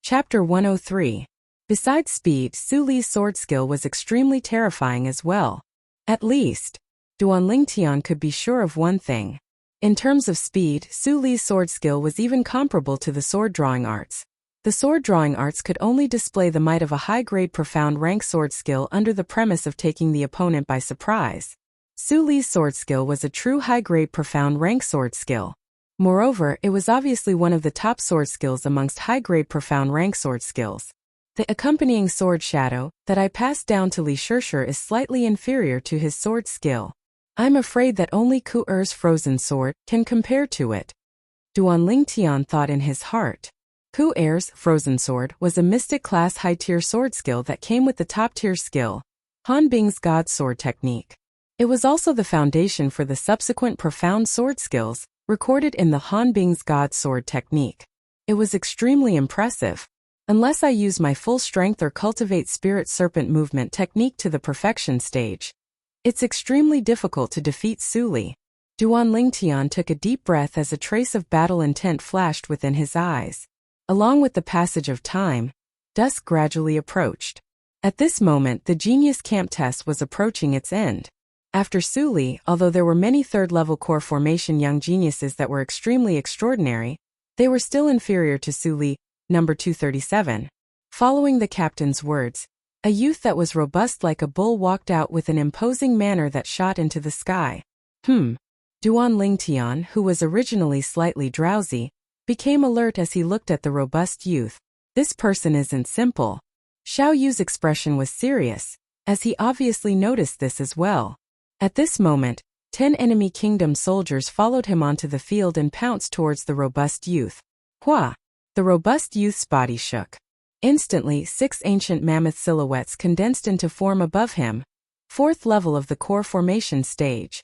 Chapter 103. Besides speed, Su Li's sword skill was extremely terrifying as well. At least, Duan Lingtian could be sure of one thing. In terms of speed, Su Li's sword skill was even comparable to the sword drawing arts. The sword drawing arts could only display the might of a high-grade profound rank sword skill under the premise of taking the opponent by surprise. Su Li's sword skill was a true high-grade profound rank sword skill. Moreover, it was obviously one of the top sword skills amongst high-grade profound rank sword skills. The accompanying sword shadow that I passed down to Li Shishir is slightly inferior to his sword skill. I'm afraid that only Ku Er's frozen sword can compare to it. Duan Lingtian thought in his heart. Ku Er's frozen sword was a mystic class high-tier sword skill that came with the top-tier skill, Han Bing's God Sword technique. It was also the foundation for the subsequent profound sword skills recorded in the Han Bing's God Sword technique. It was extremely impressive. Unless I use my full strength or cultivate Spirit Serpent movement technique to the perfection stage, it's extremely difficult to defeat Su Li. Duan Lingtian took a deep breath as a trace of battle intent flashed within his eyes. Along with the passage of time, dusk gradually approached. At this moment, the Genius Camp test was approaching its end. After Su Li, although there were many third-level core formation young geniuses that were extremely extraordinary, they were still inferior to Su Li, number 237. Following the captain's words, a youth that was robust like a bull walked out with an imposing manner that shot into the sky. Duan Lingtian, who was originally slightly drowsy, became alert as he looked at the robust youth. This person isn't simple. Xiao Yu's expression was serious, as he obviously noticed this as well. At this moment, 10 enemy kingdom soldiers followed him onto the field and pounced towards the robust youth. Hua! The robust youth's body shook. Instantly, 6 ancient mammoth silhouettes condensed into form above him. 4th level of the core formation stage.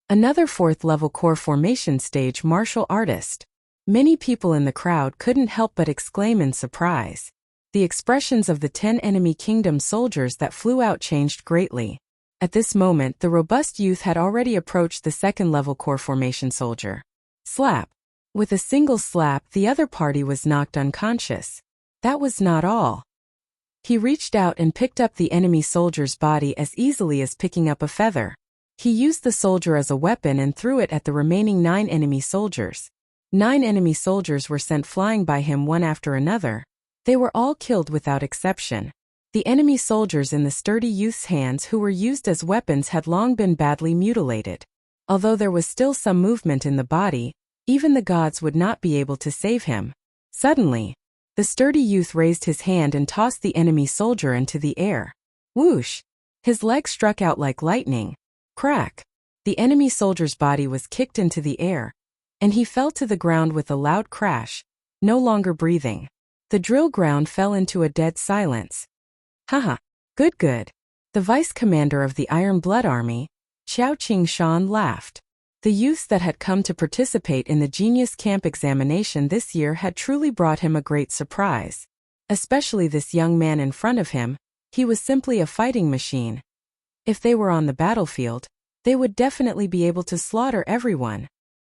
Another 4th level core formation stage martial artist. Many people in the crowd couldn't help but exclaim in surprise. The expressions of the 10 enemy kingdom soldiers that flew out changed greatly. At this moment, the robust youth had already approached the 2nd level core formation soldier. Slap. With a single slap, the other party was knocked unconscious. That was not all. He reached out and picked up the enemy soldier's body as easily as picking up a feather. He used the soldier as a weapon and threw it at the remaining 9 enemy soldiers. 9 enemy soldiers were sent flying by him one after another. They were all killed without exception. The enemy soldiers in the sturdy youth's hands who were used as weapons had long been badly mutilated. Although there was still some movement in the body, even the gods would not be able to save him. Suddenly, the sturdy youth raised his hand and tossed the enemy soldier into the air. Whoosh! His leg struck out like lightning. Crack! The enemy soldier's body was kicked into the air, and he fell to the ground with a loud crash, no longer breathing. The drill ground fell into a dead silence. Haha, good. The vice commander of the Iron Blood Army, Qiao Qingshan, laughed. The youths that had come to participate in the Genius Camp examination this year had truly brought him a great surprise. Especially this young man in front of him, he was simply a fighting machine. If they were on the battlefield, they would definitely be able to slaughter everyone.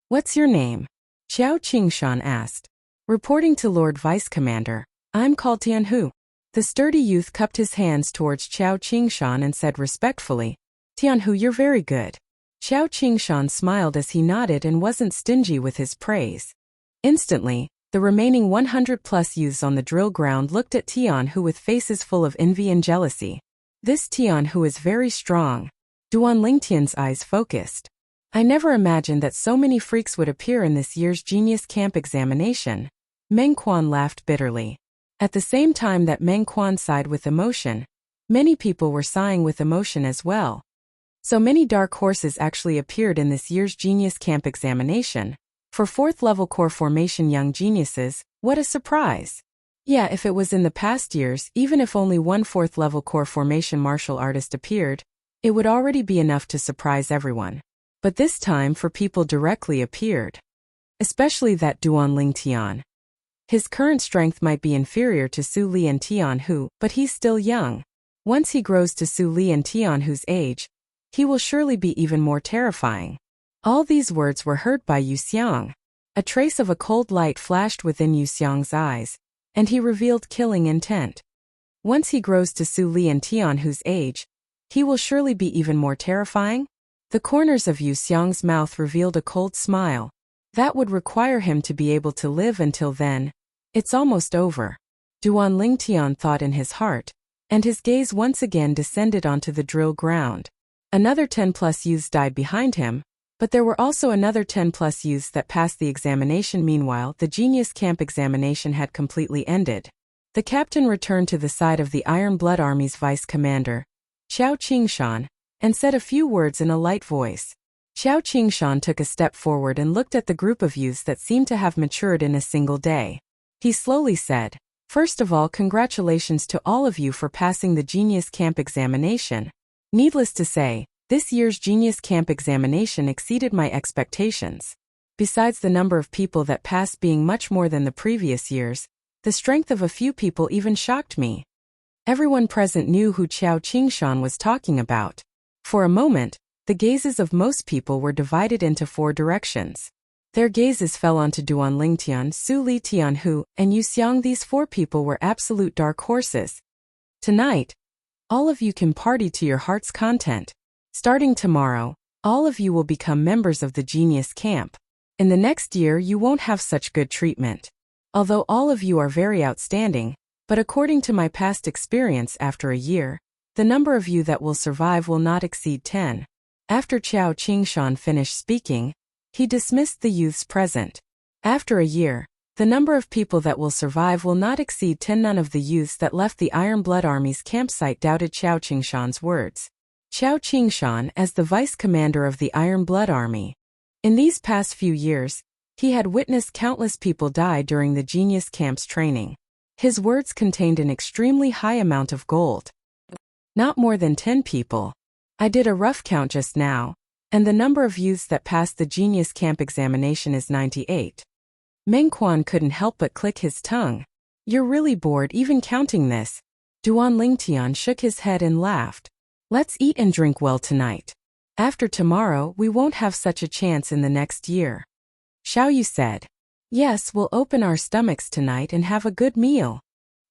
What's your name? Qiao Qingshan asked. Reporting to Lord Vice Commander, I'm called Tianhu. The sturdy youth cupped his hands towards Qiao Qingshan and said respectfully, Tianhu, you're very good. Qiao Qingshan smiled as he nodded and wasn't stingy with his praise. Instantly, the remaining 100+ youths on the drill ground looked at Tianhu with faces full of envy and jealousy. This Tianhu is very strong. Duan Lingtian's eyes focused. I never imagined that so many freaks would appear in this year's Genius Camp examination. Meng Quan laughed bitterly. At the same time that Meng Quan sighed with emotion, many people were sighing with emotion as well. So many dark horses actually appeared in this year's Genius Camp examination. For 4th level core formation young geniuses, what a surprise. Yeah, if it was in the past years, even if only one 4th level core formation martial artist appeared, it would already be enough to surprise everyone. But this time 4 people directly appeared. Especially that Duan Lingtian. His current strength might be inferior to Su Li and Tianhu, but he's still young. Once he grows to Su Li and Tianhu's age, he will surely be even more terrifying. All these words were heard by Yu Xiang. A trace of a cold light flashed within Yu Xiang's eyes, and he revealed killing intent. Once he grows to Su Li and Tianhu's age, he will surely be even more terrifying? The corners of Yu Xiang's mouth revealed a cold smile. That would require him to be able to live until then. It's almost over. Duan Lingtian thought in his heart, and his gaze once again descended onto the drill ground. Another 10+ youths died behind him, but there were also another 10+ youths that passed the examination. Meanwhile, the Genius Camp examination had completely ended. The captain returned to the side of the Iron Blood Army's vice commander, Xiao Qingshan, and said a few words in a light voice. Xiao Qingshan took a step forward and looked at the group of youths that seemed to have matured in a single day. He slowly said, "First of all, congratulations to all of you for passing the Genius Camp examination. Needless to say, this year's Genius Camp examination exceeded my expectations. Besides the number of people that passed being much more than the previous years, the strength of a few people even shocked me." Everyone present knew who Xiao Qingshan was talking about. For a moment, the gazes of most people were divided into 4 directions. Their gazes fell onto Duan Lingtian, Su Li Tianhu, and Yu Xiang. These 4 people were absolute dark horses. Tonight, all of you can party to your heart's content. Starting tomorrow, all of you will become members of the Genius Camp. In the next year, you won't have such good treatment. Although all of you are very outstanding, but according to my past experience, after a year, the number of you that will survive will not exceed 10. After Xiao Qingshan finished speaking, he dismissed the youths present. After a year, the number of people that will survive will not exceed 10. None of the youths that left the Iron Blood Army's campsite doubted Xiao Qingshan's words. Xiao Qingshan, as the vice commander of the Iron Blood Army. In these past few years, he had witnessed countless people die during the Genius Camp's training. His words contained an extremely high amount of gold. Not more than 10 people. I did a rough count just now, and the number of youths that passed the Genius Camp examination is 98. Meng Quan couldn't help but click his tongue. "You're really bored even counting this." Duan Lingtian shook his head and laughed. "Let's eat and drink well tonight. After tomorrow, we won't have such a chance in the next year." Xiao Yu said, "Yes, we'll open our stomachs tonight and have a good meal."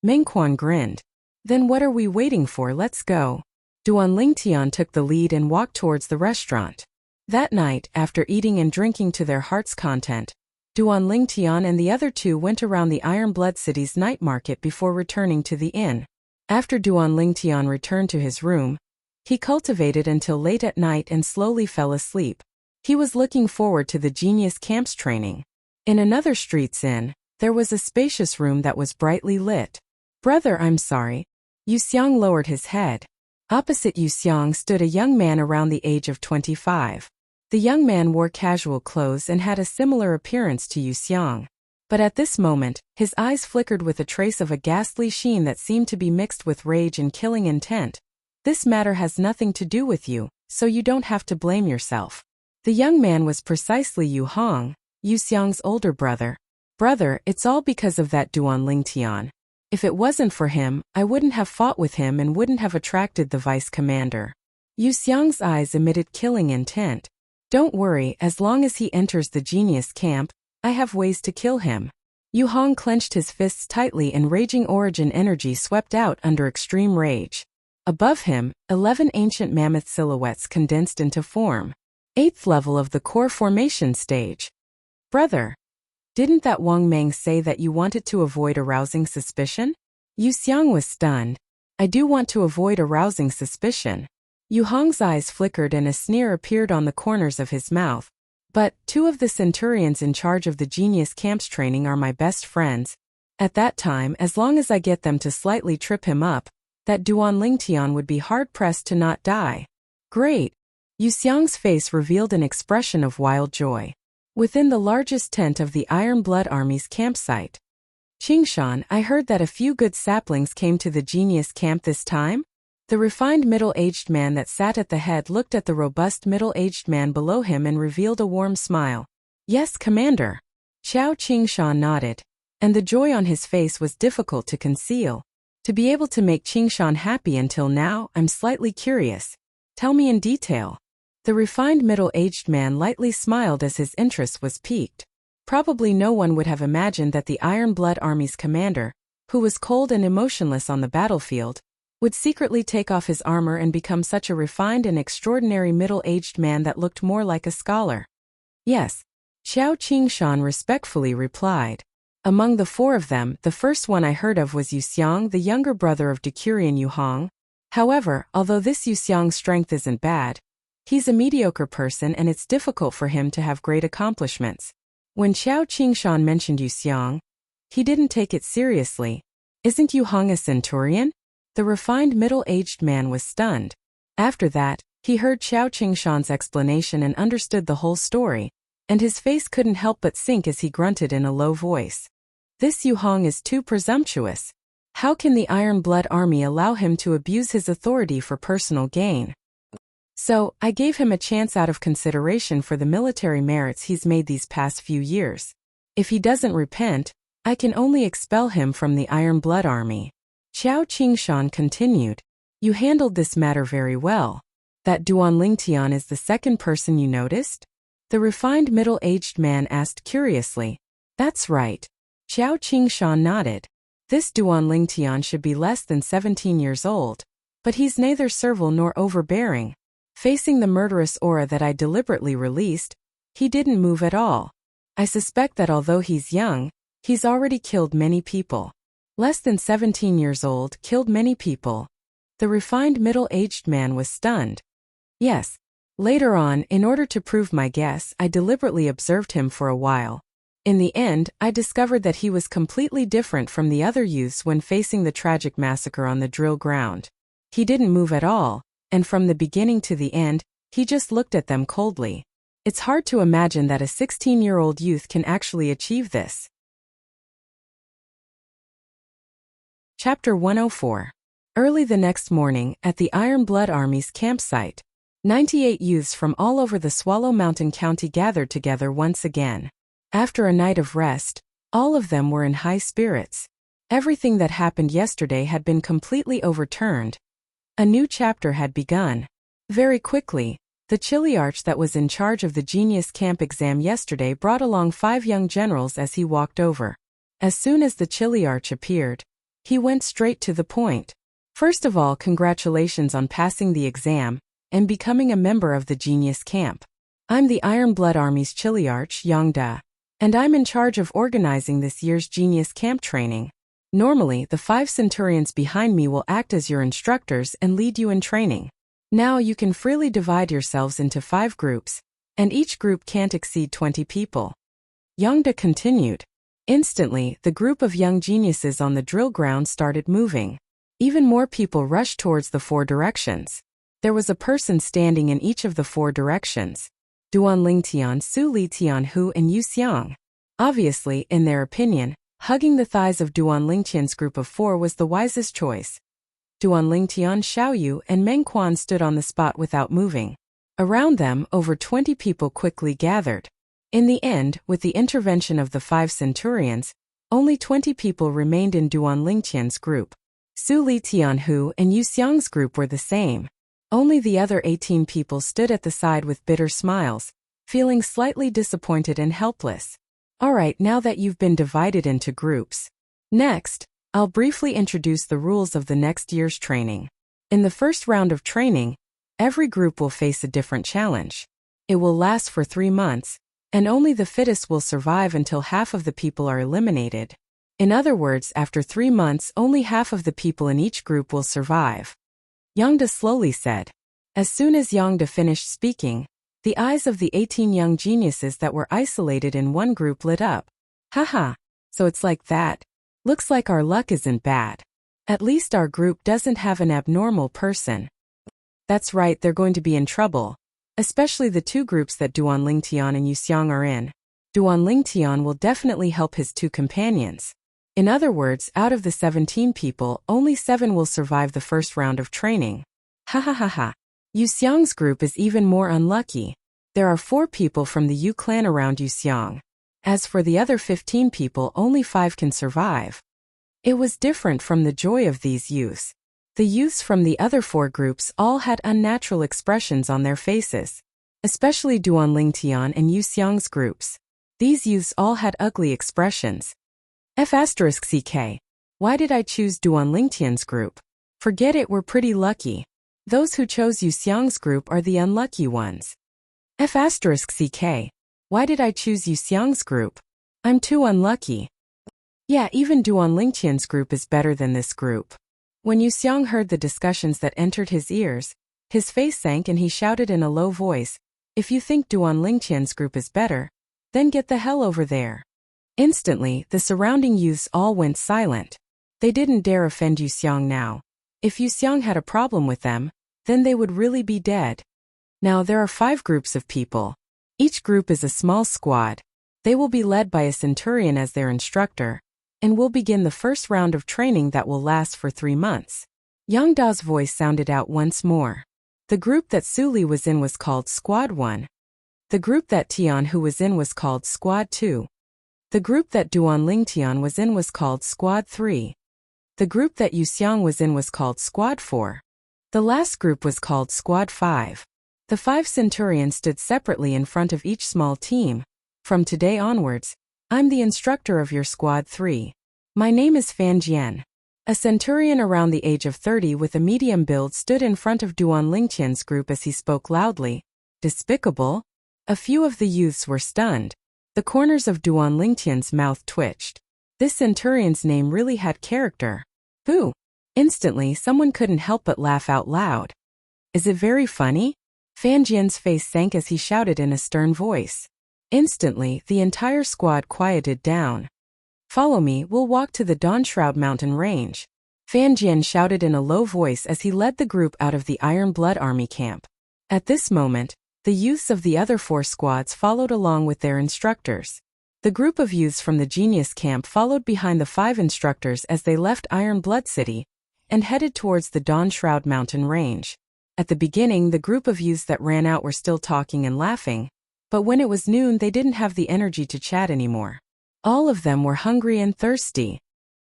Meng Quan grinned. "Then what are we waiting for? Let's go." Duan Lingtian took the lead and walked towards the restaurant. That night, after eating and drinking to their heart's content, Duan Lingtian and the other 2 went around the Iron Blood City's night market before returning to the inn. After Duan Lingtian returned to his room, he cultivated until late at night and slowly fell asleep. He was looking forward to the Genius Camp's training. In another street's inn, there was a spacious room that was brightly lit. "Brother, I'm sorry." Yu Xiang lowered his head. Opposite Yu Xiang stood a young man around the age of 25. The young man wore casual clothes and had a similar appearance to Yu Xiang. But at this moment, his eyes flickered with a trace of a ghastly sheen that seemed to be mixed with rage and killing intent. "This matter has nothing to do with you, so you don't have to blame yourself." The young man was precisely Yu Hong, Yu Xiang's older brother. "Brother, it's all because of that Duan Lingtian. If it wasn't for him, I wouldn't have fought with him and wouldn't have attracted the vice commander." Yu Xiang's eyes emitted killing intent. "Don't worry, as long as he enters the Genius Camp, I have ways to kill him." Yu Hong clenched his fists tightly and raging origin energy swept out under extreme rage. Above him, 11 ancient mammoth silhouettes condensed into form. 8th level of the core formation stage. "Brother, didn't that Wang Meng say that you wanted to avoid arousing suspicion?" Yu Xiang was stunned. "I do want to avoid arousing suspicion." Yu Hong's eyes flickered and a sneer appeared on the corners of his mouth. "But 2 of the centurions in charge of the Genius Camp's training are my best friends. At that time, as long as I get them to slightly trip him up, that Duan Lingtian would be hard-pressed to not die." "Great." Yu Xiang's face revealed an expression of wild joy. Within the largest tent of the Iron Blood Army's campsite. "Qingshan, I heard that a few good saplings came to the Genius Camp this time?" The refined middle-aged man that sat at the head looked at the robust middle-aged man below him and revealed a warm smile. "Yes, Commander." Xiao Qingshan nodded, and the joy on his face was difficult to conceal. "To be able to make Qingshan happy until now, I'm slightly curious. Tell me in detail." The refined middle-aged man lightly smiled as his interest was piqued. Probably no one would have imagined that the Iron Blood Army's commander, who was cold and emotionless on the battlefield, would secretly take off his armor and become such a refined and extraordinary middle-aged man that looked more like a scholar. Yes, Xiao Qingshan respectfully replied. Among the four of them, the first one I heard of was Yuxiang, the younger brother of decurion Yuhong. However, although this Yuxiang's strength isn't bad, he's a mediocre person and it's difficult for him to have great accomplishments. When Xiao Qingshan mentioned Yuxiang, he didn't take it seriously. Isn't Yuhong a centurion? The refined middle-aged man was stunned. After that, he heard Xiao Qingshan's explanation and understood the whole story, and his face couldn't help but sink as he grunted in a low voice. This Yuhong is too presumptuous. How can the Iron Blood Army allow him to abuse his authority for personal gain? So, I gave him a chance out of consideration for the military merits he's made these past few years. If he doesn't repent, I can only expel him from the Iron Blood Army. Xiao Qingshan continued. You handled this matter very well. That Duan Lingtian is the second person you noticed? The refined middle-aged man asked curiously. That's right. Xiao Qingshan nodded. This Duan Lingtian should be less than 17 years old, but he's neither servile nor overbearing. Facing the murderous aura that I deliberately released, he didn't move at all. I suspect that although he's young, he's already killed many people. Less than 17 years old, killed many people. The refined middle-aged man was stunned. Yes. Later on, in order to prove my guess, I deliberately observed him for a while. In the end, I discovered that he was completely different from the other youths when facing the tragic massacre on the drill ground. He didn't move at all, and from the beginning to the end, he just looked at them coldly. It's hard to imagine that a 16-year-old youth can actually achieve this. Chapter 104. Early the next morning, at the Iron Blood Army's campsite, 98 youths from all over the Swallow Mountain County gathered together once again. After a night of rest, all of them were in high spirits. Everything that happened yesterday had been completely overturned. A new chapter had begun. Very quickly, the Chiliarch that was in charge of the Genius Camp exam yesterday brought along 5 young generals as he walked over. As soon as the Chiliarch appeared, he went straight to the point. First of all, congratulations on passing the exam and becoming a member of the Genius Camp. I'm the Iron Blood Army's Chiliarch, Yang Da, and I'm in charge of organizing this year's Genius Camp training. Normally, the 5 centurions behind me will act as your instructors and lead you in training. Now you can freely divide yourselves into 5 groups, and each group can't exceed 20 people. Yang Da continued. Instantly, the group of young geniuses on the drill ground started moving. Even more people rushed towards the 4 directions. There was a person standing in each of the 4 directions. Duan Lingtian, Su Li Tianhu and Yu Xiang. Obviously, in their opinion, hugging the thighs of Duan Lingtian's group of 4 was the wisest choice. Duan Lingtian, Xiaoyu, and Meng Quan stood on the spot without moving. Around them, over 20 people quickly gathered. In the end, with the intervention of the 5 centurions, only 20 people remained in Duan Lingtian's group. Su Li Tianhu and Yu Xiang's group were the same. Only the other 18 people stood at the side with bitter smiles, feeling slightly disappointed and helpless. Alright, now that you've been divided into groups. Next, I'll briefly introduce the rules of the next year's training. In the first round of training, every group will face a different challenge. It will last for 3 months, and only the fittest will survive until half of the people are eliminated. In other words, after 3 months, only half of the people in each group will survive. Yang Da slowly said. As soon as Yang Da finished speaking, the eyes of the 18 young geniuses that were isolated in one group lit up. Haha, so it's like that. Looks like our luck isn't bad. At least our group doesn't have an abnormal person. That's right, they're going to be in trouble. Especially the 2 groups that Duan Lingtian and Yu Xiang are in. Duan Lingtian will definitely help his 2 companions. In other words, out of the 17 people, only 7 will survive the first round of training. Ha ha ha ha. Yu Xiang's group is even more unlucky. There are 4 people from the Yu clan around Yu Xiang. As for the other 15 people, only 5 can survive. It was different from the joy of these youths. The youths from the other 4 groups all had unnatural expressions on their faces. Especially Duan Lingtian and Yu Xiang's groups. These youths all had ugly expressions. F***ck. Why did I choose Duan Lingtian's group? Forget it, we're pretty lucky. Those who chose Yu Xiang's group are the unlucky ones. F***ck. Why did I choose Yu Xiang's group? I'm too unlucky. Yeah, even Duan Lingtian's group is better than this group. When Yu Xiang heard the discussions that entered his ears, his face sank and he shouted in a low voice, if you think Duan Lingtian's group is better, then get the hell over there. Instantly, the surrounding youths all went silent. They didn't dare offend Yu Xiang now. If Yu Xiang had a problem with them, then they would really be dead. Now there are 5 groups of people. Each group is a small squad. They will be led by a centurion as their instructor, and will begin the first round of training that will last for 3 months. Yang Da's voice sounded out once more. The group that Su Li was in was called Squad 1. The group that Tian Hu was in was called Squad 2. The group that Duan Lingtian was in was called Squad 3. The group that Yu Xiang was in was called Squad 4. The last group was called Squad 5. The 5 centurions stood separately in front of each small team. From today onwards, I'm the instructor of your Squad 3. My name is Fan Jian. A centurion around the age of 30 with a medium build stood in front of Duan Lingtian's group as he spoke loudly. Despicable? A few of the youths were stunned. The corners of Duan Lingtian's mouth twitched. This centurion's name really had character. Who? Instantly, someone couldn't help but laugh out loud. Is it very funny? Fan Jian's face sank as he shouted in a stern voice. Instantly, the entire squad quieted down. Follow me, we'll walk to the Dawnshroud mountain range. Fan Jian shouted in a low voice as he led the group out of the Iron Blood Army camp. At this moment, the youths of the other 4 squads followed along with their instructors. The group of youths from the Genius camp followed behind the 5 instructors as they left Iron Blood City and headed towards the Dawnshroud mountain range. At the beginning, the group of youths that ran out were still talking and laughing, but when it was noon they didn't have the energy to chat anymore. All of them were hungry and thirsty.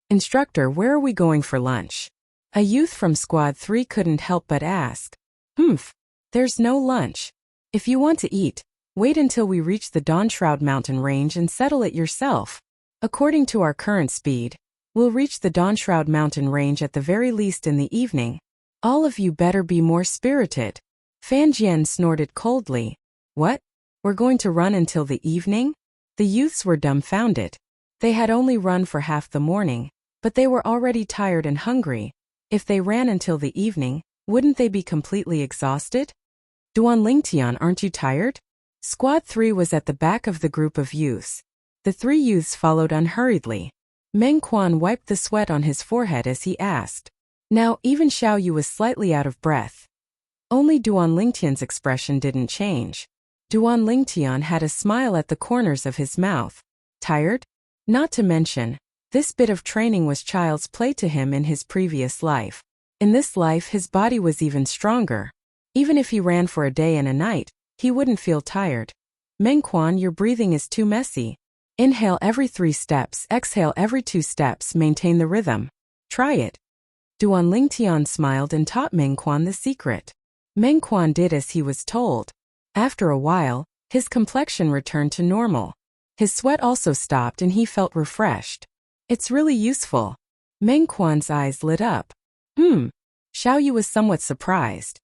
Instructor, where are we going for lunch? A youth from Squad 3 couldn't help but ask. There's no lunch. If you want to eat, wait until we reach the Dawnshroud mountain range and settle it yourself. According to our current speed, we'll reach the Dawnshroud mountain range at the very least in the evening. All of you better be more spirited. Fan Jian snorted coldly. What? We're going to run until the evening? The youths were dumbfounded. They had only run for half the morning, but they were already tired and hungry. If they ran until the evening, wouldn't they be completely exhausted? Duan Lingtian, aren't you tired? Squad 3 was at the back of the group of youths. The 3 youths followed unhurriedly. Meng Quan wiped the sweat on his forehead as he asked. Now, even Xiao Yu was slightly out of breath. Only Duan Lingtian's expression didn't change. Duan Lingtian had a smile at the corners of his mouth. Tired? Not to mention, this bit of training was child's play to him in his previous life. In this life, his body was even stronger. Even if he ran for a day and a night, he wouldn't feel tired. Meng Quan, your breathing is too messy. Inhale every 3 steps, exhale every 2 steps, maintain the rhythm. Try it. Duan Lingtian smiled and taught Meng Quan the secret. Meng Quan did as he was told. After a while, his complexion returned to normal. His sweat also stopped and he felt refreshed. It's really useful. Meng Quan's eyes lit up. Xiao Yu was somewhat surprised.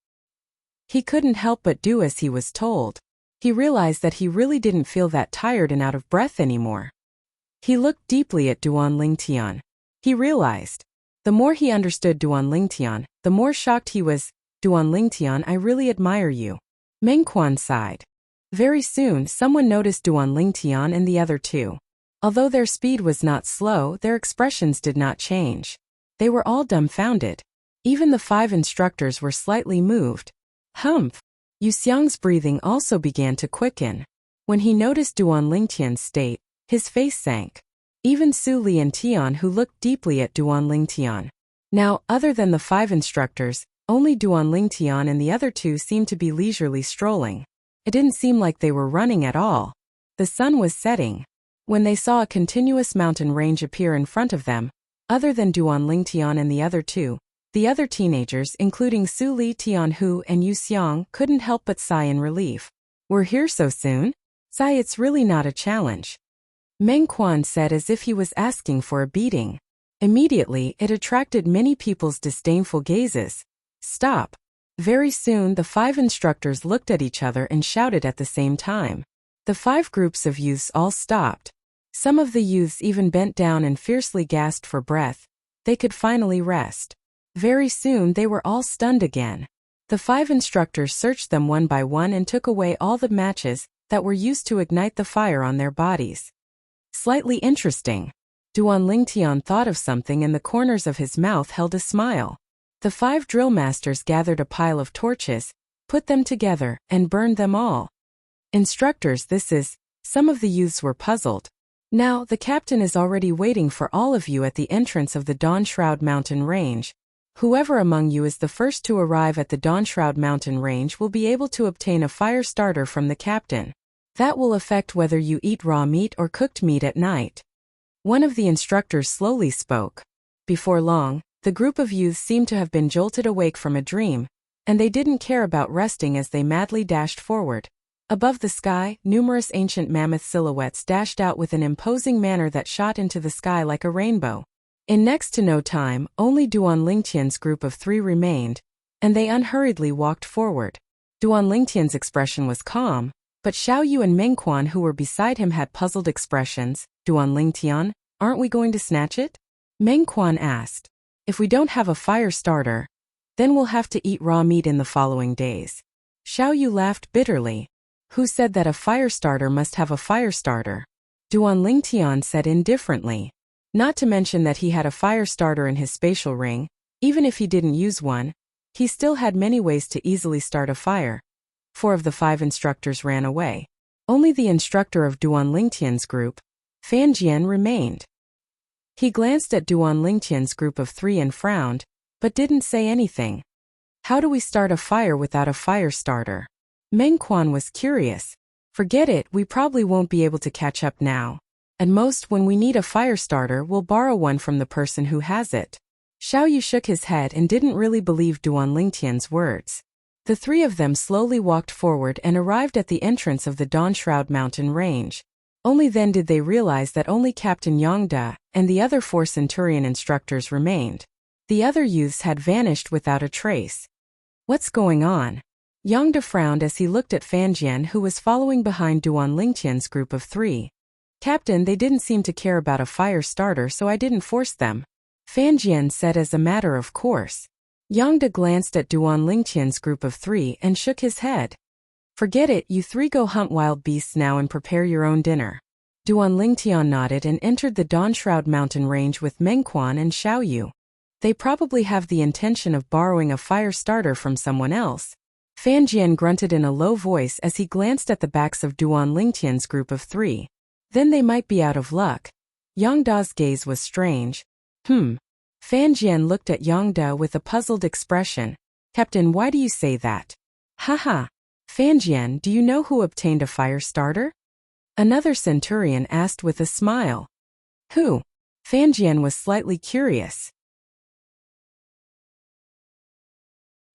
He couldn't help but do as he was told. He realized that he really didn't feel that tired and out of breath anymore. He looked deeply at Duan Lingtian. He realized. The more he understood Duan Lingtian, the more shocked he was. Duan Lingtian, I really admire you. Meng Quan sighed. Very soon, someone noticed Duan Lingtian and the other 2. Although their speed was not slow, their expressions did not change. They were all dumbfounded. Even the 5 instructors were slightly moved. Yu Xiang's breathing also began to quicken. When he noticed Duan Lingtian's state, his face sank. Even Su Li and Tian Hu looked deeply at Duan Lingtian. Now, other than the 5 instructors, only Duan Lingtian and the other 2 seemed to be leisurely strolling. It didn't seem like they were running at all. The sun was setting. When they saw a continuous mountain range appear in front of them, other than Duan Lingtian and the other 2, the other teenagers, including Su Li, Tian Hu, and Yu Xiang, couldn't help but sigh in relief. We're here so soon? Sigh, it's really not a challenge. Meng Quan said as if he was asking for a beating. Immediately, it attracted many people's disdainful gazes. Stop! Very soon the 5 instructors looked at each other and shouted at the same time. The 5 groups of youths all stopped. Some of the youths even bent down and fiercely gasped for breath. They could finally rest. Very soon they were all stunned again. The 5 instructors searched them one by one and took away all the matches that were used to ignite the fire on their bodies. Slightly interesting. Duan Lingtian thought of something and the corners of his mouth held a smile. The 5 drill masters gathered a pile of torches, put them together, and burned them all. Instructors, this is... Some of the youths were puzzled. Now, the captain is already waiting for all of you at the entrance of the Dawnshroud Mountain Range. Whoever among you is the first to arrive at the Dawnshroud Mountain Range will be able to obtain a fire starter from the captain. That will affect whether you eat raw meat or cooked meat at night. One of the instructors slowly spoke. Before long, the group of youths seemed to have been jolted awake from a dream, and they didn't care about resting as they madly dashed forward. Above the sky, numerous ancient mammoth silhouettes dashed out with an imposing manner that shot into the sky like a rainbow. In next to no time, only Duan Lingtian's group of 3 remained, and they unhurriedly walked forward. Duan Lingtian's expression was calm, but Xiao Yu and Mengquan who were beside him had puzzled expressions. Duan Lingtian, aren't we going to snatch it? Mengquan asked. If we don't have a fire starter, then we'll have to eat raw meat in the following days. Xiao Yu laughed bitterly. Who said that a fire starter must have a fire starter? Duan Lingtian said indifferently. Not to mention that he had a fire starter in his spatial ring. Even if he didn't use one, he still had many ways to easily start a fire. 4 of the 5 instructors ran away. Only the instructor of Duan Lingtian's group, Fan Jian, remained. He glanced at Duan Lingtian's group of 3 and frowned, but didn't say anything. How do we start a fire without a fire starter? Mengquan was curious. Forget it, we probably won't be able to catch up now. At most, when we need a fire starter, we'll borrow one from the person who has it. Xiao Yu shook his head and didn't really believe Duan Lingtian's words. The 3 of them slowly walked forward and arrived at the entrance of the Dawnshroud Mountain Range. Only then did they realize that only Captain Yongda and the other 4 Centurion instructors remained. The other youths had vanished without a trace. What's going on? Yongda frowned as he looked at Fan Jian, who was following behind Duan Lingtian's group of 3. Captain, they didn't seem to care about a fire starter, so I didn't force them. Fan Jian said as a matter of course. Yongda glanced at Duan Lingtian's group of 3 and shook his head. Forget it, you 3 go hunt wild beasts now and prepare your own dinner. Duan Lingtian nodded and entered the Dawnshroud Mountain Range with Mengquan and Xiao Yu. They probably have the intention of borrowing a fire starter from someone else. Fan Jian grunted in a low voice as he glanced at the backs of Duan Lingtian's group of 3. Then they might be out of luck. Yongda's gaze was strange. Fan Jian looked at Yongda with a puzzled expression. Captain, why do you say that? Haha. Fan Jian, do you know who obtained a fire starter? Another centurion asked with a smile. Who? Fan Jian was slightly curious.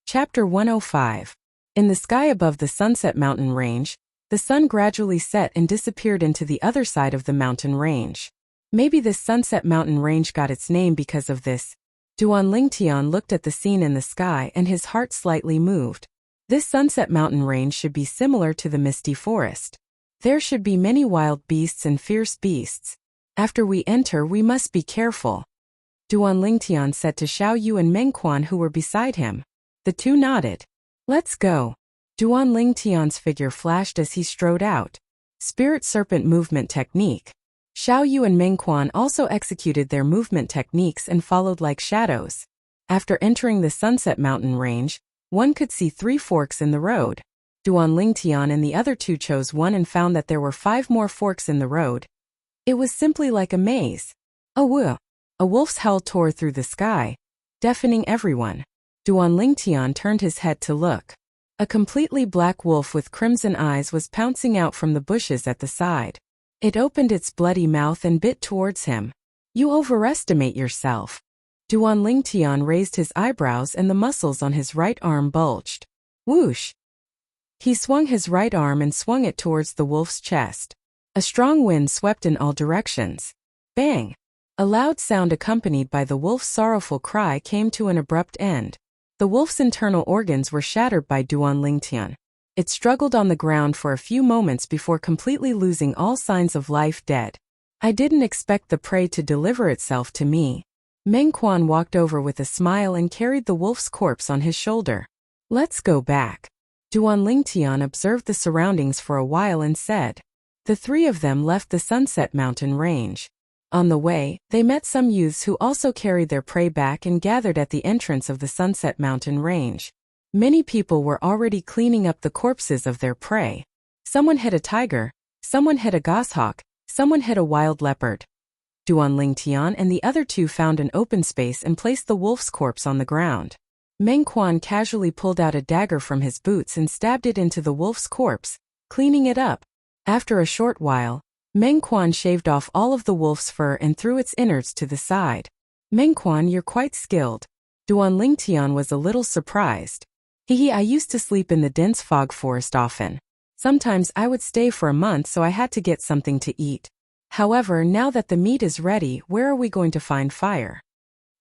Chapter 105. In the sky above the Sunset Mountain Range, the sun gradually set and disappeared into the other side of the mountain range. Maybe this Sunset Mountain Range got its name because of this. Duan Lingtian looked at the scene in the sky and his heart slightly moved. This Sunset Mountain Range should be similar to the Misty Forest. There should be many wild beasts and fierce beasts. After we enter, we must be careful. Duan Lingtian said to Xiao Yu and Mengquan who were beside him. The 2 nodded. Let's go. Duan Lingtian's figure flashed as he strode out. Spirit Serpent Movement Technique. Xiao Yu and Mengquan also executed their movement techniques and followed like shadows. After entering the Sunset Mountain Range, one could see 3 forks in the road. Duan Lingtian and the other 2 chose one and found that there were 5 more forks in the road. It was simply like a maze. A wolf's howl tore through the sky, deafening everyone. Duan Lingtian turned his head to look. A completely black wolf with crimson eyes was pouncing out from the bushes at the side. It opened its bloody mouth and bit towards him. You overestimate yourself. Duan Lingtian raised his eyebrows and the muscles on his right arm bulged. Whoosh! He swung his right arm and swung it towards the wolf's chest. A strong wind swept in all directions. Bang! A loud sound accompanied by the wolf's sorrowful cry came to an abrupt end. The wolf's internal organs were shattered by Duan Lingtian. It struggled on the ground for a few moments before completely losing all signs of life dead. I didn't expect the prey to deliver itself to me. Meng Quan walked over with a smile and carried the wolf's corpse on his shoulder. Let's go back. Duan Lingtian observed the surroundings for a while and said. The three of them left the Sunset Mountain range. On the way, they met some youths who also carried their prey back and gathered at the entrance of the Sunset Mountain range. Many people were already cleaning up the corpses of their prey. Someone had a tiger, someone had a goshawk, someone had a wild leopard. Duan Lingtian and the other two found an open space and placed the wolf's corpse on the ground. Meng Quan casually pulled out a dagger from his boots and stabbed it into the wolf's corpse, cleaning it up. After a short while, Meng Quan shaved off all of the wolf's fur and threw its innards to the side. Meng Quan, you're quite skilled. Duan Lingtian was a little surprised. I used to sleep in the dense fog forest often. Sometimes I would stay for a month, so I had to get something to eat. However, now that the meat is ready, where are we going to find fire?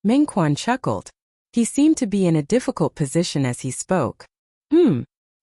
Meng Quan chuckled. He seemed to be in a difficult position as he spoke.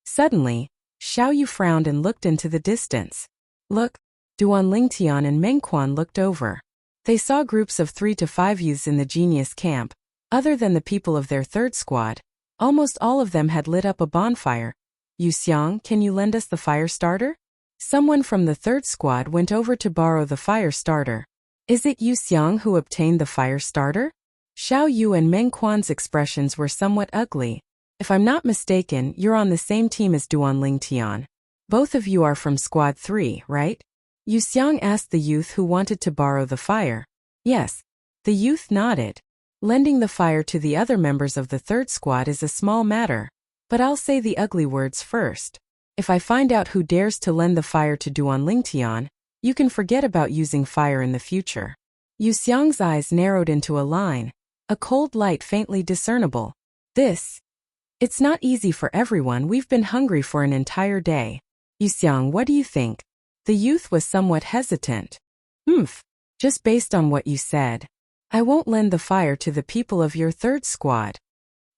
Suddenly, Xiao Yu frowned and looked into the distance. Look. Duan Lingtian and Meng Quan looked over. They saw groups of 3 to 5 youths in the genius camp. Other than the people of their third squad, almost all of them had lit up a bonfire. Yu Xiang, can you lend us the fire starter? Someone from the third squad went over to borrow the fire starter. Is it Yu Xiang who obtained the fire starter? Xiao Yu and Meng Quan's expressions were somewhat ugly. If I'm not mistaken, you're on the same team as Duan Lingtian. Both of you are from Squad 3, right? Yu Xiang asked the youth who wanted to borrow the fire. Yes. The youth nodded. Lending the fire to the other members of the third squad is a small matter. But I'll say the ugly words first. If I find out who dares to lend the fire to Duan Lingtian, you can forget about using fire in the future. Yu Xiang's eyes narrowed into a line, a cold light faintly discernible. It's not easy for everyone. We've been hungry for an entire day. Yu Xiang, what do you think? The youth was somewhat hesitant. Just based on what you said, I won't lend the fire to the people of your third squad.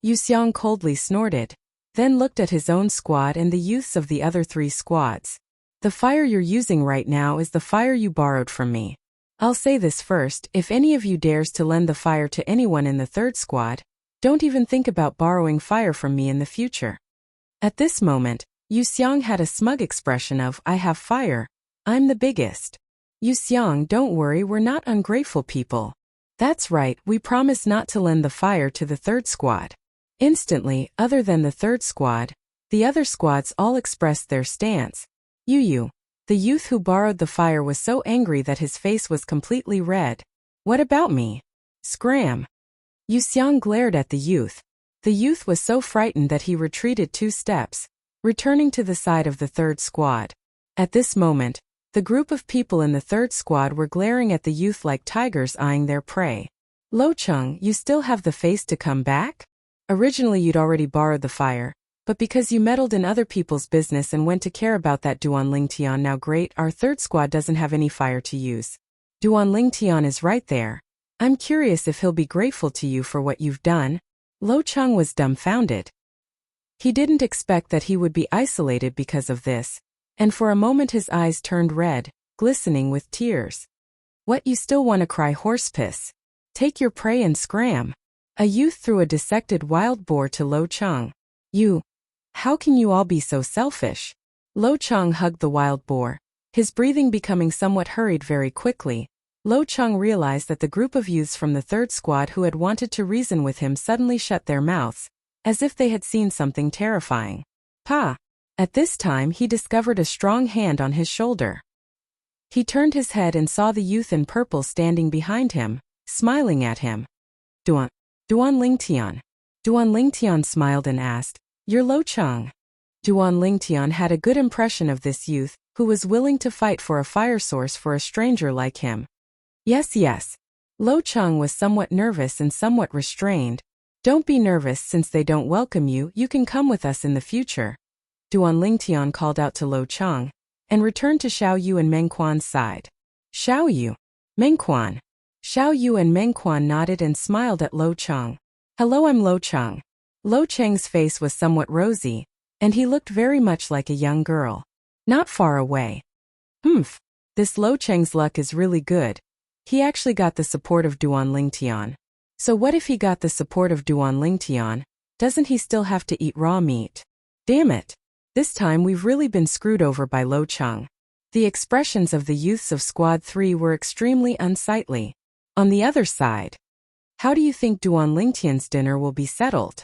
Yu Xiang coldly snorted, then looked at his own squad and the youths of the other 3 squads. The fire you're using right now is the fire you borrowed from me. I'll say this first, if any of you dares to lend the fire to anyone in the third squad, don't even think about borrowing fire from me in the future. At this moment, Yu Xiang had a smug expression of, I have fire. I'm the biggest. Yu Xiang, don't worry, we're not ungrateful people. That's right, we promise not to lend the fire to the third squad. Instantly, other than the third squad, the other squads all expressed their stance. Yu, the youth who borrowed the fire, was so angry that his face was completely red. What about me? Scram. Yu Xiang glared at the youth. The youth was so frightened that he retreated 2 steps, returning to the side of the third squad. At this moment, the group of people in the third squad were glaring at the youth like tigers eyeing their prey. Lo Cheng, you still have the face to come back? Originally you'd already borrowed the fire, but because you meddled in other people's business and went to care about that Duan Lingtian, now great, our third squad doesn't have any fire to use. Duan Lingtian is right there. I'm curious if he'll be grateful to you for what you've done. Lo Cheng was dumbfounded. He didn't expect that he would be isolated because of this. And for a moment his eyes turned red, glistening with tears. What, you still want to cry horse piss? Take your prey and scram. A youth threw a dissected wild boar to Lo Cheng. How can you all be so selfish? Lo Cheng hugged the wild boar, his breathing becoming somewhat hurried very quickly. Lo Cheng realized that the group of youths from the third squad who had wanted to reason with him suddenly shut their mouths, as if they had seen something terrifying. Pa! At this time he discovered a strong hand on his shoulder. He turned his head and saw the youth in purple standing behind him, smiling at him. Duan Lingtian. Duan Lingtian smiled and asked, You're Lo Cheng. Duan Lingtian had a good impression of this youth, who was willing to fight for a fire source for a stranger like him. Yes. Lo Cheng was somewhat nervous and somewhat restrained. Don't be nervous, since they don't welcome you, you can come with us in the future. Duan Lingtian called out to Lo Cheng, and returned to Xiao Yu and Meng Quan's side. Xiao Yu. Meng Quan. Xiao Yu and Meng Quan nodded and smiled at Lo Cheng. Hello, I'm Lo Cheng. Lo Cheng's face was somewhat rosy, and he looked very much like a young girl. Not far away. Humph. This Lo Cheng's luck is really good. He actually got the support of Duan Lingtian. So what if he got the support of Duan Lingtian? Doesn't he still have to eat raw meat? Damn it. This time we've really been screwed over by Lo Cheng. The expressions of the youths of Squad 3 were extremely unsightly. On the other side, how do you think Duan Lingtian's dinner will be settled?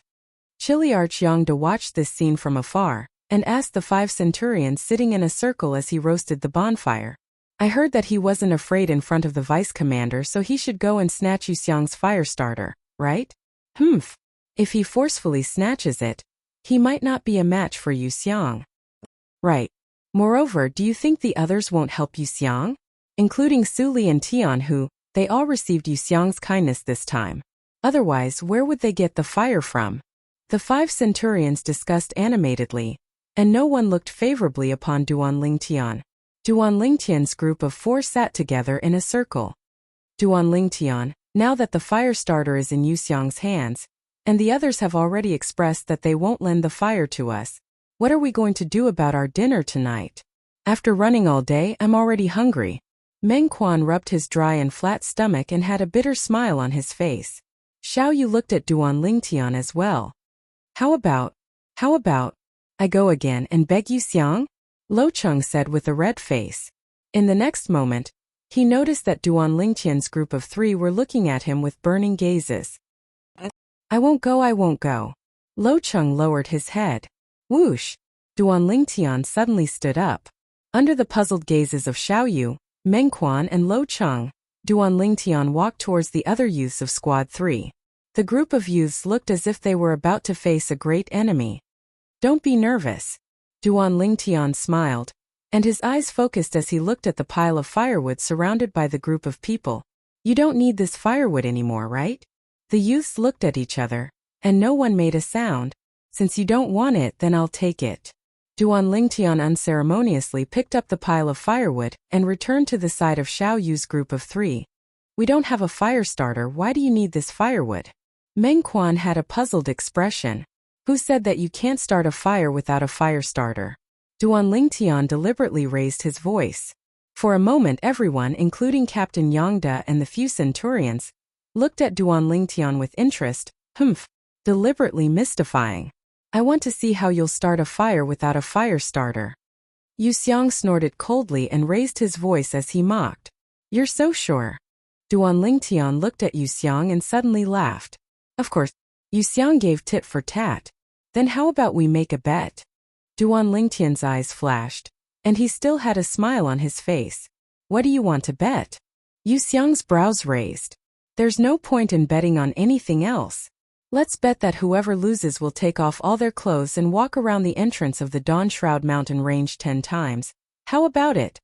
Chiliarch Yongda watched this scene from afar, and asked the 5 centurions sitting in a circle as he roasted the bonfire. I heard that he wasn't afraid in front of the vice commander, so he should go and snatch Yuxiang's fire starter, right? Humph. If he forcefully snatches it, he might not be a match for Yuxiang. Right. Moreover, do you think the others won't help Yuxiang? Including Su Li and Tian, who, they all received Yuxiang's kindness this time. Otherwise, where would they get the fire from? The 5 centurions discussed animatedly, and no one looked favorably upon Duan Lingtian. Duan Lingtian's group of 4 sat together in a circle. Duan Lingtian, now that the fire starter is in Yuxiang's hands, and the others have already expressed that they won't lend the fire to us, what are we going to do about our dinner tonight? After running all day, I'm already hungry. Meng Quan rubbed his dry and flat stomach and had a bitter smile on his face. Xiao Yu looked at Duan Lingtian as well. How about, I go again and beg Yuxiang? Lo Cheng said with a red face. In the next moment, he noticed that Duan Lingtian's group of 3 were looking at him with burning gazes. I won't go. Lo Cheng lowered his head. Whoosh! Duan Lingtian suddenly stood up. Under the puzzled gazes of Xiao Yu, Meng Quan and Lo Cheng, Duan Lingtian walked towards the other youths of Squad 3. The group of youths looked as if they were about to face a great enemy. Don't be nervous. Duan Lingtian smiled, and his eyes focused as he looked at the pile of firewood surrounded by the group of people. You don't need this firewood anymore, right? The youths looked at each other, and no one made a sound. Since you don't want it, then I'll take it. Duan Lingtian unceremoniously picked up the pile of firewood and returned to the side of Xiao Yu's group of 3. We don't have a fire starter, why do you need this firewood? Meng Quan had a puzzled expression. Who said that you can't start a fire without a fire starter? Duan Lingtian deliberately raised his voice. For a moment everyone, including Captain Yongda and the few centurions, looked at Duan Lingtian with interest. Humph. Deliberately mystifying. I want to see how you'll start a fire without a fire starter. Yuxiang snorted coldly and raised his voice as he mocked. You're so sure. Duan Lingtian looked at Yuxiang and suddenly laughed. Of course. Yuxiang gave tit for tat. Then how about we make a bet? Duan Lingtian's eyes flashed, and he still had a smile on his face. What do you want to bet? Yuxiang's brows raised. There's no point in betting on anything else. Let's bet that whoever loses will take off all their clothes and walk around the entrance of the Dawn Shroud mountain range 10 times. How about it?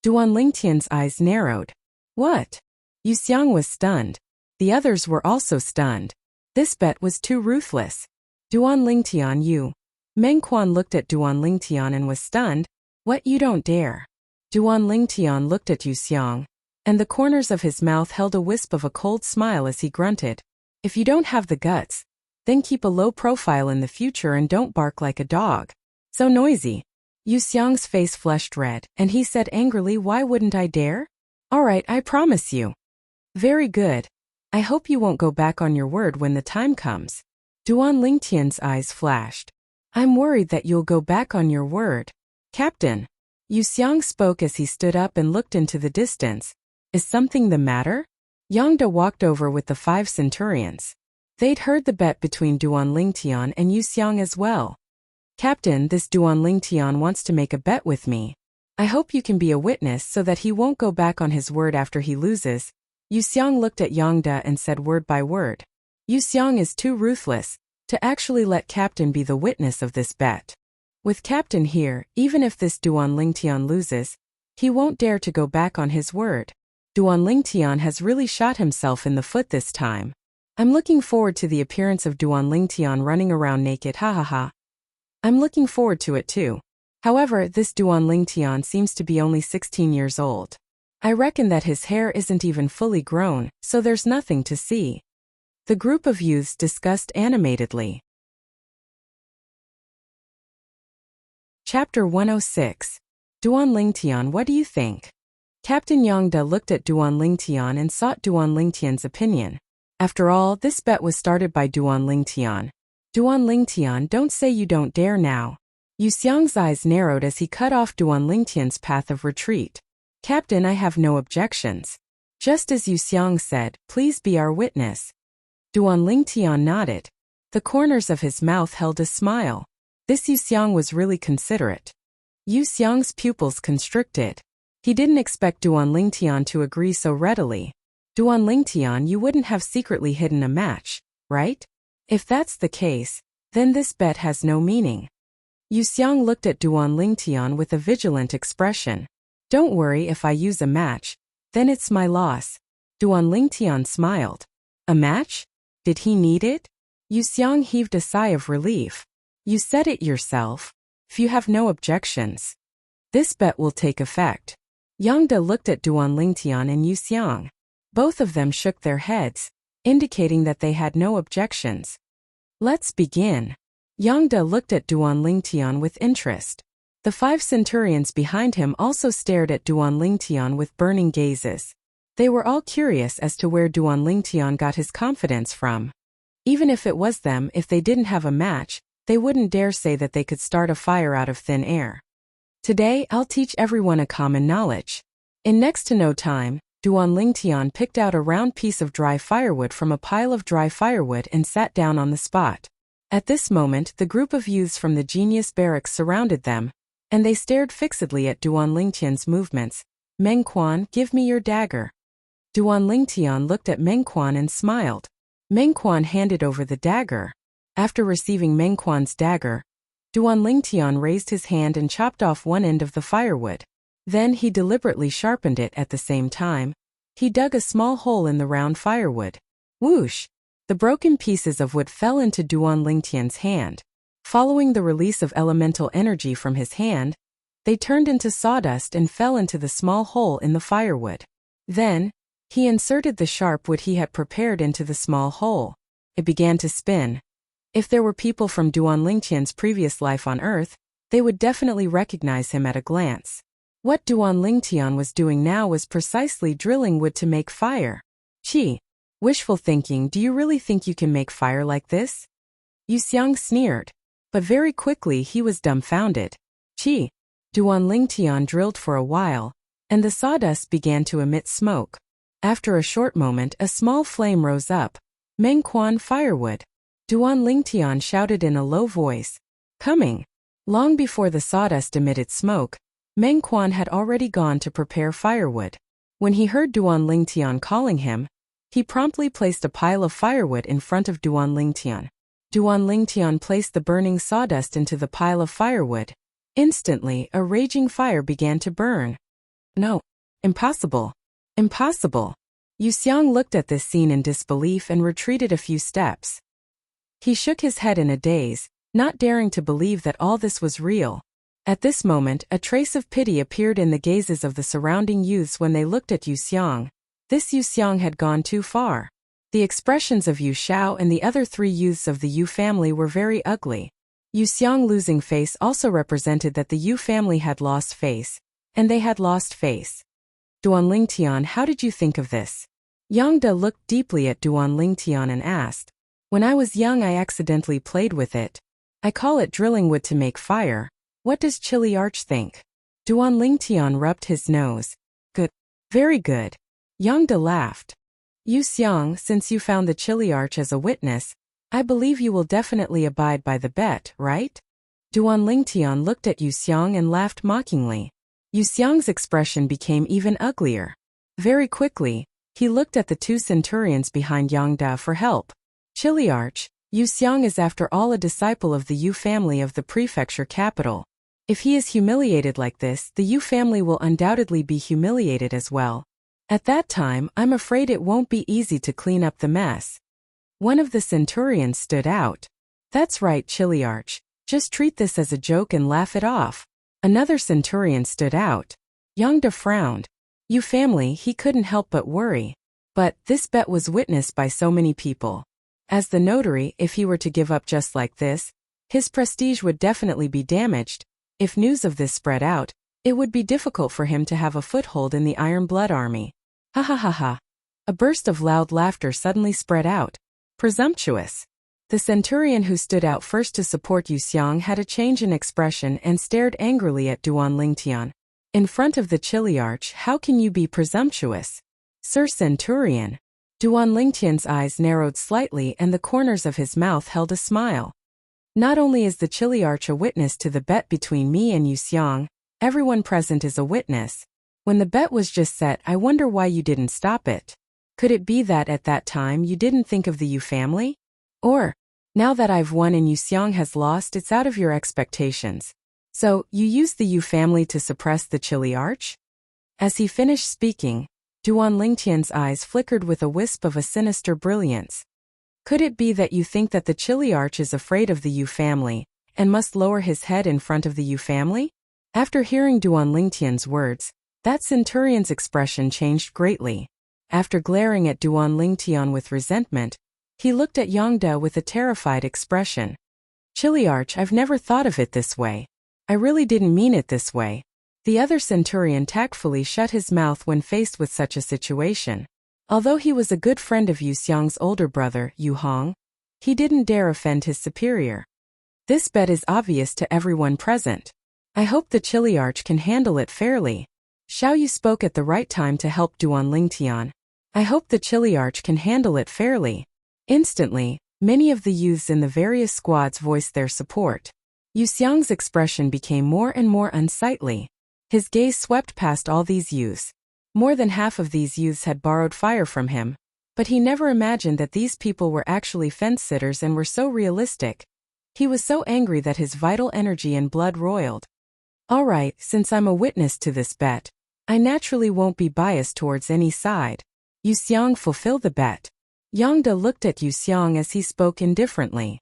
Duan Lingtian's eyes narrowed. What? Yuxiang was stunned. The others were also stunned. This bet was too ruthless. Duan Lingtian, you. Meng Quan looked at Duan Lingtian and was stunned. What, you don't dare? Duan Lingtian looked at Yuxiang, and the corners of his mouth held a wisp of a cold smile as he grunted. If you don't have the guts, then keep a low profile in the future and don't bark like a dog. So noisy. Yuxiang's face flushed red, and he said angrily, why wouldn't I dare? All right, I promise you. Very good. I hope you won't go back on your word when the time comes. Duan Lingtian's eyes flashed. I'm worried that you'll go back on your word. Captain. Yuxiang spoke as he stood up and looked into the distance. Is something the matter? Yongda walked over with the 5 centurions. They'd heard the bet between Duan Lingtian and Yuxiang as well. Captain, this Duan Lingtian wants to make a bet with me. I hope you can be a witness so that he won't go back on his word after he loses. Yuxiang looked at Yongda and said word by word. Yuxiang is too ruthless to actually let Captain be the witness of this bet. With Captain here, even if this Duan Lingtian loses, he won't dare to go back on his word. Duan Lingtian has really shot himself in the foot this time. I'm looking forward to the appearance of Duan Lingtian running around naked, ha. I'm looking forward to it too. However, this Duan Lingtian seems to be only 16 years old. I reckon that his hair isn't even fully grown, so there's nothing to see. The group of youths discussed animatedly. Chapter 106. Duan Lingtian, what do you think? Captain Yongda looked at Duan Lingtian and sought Duan Lingtian's opinion. After all, this bet was started by Duan Lingtian. Duan Lingtian, don't say you don't dare now. Yu Xiang's eyes narrowed as he cut off Duan Lingtian's path of retreat. Captain, I have no objections. Just as Yu Xiang said, please be our witness. Duan Lingtian nodded. The corners of his mouth held a smile. This Yu Xiang was really considerate. Yu Xiang's pupils constricted. He didn't expect Duan Lingtian to agree so readily. Duan Lingtian, you wouldn't have secretly hidden a match, right? If that's the case, then this bet has no meaning. Yu Xiang looked at Duan Lingtian with a vigilant expression. Don't worry if I use a match, then it's my loss. Duan Lingtian smiled. A match? Did he need it? Yu Xiang heaved a sigh of relief. You said it yourself. If you have no objections, this bet will take effect. Yongda looked at Duan Lingtian and Yu Xiang. Both of them shook their heads, indicating that they had no objections. Let's begin. Yongda looked at Duan Lingtian with interest. The 5 centurions behind him also stared at Duan Lingtian with burning gazes. They were all curious as to where Duan Lingtian got his confidence from. Even if it was them, if they didn't have a match, they wouldn't dare say that they could start a fire out of thin air. Today, I'll teach everyone a common knowledge. In next to no time, Duan Lingtian picked out a round piece of dry firewood from a pile of dry firewood and sat down on the spot. At this moment, the group of youths from the genius barracks surrounded them, and they stared fixedly at Duan Lingtian's movements. Meng Quan, give me your dagger. Duan Lingtian looked at Meng Quan and smiled. Meng Quan handed over the dagger. After receiving Meng Quan's dagger, Duan Lingtian raised his hand and chopped off one end of the firewood. Then he deliberately sharpened it at the same time. He dug a small hole in the round firewood. Whoosh! The broken pieces of wood fell into Duan Lingtian's hand. Following the release of elemental energy from his hand, they turned into sawdust and fell into the small hole in the firewood. Then, he inserted the sharp wood he had prepared into the small hole. It began to spin. If there were people from Duan Lingtian's previous life on Earth, they would definitely recognize him at a glance. What Duan Lingtian was doing now was precisely drilling wood to make fire. Chi. Wishful thinking, do you really think you can make fire like this? Yu Xiang sneered. But very quickly he was dumbfounded. Chi. Duan Lingtian drilled for a while, and the sawdust began to emit smoke. After a short moment, a small flame rose up. Meng Quan, firewood. Duan Lingtian shouted in a low voice. Coming. Long before the sawdust emitted smoke, Meng Quan had already gone to prepare firewood. When he heard Duan Lingtian calling him, he promptly placed a pile of firewood in front of Duan Lingtian. Duan Lingtian placed the burning sawdust into the pile of firewood. Instantly, a raging fire began to burn. No. Impossible. Impossible. Yu Xiang looked at this scene in disbelief and retreated a few steps. He shook his head in a daze, not daring to believe that all this was real. At this moment, a trace of pity appeared in the gazes of the surrounding youths when they looked at Yu Xiang. This Yu Xiang had gone too far. The expressions of Yu Xiao and the other 3 youths of the Yu family were very ugly. Yu Xiang losing face also represented that the Yu family had lost face, and they had lost face. Duan Lingtian, how did you think of this? Yongda looked deeply at Duan Lingtian and asked. When I was young I accidentally played with it. I call it drilling wood to make fire. What does Chili Arch think? Duan Lingtian rubbed his nose. Good. Very good. Yongda laughed. Yu Xiang, since you found the Chili Arch as a witness, I believe you will definitely abide by the bet, right? Duan Lingtian looked at Yu Xiang and laughed mockingly. Yu Xiang's expression became even uglier. Very quickly, he looked at the 2 centurions behind Yongda for help. Chili Arch, Yu Xiang is after all a disciple of the Yu family of the prefecture capital. If he is humiliated like this, the Yu family will undoubtedly be humiliated as well. At that time, I'm afraid it won't be easy to clean up the mess. One of the centurions stood out. That's right, Chili Arch. Just treat this as a joke and laugh it off. Another centurion stood out. Yongda frowned. Yu family, he couldn't help but worry. But this bet was witnessed by so many people. As the notary, if he were to give up just like this, his prestige would definitely be damaged. If news of this spread out, it would be difficult for him to have a foothold in the Iron Blood Army. Ha ha ha ha. A burst of loud laughter suddenly spread out. Presumptuous. The centurion who stood out first to support Yu Xiang had a change in expression and stared angrily at Duan Lingtian. In front of the Chiliarch, how can you be presumptuous? Sir Centurion. Duan Lingtian's eyes narrowed slightly and the corners of his mouth held a smile. Not only is the Chiliarch a witness to the bet between me and Yu Xiang, everyone present is a witness. When the bet was just set, I wonder why you didn't stop it. Could it be that at that time you didn't think of the Yu family? Or, now that I've won and Yu Xiang has lost, it's out of your expectations. So, you used the Yu family to suppress the Chiliarch? As he finished speaking, Duan Lingtian's eyes flickered with a wisp of a sinister brilliance. Could it be that you think that the Chiliarch is afraid of the Yu family, and must lower his head in front of the Yu family? After hearing Duan Lingtian's words, that centurion's expression changed greatly. After glaring at Duan Lingtian with resentment, he looked at Yangda with a terrified expression. Chiliarch, I've never thought of it this way. I really didn't mean it this way. The other centurion tactfully shut his mouth when faced with such a situation. Although he was a good friend of Yu Xiang's older brother, Yu Hong, he didn't dare offend his superior. This bet is obvious to everyone present. I hope the Chiliarch can handle it fairly. Xiao Yu spoke at the right time to help Duan Lingtian. I hope the Chiliarch can handle it fairly. Instantly, many of the youths in the various squads voiced their support. Yu Xiang's expression became more and more unsightly. His gaze swept past all these youths. More than half of these youths had borrowed fire from him, but he never imagined that these people were actually fence-sitters and were so realistic. He was so angry that his vital energy and blood roiled. All right, since I'm a witness to this bet, I naturally won't be biased towards any side. Yu Xiang, fulfill the bet. Yangda looked at Yu Xiang as he spoke indifferently.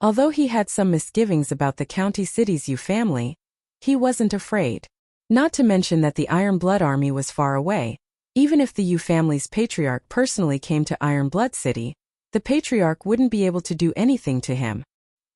Although he had some misgivings about the county city's Yu family, he wasn't afraid. Not to mention that the Iron Blood Army was far away. Even if the Yu family's patriarch personally came to Iron Blood City, the patriarch wouldn't be able to do anything to him.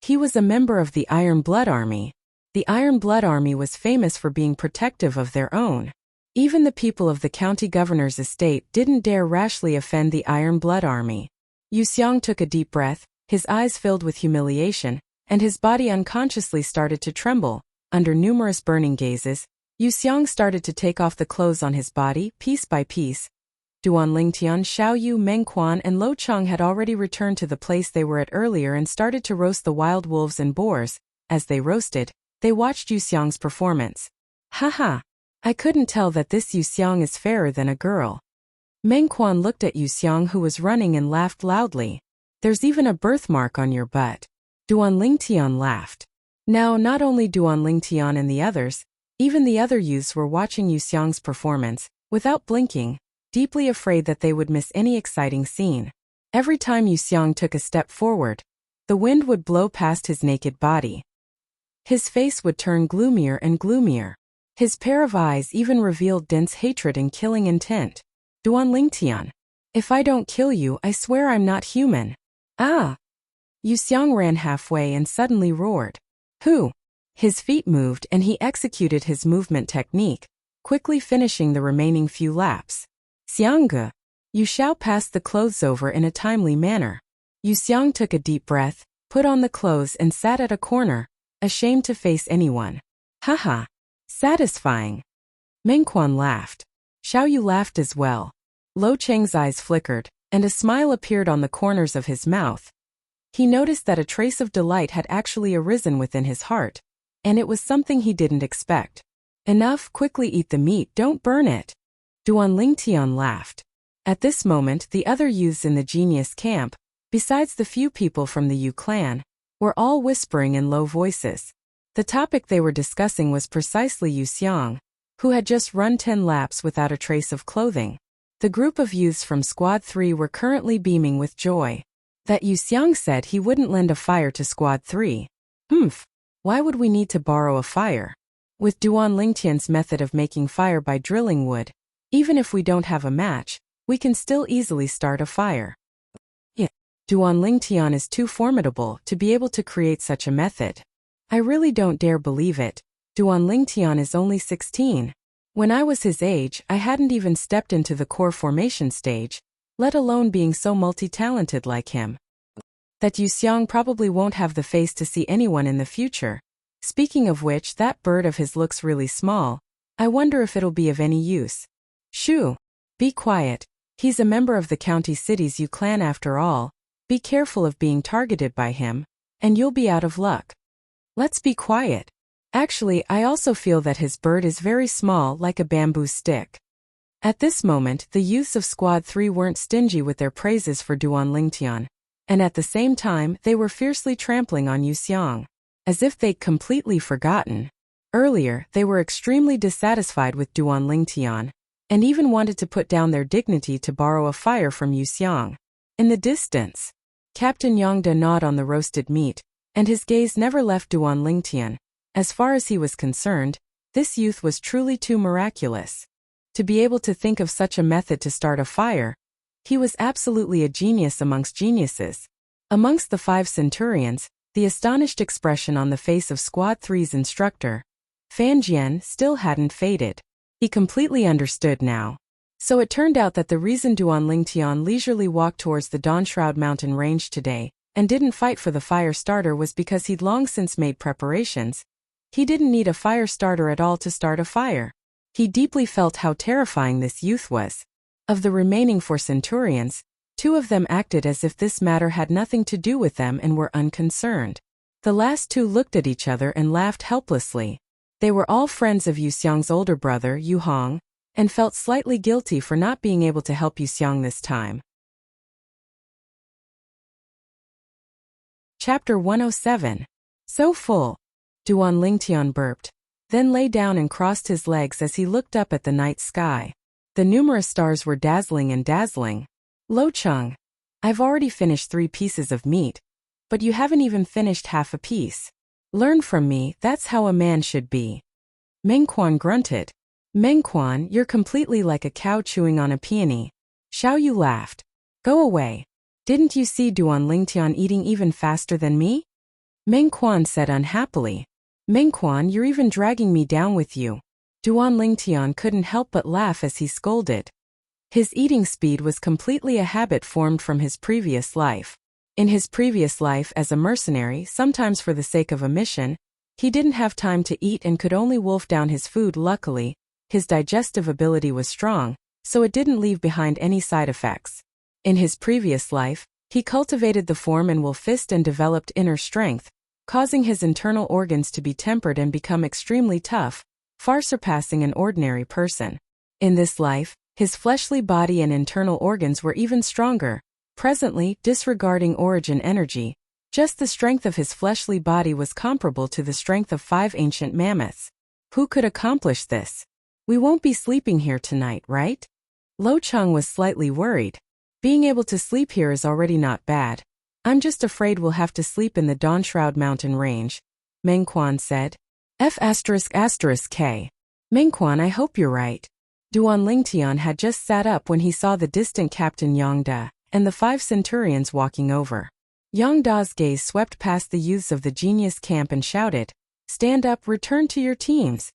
He was a member of the Iron Blood Army. The Iron Blood Army was famous for being protective of their own. Even the people of the county governor's estate didn't dare rashly offend the Iron Blood Army. Yu Xiang took a deep breath, his eyes filled with humiliation, and his body unconsciously started to tremble. Under numerous burning gazes, Yu Xiang started to take off the clothes on his body, piece by piece. Duan Lingtian, Xiao Yu, Meng Quan and Lo Chang had already returned to the place they were at earlier and started to roast the wild wolves and boars. As they roasted, they watched Yu Xiang's performance. Haha! I couldn't tell that this Yu Xiang is fairer than a girl. Meng Quan looked at Yu Xiang, who was running, and laughed loudly. There's even a birthmark on your butt. Duan Lingtian laughed. Now, not only Duan Lingtian and the others, even the other youths were watching Yu Xiang's performance, without blinking, deeply afraid that they would miss any exciting scene. Every time Yu Xiang took a step forward, the wind would blow past his naked body. His face would turn gloomier and gloomier. His pair of eyes even revealed dense hatred and killing intent. Duan Lingtian, if I don't kill you, I swear I'm not human. Ah! Yu Xiang ran halfway and suddenly roared. Who? His feet moved and he executed his movement technique, quickly finishing the remaining few laps. Xiangge, Yu Xiao passed the clothes over in a timely manner. Yu Xiang took a deep breath, put on the clothes and sat at a corner, ashamed to face anyone. Haha. Satisfying. Meng Quan laughed. Xiao Yu laughed as well. Lo Cheng's eyes flickered, and a smile appeared on the corners of his mouth. He noticed that a trace of delight had actually arisen within his heart, and it was something he didn't expect. Enough, quickly eat the meat, don't burn it. Duan Lingtian laughed. At this moment, the other youths in the genius camp, besides the few people from the Yu clan, were all whispering in low voices. The topic they were discussing was precisely Yu Xiang, who had just run 10 laps without a trace of clothing. The group of youths from Squad 3 were currently beaming with joy. That Yu Xiang said he wouldn't lend a fire to Squad 3. Why would we need to borrow a fire? With Duan Lingtian's method of making fire by drilling wood, Even if we don't have a match, we can still easily start a fire. Yeah. Duan Lingtian is too formidable to be able to create such a method. I really don't dare believe it. Duan Lingtian is only 16. When I was his age, I hadn't even stepped into the core formation stage, let alone being so multi-talented like him. That Yu Xiang probably won't have the face to see anyone in the future. Speaking of which, that bird of his looks really small. I wonder if it'll be of any use. Shoo! Be quiet. He's a member of the county city's Yu clan after all. Be careful of being targeted by him, and you'll be out of luck. Let's be quiet. Actually, I also feel that his bird is very small, like a bamboo stick. At this moment, the youths of Squad 3 weren't stingy with their praises for Duan Lingtian, and at the same time, they were fiercely trampling on Yu Xiang, as if they'd completely forgotten. Earlier, they were extremely dissatisfied with Duan Lingtian, and even wanted to put down their dignity to borrow a fire from Yu Xiang. In the distance, Captain Yongda gnawed on the roasted meat, and his gaze never left Duan Lingtian. As far as he was concerned, this youth was truly too miraculous. To be able to think of such a method to start a fire, he was absolutely a genius amongst geniuses. Amongst the 5 centurions, the astonished expression on the face of Squad 3's instructor, Fan Jian, still hadn't faded. He completely understood now. So it turned out that the reason Duan Lingtian leisurely walked towards the Dawnshroud mountain range today, and didn't fight for the fire starter, was because he'd long since made preparations. He didn't need a fire starter at all to start a fire. He deeply felt how terrifying this youth was. Of the remaining 4 centurions, 2 of them acted as if this matter had nothing to do with them and were unconcerned. The last 2 looked at each other and laughed helplessly. They were all friends of Yu Xiang's older brother, Yu Hong, and felt slightly guilty for not being able to help Yu Xiang this time. Chapter 107. So full. Duan Lingtian burped, then lay down and crossed his legs as he looked up at the night sky. The numerous stars were dazzling and dazzling. Lo Cheng, I've already finished 3 pieces of meat, but you haven't even finished half a piece. Learn from me, that's how a man should be. Meng Quan grunted. Meng Quan, you're completely like a cow chewing on a peony. Xiao Yu laughed. Go away. Didn't you see Duan Lingtian eating even faster than me? Meng Quan said unhappily. Meng Quan, you're even dragging me down with you. Duan Lingtian couldn't help but laugh as he scolded. His eating speed was completely a habit formed from his previous life. In his previous life as a mercenary, sometimes for the sake of a mission, he didn't have time to eat and could only wolf down his food. Luckily, his digestive ability was strong, so it didn't leave behind any side effects. In his previous life, he cultivated the form and will fist and developed inner strength, causing his internal organs to be tempered and become extremely tough, far surpassing an ordinary person. In this life, his fleshly body and internal organs were even stronger. Presently, disregarding origin energy, just the strength of his fleshly body was comparable to the strength of 5 ancient mammoths. Who could accomplish this? We won't be sleeping here tonight, right? Lo Cheng was slightly worried. Being able to sleep here is already not bad. I'm just afraid we'll have to sleep in the Dawnshroud mountain range, Meng Quan said. F***K. Meng Quan, I hope you're right. Duan Lingtian had just sat up when he saw the distant Captain Yongda and the 5 centurions walking over. Yongda's gaze swept past the youths of the genius camp and shouted, "Stand up, return to your teams."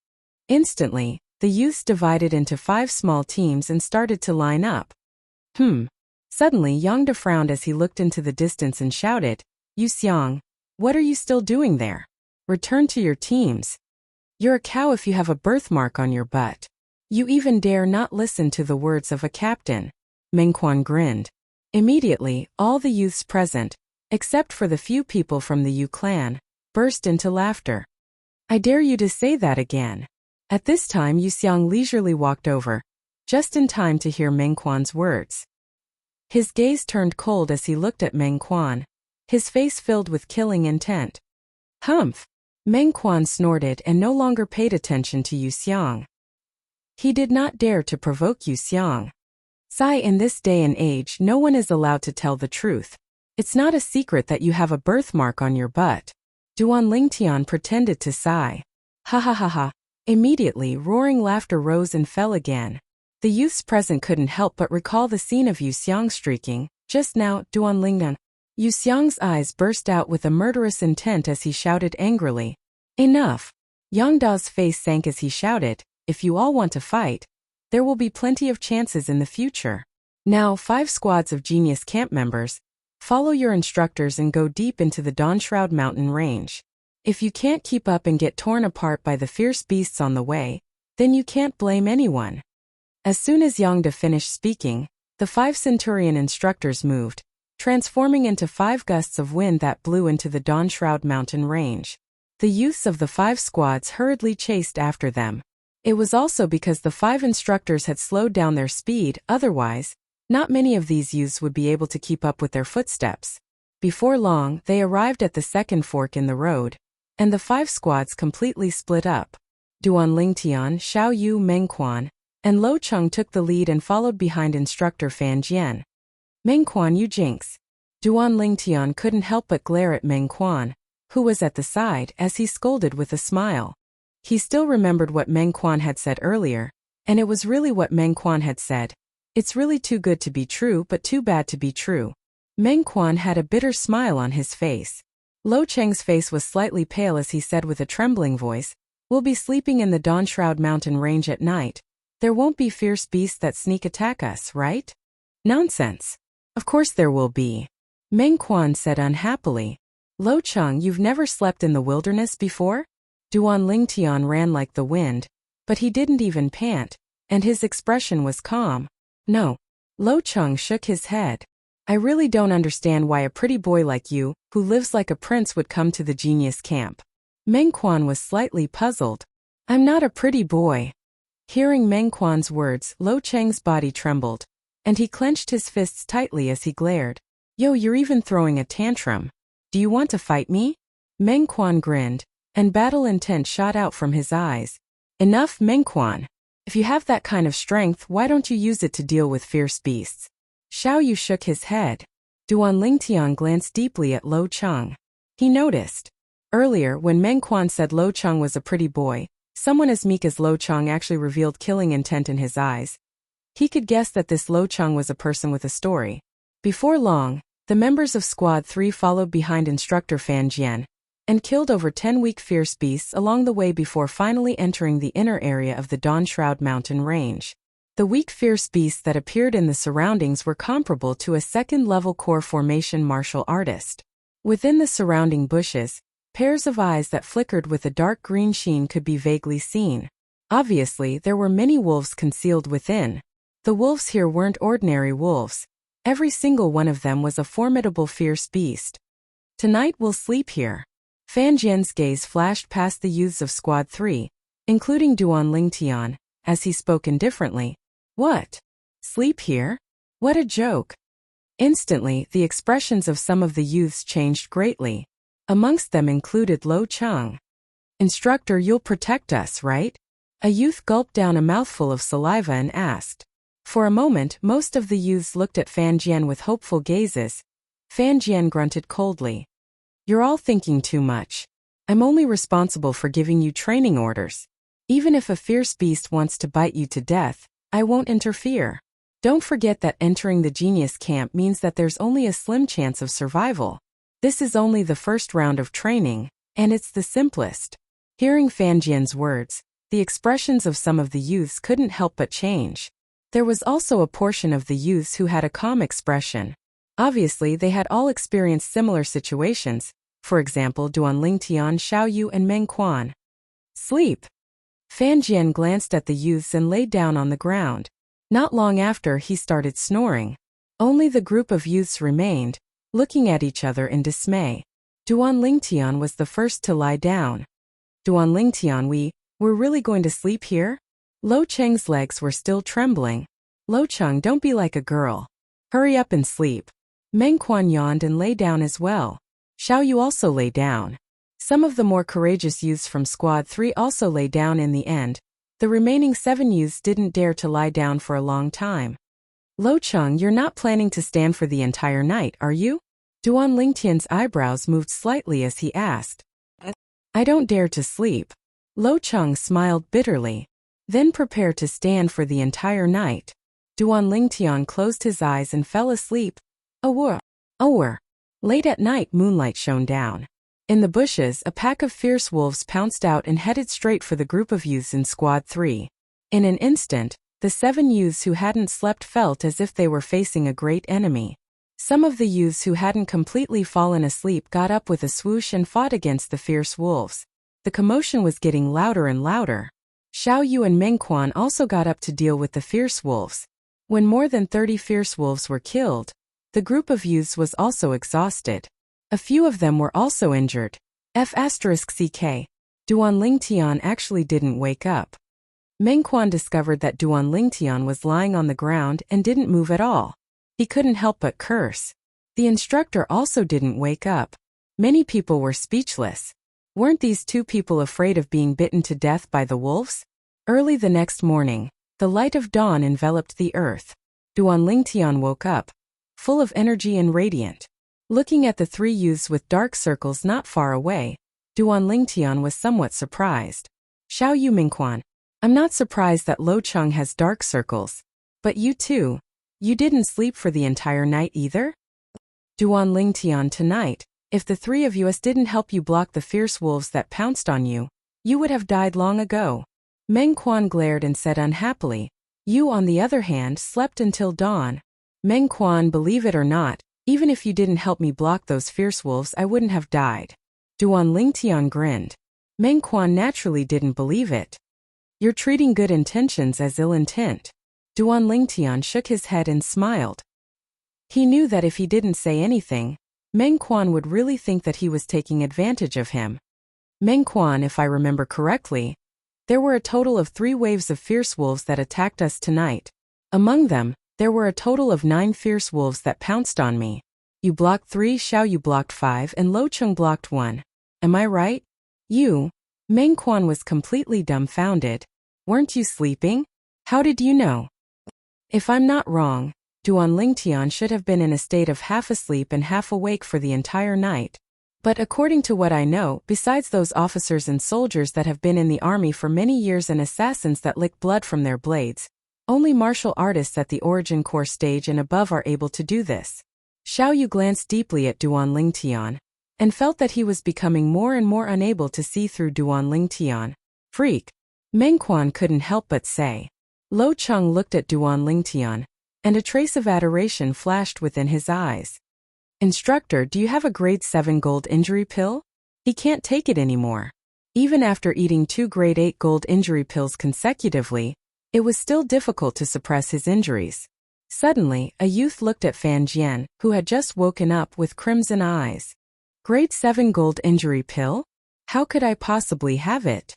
Instantly, the youths divided into 5 small teams and started to line up. Suddenly Yongda frowned as he looked into the distance and shouted, "Yu Xiang, what are you still doing there? Return to your teams. You're a cow if you have a birthmark on your butt. You even dare not listen to the words of a captain." Meng Quan grinned. Immediately, all the youths present, except for the few people from the Yu clan, burst into laughter. "I dare you to say that again." At this time Yu Xiang leisurely walked over, just in time to hear Meng Quan's words. His gaze turned cold as he looked at Meng Quan, his face filled with killing intent. "Humph!" Meng Quan snorted and no longer paid attention to Yu Xiang. He did not dare to provoke Yu Xiang. In this day and age, no one is allowed to tell the truth. It's not a secret that you have a birthmark on your butt. Duan Lingtian pretended to sigh. Ha ha ha ha. Immediately, roaring laughter rose and fell again. The youths present couldn't help but recall the scene of Yu Xiang streaking, just now, Duan Lingnan. Yu Xiang's eyes burst out with a murderous intent as he shouted angrily. Enough! Yang Da's face sank as he shouted, if you all want to fight, there will be plenty of chances in the future. Now 5 squads of genius camp members, follow your instructors and go deep into the Dawnshroud mountain range. If you can't keep up and get torn apart by the fierce beasts on the way, then you can't blame anyone. As soon as Yang Da finished speaking, the 5 Centurion instructors moved, transforming into 5 gusts of wind that blew into the Dawnshroud mountain range. The youths of the 5 squads hurriedly chased after them. It was also because the 5 instructors had slowed down their speed, otherwise, not many of these youths would be able to keep up with their footsteps. Before long, they arrived at the second fork in the road, and the 5 squads completely split up. Duan Lingtian, Xiao Yu, Meng Quan, and Lo Cheng took the lead and followed behind instructor Fan Jian. Meng Quan, you jinx! Duan Lingtian couldn't help but glare at Meng Quan, who was at the side, as he scolded with a smile. He still remembered what Meng Quan had said earlier, and it was really what Meng Quan had said. It's really too good to be true but too bad to be true. Meng Quan had a bitter smile on his face. Lo Cheng's face was slightly pale as he said with a trembling voice, we'll be sleeping in the Dawnshroud mountain range at night. There won't be fierce beasts that sneak attack us, right? Nonsense. Of course there will be. Meng Quan said unhappily. Lo Cheng, you've never slept in the wilderness before? Duan Lingtian ran like the wind, but he didn't even pant, and his expression was calm. No. Lo Cheng shook his head. I really don't understand why a pretty boy like you, who lives like a prince, would come to the genius camp. Meng Quan was slightly puzzled. I'm not a pretty boy. Hearing Meng Quan's words, Lo Cheng's body trembled, and he clenched his fists tightly as he glared. Yo, you're even throwing a tantrum. Do you want to fight me? Meng Quan grinned, and battle intent shot out from his eyes. Enough, Meng Quan. If you have that kind of strength, why don't you use it to deal with fierce beasts? Xiao Yu shook his head. Duan Lingtian glanced deeply at Lo Cheng. He noticed. Earlier, when Meng Quan said Lo Cheng was a pretty boy, someone as meek as Lo Cheng actually revealed killing intent in his eyes. He could guess that this Lo Cheng was a person with a story. Before long, the members of Squad 3 followed behind instructor Fan Jian, and killed over 10 weak fierce beasts along the way before finally entering the inner area of the Dawnshroud mountain range. The weak fierce beasts that appeared in the surroundings were comparable to a second-level core formation martial artist. Within the surrounding bushes, pairs of eyes that flickered with a dark green sheen could be vaguely seen. Obviously, there were many wolves concealed within. The wolves here weren't ordinary wolves. Every single one of them was a formidable fierce beast. Tonight we'll sleep here. Fan Jian's gaze flashed past the youths of Squad 3, including Duan Lingtian, as he spoke indifferently. What? Sleep here? What a joke. Instantly, the expressions of some of the youths changed greatly. Amongst them included Lo Cheng. Instructor, you'll protect us, right? A youth gulped down a mouthful of saliva and asked. For a moment, most of the youths looked at Fan Jian with hopeful gazes. Fan Jian grunted coldly. You're all thinking too much. I'm only responsible for giving you training orders. Even if a fierce beast wants to bite you to death, I won't interfere. Don't forget that entering the genius camp means that there's only a slim chance of survival. This is only the first round of training, and it's the simplest. Hearing Fan Jian's words, the expressions of some of the youths couldn't help but change. There was also a portion of the youths who had a calm expression. Obviously, they had all experienced similar situations, for example Duan Lingtian, Xiao Yu, and Meng Quan. Sleep. Fan Jian glanced at the youths and laid down on the ground. Not long after, he started snoring. Only the group of youths remained, looking at each other in dismay. Duan Lingtian was the first to lie down. Duan Lingtian, we're really going to sleep here? Lo Cheng's legs were still trembling. Lo Cheng, don't be like a girl. Hurry up and sleep. Meng Quan yawned and lay down as well. Xiao Yu also lay down. Some of the more courageous youths from Squad 3 also lay down in the end. The remaining 7 youths didn't dare to lie down for a long time. Lo Cheng, you're not planning to stand for the entire night, are you? Duan Lingtian's eyebrows moved slightly as he asked. I don't dare to sleep. Lo Cheng smiled bitterly. Then prepare to stand for the entire night. Duan Lingtian closed his eyes and fell asleep. Awur. Late at night, moonlight shone down. In the bushes, a pack of fierce wolves pounced out and headed straight for the group of youths in Squad 3. In an instant, the 7 youths who hadn't slept felt as if they were facing a great enemy. Some of the youths who hadn't completely fallen asleep got up with a swoosh and fought against the fierce wolves. The commotion was getting louder and louder. Xiao Yu and Meng Quan also got up to deal with the fierce wolves. When more than 30 fierce wolves were killed, the group of youths was also exhausted. A few of them were also injured. F***ck. Duan Lingtian actually didn't wake up. Meng Quan discovered that Duan Lingtian was lying on the ground and didn't move at all. He couldn't help but curse. The instructor also didn't wake up. Many people were speechless. Weren't these 2 people afraid of being bitten to death by the wolves? Early the next morning, the light of dawn enveloped the earth. Duan Lingtian woke up, full of energy and radiant. Looking at the 3 youths with dark circles not far away, Duan Lingtian was somewhat surprised. Xiao Yu, Meng Quan, I'm not surprised that Lo Cheng has dark circles. But you too. You didn't sleep for the entire night either? Duan Lingtian, tonight, if the 3 of us didn't help you block the fierce wolves that pounced on you, you would have died long ago. Meng Quan glared and said unhappily. You, on the other hand, slept until dawn. Meng Quan, believe it or not, even if you didn't help me block those fierce wolves, I wouldn't have died. Duan Lingtian grinned. Meng Quan naturally didn't believe it. You're treating good intentions as ill intent. Duan Lingtian shook his head and smiled. He knew that if he didn't say anything, Meng Quan would really think that he was taking advantage of him. Meng Quan, if I remember correctly, there were a total of 3 waves of fierce wolves that attacked us tonight. Among them, there were a total of 9 fierce wolves that pounced on me. You blocked 3, Xiao Yu blocked 5, and Lo Cheng blocked 1. Am I right? You? Meng Quan was completely dumbfounded. Weren't you sleeping? How did you know? If I'm not wrong, Duan Lingtian should have been in a state of half asleep and half awake for the entire night. But according to what I know, besides those officers and soldiers that have been in the army for many years and assassins that lick blood from their blades, only martial artists at the origin core stage and above are able to do this. Xiao Yu glanced deeply at Duan Lingtian, and felt that he was becoming more and more unable to see through Duan Lingtian. Freak. Meng Quan couldn't help but say. Lo Cheng looked at Duan Lingtian, and a trace of adoration flashed within his eyes. Instructor, do you have a grade 7 gold injury pill? He can't take it anymore. Even after eating 2 grade 8 gold injury pills consecutively, it was still difficult to suppress his injuries. Suddenly, a youth looked at Fan Jian, who had just woken up with crimson eyes. Grade 7 gold injury pill? How could I possibly have it?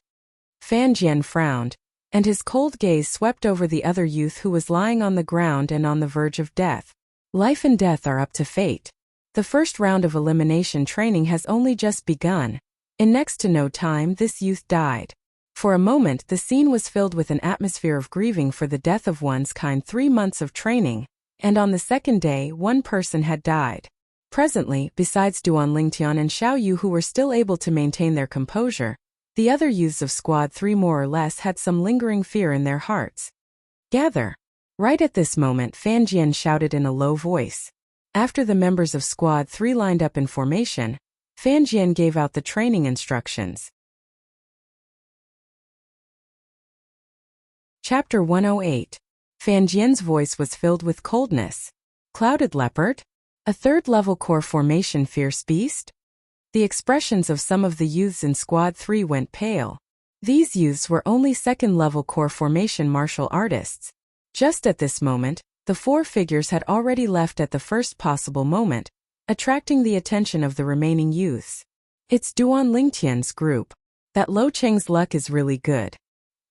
Fan Jian frowned, and his cold gaze swept over the other youth who was lying on the ground and on the verge of death. Life and death are up to fate. The first round of elimination training has only just begun. In next to no time, this youth died. For a moment, the scene was filled with an atmosphere of grieving for the death of one's kind. 3 months of training, and on the second day, 1 person had died. Presently, besides Duan Lingtian and Xiao Yu who were still able to maintain their composure, the other youths of Squad 3 more or less had some lingering fear in their hearts. Gather. Right at this moment, Fan Jian shouted in a low voice. After the members of Squad 3 lined up in formation, Fan Jian gave out the training instructions. Chapter 108. Fan Jian's voice was filled with coldness. Clouded leopard? A 3rd level core formation fierce beast? The expressions of some of the youths in Squad 3 went pale. These youths were only 2nd level core formation martial artists. Just at this moment, the 4 figures had already left at the first possible moment, attracting the attention of the remaining youths. It's Duan Lingtian's group. That Lo Cheng's luck is really good.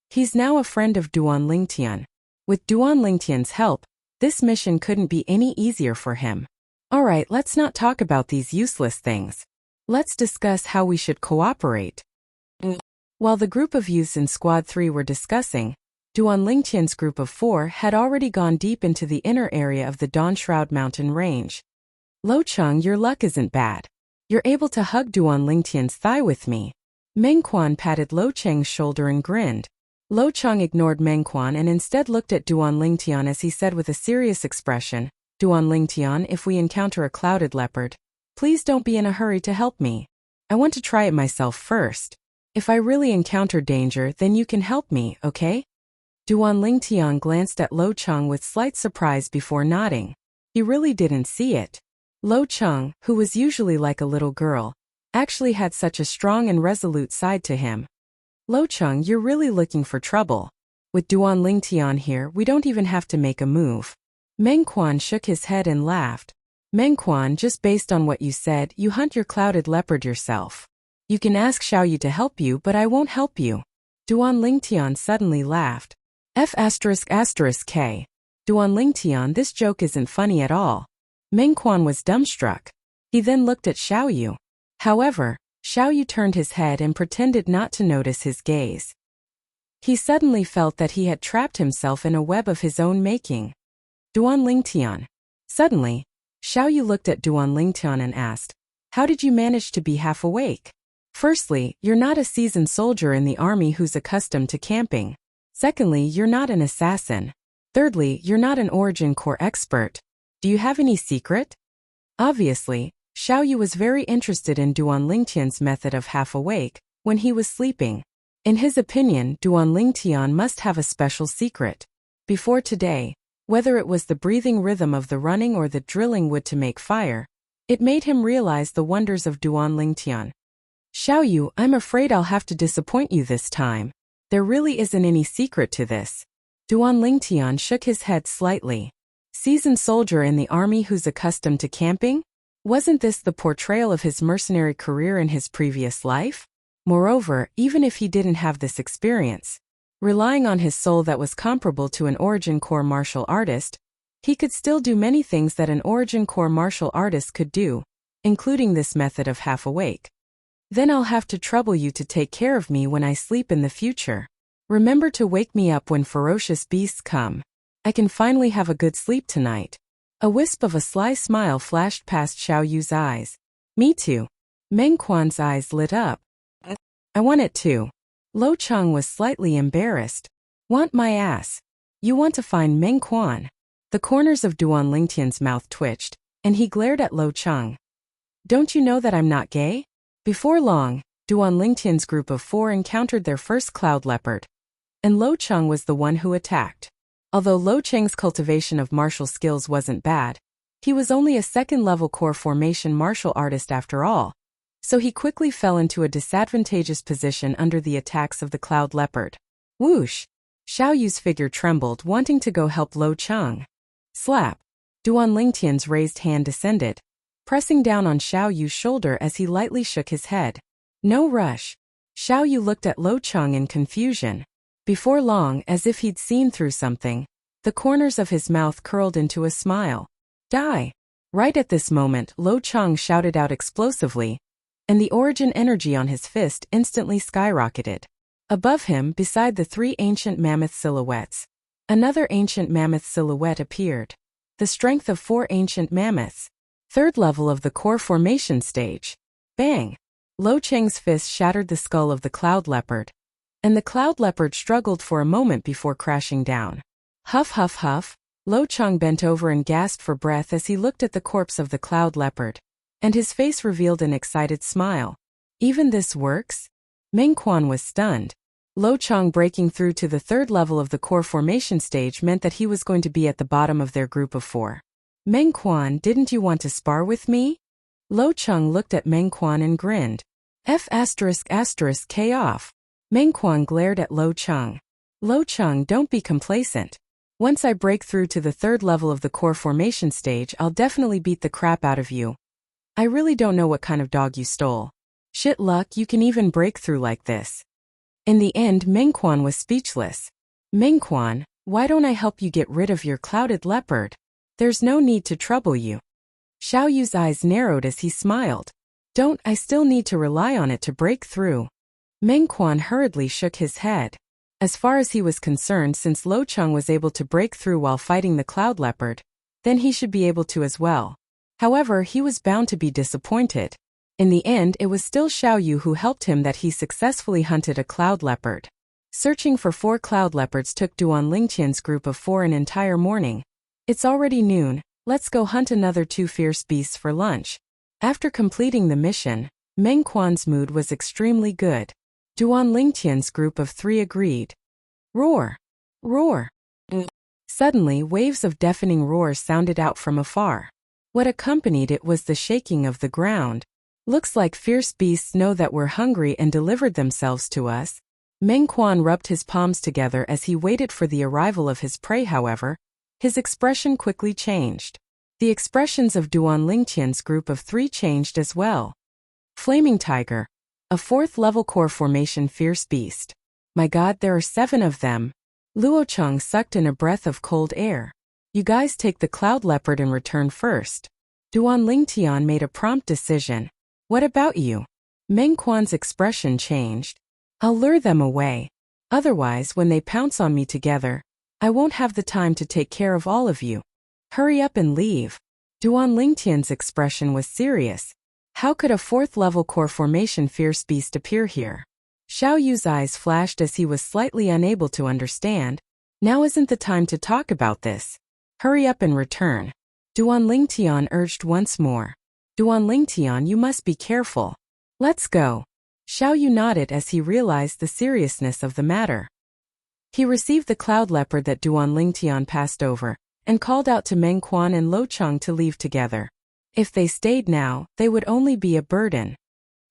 He's now a friend of Duan Lingtian. With Duan Lingtian's help, this mission couldn't be any easier for him. Alright, let's not talk about these useless things. Let's discuss how we should cooperate. While the group of youths in Squad 3 were discussing, Duan Lingtian's group of 4 had already gone deep into the inner area of the Dawn Shroud mountain range. Lo Cheng, your luck isn't bad. You're able to hug Duan Lingtian's thigh with me. Meng Quan patted Lo Cheng's shoulder and grinned. Lo Chang ignored Meng Quan and instead looked at Duan Lingtian as he said with a serious expression, Duan Lingtian, if we encounter a clouded leopard, please don't be in a hurry to help me. I want to try it myself first. If I really encounter danger, then you can help me, okay? Duan Lingtian glanced at Lo Chang with slight surprise before nodding. He really didn't see it. Lo Chang, who was usually like a little girl, actually had such a strong and resolute side to him. Lo Chang, you're really looking for trouble. With Duan Lingtian here, we don't even have to make a move. Meng Quan shook his head and laughed. Meng Quan, just based on what you said, you hunt your clouded leopard yourself. You can ask Xiaoyu to help you, but I won't help you. Duan Lingtian suddenly laughed. F***K. Duan Lingtian, this joke isn't funny at all. Meng Quan was dumbstruck. He then looked at Xiaoyu. However, Xiaoyu turned his head and pretended not to notice his gaze. He suddenly felt that he had trapped himself in a web of his own making. Duan Lingtian. Suddenly, Xiaoyu looked at Duan Lingtian and asked, how did you manage to be half awake? Firstly, you're not a seasoned soldier in the army who's accustomed to camping. Secondly, you're not an assassin. Thirdly, you're not an origin core expert. Do you have any secret? Obviously, Xiaoyu was very interested in Duan Lingtian's method of half awake when he was sleeping. In his opinion, Duan Lingtian must have a special secret. Before today, whether it was the breathing rhythm of the running or the drilling wood to make fire, it made him realize the wonders of Duan Lingtian. Xiaoyu, I'm afraid I'll have to disappoint you this time. There really isn't any secret to this. Duan Lingtian shook his head slightly. Seasoned soldier in the army who's accustomed to camping? Wasn't this the portrayal of his mercenary career in his previous life? Moreover, even if he didn't have this experience, relying on his soul that was comparable to an origin core martial artist, he could still do many things that an origin core martial artist could do, including this method of half awake. Then I'll have to trouble you to take care of me when I sleep in the future. Remember to wake me up when ferocious beasts come. I can finally have a good sleep tonight. A wisp of a sly smile flashed past Xiaoyu's eyes. Me too. Meng Quan's eyes lit up. I want it too. Lo Chang was slightly embarrassed. Want my ass? You want to find Meng Quan? The corners of Duan Lingtian's mouth twitched, and he glared at Lo Chang. Don't you know that I'm not gay? Before long, Duan Lingtian's group of 4 encountered their first cloud leopard, and Lo Chang was the one who attacked. Although Lo Chang's cultivation of martial skills wasn't bad, he was only a second-level core formation martial artist after all, so he quickly fell into a disadvantageous position under the attacks of the cloud leopard. Whoosh! Xiaoyu's figure trembled, wanting to go help Lo Chang. Slap! Duan Lingtian's raised hand descended, pressing down on Xiaoyu's shoulder as he lightly shook his head. No rush. Xiaoyu looked at Lo Chang in confusion. Before long, as if he'd seen through something, the corners of his mouth curled into a smile. Die! Right at this moment, Lo Chang shouted out explosively, and the origin energy on his fist instantly skyrocketed. Above him, beside the 3 ancient mammoth silhouettes, another ancient mammoth silhouette appeared. The strength of 4 ancient mammoths. 3rd level of the core formation stage. Bang! Lo Chang's fist shattered the skull of the cloud leopard, and the cloud leopard struggled for a moment before crashing down. Huff huff huff, Lo Chang bent over and gasped for breath as he looked at the corpse of the cloud leopard, and his face revealed an excited smile. Even this works? Meng Quan was stunned. Lo Chang breaking through to the 3rd level of the core formation stage meant that he was going to be at the bottom of their group of 4. Meng Quan, didn't you want to spar with me? Lo Chang looked at Meng Quan and grinned. F***K off. Meng Quan glared at Lo Chang. Lo Chang, don't be complacent. Once I break through to the 3rd level of the core formation stage, I'll definitely beat the crap out of you. I really don't know what kind of dog you stole. Shit luck, you can even break through like this. In the end, Meng Quan was speechless. Meng Quan, why don't I help you get rid of your clouded leopard? There's no need to trouble you. Xiaoyu's eyes narrowed as he smiled. Don't, I still need to rely on it to break through. Meng Quan hurriedly shook his head. As far as he was concerned, since Lo Chang was able to break through while fighting the cloud leopard, then he should be able to as well. However, he was bound to be disappointed. In the end, it was still Xiaoyu who helped him that he successfully hunted a cloud leopard. Searching for 4 cloud leopards took Duan Lingtian's group of 4 an entire morning. It's already noon, let's go hunt another 2 fierce beasts for lunch. After completing the mission, Meng Quan's mood was extremely good. Duan Lingtian's group of 3 agreed. Roar! Roar! Suddenly, waves of deafening roars sounded out from afar. What accompanied it was the shaking of the ground. Looks like fierce beasts know that we're hungry and delivered themselves to us. Meng Quan rubbed his palms together as he waited for the arrival of his prey. However, his expression quickly changed. The expressions of Duan Lingtian's group of 3 changed as well. Flaming Tiger. A 4th level core formation fierce beast. My god, there are 7 of them. Luo Cheng sucked in a breath of cold air. You guys take the cloud leopard and return first. Duan Lingtian made a prompt decision. What about you? Meng Quan's expression changed. I'll lure them away. Otherwise, when they pounce on me together, I won't have the time to take care of all of you. Hurry up and leave. Duan Lingtian's expression was serious. How could a 4th level core formation fierce beast appear here? Xiao Yu's eyes flashed as he was slightly unable to understand. Now isn't the time to talk about this. Hurry up and return. Duan Lingtian urged once more. Duan Lingtian, you must be careful. Let's go. Xiao Yu nodded as he realized the seriousness of the matter. He received the cloud leopard that Duan Lingtian passed over, and called out to Meng Quan and Lo Cheng to leave together. If they stayed now, they would only be a burden.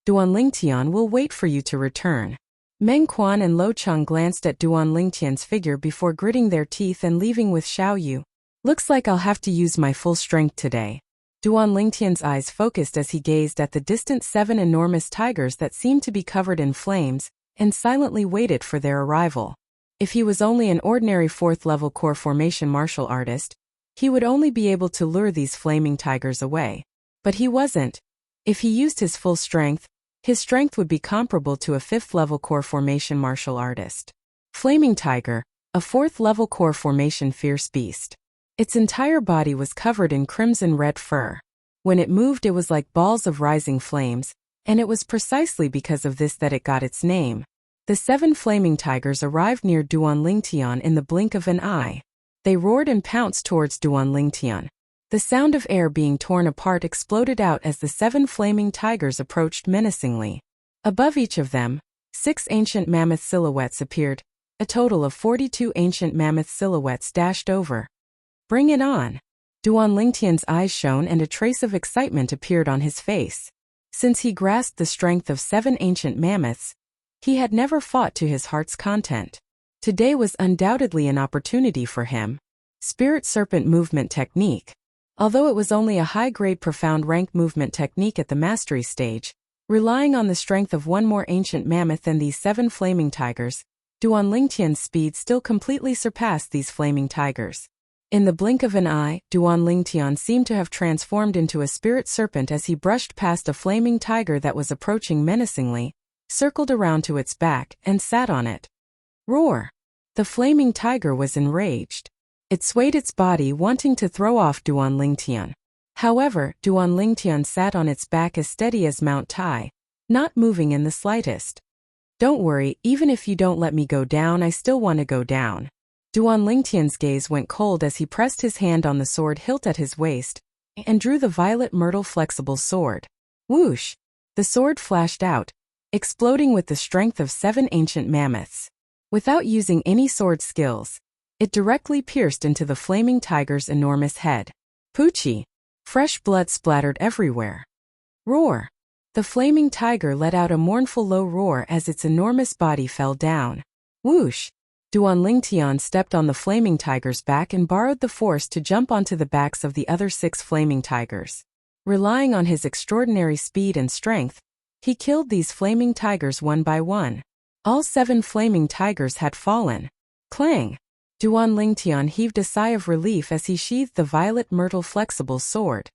Duan Lingtian will wait for you to return. Meng Quan and Lo Cheng glanced at Duan Lingtian's figure before gritting their teeth and leaving with Xiao Yu. Looks like I'll have to use my full strength today. Duan Lingtian's eyes focused as he gazed at the distant 7 enormous tigers that seemed to be covered in flames, and silently waited for their arrival. If he was only an ordinary 4th level core formation martial artist, he would only be able to lure these flaming tigers away. But he wasn't. If he used his full strength, his strength would be comparable to a 5th level core formation martial artist. Flaming Tiger, a 4th level core formation fierce beast. Its entire body was covered in crimson red fur. When it moved, it was like balls of rising flames, and it was precisely because of this that it got its name. The 7 flaming tigers arrived near Duan Lingtian in the blink of an eye. They roared and pounced towards Duan Lingtian. The sound of air being torn apart exploded out as the 7 flaming tigers approached menacingly. Above each of them, 6 ancient mammoth silhouettes appeared. A total of 42 ancient mammoth silhouettes dashed over. Bring it on! Duan Lingtian's eyes shone and a trace of excitement appeared on his face. Since he grasped the strength of 7 ancient mammoths, he had never fought to his heart's content. Today was undoubtedly an opportunity for him. Spirit Serpent Movement Technique. Although it was only a high-grade profound rank movement technique at the mastery stage, relying on the strength of 1 more ancient mammoth than these 7 flaming tigers, Duan Lingtian's speed still completely surpassed these flaming tigers. In the blink of an eye, Duan Lingtian seemed to have transformed into a spirit serpent as he brushed past a flaming tiger that was approaching menacingly, circled around to its back, and sat on it. Roar! The flaming tiger was enraged. It swayed its body, wanting to throw off Duan Lingtian. However, Duan Lingtian sat on its back as steady as Mount Tai, not moving in the slightest. Don't worry, even if you don't let me go down, I still want to go down. Duan Lingtian's gaze went cold as he pressed his hand on the sword hilt at his waist, and drew the violet myrtle flexible sword. Whoosh! The sword flashed out, exploding with the strength of 7 ancient mammoths. Without using any sword skills, it directly pierced into the flaming tiger's enormous head. Poochie! Fresh blood splattered everywhere. Roar! The flaming tiger let out a mournful low roar as its enormous body fell down. Whoosh! Duan Lingtian stepped on the flaming tiger's back and borrowed the force to jump onto the backs of the other 6 flaming tigers. Relying on his extraordinary speed and strength, he killed these flaming tigers one by one. All 7 flaming tigers had fallen. Clang! Duan Lingtian heaved a sigh of relief as he sheathed the violet myrtle flexible sword.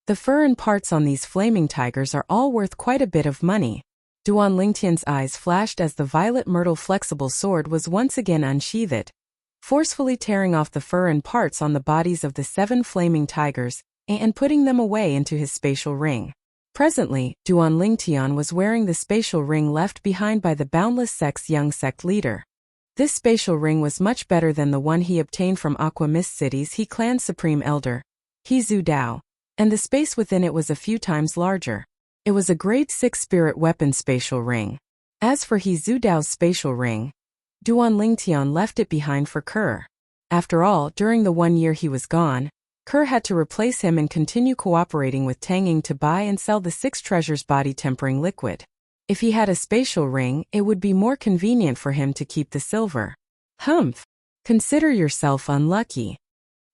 The fur and parts on these flaming tigers are all worth quite a bit of money. Duan Lingtian's eyes flashed as the violet myrtle flexible sword was once again unsheathed, forcefully tearing off the fur and parts on the bodies of the 7 flaming tigers, and putting them away into his spatial ring. Presently, Duan Lingtian was wearing the spatial ring left behind by the Boundless Sect's young sect leader. This spatial ring was much better than the one he obtained from Aqua Mist City's He Clan's Supreme Elder, He Zhu Dao, and the space within it was a few times larger. It was a grade 6 spirit weapon spatial ring. As for He Zhu Dao's spatial ring, Duan Lingtian left it behind for Kerr. After all, during the 1 year he was gone, Kerr had to replace him and continue cooperating with Tang Ying to buy and sell the 6 treasures body tempering liquid. If he had a spatial ring, it would be more convenient for him to keep the silver. Humph! Consider yourself unlucky.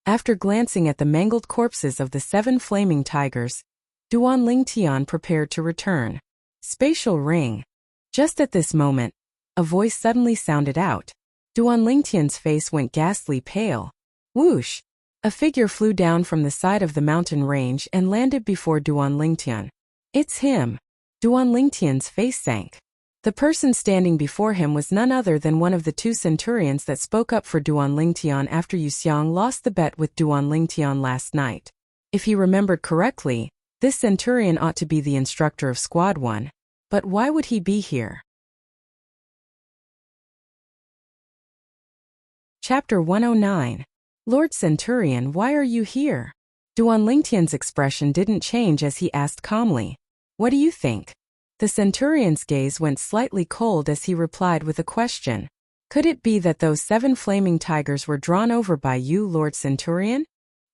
After glancing at the mangled corpses of the 7 flaming tigers, Duan Lingtian prepared to return. Spatial ring. Just at this moment, a voice suddenly sounded out. Duan Lingtian's face went ghastly pale. Whoosh! A figure flew down from the side of the mountain range and landed before Duan Lingtian. It's him! Duan Lingtian's face sank. The person standing before him was none other than one of the 2 centurions that spoke up for Duan Lingtian after Yu Xiang lost the bet with Duan Lingtian last night. If he remembered correctly, this centurion ought to be the instructor of Squad 1. But why would he be here? Chapter 109. Lord Centurion, why are you here? Duan Lingtian's expression didn't change as he asked calmly. What do you think? The centurion's gaze went slightly cold as he replied with a question. Could it be that those 7 flaming tigers were drawn over by you, Lord Centurion?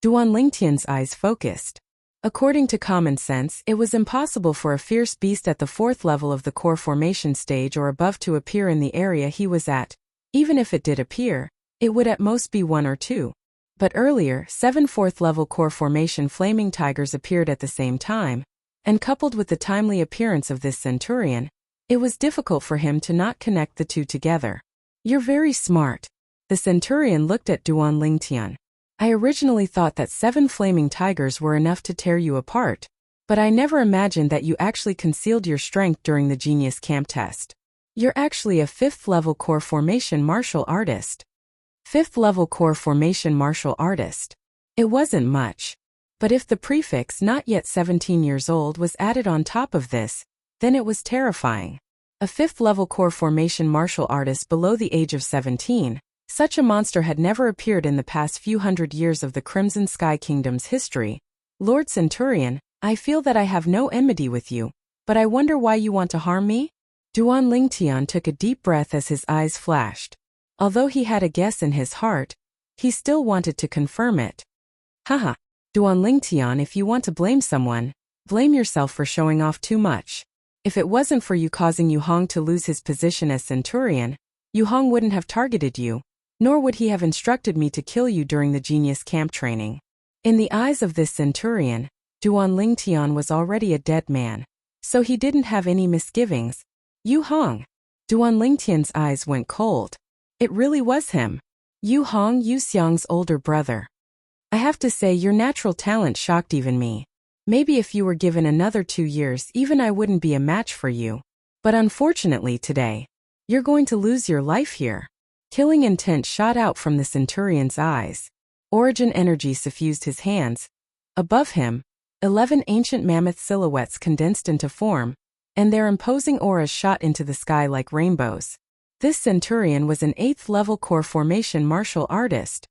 Duan Lingtian's eyes focused. According to common sense, it was impossible for a fierce beast at the 4th level of the core formation stage or above to appear in the area he was at. Even if it did appear, it would at most be 1 or 2. But earlier, 7 4th level core formation flaming tigers appeared at the same time, and coupled with the timely appearance of this centurion, it was difficult for him to not connect the 2 together. You're very smart. The centurion looked at Duan Lingtian. I originally thought that 7 flaming tigers were enough to tear you apart, but I never imagined that you actually concealed your strength during the Genius Camp test. You're actually a 5th level core formation martial artist. 5th level core formation martial artist. It wasn't much. But if the prefix not yet 17 years old was added on top of this, then it was terrifying. A 5th level core formation martial artist below the age of 17, such a monster had never appeared in the past few hundred years of the Crimson Sky Kingdom's history. Lord Centurion, I feel that I have no enmity with you, but I wonder why you want to harm me? Duan Lingtian took a deep breath as his eyes flashed. Although he had a guess in his heart, he still wanted to confirm it. Haha. Duan Lingtian, if you want to blame someone, blame yourself for showing off too much. If it wasn't for you causing Yu Hong to lose his position as centurion, Yu Hong wouldn't have targeted you, nor would he have instructed me to kill you during the Genius Camp training. In the eyes of this centurion, Duan Lingtian was already a dead man, so he didn't have any misgivings. Yu Hong. Duan Lingtian's eyes went cold. It really was him. Yu Hong, Yu Xiang's older brother. I have to say your natural talent shocked even me. Maybe if you were given another 2 years even I wouldn't be a match for you. But unfortunately today, you're going to lose your life here. Killing intent shot out from the centurion's eyes. Origin energy suffused his hands. Above him, 11 ancient mammoth silhouettes condensed into form, and their imposing auras shot into the sky like rainbows. This centurion was an 8th level core formation martial artist.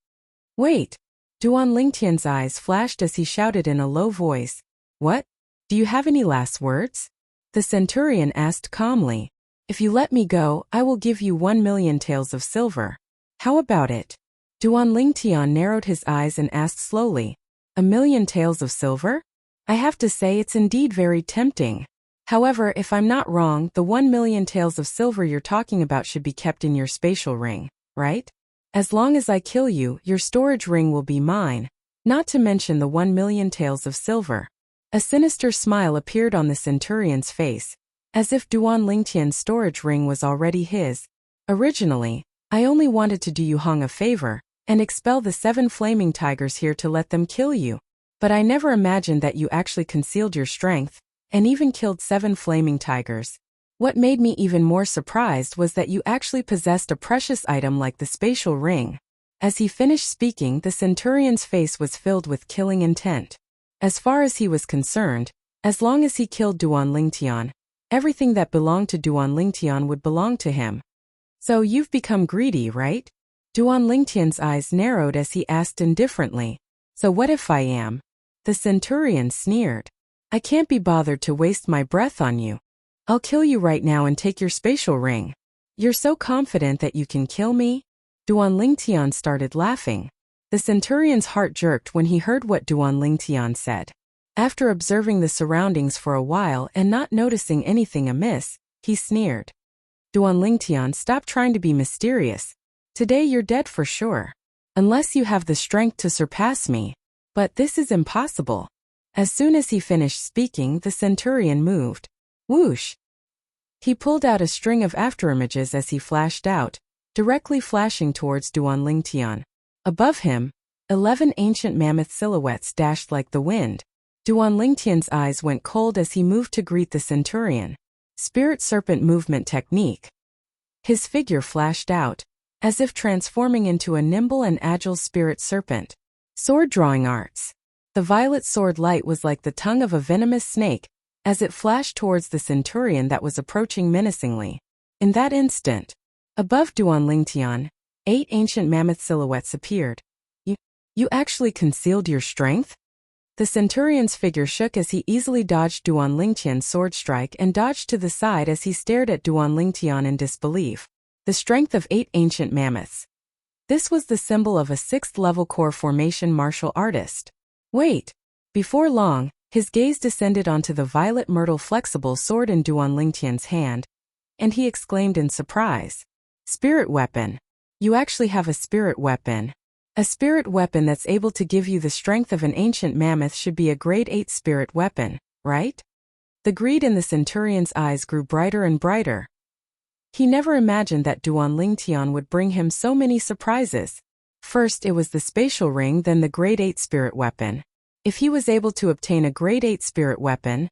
Wait! Duan Lingtian's eyes flashed as he shouted in a low voice. What? Do you have any last words? The centurion asked calmly. If you let me go, I will give you 1 million taels of silver. How about it? Duan Lingtian narrowed his eyes and asked slowly. 1 million taels of silver? I have to say it's indeed very tempting. However, if I'm not wrong, the 1 million taels of silver you're talking about should be kept in your spatial ring, right? As long as I kill you, your storage ring will be mine, not to mention the 1 million taels of silver. A sinister smile appeared on the centurion's face, as if Duan Lingtian's storage ring was already his. Originally, I only wanted to do Yu Hong a favor, and expel the 7 flaming tigers here to let them kill you. But I never imagined that you actually concealed your strength, and even killed 7 flaming tigers. What made me even more surprised was that you actually possessed a precious item like the spatial ring. As he finished speaking, the centurion's face was filled with killing intent. As far as he was concerned, as long as he killed Duan Lingtian, everything that belonged to Duan Lingtian would belong to him. So you've become greedy, right? Duan Lingtian's eyes narrowed as he asked indifferently. So what if I am? The centurion sneered. I can't be bothered to waste my breath on you. I'll kill you right now and take your spatial ring. You're so confident that you can kill me? Duan Lingtian started laughing. The centurion's heart jerked when he heard what Duan Lingtian said. After observing the surroundings for a while and not noticing anything amiss, he sneered. Duan Lingtian, stop trying to be mysterious. Today you're dead for sure. Unless you have the strength to surpass me. But this is impossible. As soon as he finished speaking, the centurion moved. Whoosh! He pulled out a string of afterimages as he flashed out, directly flashing towards Duan Lingtian. Above him, 11 ancient mammoth silhouettes dashed like the wind. Duan Lingtian's eyes went cold as he moved to greet the centurion. Spirit serpent movement technique. His figure flashed out, as if transforming into a nimble and agile spirit serpent. Sword drawing arts. The violet sword light was like the tongue of a venomous snake, as it flashed towards the centurion that was approaching menacingly. In that instant, above Duan Lingtian, 8 ancient mammoth silhouettes appeared. You actually concealed your strength? The centurion's figure shook as he easily dodged Duan Lingtian's sword strike and dodged to the side as he stared at Duan Lingtian in disbelief. The strength of 8 ancient mammoths. This was the symbol of a 6th-level core formation martial artist. Wait! Before long, his gaze descended onto the violet myrtle flexible sword in Duan Lingtian's hand, and he exclaimed in surprise. Spirit weapon. You actually have a spirit weapon. A spirit weapon that's able to give you the strength of an ancient mammoth should be a grade 8 spirit weapon, right? The greed in the centurion's eyes grew brighter and brighter. He never imagined that Duan Lingtian would bring him so many surprises. First it was the spatial ring, then the grade 8 spirit weapon. If he was able to obtain a grade 8 spirit weapon,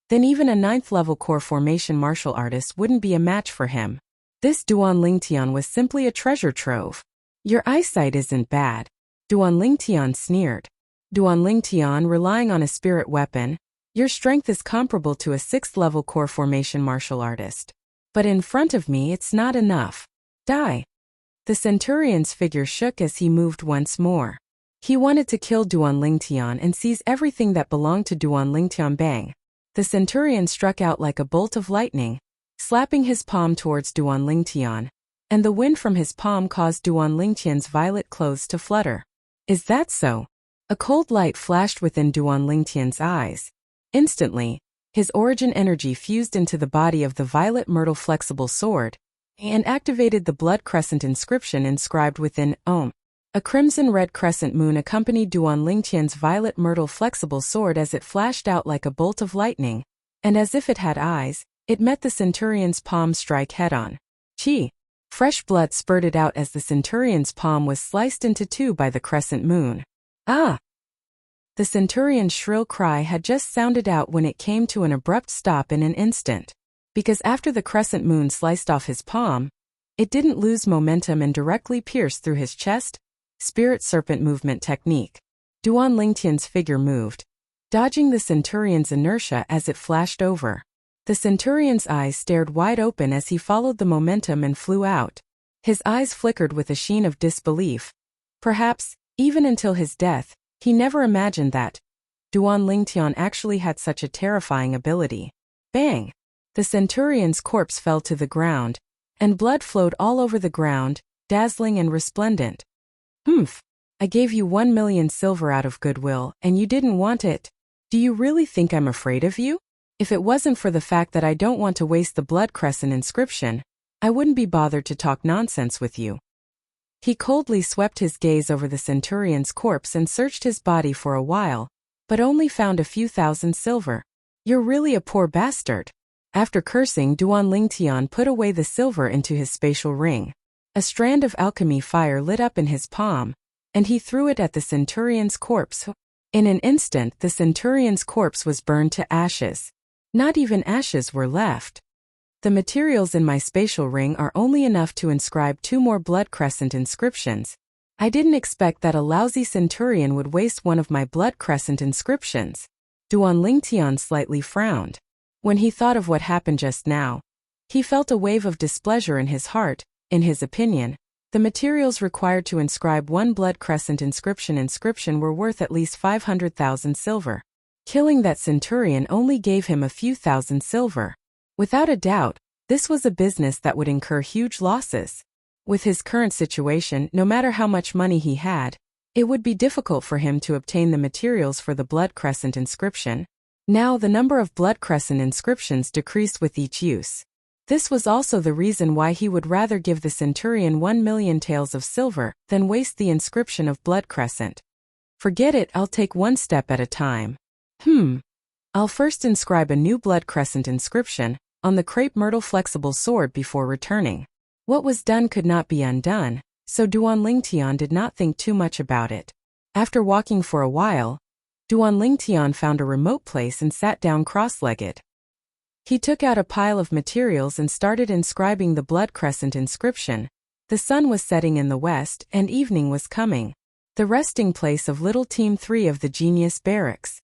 then even a 9th-level core formation martial artist wouldn't be a match for him. This Duan Lingtian was simply a treasure trove. Your eyesight isn't bad. Duan Lingtian sneered. Duan Lingtian, relying on a spirit weapon, your strength is comparable to a 6th-level core formation martial artist. But in front of me it's not enough. Die. The centurion's figure shook as he moved once more. He wanted to kill Duan Lingtian and seize everything that belonged to Duan Lingtian. Bang! The centurion struck out like a bolt of lightning, slapping his palm towards Duan Lingtian, and the wind from his palm caused Duan Lingtian's violet clothes to flutter. Is that so? A cold light flashed within Duan Lingtian's eyes. Instantly, his origin energy fused into the body of the violet myrtle flexible sword, and activated the blood crescent inscription inscribed within Om. A crimson-red crescent moon accompanied Duan Lingtian's violet myrtle flexible sword as it flashed out like a bolt of lightning, and as if it had eyes, it met the centurion's palm strike head-on. Chi! Fresh blood spurted out as the centurion's palm was sliced into 2 by the crescent moon. Ah! The centurion's shrill cry had just sounded out when it came to an abrupt stop in an instant. Because after the crescent moon sliced off his palm, it didn't lose momentum and directly pierced through his chest. Spirit serpent movement technique. Duan Lingtian's figure moved, dodging the centurion's inertia as it flashed over. The centurion's eyes stared wide open as he followed the momentum and flew out. His eyes flickered with a sheen of disbelief. Perhaps, even until his death, he never imagined that Duan Lingtian actually had such a terrifying ability. Bang! The centurion's corpse fell to the ground, and blood flowed all over the ground, dazzling and resplendent. Humph! I gave you 1 million silver out of goodwill, and you didn't want it. Do you really think I'm afraid of you? If it wasn't for the fact that I don't want to waste the blood crescent inscription, I wouldn't be bothered to talk nonsense with you. He coldly swept his gaze over the centurion's corpse and searched his body for a while, but only found a few thousand silver. You're really a poor bastard. After cursing, Duan Lingtian put away the silver into his spatial ring. A strand of alchemy fire lit up in his palm, and he threw it at the centurion's corpse. In an instant, the centurion's corpse was burned to ashes. Not even ashes were left. The materials in my spatial ring are only enough to inscribe 2 more blood crescent inscriptions. I didn't expect that a lousy centurion would waste one of my blood crescent inscriptions. Duan Lingtian slightly frowned. When he thought of what happened just now, he felt a wave of displeasure in his heart, In his opinion, the materials required to inscribe one blood crescent inscription were worth at least 500,000 silver. Killing that centurion only gave him a few thousand silver. Without a doubt, this was a business that would incur huge losses. With his current situation, no matter how much money he had, it would be difficult for him to obtain the materials for the blood crescent inscription. Now the number of blood crescent inscriptions decreased with each use. This was also the reason why he would rather give the centurion 1,000,000 taels of silver than waste the inscription of blood crescent. Forget it, I'll take one step at a time. I'll first inscribe a new blood crescent inscription on the crepe myrtle flexible sword before returning. What was done could not be undone, so Duan Lingtian did not think too much about it. After walking for a while, Duan Lingtian found a remote place and sat down cross-legged. He took out a pile of materials and started inscribing the blood crescent inscription. The sun was setting in the west and evening was coming. The resting place of little Team 3 of the Genius Barracks.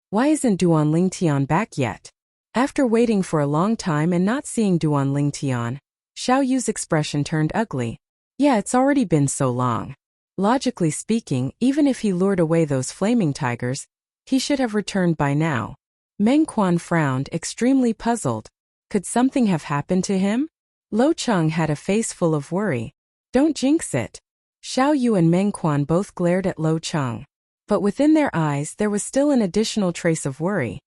Why isn't Duan Lingtian back yet? After waiting for a long time and not seeing Duan Lingtian, Xiao Yu's expression turned ugly. Yeah, it's already been so long. Logically speaking, even if he lured away those flaming tigers, he should have returned by now. Meng Quan frowned, extremely puzzled. Could something have happened to him? Lo Cheng had a face full of worry. Don't jinx it. Xiao Yu and Meng Quan both glared at Lo Cheng. But within their eyes there was still an additional trace of worry.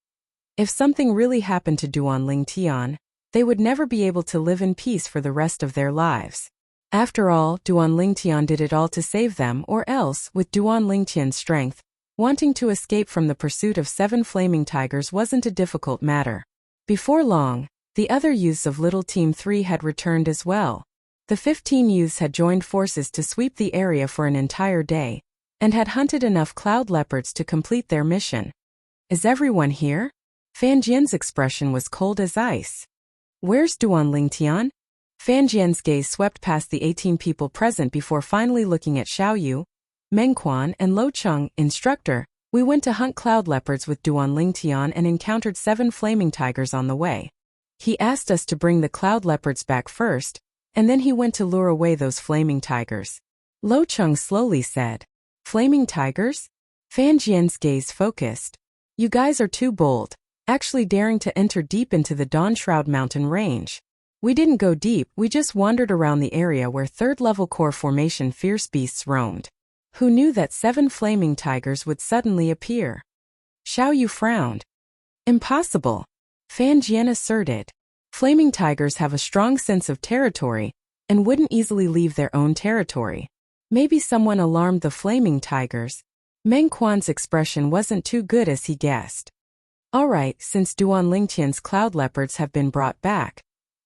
If something really happened to Duan Lingtian, they would never be able to live in peace for the rest of their lives. After all, Duan Lingtian did it all to save them, or else, with Duan Lingtian's strength, wanting to escape from the pursuit of 7 flaming tigers wasn't a difficult matter. Before long, the other youths of Little Team 3 had returned as well. The 15 youths had joined forces to sweep the area for an entire day, and had hunted enough cloud leopards to complete their mission. Is everyone here? Fan Jian's expression was cold as ice. Where's Duan Lingtian? Fan Jian's gaze swept past the 18 people present before finally looking at Xiao Yu, Meng Quan, and Lo Cheng. Instructor, we went to hunt cloud leopards with Duan Lingtian and encountered 7 flaming tigers on the way. He asked us to bring the cloud leopards back first, and then he went to lure away those flaming tigers. Lo Cheng slowly said. Flaming tigers? Fan Jian's gaze focused. You guys are too bold, actually daring to enter deep into the Dawn Shroud mountain range. We didn't go deep, we just wandered around the area where 3rd-level core formation fierce beasts roamed. Who knew that 7 flaming tigers would suddenly appear? Xiao Yu frowned. Impossible. Fan Jian asserted. Flaming tigers have a strong sense of territory, and wouldn't easily leave their own territory. Maybe someone alarmed the flaming tigers. Meng Quan's expression wasn't too good as he guessed. Alright, since Duan Lingtian's cloud leopards have been brought back,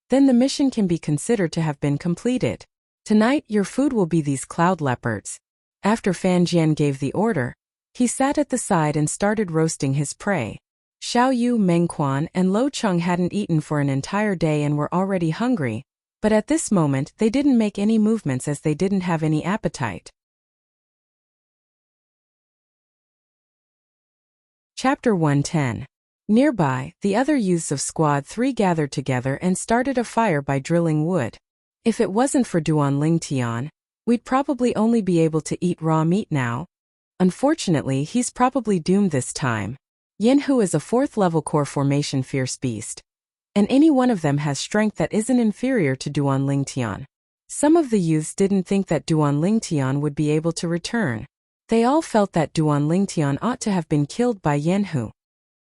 then the mission can be considered to have been completed. Tonight, your food will be these cloud leopards. After Fan Jian gave the order, he sat at the side and started roasting his prey. Xiao Yu, Meng Quan, and Lo Cheng hadn't eaten for an entire day and were already hungry, but at this moment they didn't make any movements as they didn't have any appetite. Chapter 110. Nearby, the other youths of Squad 3 gathered together and started a fire by drilling wood. If it wasn't for Duan Lingtian, we'd probably only be able to eat raw meat now. Unfortunately, he's probably doomed this time. Yanhu is a 4th-level core formation fierce beast, and any one of them has strength that isn't inferior to Duan Lingtian. Some of the youths didn't think that Duan Lingtian would be able to return. They all felt that Duan Lingtian ought to have been killed by Yanhu.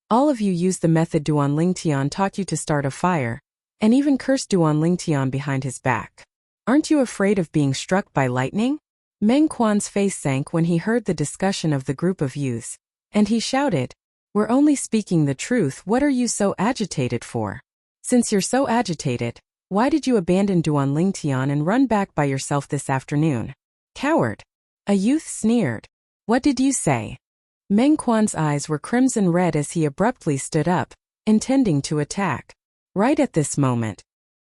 All of you used the method Duan Lingtian taught you to start a fire, and even cursed Duan Lingtian behind his back. Aren't you afraid of being struck by lightning? Meng Quan's face sank when he heard the discussion of the group of youths, and he shouted, We're only speaking the truth, what are you so agitated for? Since you're so agitated, why did you abandon Duan Lingtian and run back by yourself this afternoon? Coward! A youth sneered. What did you say? Meng Quan's eyes were crimson red as he abruptly stood up, intending to attack. Right at this moment.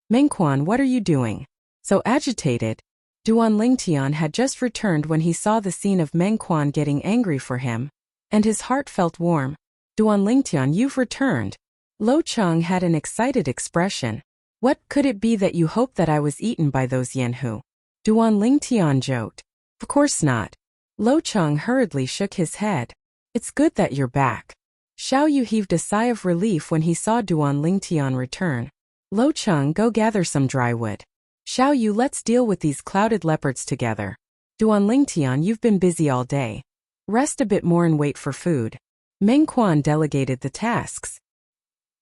Meng Quan, what are you doing? So agitated. Duan Lingtian had just returned when he saw the scene of Meng Quan getting angry for him, and his heart felt warm. Duan Lingtian, you've returned. Lo Cheng had an excited expression. What could it be that you hoped that I was eaten by those Yanhu? Duan Lingtian joked. Of course not. Lo Cheng hurriedly shook his head. It's good that you're back. Xiao Yu heaved a sigh of relief when he saw Duan Lingtian return. Lo Cheng, go gather some dry wood. Xiao Yu, let's deal with these clouded leopards together. Duan Lingtian, you've been busy all day. Rest a bit more and wait for food. Meng Quan delegated the tasks.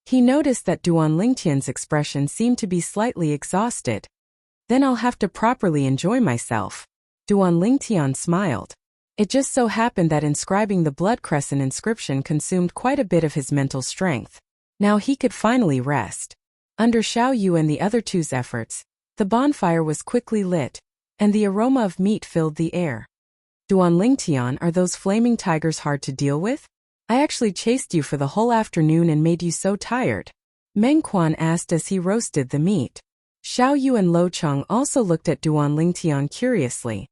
He noticed that Duan Lingtian's expression seemed to be slightly exhausted. Then I'll have to properly enjoy myself. Duan Lingtian smiled. It just so happened that inscribing the blood crescent inscription consumed quite a bit of his mental strength. Now he could finally rest. Under Xiao Yu and the other two's efforts, the bonfire was quickly lit, and the aroma of meat filled the air. Duan Lingtian, are those flaming tigers hard to deal with? I actually chased you for the whole afternoon and made you so tired. Meng Quan asked as he roasted the meat. Xiao Yu and Lo Cheng also looked at Duan Lingtian curiously.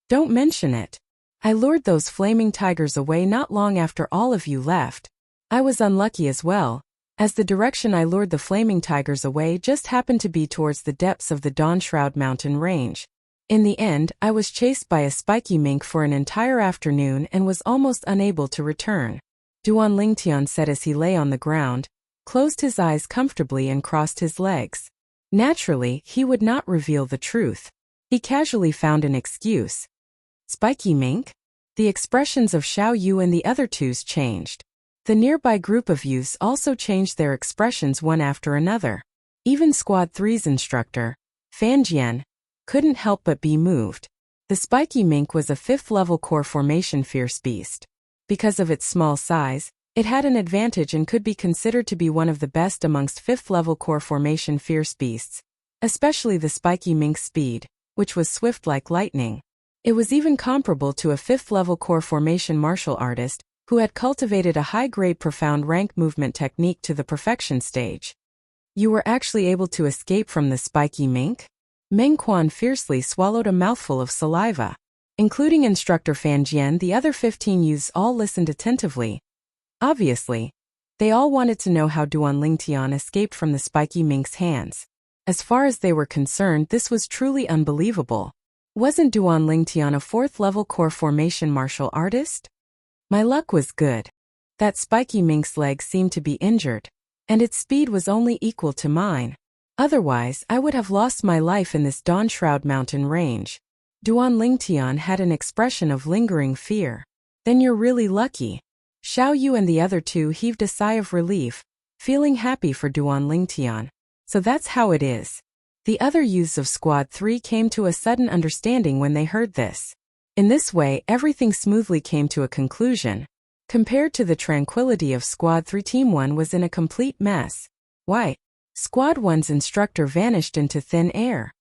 Don't mention it. I lured those flaming tigers away not long after all of you left. I was unlucky as well, as the direction I lured the flaming tigers away just happened to be towards the depths of the Dawn Shroud mountain range. In the end, I was chased by a spiky mink for an entire afternoon and was almost unable to return. Duan Lingtian said as he lay on the ground, closed his eyes comfortably and crossed his legs. Naturally, he would not reveal the truth. He casually found an excuse. Spiky mink? The expressions of Xiao Yu and the other twos changed. The nearby group of youths also changed their expressions one after another. Even Squad 3's instructor, Fan Jian, couldn't help but be moved. The spiky mink was a 5th-level core formation fierce beast. Because of its small size, it had an advantage and could be considered to be one of the best amongst 5th-level core formation fierce beasts, especially the spiky mink's speed, which was swift like lightning. It was even comparable to a 5th-level core formation martial artist who had cultivated a high-grade profound rank movement technique to the perfection stage. You were actually able to escape from the spiky mink? Meng Quan fiercely swallowed a mouthful of saliva. Including instructor Fan Jian, the other 15 youths all listened attentively. Obviously, they all wanted to know how Duan Lingtian escaped from the spiky mink's hands. As far as they were concerned, this was truly unbelievable. Wasn't Duan Lingtian a 4th-level core formation martial artist? My luck was good. That spiky mink's leg seemed to be injured, and its speed was only equal to mine. Otherwise, I would have lost my life in this Dawn Shroud mountain range. Duan Lingtian had an expression of lingering fear. Then you're really lucky. Xiao Yu and the other two heaved a sigh of relief, feeling happy for Duan Lingtian. So that's how it is. The other youths of Squad 3 came to a sudden understanding when they heard this. In this way, everything smoothly came to a conclusion. Compared to the tranquility of Squad 3, Team 1 was in a complete mess. Why? Squad 1's instructor vanished into thin air.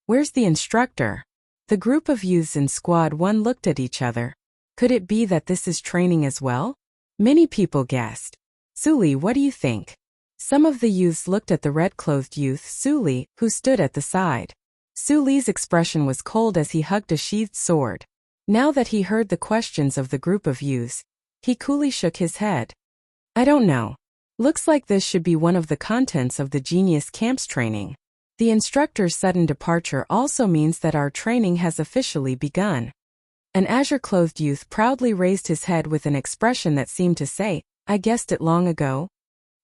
Where's the instructor? The group of youths in Squad 1 looked at each other. Could it be that this is training as well? Many people guessed. Suli, what do you think? Some of the youths looked at the red-clothed youth, Suli, who stood at the side. Suli's expression was cold as he hugged a sheathed sword. Now that he heard the questions of the group of youths, he coolly shook his head. I don't know. Looks like this should be one of the contents of the Genius Camp's training. The instructor's sudden departure also means that our training has officially begun. An azure-clothed youth proudly raised his head with an expression that seemed to say, I guessed it long ago.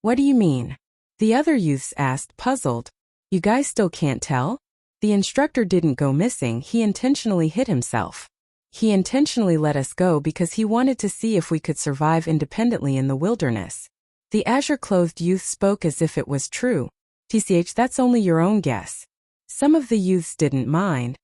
What do you mean? The other youths asked, puzzled. You guys still can't tell? The instructor didn't go missing, he intentionally hid himself. He intentionally let us go because he wanted to see if we could survive independently in the wilderness. The azure-clothed youth spoke as if it was true. TCH, that's only your own guess. Some of the youths didn't mind.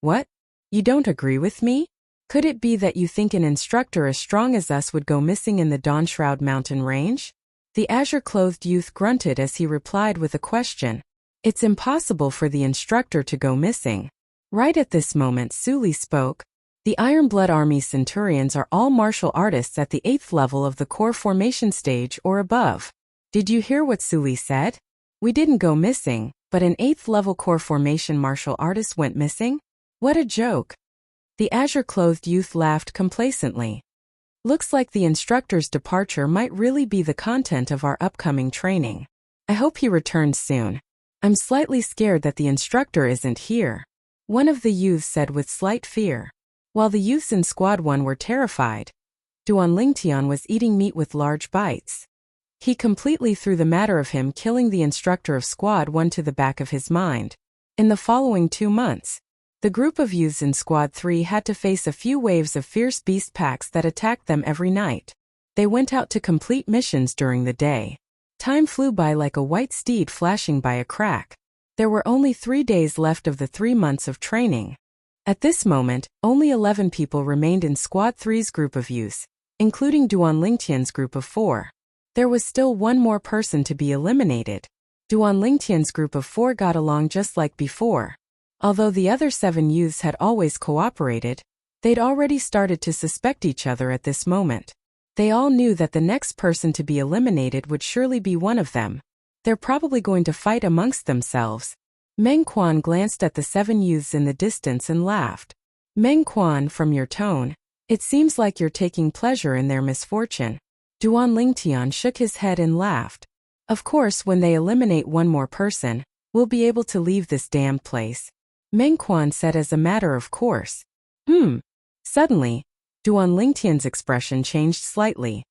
What? You don't agree with me? Could it be that you think an instructor as strong as us would go missing in the Dawn Shroud mountain range? The azure-clothed youth grunted as he replied with a question. It's impossible for the instructor to go missing. Right at this moment, Suli spoke. The Iron Blood Army Centurions are all martial artists at the 8th level of the core formation stage or above. Did you hear what Suli said? We didn't go missing, but an 8th level core formation martial artist went missing? What a joke. The azure-clothed youth laughed complacently. Looks like the instructor's departure might really be the content of our upcoming training. I hope he returns soon. I'm slightly scared that the instructor isn't here, one of the youths said with slight fear. While the youths in Squad 1 were terrified, Duan Lingtian was eating meat with large bites. He completely threw the matter of him killing the instructor of Squad 1 to the back of his mind. In the following 2 months, the group of youths in Squad 3 had to face a few waves of fierce beast packs that attacked them every night. They went out to complete missions during the day. Time flew by like a white steed flashing by a crack. There were only 3 days left of the 3 months of training. At this moment, only 11 people remained in Squad 3's group of youths, including Duan Lingtian's group of 4. There was still one more person to be eliminated. Duan Lingtian's group of 4 got along just like before. Although the other 7 youths had always cooperated, they'd already started to suspect each other at this moment. They all knew that the next person to be eliminated would surely be one of them. They're probably going to fight amongst themselves. Meng Quan glanced at the 7 youths in the distance and laughed. Meng Quan, from your tone, it seems like you're taking pleasure in their misfortune. Duan Lingtian shook his head and laughed. Of course, when they eliminate one more person, we'll be able to leave this damned place. Meng Quan said as a matter of course. Suddenly, Duan Lingtian's expression changed slightly.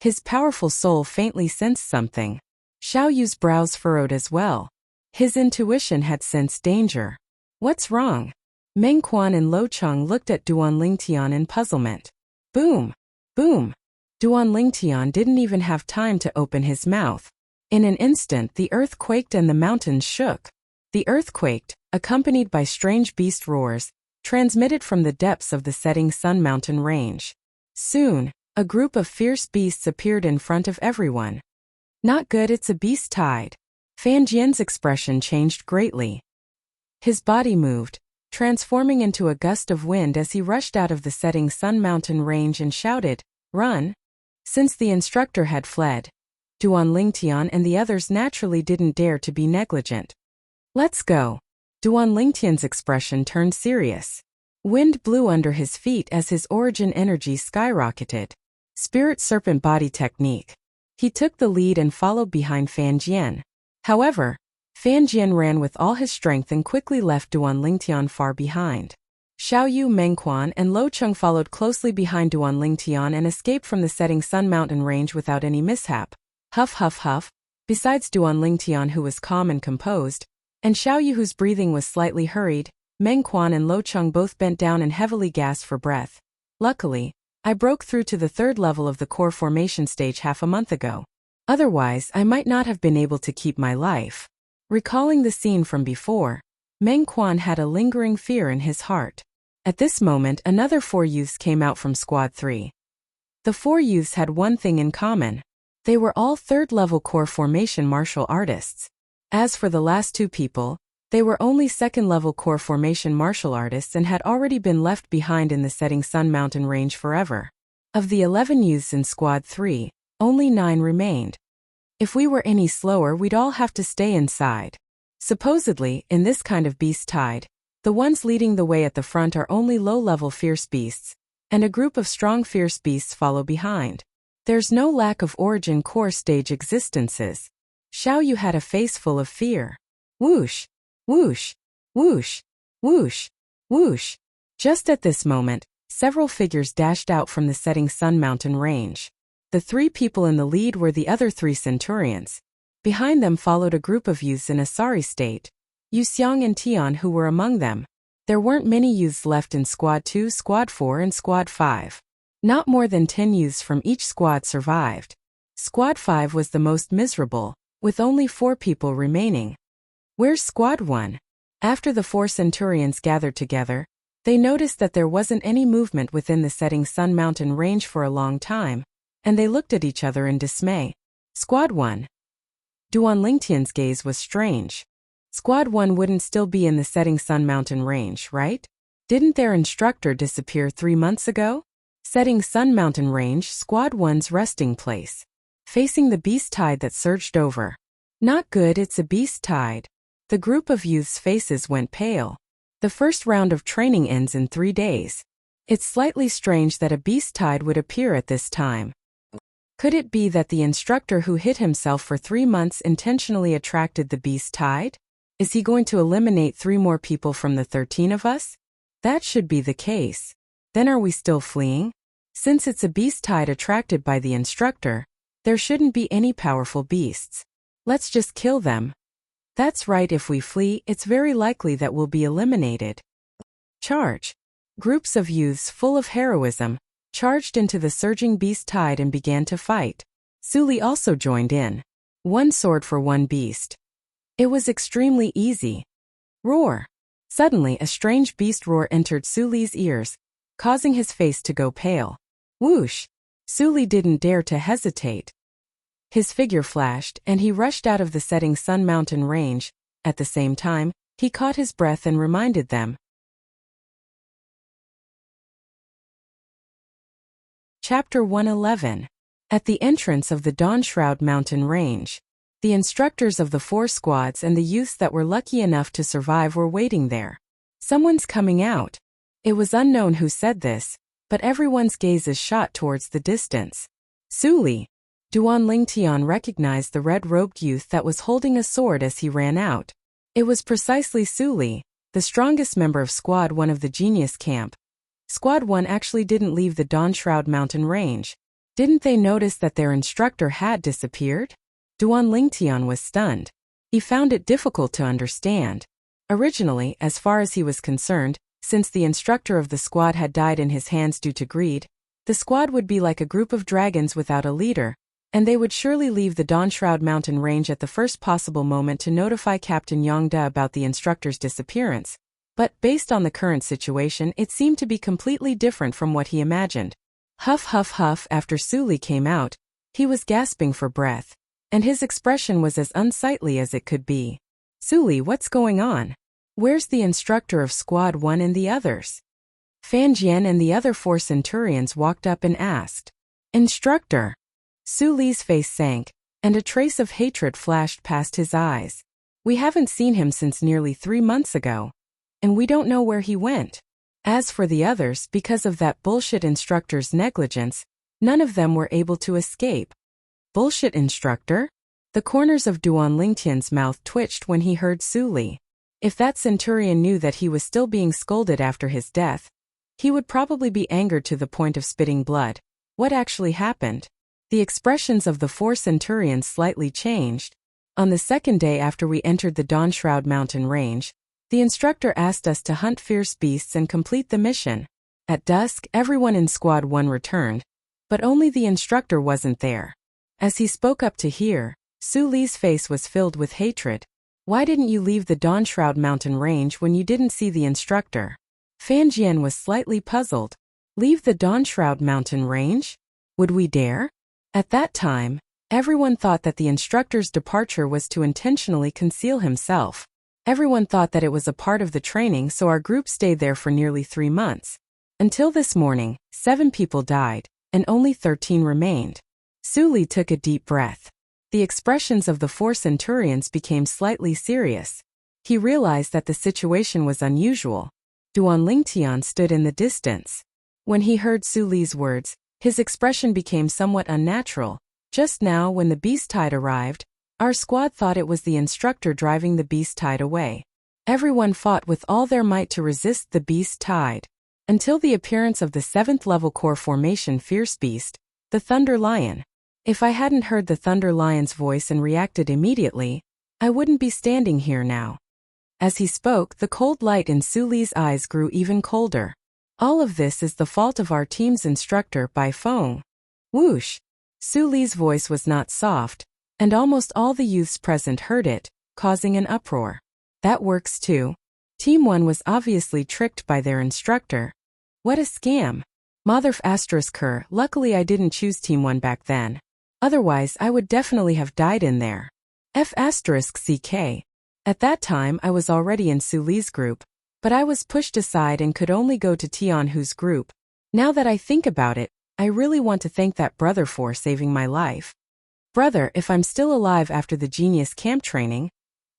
His powerful soul faintly sensed something. Xiao Yu's brows furrowed as well. His intuition had sensed danger. What's wrong? Meng Quan and Lo Cheng looked at Duan Lingtian in puzzlement. Boom! Boom! Duan Lingtian didn't even have time to open his mouth. In an instant the earth quaked and the mountains shook. The earth quaked, accompanied by strange beast roars, transmitted from the depths of the setting sun mountain range. Soon, a group of fierce beasts appeared in front of everyone. Not good, it's a beast tide. Fan Jian's expression changed greatly. His body moved, transforming into a gust of wind as he rushed out of the setting sun mountain range and shouted, "Run!" Since the instructor had fled, Duan Lingtian and the others naturally didn't dare to be negligent. Let's go. Duan Lingtian's expression turned serious. Wind blew under his feet as his origin energy skyrocketed. Spirit Serpent Body Technique. He took the lead and followed behind Fan Jian. However, Fan Jian ran with all his strength and quickly left Duan Lingtian far behind. Xiao Yu, Meng Quan, and Lo Cheng followed closely behind Duan Lingtian and escaped from the setting sun mountain range without any mishap. Huff huff huff. Besides Duan Lingtian, who was calm and composed, and Xiao Yu, whose breathing was slightly hurried, Meng Quan and Lo Cheng both bent down and heavily gasped for breath. Luckily, I broke through to the 3rd level of the core formation stage half a month ago. Otherwise, I might not have been able to keep my life. Recalling the scene from before, Meng Quan had a lingering fear in his heart. At this moment, another 4 youths came out from Squad 3. The 4 youths had one thing in common. They were all 3rd level core formation martial artists. As for the last 2 people, they were only 2nd level core formation martial artists and had already been left behind in the setting sun mountain range forever. Of the 11 youths in Squad 3, only 9 remained. If we were any slower, we'd all have to stay inside. Supposedly, in this kind of beast tide, the ones leading the way at the front are only low-level fierce beasts, and a group of strong fierce beasts follow behind. There's no lack of origin core stage existences. Xiao Yu had a face full of fear. Whoosh! Whoosh! Whoosh! Whoosh! Whoosh! Just at this moment, several figures dashed out from the setting sun mountain range. The 3 people in the lead were the other 3 centurions. Behind them followed a group of youths in a sorry state. Yu Xiang and Tian, who were among them. There weren't many youths left in Squad 2, Squad 4 and Squad 5. Not more than 10 youths from each squad survived. Squad 5 was the most miserable, with only 4 people remaining. Where's Squad 1? After the 4 centurions gathered together, they noticed that there wasn't any movement within the setting sun mountain range for a long time, and they looked at each other in dismay. Squad 1. Duan Lingtian's gaze was strange. Squad 1 wouldn't still be in the setting sun mountain range, right? Didn't their instructor disappear 3 months ago? Setting sun mountain range, Squad 1's resting place. Facing the beast tide that surged over. Not good, it's a beast tide. The group of youths' faces went pale. The first round of training ends in 3 days. It's slightly strange that a beast tide would appear at this time. Could it be that the instructor who hid himself for 3 months intentionally attracted the beast tide? Is he going to eliminate 3 more people from the 13 of us? That should be the case. Then are we still fleeing? Since it's a beast tide attracted by the instructor, there shouldn't be any powerful beasts. Let's just kill them. That's right, if we flee, it's very likely that we'll be eliminated. Charge. Groups of youths full of heroism charged into the surging beast tide and began to fight. Suli also joined in. 1 sword for 1 beast. It was extremely easy. Roar. Suddenly a strange beast roar entered Suli's ears, causing his face to go pale. Whoosh! Suli didn't dare to hesitate. His figure flashed, and he rushed out of the setting sun mountain range. At the same time, he caught his breath and reminded them. Chapter 111. At the entrance of the Dawnshroud mountain range, the instructors of the 4 squads and the youths that were lucky enough to survive were waiting there. Someone's coming out. It was unknown who said this, but everyone's gazes shot towards the distance. Suli. Duan Lingtian recognized the red-robed youth that was holding a sword as he ran out. It was precisely Suli, the strongest member of Squad 1 of the Genius Camp. Squad 1 actually didn't leave the Dawnshroud mountain range. Didn't they notice that their instructor had disappeared? Duan Lingtian was stunned. He found it difficult to understand. Originally, as far as he was concerned, since the instructor of the squad had died in his hands due to greed, the squad would be like a group of dragons without a leader, and they would surely leave the Dawnshroud mountain range at the first possible moment to notify Captain Yongda about the instructor's disappearance. But, based on the current situation, it seemed to be completely different from what he imagined. Huff huff huff. After Suli came out, he was gasping for breath, and his expression was as unsightly as it could be. Suli, what's going on? Where's the instructor of Squad 1 and the others? Fan Jian and the other 4 centurions walked up and asked. Instructor! Suli's face sank, and a trace of hatred flashed past his eyes. We haven't seen him since nearly 3 months ago. And we don't know where he went. As for the others, because of that bullshit instructor's negligence, none of them were able to escape. Bullshit instructor? The corners of Duan Lingtian's mouth twitched when he heard Suli. If that centurion knew that he was still being scolded after his death, he would probably be angered to the point of spitting blood. What actually happened? The expressions of the 4 centurions slightly changed. On the 2nd day after we entered the Dawnshroud mountain range, the instructor asked us to hunt fierce beasts and complete the mission. At dusk, everyone in Squad 1 returned, but only the instructor wasn't there. As he spoke up to hear, Suli's face was filled with hatred. Why didn't you leave the Dawnshroud mountain range when you didn't see the instructor? Fan Jian was slightly puzzled. Leave the Dawnshroud mountain range? Would we dare? At that time, everyone thought that the instructor's departure was to intentionally conceal himself. Everyone thought that it was a part of the training, so our group stayed there for nearly 3 months. Until this morning, 7 people died, and only 13 remained. Suli took a deep breath. The expressions of the 4 centurions became slightly serious. He realized that the situation was unusual. Duan Lingtian stood in the distance. When he heard Suli's words, his expression became somewhat unnatural. Just now, when the beast tide arrived, our squad thought it was the instructor driving the beast tide away. Everyone fought with all their might to resist the beast tide, until the appearance of the 7th level core formation Fierce Beast, the Thunder Lion. If I hadn't heard the Thunder Lion's voice and reacted immediately, I wouldn't be standing here now. As he spoke, the cold light in Suli's eyes grew even colder. All of this is the fault of our team's instructor, Bai Feng. Whoosh! Suli's voice was not soft, and almost all the youths present heard it, causing an uproar. That works too. Team 1 was obviously tricked by their instructor. What a scam. Motherf ***. Luckily I didn't choose Team 1 back then. Otherwise I would definitely have died in there. F***ck. At that time I was already in Suli's group, but I was pushed aside and could only go to Tianhu's group. Now that I think about it, I really want to thank that brother for saving my life. Brother, if I'm still alive after the Genius Camp training,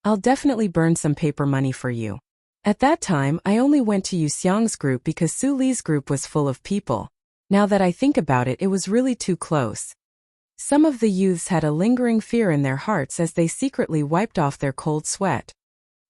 I'll definitely burn some paper money for you. At that time, I only went to Yu Xiang's group because Suli's group was full of people. Now that I think about it, it was really too close. Some of the youths had a lingering fear in their hearts as they secretly wiped off their cold sweat.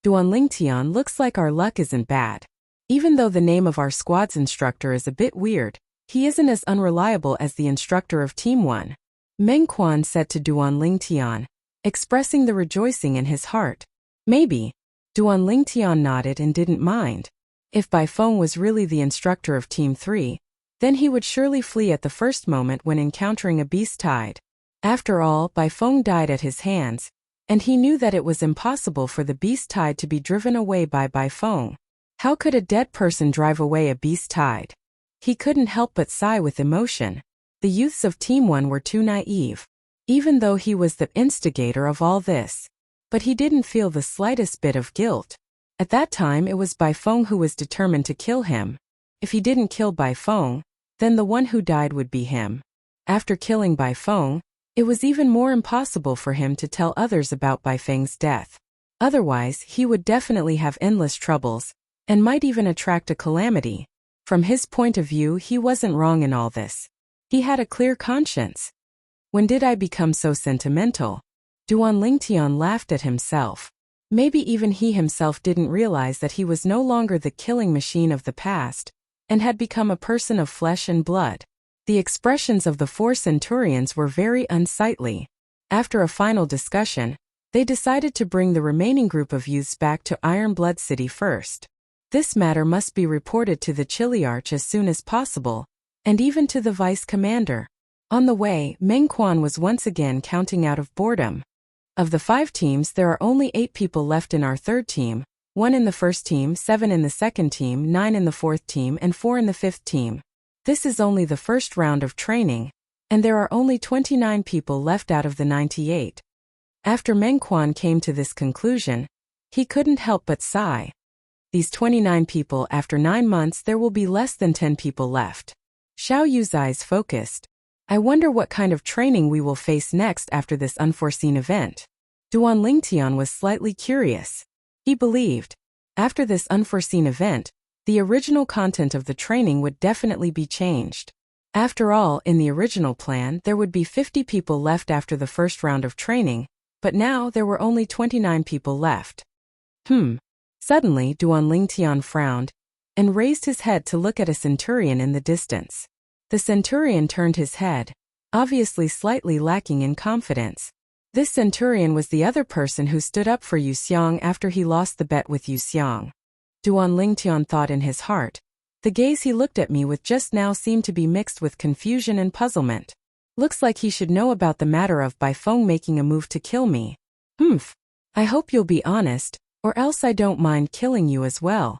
Duanlingtian, looks like our luck isn't bad. Even though the name of our squad's instructor is a bit weird, he isn't as unreliable as the instructor of Team 1. Meng Quan said to Duanlingtian, expressing the rejoicing in his heart. Maybe. Duanlingtian nodded and didn't mind. If Bai Feng was really the instructor of Team 3, then he would surely flee at the first moment when encountering a beast tide. After all, Bai Feng died at his hands, and he knew that it was impossible for the beast tide to be driven away by Bai Feng. How could a dead person drive away a beast tide? He couldn't help but sigh with emotion. The youths of Team 1 were too naive. Even though he was the instigator of all this. But he didn't feel the slightest bit of guilt. At that time it was Bai Feng who was determined to kill him. If he didn't kill Bai Feng, then the one who died would be him. After killing Bai Feng, it was even more impossible for him to tell others about Bai Feng's death. Otherwise, he would definitely have endless troubles, and might even attract a calamity. From his point of view, he wasn't wrong in all this. He had a clear conscience. When did I become so sentimental? Duanlingtian laughed at himself. Maybe even he himself didn't realize that he was no longer the killing machine of the past, and had become a person of flesh and blood. The expressions of the 4 centurions were very unsightly. After a final discussion, they decided to bring the remaining group of youths back to Iron Blood City first. This matter must be reported to the Chiliarch as soon as possible, and even to the vice commander. On the way, Meng Quan was once again counting out of boredom. Of the 5 teams, there are only 8 people left in our third team, 1 in the first team, 7 in the second team, 9 in the fourth team, and 4 in the fifth team. This is only the first round of training, and there are only 29 people left out of the 98. After Meng Quan came to this conclusion, he couldn't help but sigh. These 29 people, after 9 months there will be less than 10 people left. Xiao Yu's eyes focused. I wonder what kind of training we will face next after this unforeseen event. Duanlingtian was slightly curious. He believed, after this unforeseen event, the original content of the training would definitely be changed. After all, in the original plan, there would be 50 people left after the first round of training, but now there were only 29 people left. Suddenly, Duanlingtian frowned and raised his head to look at a centurion in the distance. The centurion turned his head, obviously slightly lacking in confidence. This centurion was the other person who stood up for Yu Xiang after he lost the bet with Yu Xiang. Duanlingtian thought in his heart. The gaze he looked at me with just now seemed to be mixed with confusion and puzzlement. Looks like he should know about the matter of Bai Feng making a move to kill me. I hope you'll be honest, or else I don't mind killing you as well.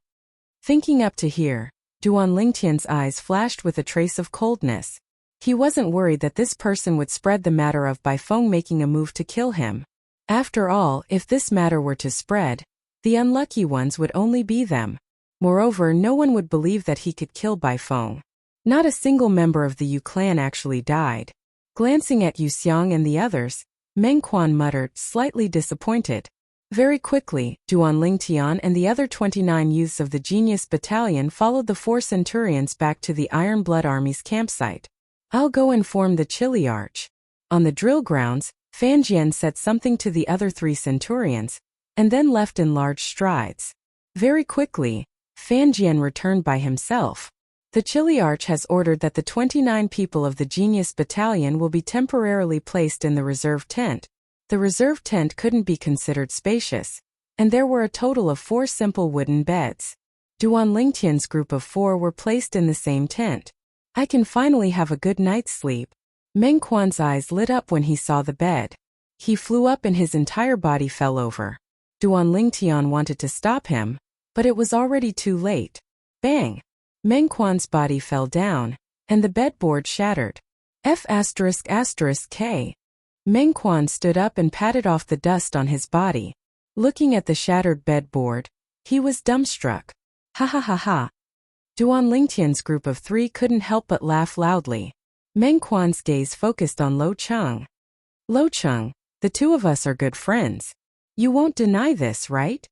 Thinking up to here, Duanlingtian's eyes flashed with a trace of coldness. He wasn't worried that this person would spread the matter of Bai Feng making a move to kill him. After all, if this matter were to spread, the unlucky ones would only be them. Moreover, no one would believe that he could kill Bai Feng. Not a single member of the Yu clan actually died. Glancing at Yu Xiang and the others, Meng Quan muttered, slightly disappointed. Very quickly, Duanlingtian and the other 29 youths of the Genius Battalion followed the 4 centurions back to the Iron Blood Army's campsite. I'll go inform the Chiliarch. On the drill grounds, Fanjian said something to the other 3 centurions, and then left in large strides. Very quickly, Fanjian returned by himself. The Chiliarch has ordered that the 29 people of the Genius Battalion will be temporarily placed in the reserve tent. The reserve tent couldn't be considered spacious, and there were a total of 4 simple wooden beds. Duanlingtian's group of 4 were placed in the same tent. I can finally have a good night's sleep. Meng Quan's eyes lit up when he saw the bed. He flew up and his entire body fell over. Duanlingtian wanted to stop him, but it was already too late. Bang! Meng Quan's body fell down, and the bedboard shattered. F***K. Meng Quan stood up and patted off the dust on his body. Looking at the shattered bedboard, he was dumbstruck. Ha ha ha ha. Duanlingtian's group of 3 couldn't help but laugh loudly. Meng Quan's gaze focused on Lo Cheng. Lo Cheng, the 2 of us are good friends. You won't deny this, right?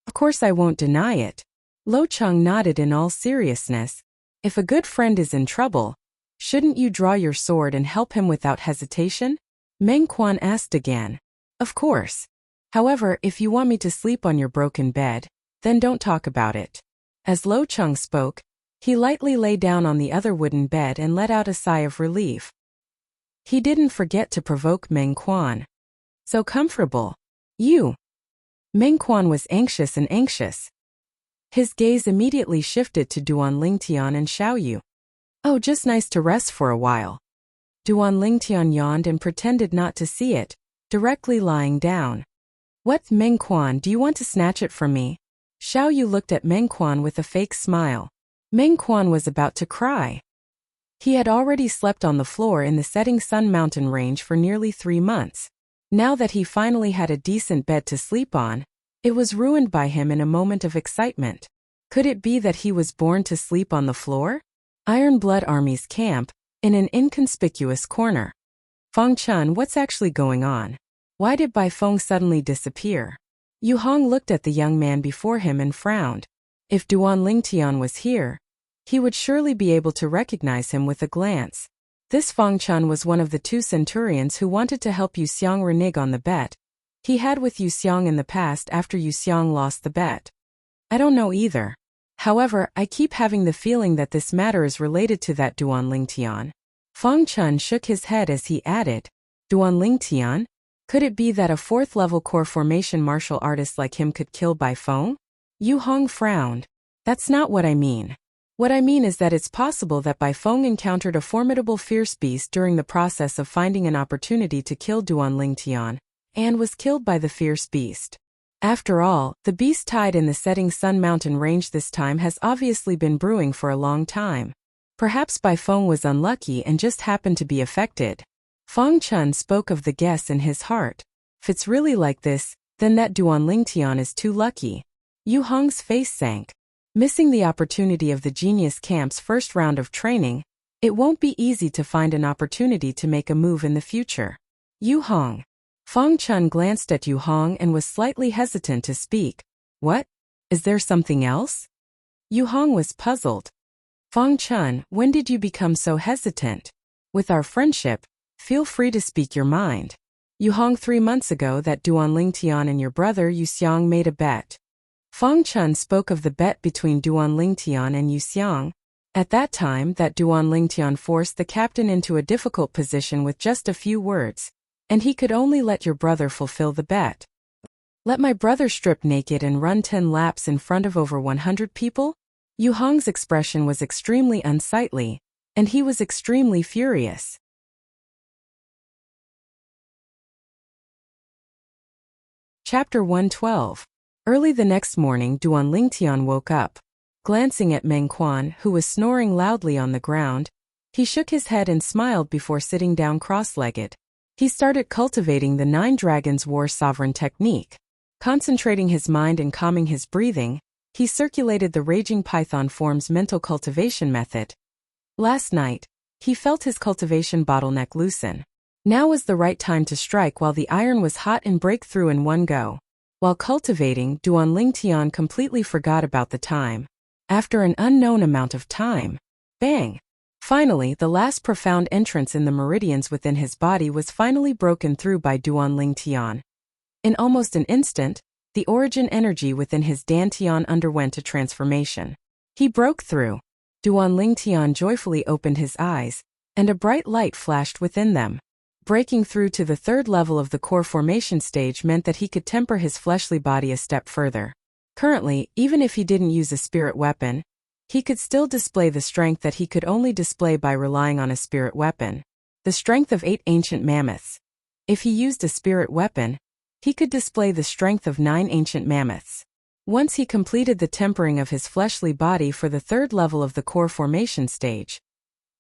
Of course I won't deny it. Lo Cheng nodded in all seriousness. If a good friend is in trouble, Shouldn't you draw your sword and help him without hesitation? Meng Quan asked again. Of course. However, if you want me to sleep on your broken bed, then don't talk about it. As Lo Chung spoke, he lightly lay down on the other wooden bed and let out a sigh of relief. He didn't forget to provoke Meng Quan. So comfortable. You. Meng Quan was anxious and anxious. His gaze immediately shifted to Duan Lingtian and Xiao Yu. Oh, just nice to rest for a while. Duan Lingtian yawned and pretended not to see it, directly lying down. What, Meng Quan, do you want to snatch it from me? Xiao Yu looked at Meng Quan with a fake smile. Meng Quan was about to cry. He had already slept on the floor in the setting sun mountain range for nearly 3 months. Now that he finally had a decent bed to sleep on, it was ruined by him in a moment of excitement. Could it be that he was born to sleep on the floor? Iron Blood Army's camp, in an inconspicuous corner. Feng Chun, what's actually going on? Why did Bai Feng suddenly disappear? Yu Hong looked at the young man before him and frowned. If Duan Lingtian was here, he would surely be able to recognize him with a glance. This Feng Chun was one of the 2 centurions who wanted to help Yu Xiang renege on the bet he had with Yu Xiang in the past after Yu Xiang lost the bet. I don't know either. However, I keep having the feeling that this matter is related to that Duan Lingtian. Feng Chun shook his head as he added, Duan Lingtian? Could it be that a 4th-level core formation martial artist like him could kill Bai Feng? Yu Hong frowned. That's not what I mean. What I mean is that it's possible that Bai Feng encountered a formidable fierce beast during the process of finding an opportunity to kill Duan Lingtian, and was killed by the fierce beast. After all, the beast tied in the setting sun mountain range this time has obviously been brewing for a long time. Perhaps Bai Feng was unlucky and just happened to be affected. Feng Chun spoke of the guess in his heart. If it's really like this, then that Duan Lingtian is too lucky. Yu Hong's face sank. Missing the opportunity of the Genius Camp's first round of training, it won't be easy to find an opportunity to make a move in the future. Yu Hong. Feng Chun glanced at Yu Hong and was slightly hesitant to speak. What? Is there something else? Yu Hong was puzzled. Feng Chun, when did you become so hesitant? With our friendship, feel free to speak your mind. Yu Hong, 3 months ago that Duan Lingtian and your brother Yu Xiang made a bet. Feng Chun spoke of the bet between Duan Lingtian and Yu Xiang. At that time, that Duan Lingtian forced the captain into a difficult position with just a few words, and he could only let your brother fulfill the bet. Let my brother strip naked and run 10 laps in front of over 100 people? Yu Hong's expression was extremely unsightly, and he was extremely furious. Chapter 112. Early the next morning, Duan Lingtian woke up. Glancing at Meng Quan, who was snoring loudly on the ground, he shook his head and smiled before sitting down cross-legged. He started cultivating the 9 Dragons War Sovereign technique. Concentrating his mind and calming his breathing, he circulated the Raging Python form's mental cultivation method. Last night, he felt his cultivation bottleneck loosen. Now was the right time to strike while the iron was hot and break through in one go. While cultivating, Duan Lingtian completely forgot about the time. After an unknown amount of time, bang! Finally, the last profound entrance in the meridians within his body was finally broken through by Duan Lingtian. In almost an instant, the origin energy within his Dantian underwent a transformation. He broke through. Duan Lingtian joyfully opened his eyes, and a bright light flashed within them. Breaking through to the 3rd level of the core formation stage meant that he could temper his fleshly body a step further. Currently, even if he didn't use a spirit weapon, he could still display the strength that he could only display by relying on a spirit weapon. The strength of 8 ancient mammoths. If he used a spirit weapon, he could display the strength of 9 ancient mammoths. Once he completed the tempering of his fleshly body for the 3rd level of the core formation stage,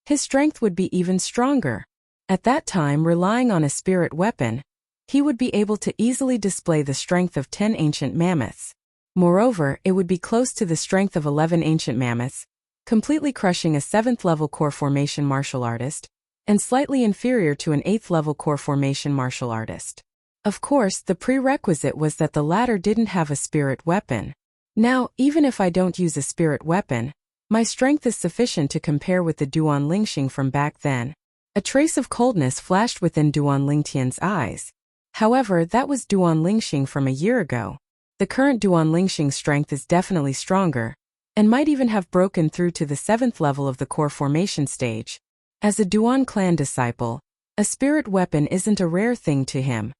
his strength would be even stronger. At that time, relying on a spirit weapon, he would be able to easily display the strength of 10 ancient mammoths. Moreover, it would be close to the strength of 11 ancient mammoths, completely crushing a 7th-level core formation martial artist, and slightly inferior to an 8th-level core formation martial artist. Of course, the prerequisite was that the latter didn't have a spirit weapon. Now, even if I don't use a spirit weapon, My strength is sufficient to compare with the Duan Lingxing from back then. A trace of coldness flashed within Duan Lingtian's eyes. However, that was Duan Lingxing from a year ago. The current Duan Lingxing's strength is definitely stronger, and might even have broken through to the 7th level of the core formation stage. As a Duan clan disciple, a spirit weapon isn't a rare thing to him.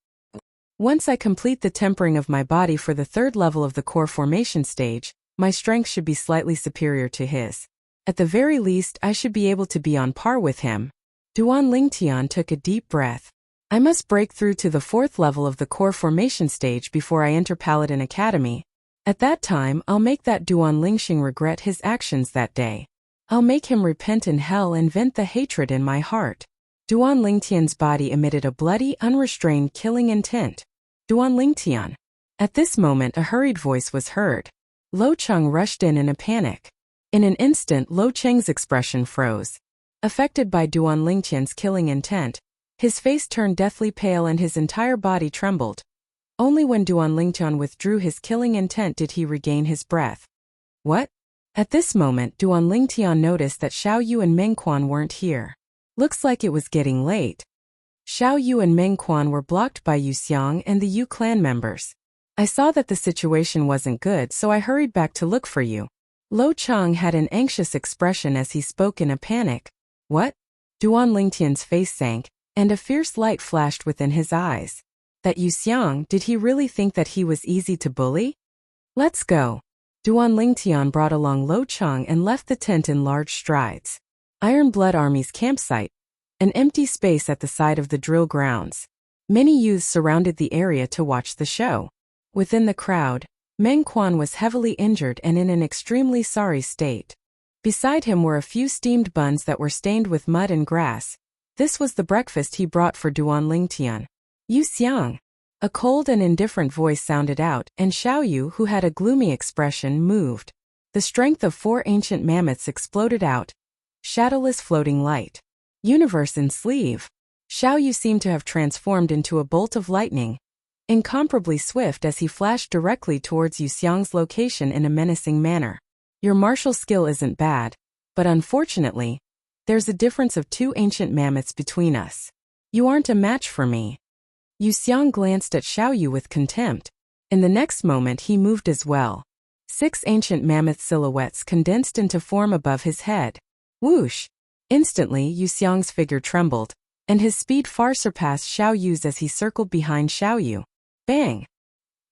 Once I complete the tempering of my body for the 3rd level of the core formation stage, my strength should be slightly superior to his. At the very least, I should be able to be on par with him. Duan Lingtian took a deep breath. I must break through to the 4th level of the core formation stage before I enter Paladin Academy. At that time, I'll make that Duan Lingxing regret his actions that day. I'll make him repent in hell and vent the hatred in my heart. Duan Lingtian's body emitted a bloody, unrestrained killing intent. Duan Lingtian. At this moment a hurried voice was heard. Lo Cheng rushed in a panic. In an instant Lo Cheng's expression froze. Affected by Duan Lingtian's killing intent, his face turned deathly pale and his entire body trembled. Only when Duan Lingtian withdrew his killing intent did he regain his breath. What? At this moment Duan Lingtian noticed that Xiao Yu and Meng Quan weren't here. Looks like it was getting late. Xiao Yu and Meng Quan were blocked by Yu Xiang and the Yu clan members. I saw that the situation wasn't good, so I hurried back to look for you. Lo Cheng had an anxious expression as he spoke in a panic. What? Duan Lingtian's face sank, and a fierce light flashed within his eyes. That Yu Xiang, did he really think that he was easy to bully? Let's go. Duan Lingtian brought along Lo Cheng and left the tent in large strides. Iron Blood Army's campsite. An empty space at the side of the drill grounds. Many youths surrounded the area to watch the show. Within the crowd, Meng Quan was heavily injured and in an extremely sorry state. Beside him were a few steamed buns that were stained with mud and grass. This was the breakfast he brought for Duan Lingtian. Yu Xiang. A cold and indifferent voice sounded out, and Xiao Yu, who had a gloomy expression, moved. The strength of 4 ancient mammoths exploded out. Shadowless floating light. Universe in sleeve. Xiao Yu seemed to have transformed into a bolt of lightning, incomparably swift as he flashed directly towards Yu Xiang's location in a menacing manner. Your martial skill isn't bad, but unfortunately, there's a difference of 2 ancient mammoths between us. You aren't a match for me. Yu Xiang glanced at Xiao Yu with contempt. In the next moment he moved as well. 6 ancient mammoth silhouettes condensed into form above his head. Whoosh! Instantly Yu Xiang's figure trembled, and his speed far surpassed Xiao Yu's as he circled behind Xiao Yu. Bang!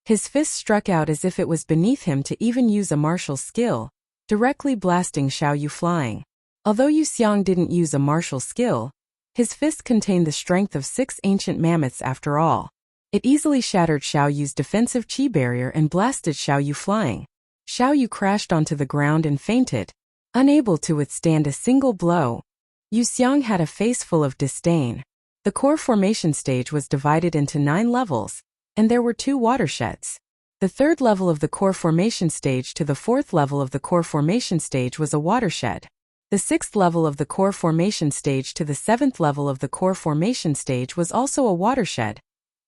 His fist struck out as if it was beneath him to even use a martial skill, directly blasting Xiao Yu flying. Although Yu Xiang didn't use a martial skill, his fist contained the strength of 6 ancient mammoths after all. It easily shattered Xiao Yu's defensive chi barrier and blasted Xiao Yu flying. Xiao Yu crashed onto the ground and fainted, unable to withstand a single blow. Yu Xiang had a face full of disdain. The core formation stage was divided into 9 levels, and there were 2 watersheds. The 3rd level of the core formation stage to the 4th level of the core formation stage was a watershed. The 6th level of the core formation stage to the 7th level of the core formation stage was also a watershed.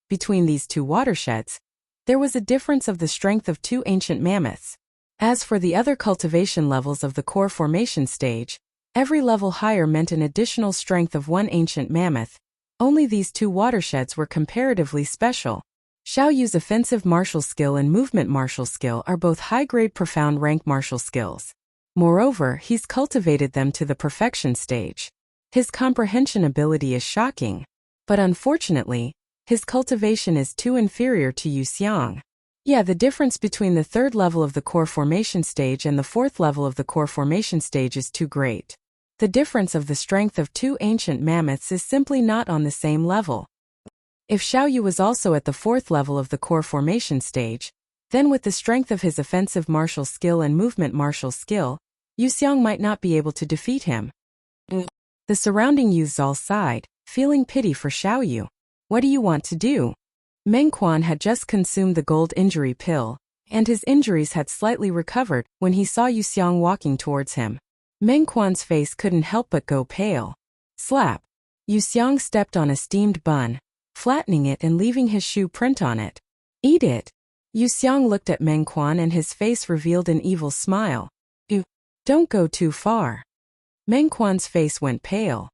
Between these 2 watersheds, there was a difference of the strength of 2 ancient mammoths. As for the other cultivation levels of the core formation stage, every level higher meant an additional strength of 1 ancient mammoth. Only these 2 watersheds were comparatively special. Xiao Yu's offensive martial skill and movement martial skill are both high-grade profound rank martial skills. Moreover, he's cultivated them to the perfection stage. His comprehension ability is shocking, but unfortunately, his cultivation is too inferior to Yu Xiang. Yeah, the difference between the 3rd level of the core formation stage and the 4th level of the core formation stage is too great. The difference of the strength of 2 ancient mammoths is simply not on the same level. If Xiao Yu was also at the 4th level of the core formation stage, then with the strength of his offensive martial skill and movement martial skill, Yu Xiang might not be able to defeat him. The surrounding youths all sighed, feeling pity for Xiao Yu. What do you want to do? Meng Quan had just consumed the gold injury pill, and his injuries had slightly recovered when he saw Yu Xiang walking towards him. Meng Quan's face couldn't help but go pale. Slap! Yu Xiang stepped on a steamed bun, flattening it and leaving his shoe print on it. Eat it! Yu Xiang looked at Meng Quan and his face revealed an evil smile. Don't go too far. Meng Quan's face went pale.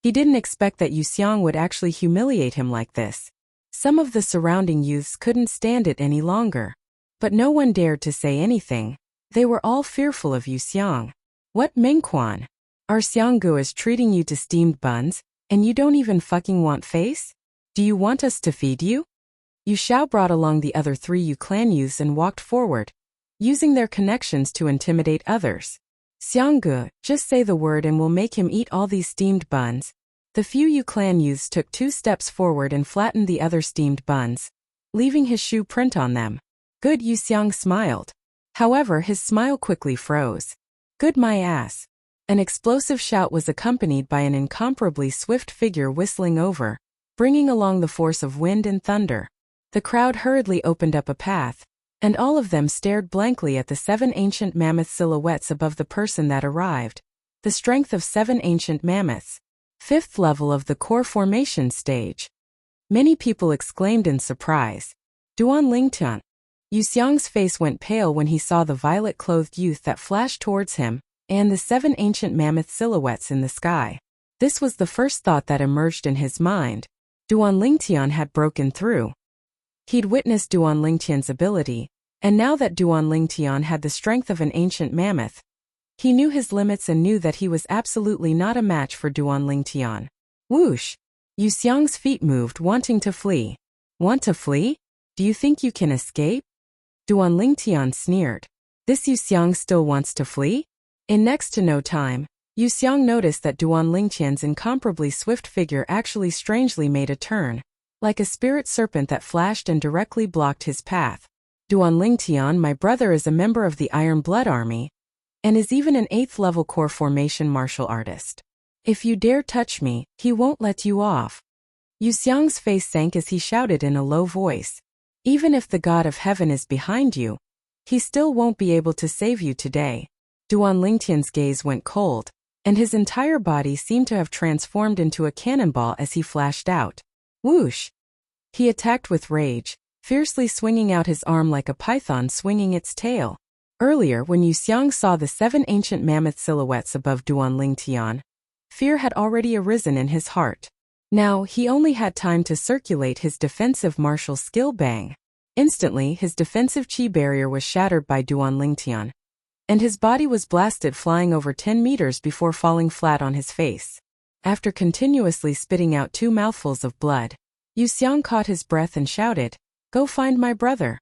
He didn't expect that Yu Xiang would actually humiliate him like this. Some of the surrounding youths couldn't stand it any longer. But no one dared to say anything. They were all fearful of Yu Xiang. What, Meng Quan? Our Xianggu is treating you to steamed buns, and you don't even fucking want face? Do you want us to feed you? Yu Xiao brought along the other 3 Yu clan youths and walked forward, using their connections to intimidate others. Xianggu, just say the word and we'll make him eat all these steamed buns. The few Yu clan youths took 2 steps forward and flattened the other steamed buns, leaving his shoe print on them. Good, Yu Xiang smiled. However, his smile quickly froze. Good my ass. An explosive shout was accompanied by an incomparably swift figure whistling over, bringing along the force of wind and thunder. The crowd hurriedly opened up a path, and all of them stared blankly at the 7 ancient mammoth silhouettes above the person that arrived. The strength of 7 ancient mammoths. 5th level of the core formation stage. Many people exclaimed in surprise. Duan Lingtian. Yu Xiang's face went pale when he saw the violet-clothed youth that flashed towards him, and the 7 ancient mammoth silhouettes in the sky. This was the first thought that emerged in his mind. Duan Lingtian had broken through. He'd witnessed Duan Lingtian's ability, and now that Duan Lingtian had the strength of an ancient mammoth, he knew his limits and knew that he was absolutely not a match for Duan Lingtian. Whoosh! Yu Xiang's feet moved, wanting to flee. Want to flee? Do you think you can escape? Duan Lingtian sneered. This Yu Xiang still wants to flee? In next to no time, Yu Xiang noticed that Duan Lingtian's incomparably swift figure actually strangely made a turn, like a spirit serpent that flashed and directly blocked his path. Duan Lingtian, my brother, is a member of the Iron Blood Army, and is even an 8th level core formation martial artist. If you dare touch me, he won't let you off. Yu Xiang's face sank as he shouted in a low voice. Even if the God of Heaven is behind you, he still won't be able to save you today. Duan Lingtian's gaze went cold, and his entire body seemed to have transformed into a cannonball as he flashed out. Whoosh! He attacked with rage, fiercely swinging out his arm like a python swinging its tail. Earlier, when Yu Xiang saw the 7 ancient mammoth silhouettes above Duan Lingtian, fear had already arisen in his heart. Now, he only had time to circulate his defensive martial skill bang. Instantly, his defensive chi barrier was shattered by Duan Lingtian, and his body was blasted flying over 10 meters before falling flat on his face. After continuously spitting out 2 mouthfuls of blood, Yu Xiang caught his breath and shouted, "Go find my brother."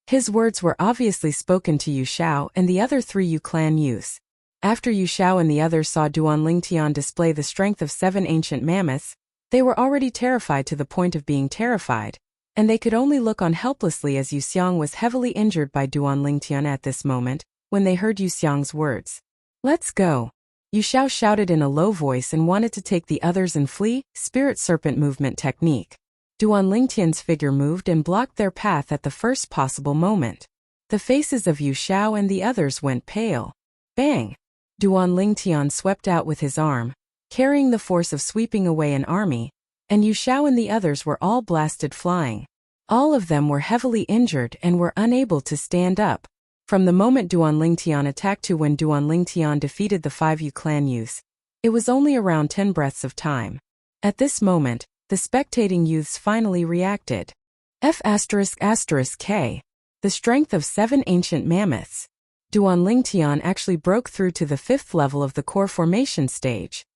His words were obviously spoken to Yu Xiao and the other 3 Yu clan youths. After Yu Xiao and the others saw Duan Lingtian display the strength of 7 ancient mammoths, they were already terrified to the point of being terrified, and they could only look on helplessly as Yu Xiang was heavily injured by Duan Lingtian at this moment, when they heard Yu Xiang's words. Let's go. Yu Xiao shouted in a low voice and wanted to take the others and flee, spirit serpent movement technique. Duan Lingtian's figure moved and blocked their path at the first possible moment. The faces of Yu Xiao and the others went pale. Bang! Duan Lingtian swept out with his arm, carrying the force of sweeping away an army, and Yu Xiao and the others were all blasted flying. All of them were heavily injured and were unable to stand up. From the moment Duan Lingtian attacked to when Duan Lingtian defeated the 5 Yu clan youths, it was only around 10 breaths of time. At this moment, the spectating youths finally reacted. F***K. The strength of 7 ancient mammoths. Duan Lingtian actually broke through to the 5th level of the core formation stage.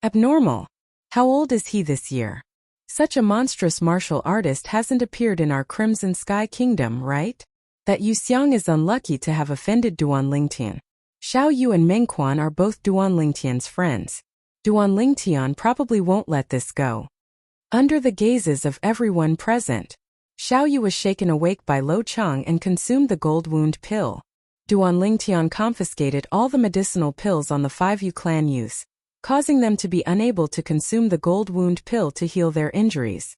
Abnormal. How old is he this year? Such a monstrous martial artist hasn't appeared in our Crimson Sky Kingdom, right? That Yu Xiang is unlucky to have offended Duan Lingtian. Xiao Yu and Meng Quan are both Duan Lingtian's friends. Duan Lingtian probably won't let this go. Under the gazes of everyone present, Xiao Yu was shaken awake by Lo Chang and consumed the gold wound pill. Duan Lingtian confiscated all the medicinal pills on the 5 Yu clan youths, causing them to be unable to consume the gold wound pill to heal their injuries.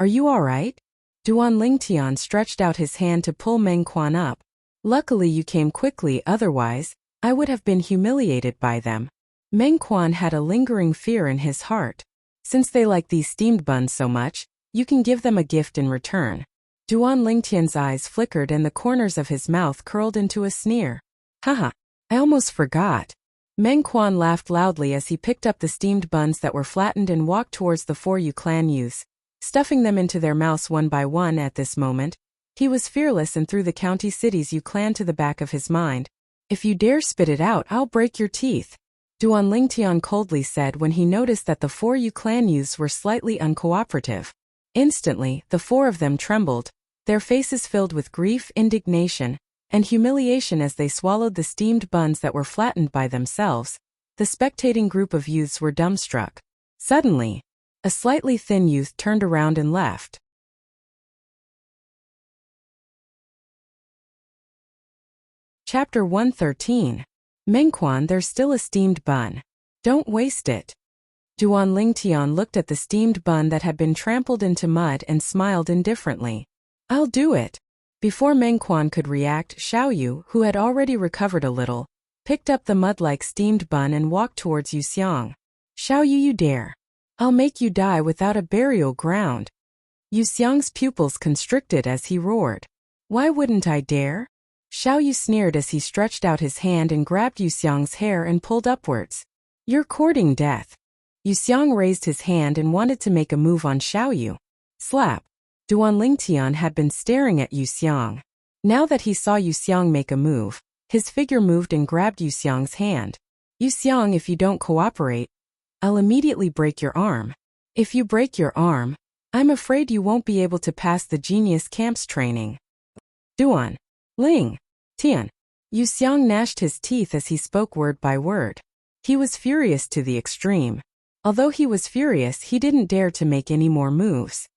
Are you alright? Duan Lingtian stretched out his hand to pull Meng Quan up. Luckily you came quickly, otherwise, I would have been humiliated by them. Meng Quan had a lingering fear in his heart. Since they like these steamed buns so much, you can give them a gift in return. Duan Lingtian's eyes flickered and the corners of his mouth curled into a sneer. Haha. I almost forgot. Meng Quan laughed loudly as he picked up the steamed buns that were flattened and walked towards the 4 Yu clan youths, stuffing them into their mouths one by one. At this moment, he was fearless and threw the county city's Yu clan to the back of his mind. If you dare spit it out, I'll break your teeth, Duan Lingtian coldly said when he noticed that the 4 Yu clan youths were slightly uncooperative. Instantly, the 4 of them trembled, their faces filled with grief, indignation, and humiliation as they swallowed the steamed buns that were flattened by themselves. The spectating group of youths were dumbstruck. Suddenly, a slightly thin youth turned around and left. Chapter 113. Mengquan, there's still a steamed bun. Don't waste it. Duan Lingtian looked at the steamed bun that had been trampled into mud and smiled indifferently. I'll do it. Before Mengquan could react, Xiaoyu, who had already recovered a little, picked up the mud-like steamed bun and walked towards Yuxiang. Xiaoyu, you dare. I'll make you die without a burial ground. Yuxiang's pupils constricted as he roared. Why wouldn't I dare? Xiaoyu sneered as he stretched out his hand and grabbed Yuxiang's hair and pulled upwards. You're courting death. Yuxiang raised his hand and wanted to make a move on Xiaoyu. Slap. Duan Lingtian had been staring at Yuxiang. Now that he saw Yuxiang make a move, his figure moved and grabbed Yuxiang's hand. Yuxiang, if you don't cooperate, I'll immediately break your arm. If you break your arm, I'm afraid you won't be able to pass the genius camp's training. Duan Ling Tian. Yuxiang gnashed his teeth as he spoke word by word. He was furious to the extreme. Although he was furious, he didn't dare to make any more moves.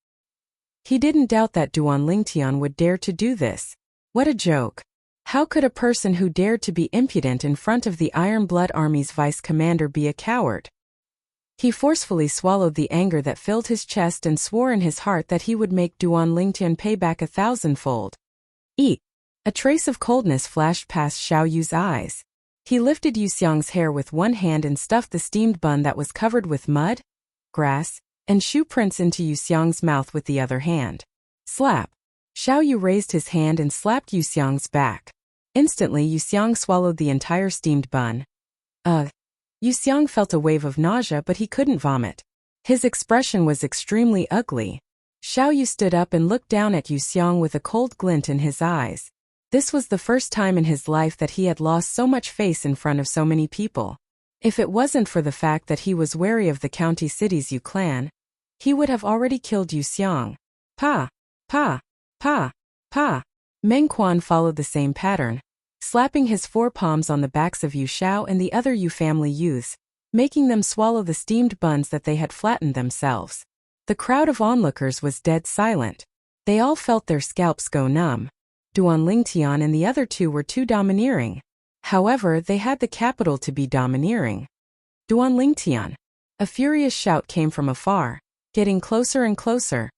He didn't doubt that Duan Lingtian would dare to do this. What a joke. How could a person who dared to be impudent in front of the Iron Blood Army's vice-commander be a coward? He forcefully swallowed the anger that filled his chest and swore in his heart that he would make Duan Lingtian pay back 1,000-fold. Eat. A trace of coldness flashed past Xiaoyu's eyes. He lifted Yuxiang's hair with one hand and stuffed the steamed bun that was covered with mud, grass, and shoe prints into Yuxiang's mouth with the other hand. Slap. Xiaoyu raised his hand and slapped Yuxiang's back. Instantly, Yuxiang swallowed the entire steamed bun. Ugh. Yuxiang felt a wave of nausea, but he couldn't vomit. His expression was extremely ugly. Xiaoyu stood up and looked down at Yuxiang with a cold glint in his eyes. This was the first time in his life that he had lost so much face in front of so many people. If it wasn't for the fact that he was wary of the county city's Yu clan, he would have already killed Yuxiang. Pa! Pa! Pa! Pa! Mengquan followed the same pattern, slapping his 4 palms on the backs of Yu Xiao and the other Yu family youths, making them swallow the steamed buns that they had flattened themselves. The crowd of onlookers was dead silent. They all felt their scalps go numb. Duan Lingtian and the other 2 were too domineering. However, they had the capital to be domineering. Duan Lingtian. A furious shout came from afar, getting closer and closer.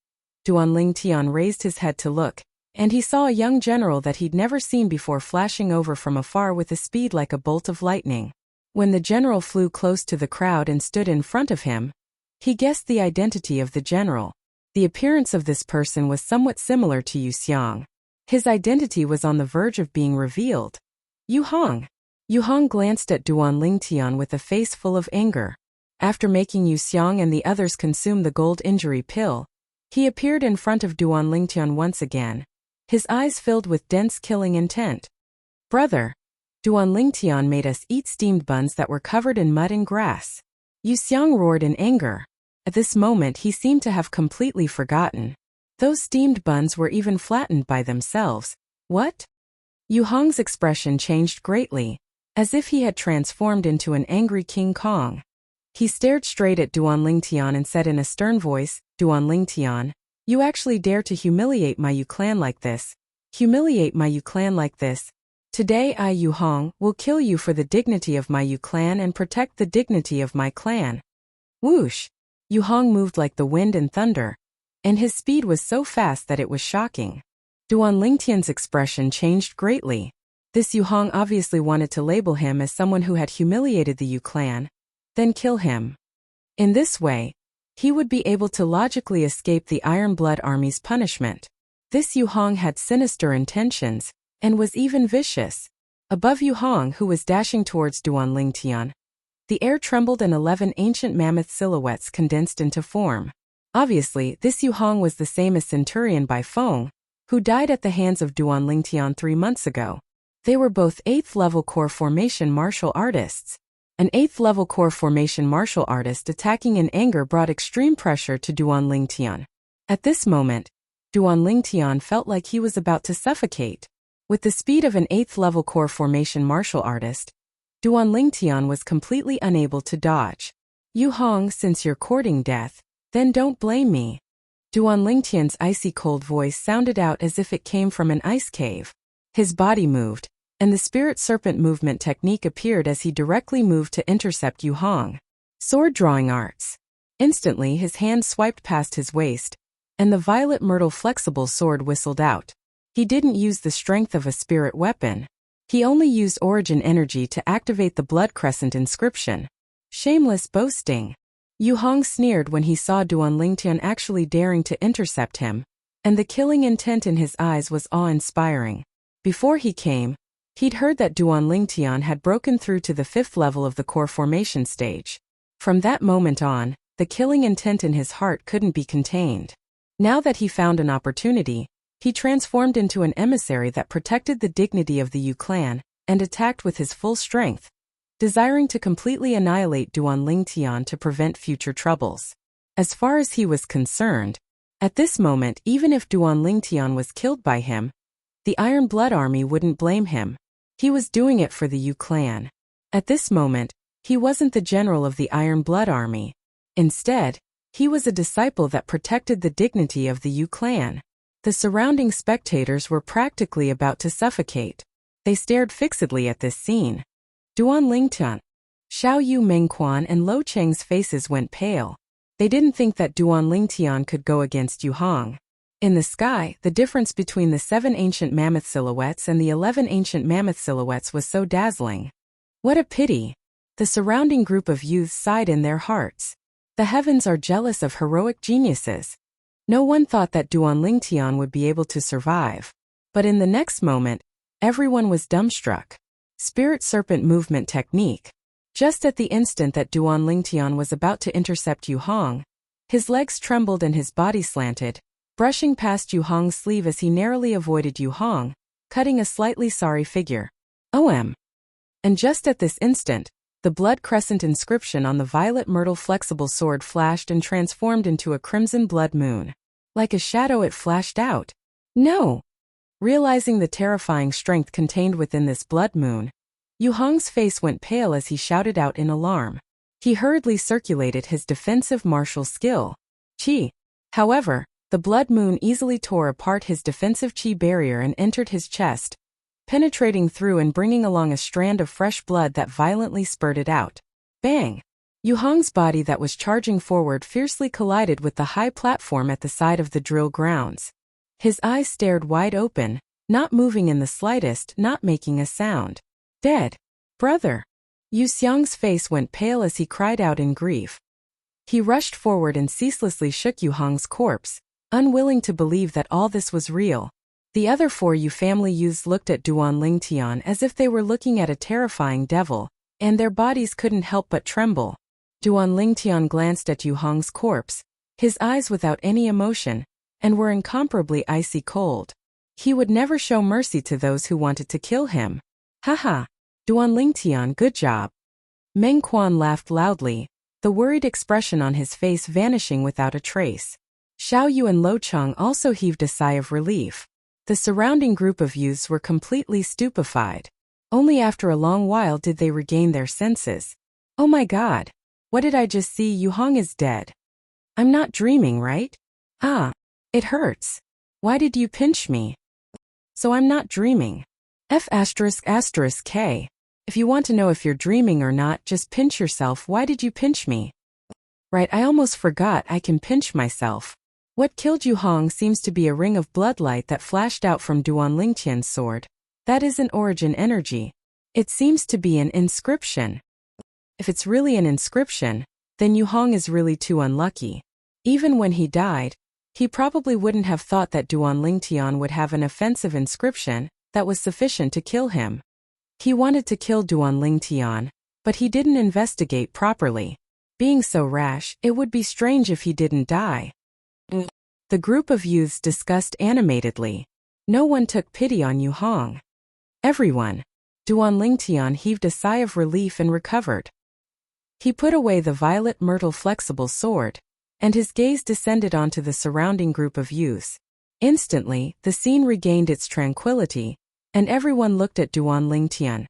Duan Lingtian raised his head to look, and he saw a young general that he'd never seen before flashing over from afar with a speed like a bolt of lightning. When the general flew close to the crowd and stood in front of him, he guessed the identity of the general. The appearance of this person was somewhat similar to Yuxiang. His identity was on the verge of being revealed. Yu Hong. Yu Hong glanced at Duan Lingtian with a face full of anger. After making Yuxiang and the others consume the gold injury pill, he appeared in front of Duan Lingtian once again, his eyes filled with dense killing intent. Brother, Duan Lingtian made us eat steamed buns that were covered in mud and grass. Yuxiang roared in anger. At this moment he seemed to have completely forgotten. Those steamed buns were even flattened by themselves. What? Yu Hong's expression changed greatly, as if he had transformed into an angry King Kong. He stared straight at Duan Lingtian and said in a stern voice, Duan Lingtian, you actually dare to humiliate my Yu clan like this? Humiliate my Yu clan like this? Today I, Yu Hong, will kill you for the dignity of my Yu clan and protect the dignity of my clan. Whoosh! Yu Hong moved like the wind and thunder, and his speed was so fast that it was shocking. Duan Lingtian's expression changed greatly. This Yu Hong obviously wanted to label him as someone who had humiliated the Yu clan, then kill him. In this way, he would be able to logically escape the Iron Blood Army's punishment. This Yu Hong had sinister intentions, and was even vicious. Above Yu Hong, who was dashing towards Duan Lingtian, the air trembled and 11 ancient mammoth silhouettes condensed into form. Obviously, this Yu Hong was the same as Centurion Bai Feng, who died at the hands of Duan Lingtian 3 months ago. They were both 8th-level core formation martial artists. An 8th-level core formation martial artist attacking in anger brought extreme pressure to Duan Lingtian. At this moment, Duan Lingtian felt like he was about to suffocate. With the speed of an 8th-level core formation martial artist, Duan Lingtian was completely unable to dodge. Yu Hong, since you're courting death, then don't blame me. Duan Lingtian's icy cold voice sounded out as if it came from an ice cave. His body moved, and the spirit serpent movement technique appeared as he directly moved to intercept Yu Hong. Sword drawing arts. Instantly his hand swiped past his waist, and the violet myrtle flexible sword whistled out. He didn't use the strength of a spirit weapon. He only used origin energy to activate the blood crescent inscription. Shameless boasting. Yu Hong sneered when he saw Duan Lingtian actually daring to intercept him, and the killing intent in his eyes was awe-inspiring. Before he came, he'd heard that Duan Lingtian had broken through to the 5th level of the core formation stage. From that moment on, the killing intent in his heart couldn't be contained. Now that he found an opportunity, he transformed into an emissary that protected the dignity of the Yu clan, and attacked with his full strength, desiring to completely annihilate Duan Lingtian to prevent future troubles. As far as he was concerned, at this moment even if Duan Lingtian was killed by him, the Iron Blood Army wouldn't blame him. He was doing it for the Yu clan. At this moment, he wasn't the general of the Iron Blood Army. Instead, he was a disciple that protected the dignity of the Yu clan. The surrounding spectators were practically about to suffocate. They stared fixedly at this scene. Duan Lingtian, Xiao Yu Mengquan and Lo Cheng's faces went pale. They didn't think that Duan Lingtian could go against Yu Hong. In the sky, the difference between the 7 ancient mammoth silhouettes and the 11 ancient mammoth silhouettes was so dazzling. What a pity. The surrounding group of youths sighed in their hearts. The heavens are jealous of heroic geniuses. No one thought that Duan Lingtian would be able to survive. But in the next moment, everyone was dumbstruck. Spirit serpent movement technique. Just at the instant that Duan Lingtian was about to intercept Yu Hong, his legs trembled and his body slanted, brushing past Yu Hong's sleeve as he narrowly avoided Yu Hong, cutting a slightly sorry figure. OM. And just at this instant, the blood crescent inscription on the violet myrtle flexible sword flashed and transformed into a crimson blood moon. Like a shadow it flashed out. No! Realizing the terrifying strength contained within this blood moon, Yu Hong's face went pale as he shouted out in alarm. He hurriedly circulated his defensive martial skill, Qi. However, the blood moon easily tore apart his defensive Qi barrier and entered his chest, penetrating through and bringing along a strand of fresh blood that violently spurted out. Bang! Yu Hong's body that was charging forward fiercely collided with the high platform at the side of the drill grounds. His eyes stared wide open, not moving in the slightest, not making a sound. Dead. Brother. Yu Xiang's face went pale as he cried out in grief. He rushed forward and ceaselessly shook Yu Hong's corpse, unwilling to believe that all this was real. The other 4 Yu family youths looked at Duan Lingtian as if they were looking at a terrifying devil, and their bodies couldn't help but tremble. Duan Lingtian glanced at Yu Hong's corpse, his eyes without any emotion, and were incomparably icy cold. He would never show mercy to those who wanted to kill him. Haha. Duan Lingtian, good job. Meng Quan laughed loudly, the worried expression on his face vanishing without a trace. Xiao Yu and Lo Cheng also heaved a sigh of relief. The surrounding group of youths were completely stupefied. Only after a long while did they regain their senses. Oh my god. What did I just see? Yu Hong is dead. I'm not dreaming, right? Ah. It hurts. Why did you pinch me? So I'm not dreaming. F***K. If you want to know if you're dreaming or not, just pinch yourself. Why did you pinch me? Right, I almost forgot I can pinch myself. What killed Yu Hong seems to be a ring of bloodlight that flashed out from Duan Lingtian's sword. That isn't origin energy. It seems to be an inscription. If it's really an inscription, then Yu Hong is really too unlucky. Even when he died, he probably wouldn't have thought that Duan Lingtian would have an offensive inscription that was sufficient to kill him. He wanted to kill Duan Lingtian, but he didn't investigate properly. Being so rash, it would be strange if he didn't die. The group of youths discussed animatedly. No one took pity on Yu Hong. Everyone. Duan Lingtian heaved a sigh of relief and recovered. He put away the violet myrtle flexible sword, and his gaze descended onto the surrounding group of youths. Instantly, the scene regained its tranquility, and everyone looked at Duan Lingtian.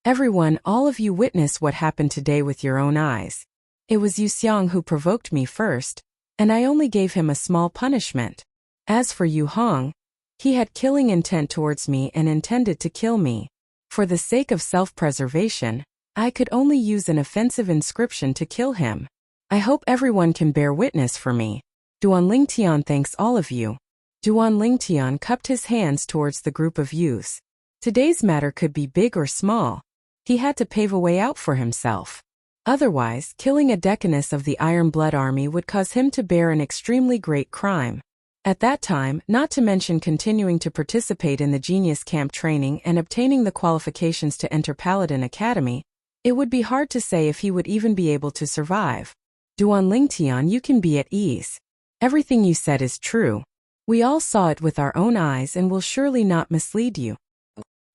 Everyone, all of you witness what happened today with your own eyes. It was Yu Xiang who provoked me first, and I only gave him a small punishment. As for Yu Hong, he had killing intent towards me and intended to kill me. For the sake of self-preservation, I could only use an offensive inscription to kill him. I hope everyone can bear witness for me. Duan Lingtian thanks all of you. Duan Lingtian cupped his hands towards the group of youths. Today's matter could be big or small. He had to pave a way out for himself. Otherwise, killing a decanus of the Iron Blood Army would cause him to bear an extremely great crime. At that time, not to mention continuing to participate in the Genius Camp training and obtaining the qualifications to enter Paladin Academy, it would be hard to say if he would even be able to survive. Duan Lingtian, you can be at ease. Everything you said is true. We all saw it with our own eyes and will surely not mislead you.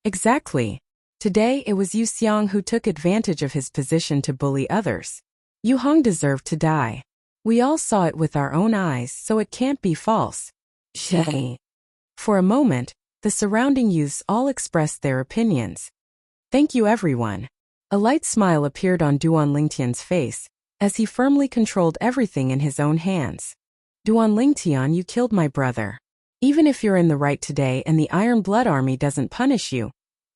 Exactly. Today it was Yu Xiang who took advantage of his position to bully others. Yu Hong deserved to die. We all saw it with our own eyes, so it can't be false. For a moment, the surrounding youths all expressed their opinions. Thank you everyone. A light smile appeared on Duan Lingtian's face, as he firmly controlled everything in his own hands. Duan Lingtian, you killed my brother. Even if you're in the right today and the Iron Blood Army doesn't punish you,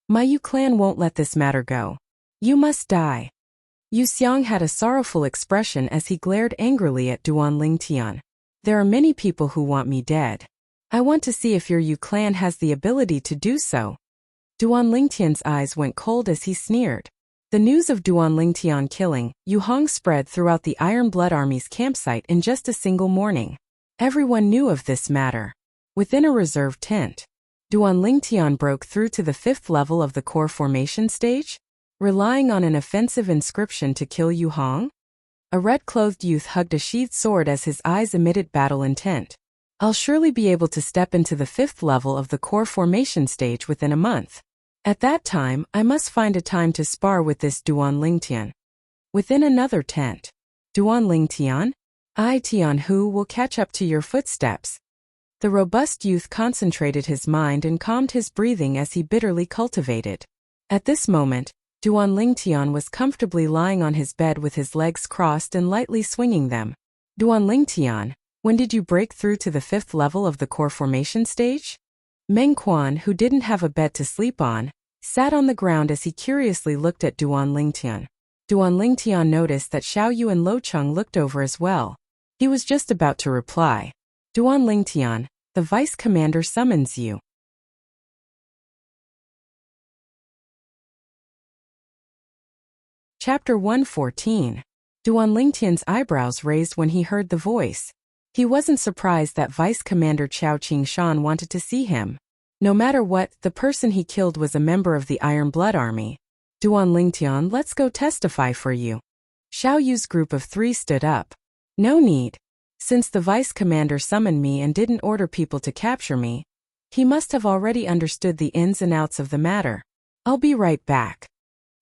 my Yu clan won't let this matter go. You must die. Yu Xiang had a sorrowful expression as he glared angrily at Duan Lingtian. There are many people who want me dead. I want to see if your Yu clan has the ability to do so. Duan Lingtian's eyes went cold as he sneered. The news of Duan Lingtian killing Yu Hong spread throughout the Iron Blood Army's campsite in just a single morning. Everyone knew of this matter. Within a reserved tent, Duan Lingtian broke through to the 5th level of the core formation stage, relying on an offensive inscription to kill Yu Hong. A red-clothed youth hugged a sheathed sword as his eyes emitted battle intent. I'll surely be able to step into the 5th level of the core formation stage within a month. At that time, I must find a time to spar with this Duan Lingtian. Within another tent, Duan Lingtian, I Tian Hu will catch up to your footsteps. The robust youth concentrated his mind and calmed his breathing as he bitterly cultivated. At this moment, Duan Lingtian was comfortably lying on his bed with his legs crossed and lightly swinging them. Duan Lingtian, when did you break through to the 5th level of the core formation stage? Meng Quan, who didn't have a bed to sleep on, sat on the ground as he curiously looked at Duan Lingtian. Duan Lingtian noticed that Xiao Yu and Lo Cheng looked over as well. He was just about to reply. Duan Lingtian, the vice commander summons you. Chapter 114. Duan Lingtian's eyebrows raised when he heard the voice. He wasn't surprised that Vice Commander Chao Qingshan wanted to see him. No matter what, the person he killed was a member of the Iron Blood Army. Duan Lingtian, let's go testify for you. Xiao Yu's group of 3 stood up. No need. Since the Vice Commander summoned me and didn't order people to capture me, he must have already understood the ins and outs of the matter. I'll be right back.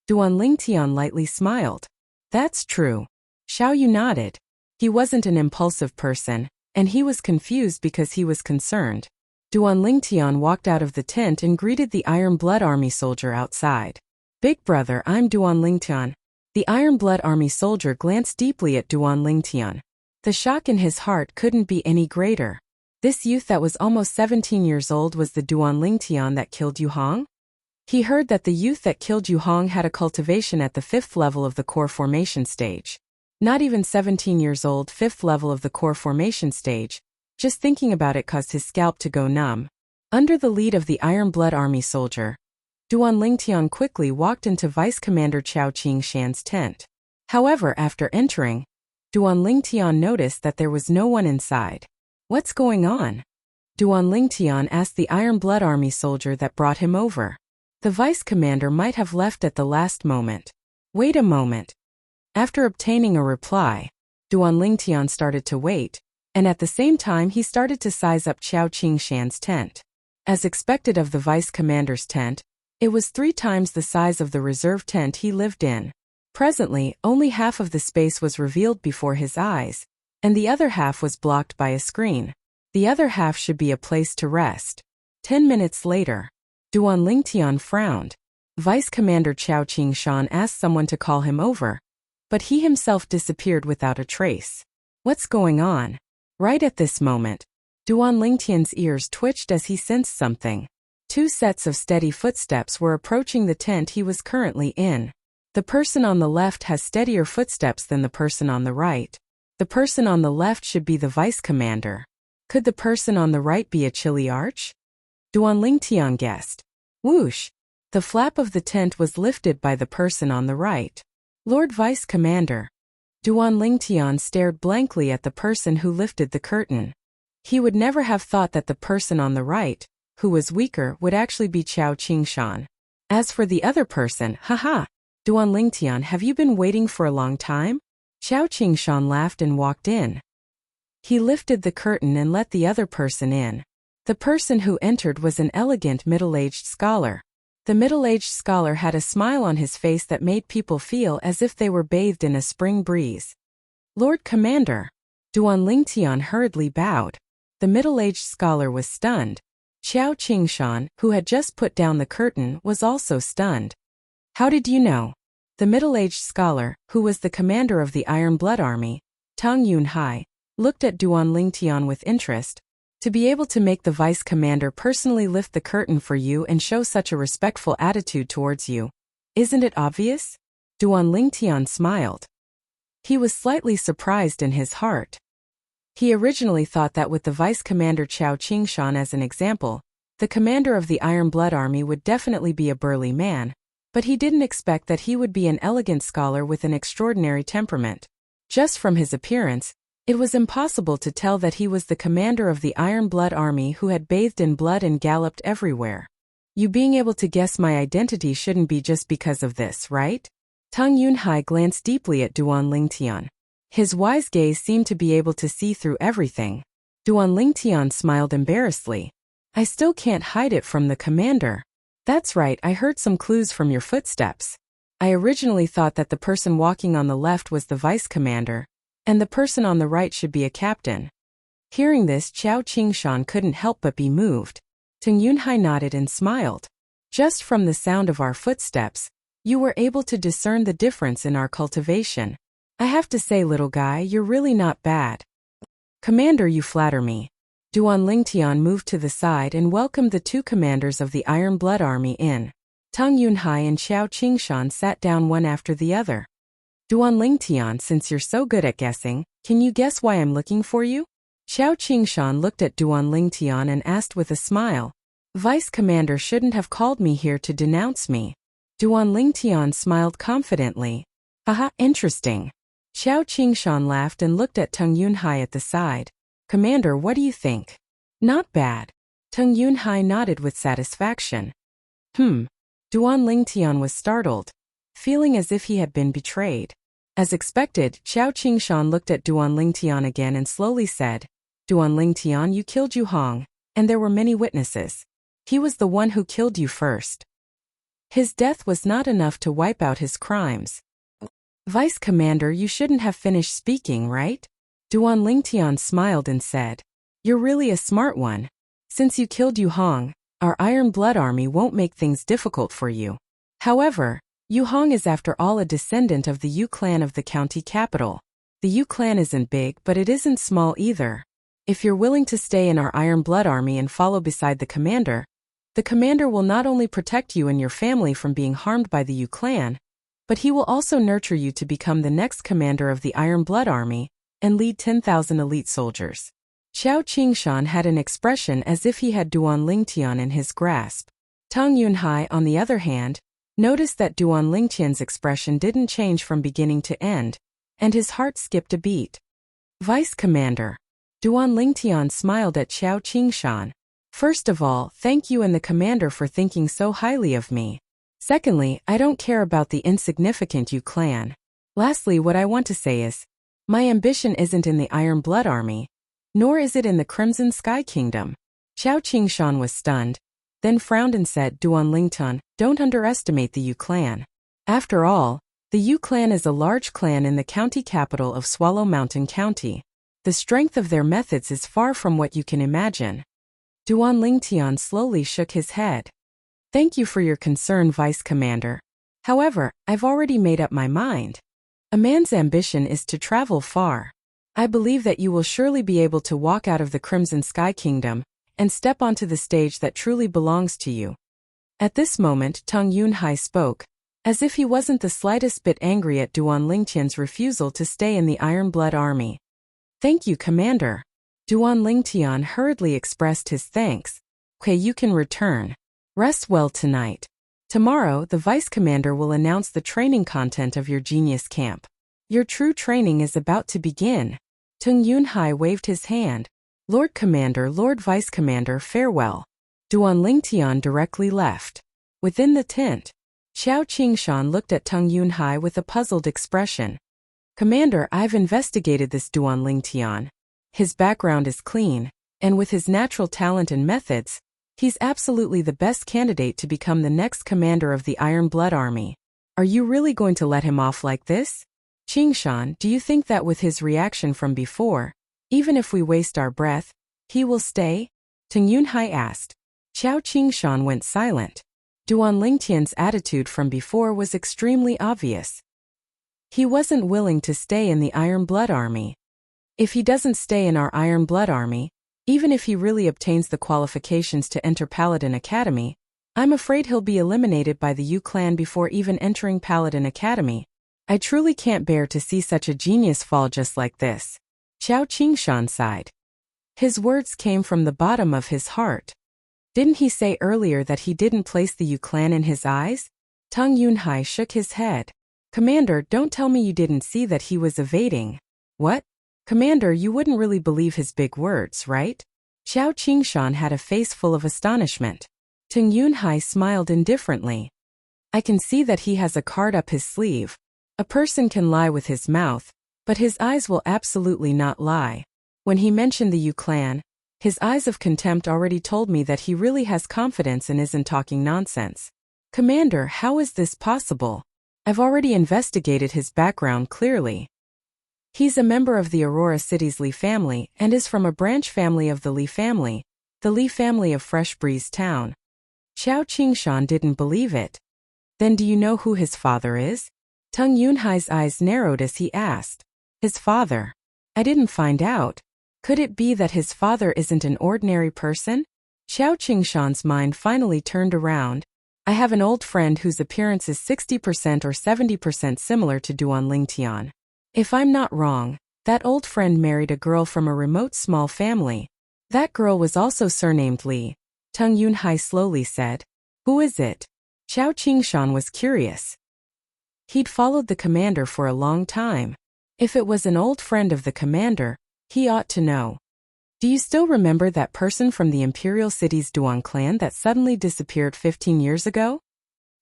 Duan Lingtian lightly smiled. That's true. Xiao Yu nodded. He wasn't an impulsive person, and he was confused because he was concerned. Duan Lingtian walked out of the tent and greeted the Iron Blood Army soldier outside. Big brother, I'm Duan Lingtian. The Iron Blood Army soldier glanced deeply at Duan Lingtian. The shock in his heart couldn't be any greater. This youth that was almost 17 years old was the Duan Lingtian that killed Yu Hong? He heard that the youth that killed Yu Hong had a cultivation at the 5th level of the core formation stage. Not even 17 years old, 5th level of the core formation stage. Just thinking about it caused his scalp to go numb. Under the lead of the Iron Blood Army soldier, Duan Lingtian quickly walked into Vice Commander Chao Qingshan's tent. However, after entering, Duan Lingtian noticed that there was no one inside. What's going on? Duan Lingtian asked the Iron Blood Army soldier that brought him over. The vice commander might have left at the last moment. Wait a moment. After obtaining a reply, Duan Lingtian started to wait, and at the same time he started to size up Qiao Qingshan's tent. As expected of the vice commander's tent, it was 3 times the size of the reserve tent he lived in. Presently, only half of the space was revealed before his eyes, and the other half was blocked by a screen. The other half should be a place to rest. 10 minutes later, Duan Lingtian frowned. Vice Commander Qiao Qingshan asked someone to call him over, but he himself disappeared without a trace. What's going on? Right at this moment, Duan Lingtian's ears twitched as he sensed something. 2 sets of steady footsteps were approaching the tent he was currently in. The person on the left has steadier footsteps than the person on the right. The person on the left should be the vice commander. Could the person on the right be a chili arch? Duan Lingtian guessed. Whoosh! The flap of the tent was lifted by the person on the right. Lord Vice Commander. Duan Lingtian stared blankly at the person who lifted the curtain. He would never have thought that the person on the right, who was weaker, would actually be Qiao Qingshan. As for the other person, haha! Duan Lingtian, have you been waiting for a long time? Qiao Qingshan laughed and walked in. He lifted the curtain and let the other person in. The person who entered was an elegant middle-aged scholar. The middle-aged scholar had a smile on his face that made people feel as if they were bathed in a spring breeze. Lord Commander. Duan Lingtian hurriedly bowed. The middle-aged scholar was stunned. Qiao Qingshan, who had just put down the curtain, was also stunned. How did you know? The middle-aged scholar, who was the commander of the Iron Blood Army, Tang Yunhai, looked at Duan Lingtian with interest. To be able to make the vice commander personally lift the curtain for you and show such a respectful attitude towards you. Isn't it obvious? Duan Lingtian smiled. He was slightly surprised in his heart. He originally thought that with the vice commander Qiao Qingshan as an example, the commander of the Iron Blood Army would definitely be a burly man, but he didn't expect that he would be an elegant scholar with an extraordinary temperament. Just from his appearance, it was impossible to tell that he was the commander of the Iron Blood Army who had bathed in blood and galloped everywhere. You being able to guess my identity shouldn't be just because of this, right? Tang Yunhai glanced deeply at Duan Lingtian. His wise gaze seemed to be able to see through everything. Duan Lingtian smiled embarrassedly. I still can't hide it from the commander. That's right, I heard some clues from your footsteps. I originally thought that the person walking on the left was the vice commander, and the person on the right should be a captain. Hearing this, Qiao Qingshan couldn't help but be moved. Tang Yunhai nodded and smiled. Just from the sound of our footsteps, you were able to discern the difference in our cultivation. I have to say, little guy, you're really not bad. Commander, you flatter me. Duan Lingtian moved to the side and welcomed the 2 commanders of the Iron Blood Army in. Tang Yunhai and Qiao Qingshan sat down one after the other. Duan Lingtian, since you're so good at guessing, can you guess why I'm looking for you? Qiao Qingshan looked at Duan Lingtian and asked with a smile. Vice Commander shouldn't have called me here to denounce me. Duan Lingtian smiled confidently. Haha, interesting. Qiao Qingshan laughed and looked at Tang Yunhai at the side. Commander, what do you think? Not bad. Tang Yunhai nodded with satisfaction. Duan Lingtian was startled, feeling as if he had been betrayed. As expected, Qiao Qingshan looked at Duan Lingtian again and slowly said, Duan Lingtian, you killed Yu Hong, and there were many witnesses. He was the one who killed you first. His death was not enough to wipe out his crimes. Vice Commander, you shouldn't have finished speaking, right? Duan Lingtian smiled and said, You're really a smart one. Since you killed Yu Hong, our Iron Blood Army won't make things difficult for you. However, Yu Hong is after all a descendant of the Yu clan of the county capital. The Yu clan isn't big, but it isn't small either. If you're willing to stay in our Iron Blood Army and follow beside the commander will not only protect you and your family from being harmed by the Yu clan, but he will also nurture you to become the next commander of the Iron Blood Army and lead 10,000 elite soldiers. Qiao Qingshan had an expression as if he had Duan Lingtian in his grasp. Tang Yunhai, on the other hand, noticed that Duan Lingtian's expression didn't change from beginning to end, and his heart skipped a beat. Vice Commander. Duan Lingtian smiled at Qiao Qingshan. First of all, thank you and the commander for thinking so highly of me. Secondly, I don't care about the insignificant Yu clan. Lastly, what I want to say is, my ambition isn't in the Iron Blood Army, nor is it in the Crimson Sky Kingdom. Xiao Qingshan was stunned, then frowned and said, Duan Lingtian, don't underestimate the Yu clan. After all, the Yu clan is a large clan in the county capital of Swallow Mountain County. The strength of their methods is far from what you can imagine. Duan Lingtian slowly shook his head. Thank you for your concern, Vice Commander. However, I've already made up my mind. A man's ambition is to travel far. I believe that you will surely be able to walk out of the Crimson Sky Kingdom and step onto the stage that truly belongs to you. At this moment, Tang Yunhai spoke, as if he wasn't the slightest bit angry at Duan Lingtian's refusal to stay in the Iron Blood Army. Thank you, Commander. Duan Lingtian hurriedly expressed his thanks. Okay, you can return. Rest well tonight. Tomorrow, the Vice Commander will announce the training content of your genius camp. Your true training is about to begin. Tung Yunhai waved his hand. Lord Commander, Lord Vice Commander, farewell. Duan Lingtian directly left. Within the tent, Xiao Qingshan looked at Tung Yunhai with a puzzled expression. Commander, I've investigated this Duan Lingtian. His background is clean, and with his natural talent and methods, he's absolutely the best candidate to become the next commander of the Iron Blood Army. Are you really going to let him off like this? Qingshan, do you think that with his reaction from before, even if we waste our breath, he will stay? Tung Yunhai asked. Xiao Qingshan went silent. Duan Lingtian's attitude from before was extremely obvious. He wasn't willing to stay in the Iron Blood Army. If he doesn't stay in our Iron Blood Army, even if he really obtains the qualifications to enter Paladin Academy, I'm afraid he'll be eliminated by the Yu clan before even entering Paladin Academy. I truly can't bear to see such a genius fall just like this. Xiao Qingshan sighed. His words came from the bottom of his heart. Didn't he say earlier that he didn't place the Yu clan in his eyes? Tung Yunhai shook his head. Commander, don't tell me you didn't see that he was evading. What? Commander, you wouldn't really believe his big words, right? Xiao Qingshan had a face full of astonishment. Tung Yunhai smiled indifferently. I can see that he has a card up his sleeve. A person can lie with his mouth, but his eyes will absolutely not lie. When he mentioned the Yu clan, his eyes of contempt already told me that he really has confidence and isn't talking nonsense. Commander, how is this possible? I've already investigated his background clearly. He's a member of the Aurora City's Li family and is from a branch family of the Li family of Fresh Breeze Town. Xiao Qingshan didn't believe it. Then do you know who his father is? Tung Yunhai's eyes narrowed as he asked. His father? I didn't find out. Could it be that his father isn't an ordinary person? Xiao Qingshan's mind finally turned around. I have an old friend whose appearance is 60% or 70% similar to Duan Lingtian. If I'm not wrong, that old friend married a girl from a remote small family. That girl was also surnamed Li. Tung Yunhai slowly said. Who is it? Xiao Qingshan was curious. He'd followed the commander for a long time. If it was an old friend of the commander, he ought to know. Do you still remember that person from the Imperial City's Duan clan that suddenly disappeared 15 years ago?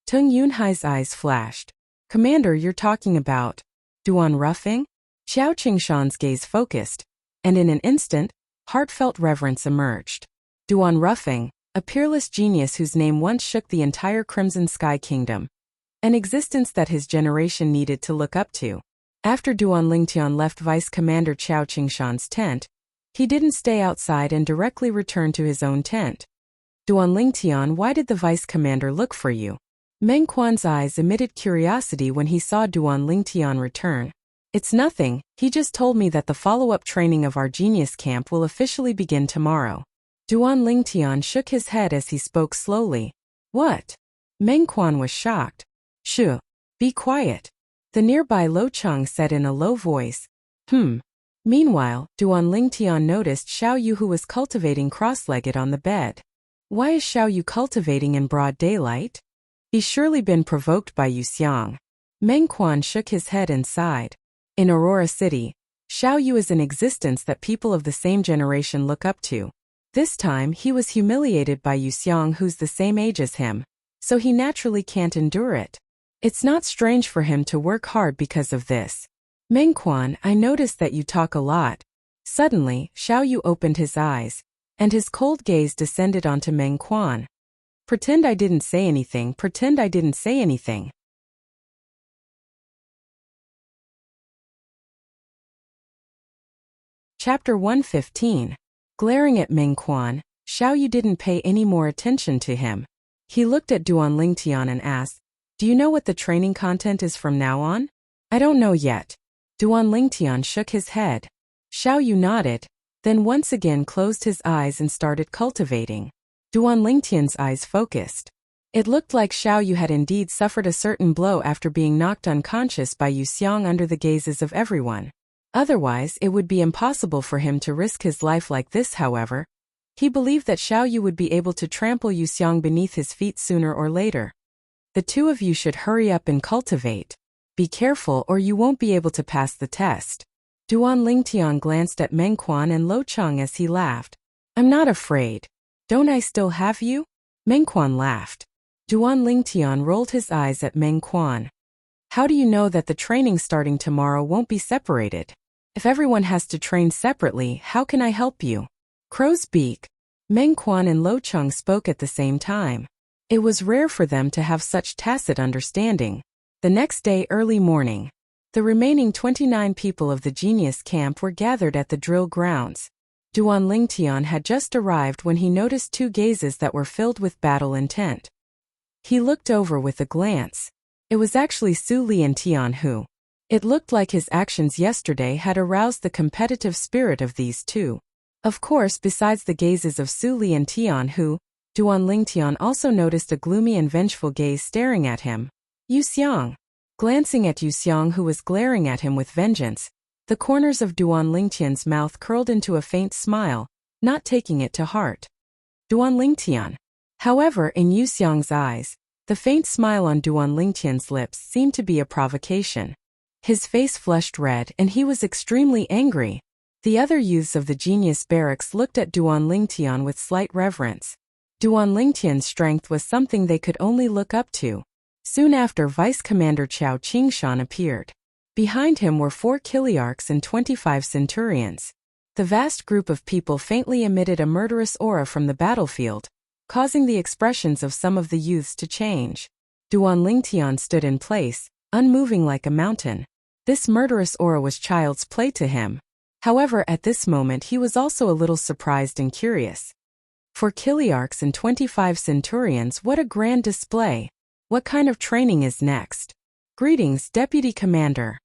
Tung Yunhai's eyes flashed. Commander, you're talking about Duan Ruffing? Xiao Qingshan's gaze focused, and in an instant, heartfelt reverence emerged. Duan Ruffing, a peerless genius whose name once shook the entire Crimson Sky Kingdom. An existence that his generation needed to look up to. After Duan Lingtian left Vice Commander Xiao Qingshan's tent, he didn't stay outside and directly returned to his own tent. Duan Lingtian, why did the Vice Commander look for you? Meng Quan's eyes emitted curiosity when he saw Duan Lingtian return. It's nothing, he just told me that the follow-up training of our genius camp will officially begin tomorrow. Duan Lingtian shook his head as he spoke slowly. What? Meng Quan was shocked. Shh. Be quiet. The nearby Lo Cheng said in a low voice. Meanwhile, Duan Lingtian noticed Xiao Yu, who was cultivating cross-legged on the bed. Why is Xiao Yu cultivating in broad daylight? He's surely been provoked by Yu Xiang. Meng Quan shook his head and sighed. In Aurora City, Xiao Yu is an existence that people of the same generation look up to. This time he was humiliated by Wuxia, who's the same age as him, so he naturally can't endure it. It's not strange for him to work hard because of this. Mengquan, I noticed that you talk a lot. Suddenly, Xiao Yu opened his eyes, and his cold gaze descended onto Mengquan. Pretend I didn't say anything, pretend I didn't say anything. Chapter 115. Glaring at Mengquan, Xiao Yu didn't pay any more attention to him. He looked at Duan Lingtian and asked, "Do you know what the training content is from now on?" "I don't know yet." Duan Lingtian shook his head. Xiao Yu nodded, then once again closed his eyes and started cultivating. Duan Lingtian's eyes focused. It looked like Xiao Yu had indeed suffered a certain blow after being knocked unconscious by Wuxia under the gazes of everyone. Otherwise, it would be impossible for him to risk his life like this. However, he believed that Xiao Yu would be able to trample Wuxia beneath his feet sooner or later. The two of you should hurry up and cultivate. Be careful or you won't be able to pass the test. Duan Lingtian glanced at Mengquan and Lo Cheng as he laughed. I'm not afraid. Don't I still have you? Mengquan laughed. Duan Lingtian rolled his eyes at Mengquan. How do you know that the training starting tomorrow won't be separated? If everyone has to train separately, how can I help you? Crow's beak. Mengquan and Lo Cheng spoke at the same time. It was rare for them to have such tacit understanding. The next day early morning, the remaining 29 people of the genius camp were gathered at the drill grounds. Duan Lingtian had just arrived when he noticed two gazes that were filled with battle intent. He looked over with a glance. It was actually Su Li and Tianhu. It looked like his actions yesterday had aroused the competitive spirit of these two. Of course, besides the gazes of Su Li and Tianhu, Duan Lingtian also noticed a gloomy and vengeful gaze staring at him. Wuxia. Glancing at Wuxia, who was glaring at him with vengeance, the corners of Duan Lingtian's mouth curled into a faint smile, not taking it to heart. Duan Lingtian. However, in Wuxia's eyes, the faint smile on Duan Lingtian's lips seemed to be a provocation. His face flushed red and he was extremely angry. The other youths of the genius barracks looked at Duan Lingtian with slight reverence. Duan Lingtian's strength was something they could only look up to. Soon after, Vice Commander Chao Qingshan appeared. Behind him were 4 Kiliarchs and 25 centurions. The vast group of people faintly emitted a murderous aura from the battlefield, causing the expressions of some of the youths to change. Duan Lingtian stood in place, unmoving like a mountain. This murderous aura was child's play to him. However, at this moment he was also a little surprised and curious. 4 Kiliarchs and 25 centurions, what a grand display! What kind of training is next? Greetings, Deputy Commander.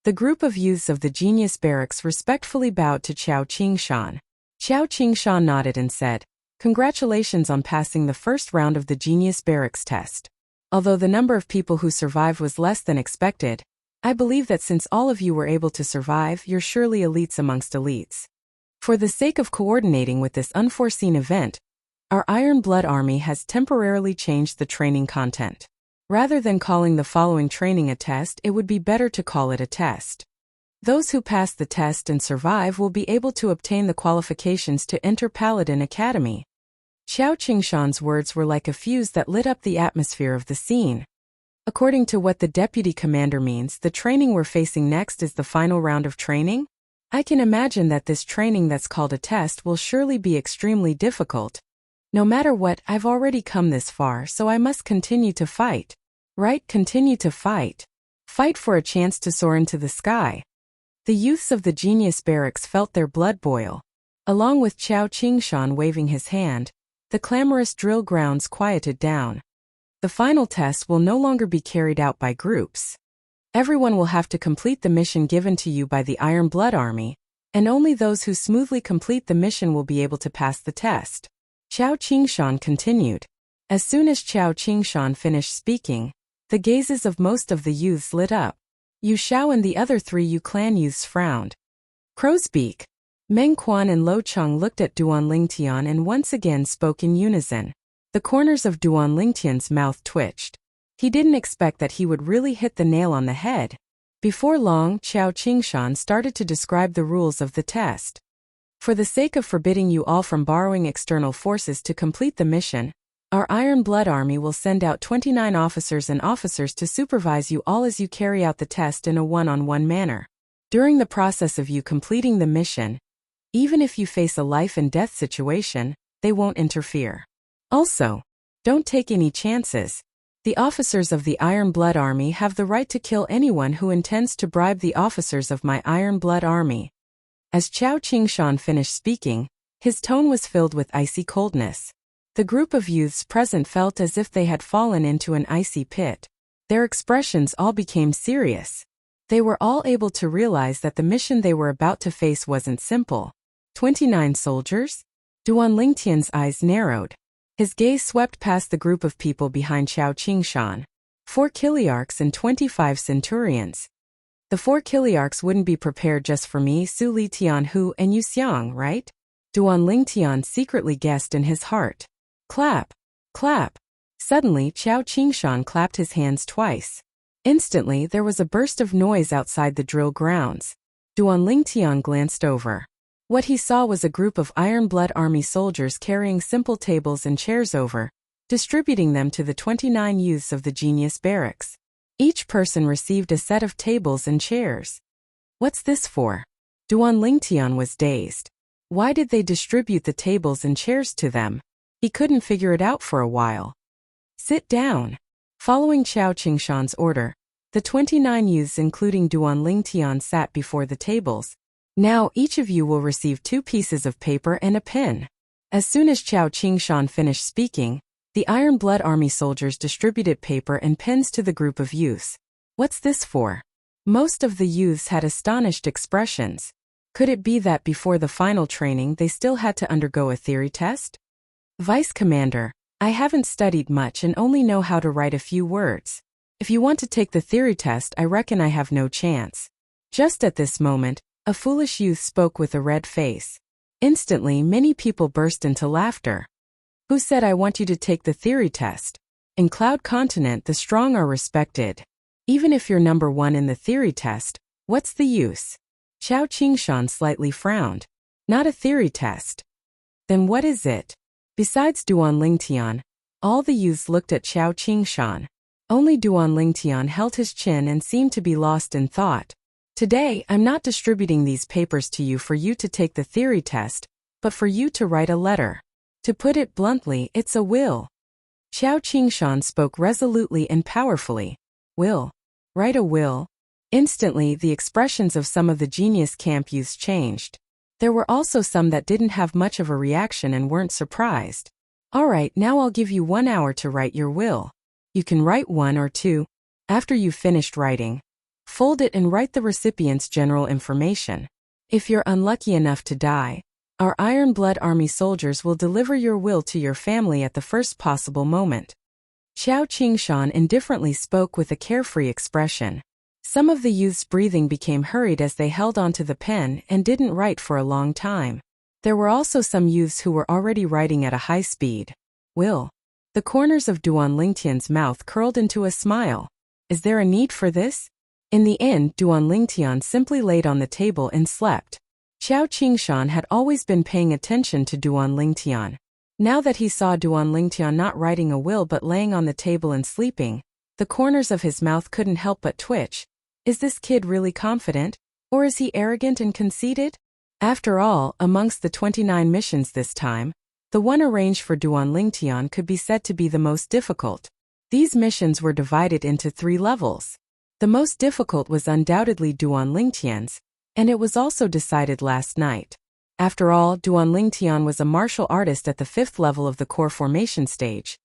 The group of youths of the genius barracks respectfully bowed to Chao Qingshan. Chao Qingshan nodded and said, "Congratulations on passing the first round of the genius barracks test. Although the number of people who survived was less than expected, I believe that since all of you were able to survive, you're surely elites amongst elites. For the sake of coordinating with this unforeseen event, our Iron Blood Army has temporarily changed the training content. Rather than calling the following training a test, it would be better to call it a test. Those who pass the test and survive will be able to obtain the qualifications to enter Paladin Academy." Chao Qingshan's words were like a fuse that lit up the atmosphere of the scene. According to what the deputy commander means, the training we're facing next is the final round of training? I can imagine that this training that's called a test will surely be extremely difficult. No matter what, I've already come this far, so I must continue to fight. Right, continue to fight. Fight for a chance to soar into the sky. The youths of the genius barracks felt their blood boil. Along with Chao Qingshan waving his hand, the clamorous drill grounds quieted down. The final test will no longer be carried out by groups. Everyone will have to complete the mission given to you by the Iron Blood Army, and only those who smoothly complete the mission will be able to pass the test. Chao Qingshan continued. As soon as Chao Qingshan finished speaking, the gazes of most of the youths lit up. Yu Xiao and the other 3 Yu clan youths frowned. Crow's beak. Mengquan and Lo Cheng looked at Duan Lingtian and once again spoke in unison. The corners of Duan Lingtian's mouth twitched. He didn't expect that he would really hit the nail on the head. Before long, Chao Qingshan started to describe the rules of the test. For the sake of forbidding you all from borrowing external forces to complete the mission, our Iron Blood Army will send out 29 officers and officers to supervise you all as you carry out the test in a one-on-one manner. During the process of you completing the mission, even if you face a life-and-death situation, they won't interfere. Also, don't take any chances. The officers of the Iron Blood Army have the right to kill anyone who intends to bribe the officers of my Iron Blood Army. As Chao Qingshan finished speaking, his tone was filled with icy coldness. The group of youths present felt as if they had fallen into an icy pit. Their expressions all became serious. They were all able to realize that the mission they were about to face wasn't simple. 29 soldiers? Duan Lingtian's eyes narrowed. His gaze swept past the group of people behind Chao Qingshan. 4 Kiliarchs and 25 centurions. The 4 Kiliarchs wouldn't be prepared just for me, Su Li Tianhu and Yu Xiang, right? Duan Lingtian secretly guessed in his heart. Clap! Clap! Suddenly Chao Qingshan clapped his hands twice. Instantly there was a burst of noise outside the drill grounds. Duan Lingtian glanced over. What he saw was a group of Iron Blood Army soldiers carrying simple tables and chairs over, distributing them to the 29 youths of the Genius Barracks. Each person received a set of tables and chairs. What's this for? Duan Lingtian was dazed. Why did they distribute the tables and chairs to them? He couldn't figure it out for a while. Sit down. Following Chao Qingshan's order, the 29 youths including Duan Lingtian sat before the tables. Now each of you will receive 2 pieces of paper and a pen. As soon as Chao Qingshan finished speaking, the Iron Blood Army soldiers distributed paper and pens to the group of youths. What's this for? Most of the youths had astonished expressions. Could it be that before the final training they still had to undergo a theory test? Vice Commander, I haven't studied much and only know how to write a few words. If you want to take the theory test, I reckon I have no chance. Just at this moment, a foolish youth spoke with a red face. Instantly, many people burst into laughter. Who said I want you to take the theory test? In Cloud Continent, the strong are respected. Even if you're number 1 in the theory test, what's the use? Chao Qingshan slightly frowned. Not a theory test. Then what is it? Besides Duan Lingtian, all the youths looked at Chao Qingshan. Only Duan Lingtian held his chin and seemed to be lost in thought. Today, I'm not distributing these papers to you for you to take the theory test, but for you to write a letter. To put it bluntly, it's a will. Chao Qingshan spoke resolutely and powerfully. Will. Write a will. Instantly, the expressions of some of the Genius Camp youths changed. There were also some that didn't have much of a reaction and weren't surprised. Alright, now I'll give you 1 hour to write your will. You can write 1 or 2. After you've finished writing, fold it and write the recipient's general information. If you're unlucky enough to die, our Iron Blood Army soldiers will deliver your will to your family at the first possible moment. Chao Qingshan indifferently spoke with a carefree expression. Some of the youths' breathing became hurried as they held onto the pen and didn't write for a long time. There were also some youths who were already writing at a high speed. Will. The corners of Duan Lingtian's mouth curled into a smile. Is there a need for this? In the end, Duan Lingtian simply laid on the table and slept. Chao Qingshan had always been paying attention to Duan Lingtian. Now that he saw Duan Lingtian not writing a will but laying on the table and sleeping, the corners of his mouth couldn't help but twitch. Is this kid really confident? Or is he arrogant and conceited? After all, amongst the 29 missions this time, the one arranged for Duan Lingtian could be said to be the most difficult. These missions were divided into 3 levels. The most difficult was undoubtedly Duan Lingtian's, and it was also decided last night. After all, Duan Lingtian was a martial artist at the 5th level of the core formation stage.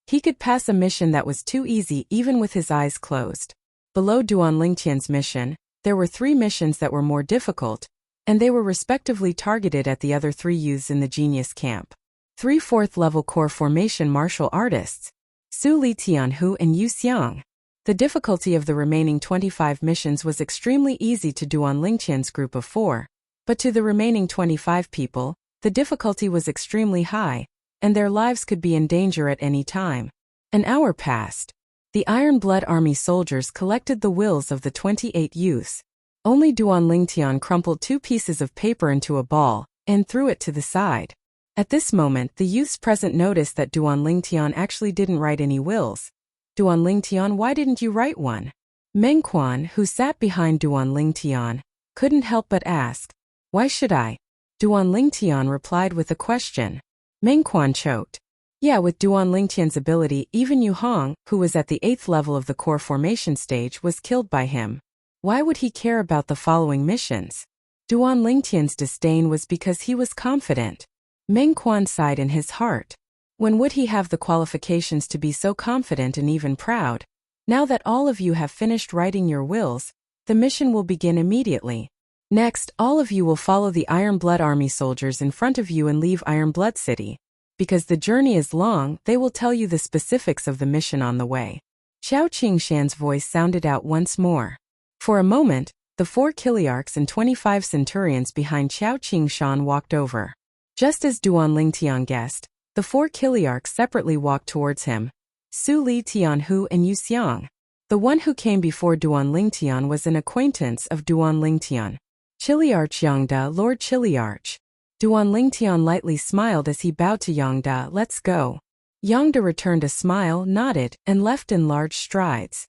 He could pass a mission that was too easy even with his eyes closed. Below Duan Lingtian's mission, there were 3 missions that were more difficult, and they were respectively targeted at the other 3 youths in the Genius Camp. 3 4th-level core formation martial artists, Su Li Tianhu and Yu Xiang. The difficulty of the remaining 25 missions was extremely easy to Duan Lingtian's group of 4, but to the remaining 25 people, the difficulty was extremely high, and their lives could be in danger at any time. An hour passed. The Iron Blood Army soldiers collected the wills of the 28 youths. Only Duan Lingtian crumpled 2 pieces of paper into a ball and threw it to the side. At this moment, the youths present noticed that Duan Lingtian actually didn't write any wills. Duan Lingtian, why didn't you write one? Meng Quan, who sat behind Duan Lingtian, couldn't help but ask. Why should I? Duan Lingtian replied with a question. Meng Quan choked. Yeah, with Duan Lingtian's ability, even Yu Hong, who was at the 8th level of the core formation stage, was killed by him. Why would he care about the following missions? Duan Lingtian's disdain was because he was confident. Meng Quan sighed in his heart. When would he have the qualifications to be so confident and even proud? Now that all of you have finished writing your wills, the mission will begin immediately. Next, all of you will follow the Iron Blood Army soldiers in front of you and leave Iron Blood City. Because the journey is long, they will tell you the specifics of the mission on the way. Xiao Qingshan's voice sounded out once more. For a moment, the 4 Kiliarchs and 25 centurions behind Xiao Qingshan walked over. Just as Duan Lingtian guessed, the 4 Kiliarchs separately walked towards him. Su Li Tianhu and Yu Xiang. The one who came before Duan Lingtian was an acquaintance of Duan Lingtian. Chiliarch Yangda, Lord Chiliarch. Duan Lingtian lightly smiled as he bowed to Yangda. Let's go. Yangda returned a smile, nodded, and left in large strides.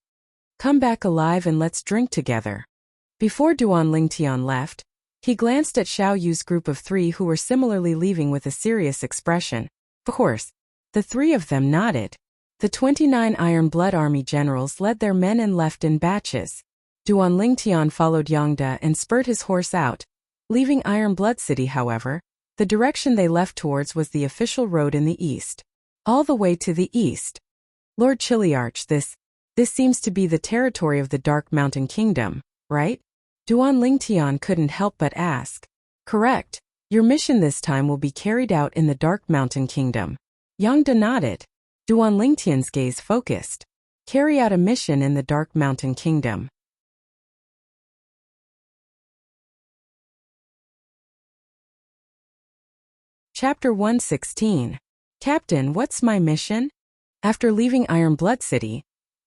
Come back alive and let's drink together. Before Duan Lingtian left, he glanced at Xiao Yu's group of 3 who were similarly leaving with a serious expression. Of course, the 3 of them nodded. The 29 Iron Blood Army generals led their men and left in batches. Duan Lingtian followed Yangda and spurred his horse out. Leaving Iron Blood City, however, the direction they left towards was the official road in the east. All the way to the east. Lord Chiliarch, this seems to be the territory of the Dark Mountain Kingdom, right? Duan Lingtian couldn't help but ask. Correct. Your mission this time will be carried out in the Dark Mountain Kingdom. Yangda nodded. Duan Lingtian's gaze focused. Carry out a mission in the Dark Mountain Kingdom. Chapter 116. Captain, what's my mission? After leaving Iron Blood City,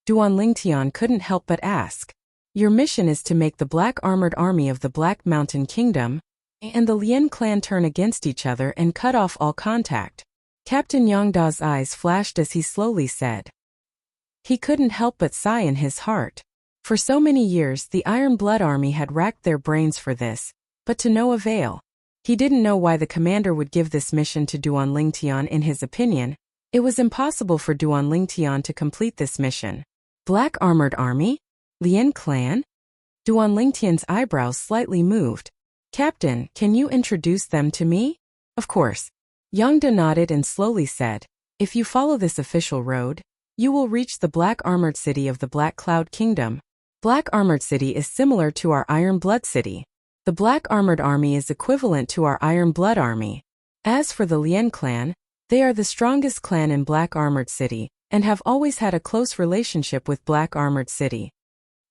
Duan Lingtian couldn't help but ask. Your mission is to make the Black Armored Army of the Black Mountain Kingdom and the Lien clan turn against each other and cut off all contact. Captain Yangda's eyes flashed as he slowly said. He couldn't help but sigh in his heart. For so many years, the Iron Blood Army had racked their brains for this, but to no avail. He didn't know why the commander would give this mission to Duan Lingtian. In his opinion, it was impossible for Duan Lingtian to complete this mission. Black Armored Army? Lien clan? Duan Lingtian's eyebrows slightly moved. Captain, can you introduce them to me? Of course. Yangda nodded and slowly said, if you follow this official road, you will reach the Black Armored City of the Black Cloud Kingdom. Black Armored City is similar to our Iron Blood City. The Black Armored Army is equivalent to our Iron Blood Army. As for the Lien clan, they are the strongest clan in Black Armored City, and have always had a close relationship with Black Armored City.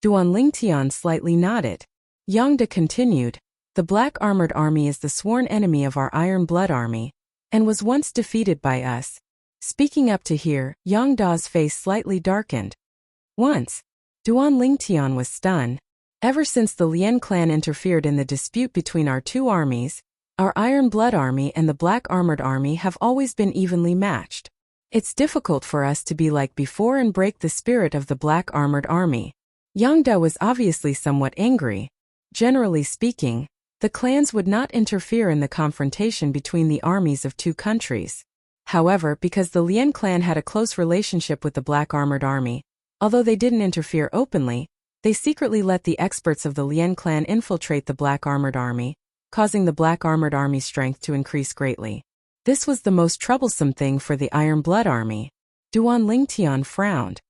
Duan Lingtian slightly nodded. Yangda continued, the Black Armored Army is the sworn enemy of our Iron Blood Army, and was once defeated by us. Speaking up to here, Yangda's face slightly darkened. Once. Duan Lingtian was stunned. Ever since the Lien clan interfered in the dispute between our 2 armies, our Iron Blood Army and the Black Armored Army have always been evenly matched. It's difficult for us to be like before and break the spirit of the Black Armored Army. Yangda was obviously somewhat angry. Generally speaking, the clans would not interfere in the confrontation between the armies of 2 countries. However, because the Lien clan had a close relationship with the Black Armored Army, although they didn't interfere openly, they secretly let the experts of the Lien clan infiltrate the Black Armored Army, causing the Black Armored Army's strength to increase greatly. This was the most troublesome thing for the Iron Blood Army. Duan Lingtian frowned.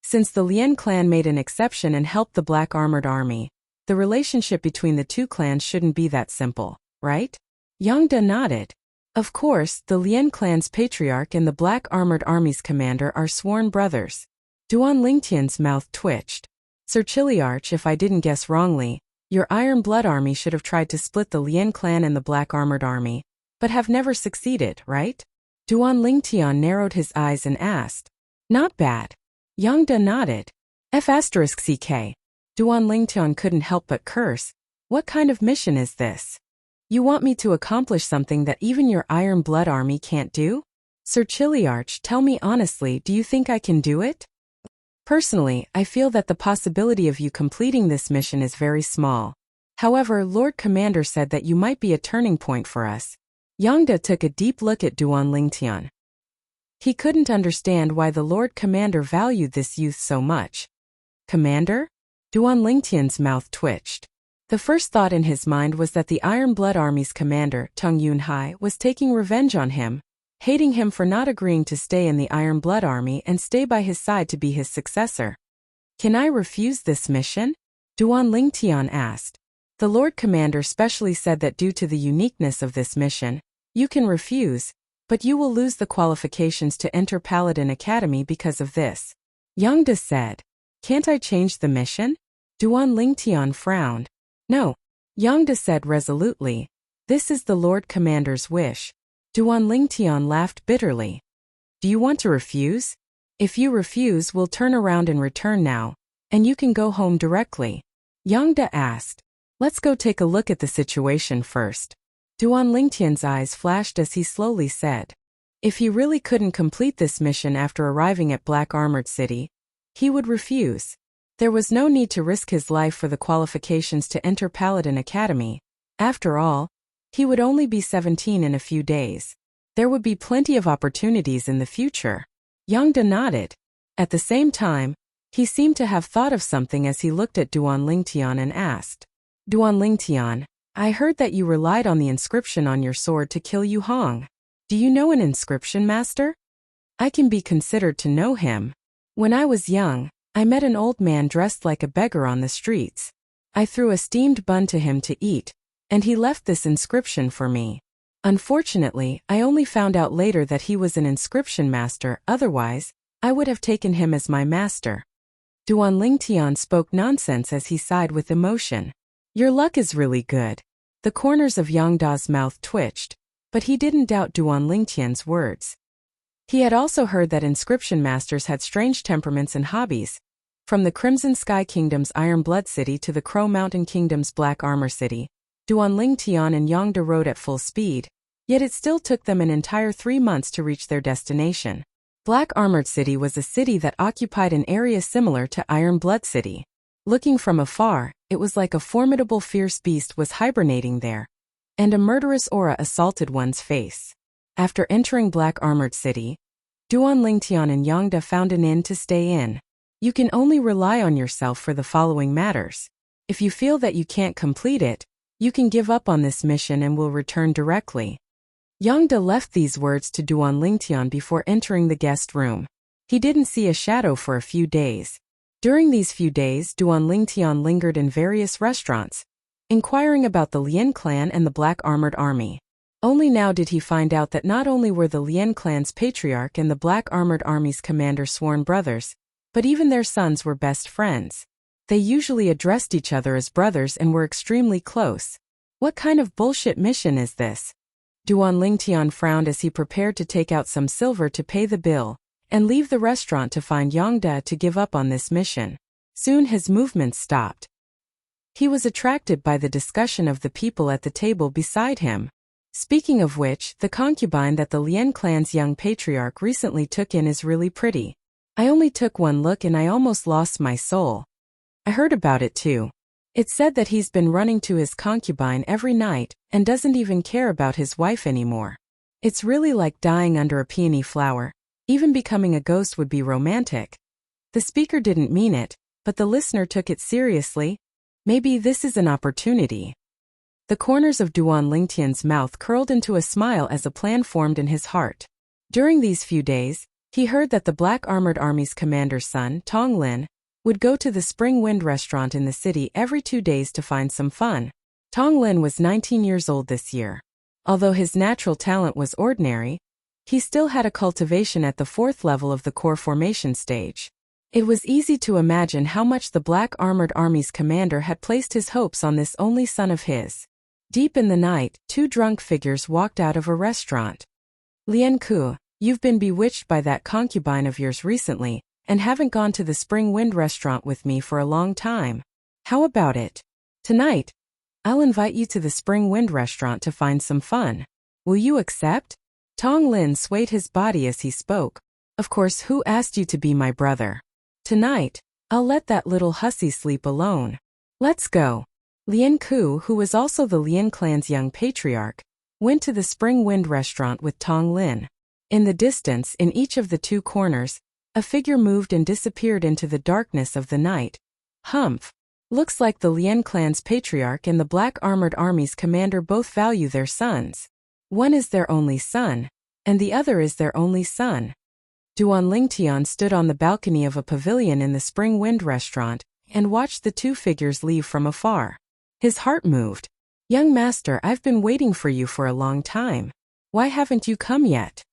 Since the Lien clan made an exception and helped the Black Armored Army, the relationship between the 2 clans shouldn't be that simple, right? Yangda nodded. Of course, the Lien clan's patriarch and the Black Armored Army's commander are sworn brothers. Duan Lingtian's mouth twitched. Sir Chiliarch, if I didn't guess wrongly, your Iron Blood Army should have tried to split the Lien clan and the Black Armored Army, but have never succeeded, right? Duan Lingtian narrowed his eyes and asked. Not bad. Yangda nodded. F***ck. Duan Lingtian couldn't help but curse. What kind of mission is this? You want me to accomplish something that even your Iron Blood army can't do? Sir Chiliarch, tell me honestly, do you think I can do it? Personally, I feel that the possibility of you completing this mission is very small. However, Lord Commander said that you might be a turning point for us. Yangda took a deep look at Duan Lingtian. He couldn't understand why the Lord Commander valued this youth so much. Commander? Duan Lingtian's mouth twitched. The first thought in his mind was that the Iron Blood Army's commander, Tung Yunhai, was taking revenge on him, hating him for not agreeing to stay in the Iron Blood Army and stay by his side to be his successor. Can I refuse this mission? Duan Lingtian asked. The Lord Commander specially said that due to the uniqueness of this mission, you can refuse, but you will lose the qualifications to enter Paladin Academy because of this. Yangda said. Can't I change the mission? Duan Lingtian frowned. No. Yangda said resolutely. This is the Lord Commander's wish. Duan Lingtian laughed bitterly. Do you want to refuse? If you refuse, we'll turn around and return now, and you can go home directly. Yangda asked. Let's go take a look at the situation first. Duan Lingtian's eyes flashed as he slowly said. If he really couldn't complete this mission after arriving at Black Armored City, he would refuse. There was no need to risk his life for the qualifications to enter Paladin Academy. After all, he would only be 17 in a few days. There would be plenty of opportunities in the future. Yangda nodded. At the same time, he seemed to have thought of something as he looked at Duan Lingtian and asked. Duan Lingtian, I heard that you relied on the inscription on your sword to kill Yu Hong. Do you know an inscription master? I can be considered to know him. When I was young, I met an old man dressed like a beggar on the streets. I threw a steamed bun to him to eat, and he left this inscription for me. Unfortunately, I only found out later that he was an inscription master, otherwise, I would have taken him as my master. Duan Lingtian spoke nonsense as he sighed with emotion. Your luck is really good. The corners of Yangda's mouth twitched, but he didn't doubt Duan Lingtian's words. He had also heard that inscription masters had strange temperaments and hobbies. From the Crimson Sky Kingdom's Iron Blood City to the Crow Mountain Kingdom's Black Armor City, Duan Lingtian and Yangda rode at full speed, yet it still took them an entire 3 months to reach their destination. Black Armored City was a city that occupied an area similar to Iron Blood City. Looking from afar, it was like a formidable fierce beast was hibernating there, and a murderous aura assaulted one's face. After entering Black Armored City, Duan Lingtian and Yangda found an inn to stay in. You can only rely on yourself for the following matters. If you feel that you can't complete it, you can give up on this mission and will return directly. Yangda left these words to Duan Lingtian before entering the guest room. He didn't see a shadow for a few days. During these few days, Duan Lingtian lingered in various restaurants, inquiring about the Lien clan and the Black Armored Army. Only now did he find out that not only were the Lien clan's patriarch and the Black Armored Army's commander sworn brothers, but even their sons were best friends. They usually addressed each other as brothers and were extremely close. What kind of bullshit mission is this? Duan Lingtian frowned as he prepared to take out some silver to pay the bill, and leave the restaurant to find Yangda to give up on this mission. Soon his movements stopped. He was attracted by the discussion of the people at the table beside him. Speaking of which, the concubine that the Lien clan's young patriarch recently took in is really pretty. I only took one look and I almost lost my soul. I heard about it too. It's said that he's been running to his concubine every night and doesn't even care about his wife anymore. It's really like dying under a peony flower. Even becoming a ghost would be romantic. The speaker didn't mean it, but the listener took it seriously. Maybe this is an opportunity. The corners of Duan Lingtian's mouth curled into a smile as a plan formed in his heart. During these few days, he heard that the Black Armored Army's commander's son, Tong Lin, would go to the Spring Wind restaurant in the city every 2 days to find some fun. Tong Lin was 19 years old this year. Although his natural talent was ordinary, he still had a cultivation at the 4th level of the core formation stage. It was easy to imagine how much the Black Armored Army's commander had placed his hopes on this only son of his. Deep in the night, 2 drunk figures walked out of a restaurant. Lien Ku, you've been bewitched by that concubine of yours recently, and haven't gone to the Spring Wind restaurant with me for a long time. How about it? Tonight, I'll invite you to the Spring Wind restaurant to find some fun. Will you accept? Tong Lin swayed his body as he spoke. Of course, who asked you to be my brother? Tonight, I'll let that little hussy sleep alone. Let's go. Lien Ku, who was also the Lien clan's young patriarch, went to the Spring Wind restaurant with Tong Lin. In the distance, in each of the two corners, a figure moved and disappeared into the darkness of the night. Humph. Looks like the Lien clan's patriarch and the Black Armored Army's commander both value their sons. One is their only son, and the other is their only son. Duan Lingtian stood on the balcony of a pavilion in the Spring Wind restaurant and watched the two figures leave from afar. His heart moved. Young master, I've been waiting for you for a long time. Why haven't you come yet?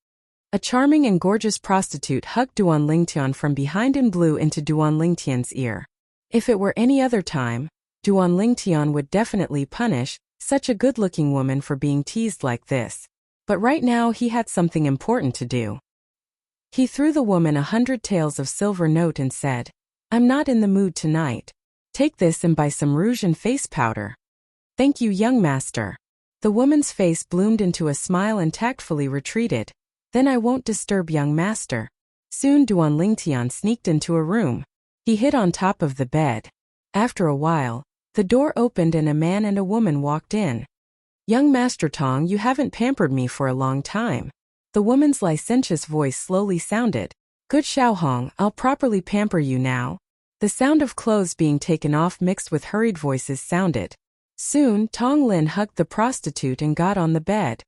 A charming and gorgeous prostitute hugged Duan Lingtian from behind and blew into Duan Lingtian's ear. If it were any other time, Duan Lingtian would definitely punish such a good-looking woman for being teased like this. But right now he had something important to do. He threw the woman 100 taels of silver note and said, I'm not in the mood tonight. Take this and buy some rouge and face powder. Thank you, young master. The woman's face bloomed into a smile and tactfully retreated. Then I won't disturb young master. Soon Duan Lingtian sneaked into a room. He hid on top of the bed. After a while, the door opened and a man and a woman walked in. Young Master Tong, you haven't pampered me for a long time. The woman's licentious voice slowly sounded. Good Xiaohong, I'll properly pamper you now. The sound of clothes being taken off mixed with hurried voices sounded. Soon, Tong Lin hugged the prostitute and got on the bed.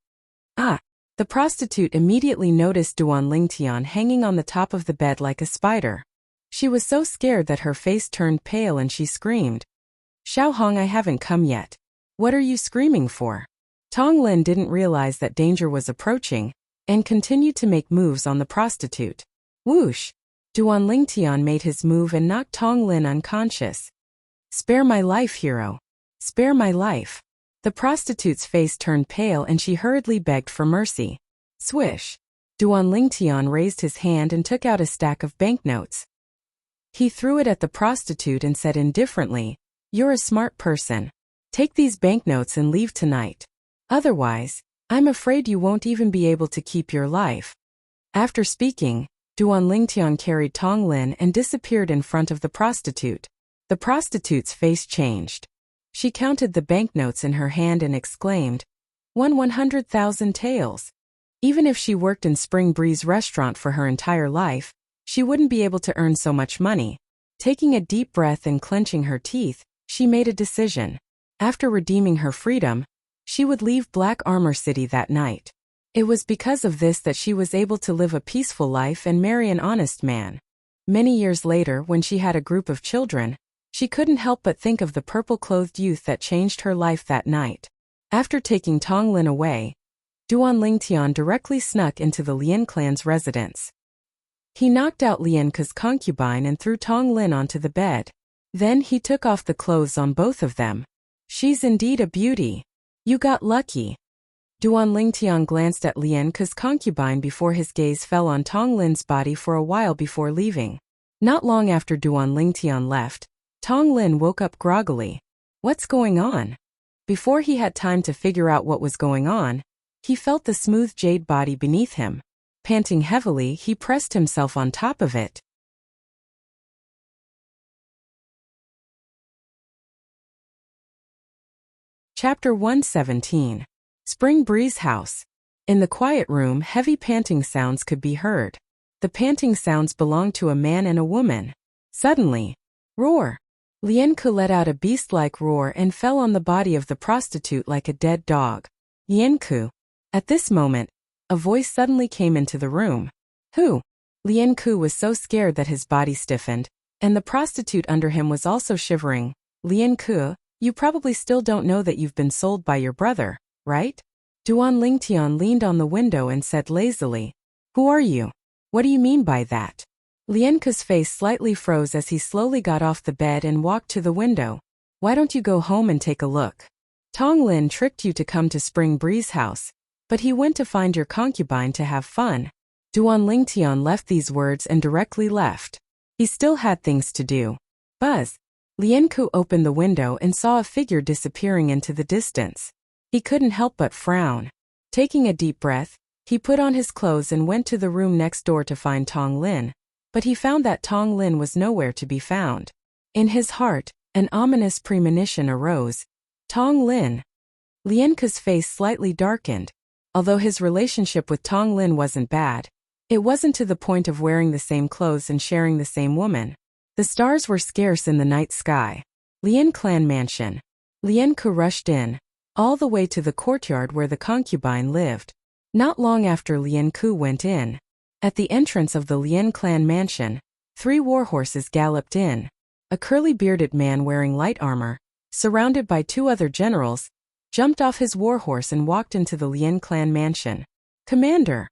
Ah! The prostitute immediately noticed Duan Lingtian hanging on the top of the bed like a spider. She was so scared that her face turned pale and she screamed. Xiaohong, I haven't come yet. What are you screaming for? Tong Lin didn't realize that danger was approaching, and continued to make moves on the prostitute. Whoosh! Duan Lingtian made his move and knocked Tong Lin unconscious. Spare my life, hero. Spare my life. The prostitute's face turned pale and she hurriedly begged for mercy. Swish! Duan Lingtian raised his hand and took out a stack of banknotes. He threw it at the prostitute and said indifferently, You're a smart person. Take these banknotes and leave tonight. Otherwise, I'm afraid you won't even be able to keep your life. After speaking, Duan Lingtian carried Tong Lin and disappeared in front of the prostitute. The prostitute's face changed. She counted the banknotes in her hand and exclaimed, 100,000 taels. Even if she worked in Spring Breeze restaurant for her entire life, she wouldn't be able to earn so much money. Taking a deep breath and clenching her teeth, she made a decision. After redeeming her freedom, she would leave Black Armor City that night. It was because of this that she was able to live a peaceful life and marry an honest man. Many years later, when she had a group of children, she couldn't help but think of the purple-clothed youth that changed her life that night. After taking Tong Lin away, Duan Lingtian directly snuck into the Lien clan's residence. He knocked out Lien Ke's concubine and threw Tong Lin onto the bed. Then he took off the clothes on both of them. She's indeed a beauty. You got lucky. Duan Lingtian glanced at Lien Ke's concubine before his gaze fell on Tong Lin's body for a while before leaving. Not long after Duan Lingtian left, Tong Lin woke up groggily. What's going on? Before he had time to figure out what was going on, he felt the smooth jade body beneath him. Panting heavily, he pressed himself on top of it. Chapter 117. Spring Breeze House. In the quiet room, heavy panting sounds could be heard. The panting sounds belonged to a man and a woman. Suddenly, roar! Lien Ke let out a beast-like roar and fell on the body of the prostitute like a dead dog. Lien Ke. At this moment, a voice suddenly came into the room. Who? Lien Ke was so scared that his body stiffened, and the prostitute under him was also shivering. Lien Ke, you probably still don't know that you've been sold by your brother, right? Duan Lingtian leaned on the window and said lazily, Who are you? What do you mean by that? Lien Ke's face slightly froze as he slowly got off the bed and walked to the window. Why don't you go home and take a look? Tong Lin tricked you to come to Spring Breeze House, but he went to find your concubine to have fun. Duan Lingtian left these words and directly left. He still had things to do. Buzz! Lian Ku opened the window and saw a figure disappearing into the distance. He couldn't help but frown. Taking a deep breath, he put on his clothes and went to the room next door to find Tong Lin, but he found that Tong Lin was nowhere to be found. In his heart, an ominous premonition arose. Tong Lin. Lian Ku's face slightly darkened. Although his relationship with Tong Lin wasn't bad, it wasn't to the point of wearing the same clothes and sharing the same woman. The stars were scarce in the night sky. Lian Clan Mansion. Lian Ku rushed in, all the way to the courtyard where the concubine lived. Not long after Lian Ku went in, at the entrance of the Lian Clan Mansion, 3 warhorses galloped in. A curly-bearded man wearing light armor, surrounded by 2 other generals, jumped off his warhorse and walked into the Lian Clan Mansion. Commander!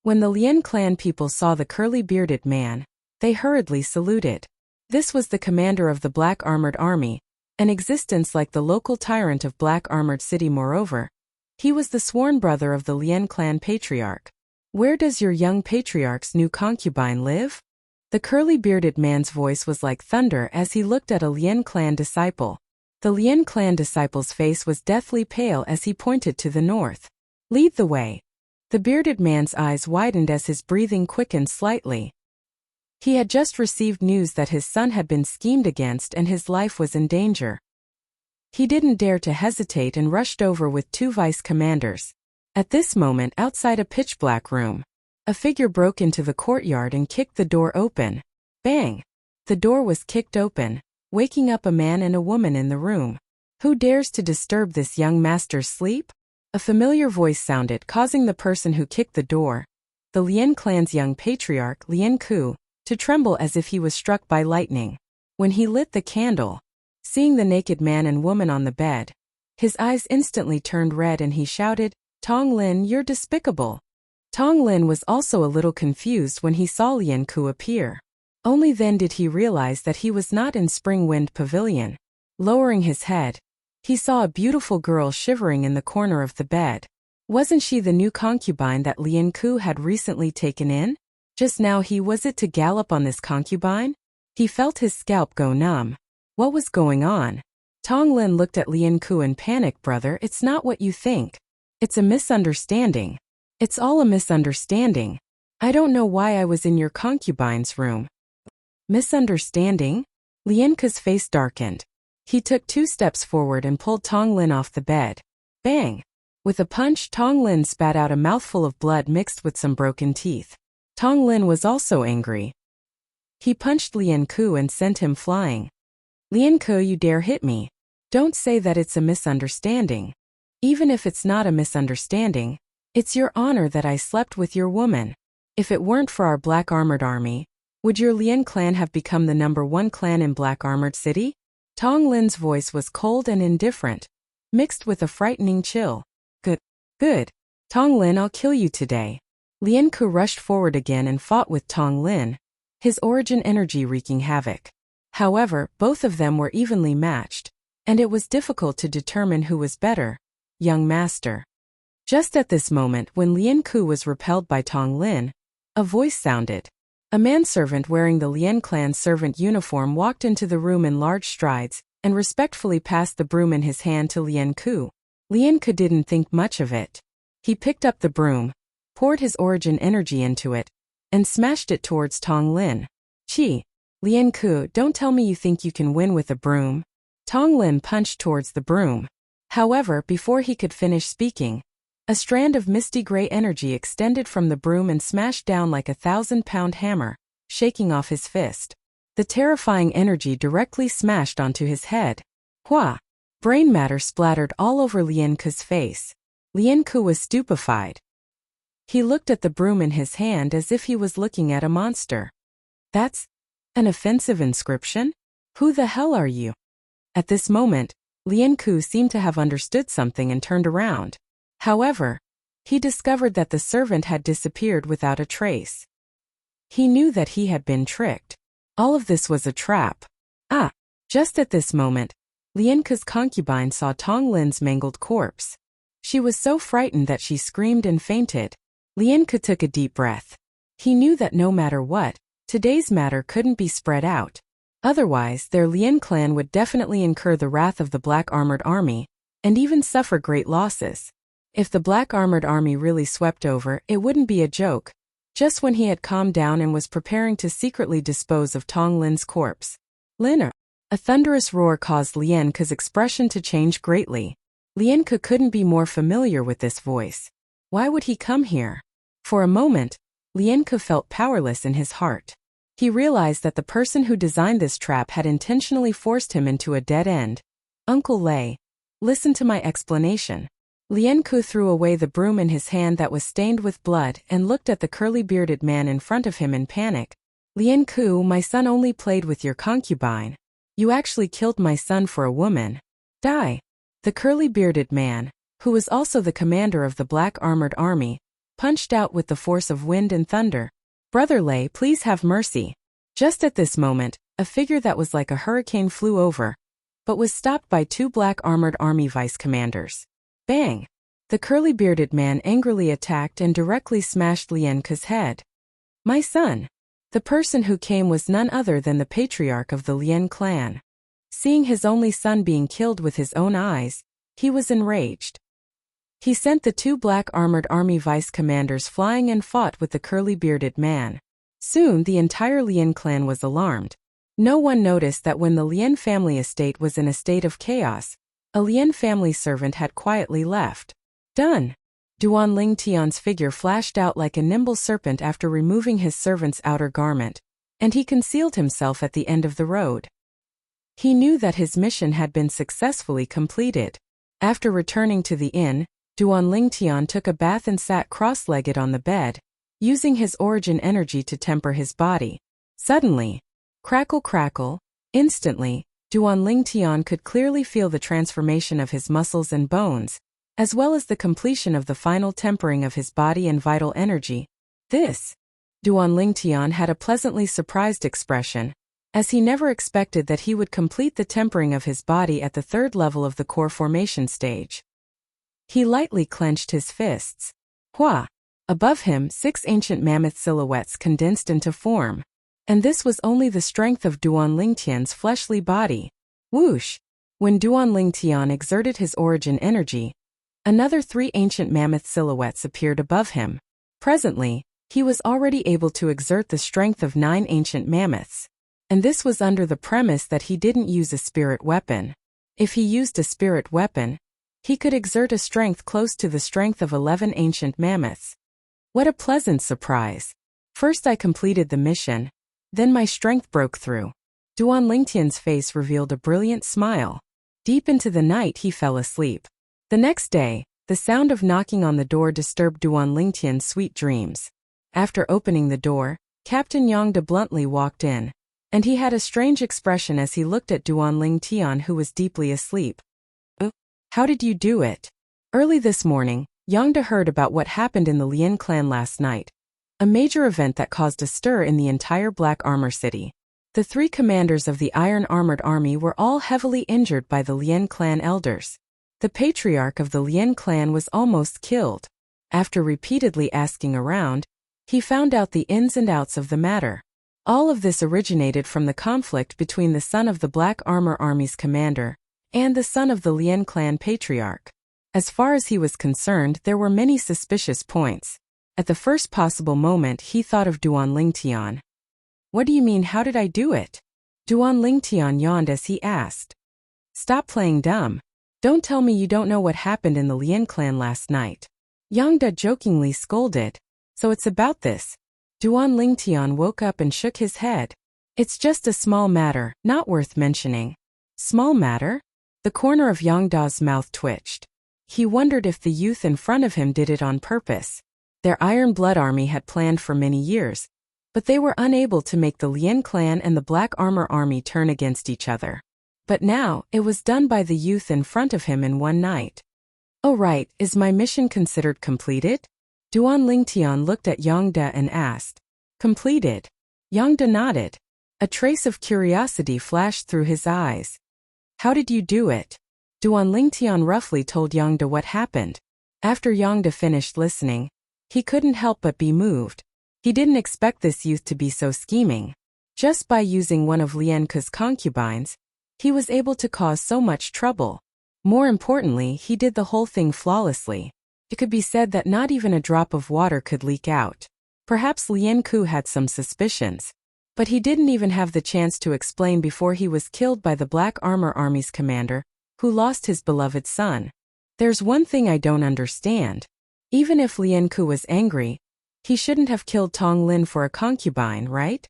When the Lian Clan people saw the curly-bearded man, they hurriedly saluted. This was the commander of the Black Armored Army, an existence like the local tyrant of Black Armored City. Moreover, he was the sworn brother of the Lian Clan Patriarch. Where does your young patriarch's new concubine live? The curly-bearded man's voice was like thunder as he looked at a Lian Clan disciple. The Lian Clan disciple's face was deathly pale as he pointed to the north. Lead the way. The bearded man's eyes widened as his breathing quickened slightly. He had just received news that his son had been schemed against and his life was in danger. He didn't dare to hesitate and rushed over with 2 vice commanders. At this moment, outside a pitch-black room, a figure broke into the courtyard and kicked the door open. Bang! The door was kicked open, waking up a man and a woman in the room. Who dares to disturb this young master's sleep? A familiar voice sounded, causing the person who kicked the door, the Lian Clan's young patriarch, Lian Ku, to tremble as if he was struck by lightning. When he lit the candle, seeing the naked man and woman on the bed, his eyes instantly turned red and he shouted, "Tong Lin, you're despicable." Tong Lin was also a little confused when he saw Lian Ku appear. Only then did he realize that he was not in Spring Wind Pavilion. Lowering his head, he saw a beautiful girl shivering in the corner of the bed. Wasn't she the new concubine that Lian Ku had recently taken in? Just now he was it to gallop on this concubine? He felt his scalp go numb. What was going on? Tong Lin looked at Lian Ku in panic. Brother, it's not what you think. It's a misunderstanding. It's all a misunderstanding. I don't know why I was in your concubine's room. Misunderstanding? Lian Ku's face darkened. He took 2 steps forward and pulled Tong Lin off the bed. Bang! With a punch, Tong Lin spat out a mouthful of blood mixed with some broken teeth. Tong Lin was also angry. He punched Lian Ku and sent him flying. Lian Ku, you dare hit me. Don't say that it's a misunderstanding. Even if it's not a misunderstanding, it's your honor that I slept with your woman. If it weren't for our Black Armored Army, would your Lian Clan have become the #1 clan in Black Armored City? Tong Lin's voice was cold and indifferent, mixed with a frightening chill. Good. Tong Lin, I'll kill you today. Lian Ku rushed forward again and fought with Tong Lin, his origin energy wreaking havoc. However, both of them were evenly matched, and it was difficult to determine who was better. Young master. Just at this moment, when Lian Ku was repelled by Tong Lin, a voice sounded. A manservant wearing the Lian Clan servant uniform walked into the room in large strides and respectfully passed the broom in his hand to Lian Ku. Lian Ku didn't think much of it. He picked up the broom, poured his origin energy into it, and smashed it towards Tong Lin. Chi! Lian Ku, don't tell me you think you can win with a broom. Tong Lin punched towards the broom. However, before he could finish speaking, a strand of misty gray energy extended from the broom and smashed down like a 1,000-pound hammer, shaking off his fist. The terrifying energy directly smashed onto his head. Hua! Brain matter splattered all over Lian Ku's face. Lian Ku was stupefied. He looked at the broom in his hand as if he was looking at a monster. That's an offensive inscription? Who the hell are you? At this moment, Lian Ku seemed to have understood something and turned around. However, he discovered that the servant had disappeared without a trace. He knew that he had been tricked. All of this was a trap. Just at this moment, Lian Ku's concubine saw Tong Lin's mangled corpse. She was so frightened that she screamed and fainted. Lian Ku took a deep breath. He knew that no matter what, today's matter couldn't be spread out. Otherwise, their Lien clan would definitely incur the wrath of the Black Armored Army, and even suffer great losses. If the Black Armored Army really swept over, it wouldn't be a joke. Just when he had calmed down and was preparing to secretly dispose of Tong Lin's corpse. Lin. A thunderous roar caused Lien Ke's expression to change greatly. Lien Ke couldn't be more familiar with this voice. Why would he come here? For a moment, Lien Ke felt powerless in his heart. He realized that the person who designed this trap had intentionally forced him into a dead end. Uncle Lei, listen to my explanation. Lien Ke threw away the broom in his hand that was stained with blood and looked at the curly-bearded man in front of him in panic. Lien Ke, my son only played with your concubine. You actually killed my son for a woman. Die. The curly-bearded man, who was also the commander of the Black Armored Army, punched out with the force of wind and thunder. Brother Lei, please have mercy. Just at this moment, a figure that was like a hurricane flew over, but was stopped by two Black Armored Army vice commanders. Bang! The curly-bearded man angrily attacked and directly smashed Lien Ke's head. My son! The person who came was none other than the patriarch of the Lien clan. Seeing his only son being killed with his own eyes, he was enraged. He sent the two Black Armored Army vice commanders flying and fought with the curly-bearded man. Soon the entire Lien clan was alarmed. No one noticed that when the Lien family estate was in a state of chaos, a Lien family servant had quietly left. Done. Duan Ling Tian's figure flashed out like a nimble serpent after removing his servant's outer garment, and he concealed himself at the end of the road. He knew that his mission had been successfully completed. After returning to the inn, Duan Ling Tian took a bath and sat cross-legged on the bed, using his origin energy to temper his body. Suddenly, crackle crackle, instantly, Duan Ling Tian could clearly feel the transformation of his muscles and bones, as well as the completion of the final tempering of his body and vital energy. Duan Ling Tian had a pleasantly surprised expression, as he never expected that he would complete the tempering of his body at the third level of the core formation stage. He lightly clenched his fists. Hua! Above him, 6 ancient mammoth silhouettes condensed into form. And this was only the strength of Duan Ling Tian's fleshly body. Whoosh! When Duan Ling Tian exerted his origin energy, another 3 ancient mammoth silhouettes appeared above him. Presently, he was already able to exert the strength of 9 ancient mammoths. And this was under the premise that he didn't use a spirit weapon. If he used a spirit weapon, he could exert a strength close to the strength of 11 ancient mammoths. What a pleasant surprise. First I completed the mission, then my strength broke through. Duan Lingtian's face revealed a brilliant smile. Deep into the night he fell asleep. The next day, the sound of knocking on the door disturbed Duan Lingtian's sweet dreams. After opening the door, Captain Yang De bluntly walked in, and he had a strange expression as he looked at Duan Ling Tian, who was deeply asleep. How did you do it? Early this morning, Yang De heard about what happened in the Lien clan last night. A major event that caused a stir in the entire Black Armor City. The 3 commanders of the Iron Armored Army were all heavily injured by the Lien clan elders. The patriarch of the Lien clan was almost killed. After repeatedly asking around, he found out the ins and outs of the matter. All of this originated from the conflict between the son of the Black Armor Army's commander and the son of the Lien clan patriarch. As far as he was concerned, there were many suspicious points. At the first possible moment, he thought of Duan Ling Tian. What do you mean, how did I do it? Duan Ling Tian yawned as he asked. Stop playing dumb. Don't tell me you don't know what happened in the Lien clan last night. Yang De jokingly scolded. So it's about this. Duan Ling Tian woke up and shook his head. It's just a small matter, not worth mentioning. Small matter? The corner of Yang Da's mouth twitched. He wondered if the youth in front of him did it on purpose. Their Iron Blood Army had planned for many years, but they were unable to make the Lien clan and the Black Armor Army turn against each other. But now, it was done by the youth in front of him in one night. Oh right, is my mission considered completed? Duan Ling Tian looked at Yang De and asked. Completed. Yang De nodded. A trace of curiosity flashed through his eyes. How did you do it? Duan Ling Tian roughly told Yang De what happened. After Yang De finished listening, he couldn't help but be moved. He didn't expect this youth to be so scheming. Just by using one of Lien Ke's concubines, he was able to cause so much trouble. More importantly, he did the whole thing flawlessly. It could be said that not even a drop of water could leak out. Perhaps Lien Ke had some suspicions, but he didn't even have the chance to explain before he was killed by the Black Armor Army's commander, who lost his beloved son. There's one thing I don't understand. Even if Lien Ke was angry, he shouldn't have killed Tong Lin for a concubine, right?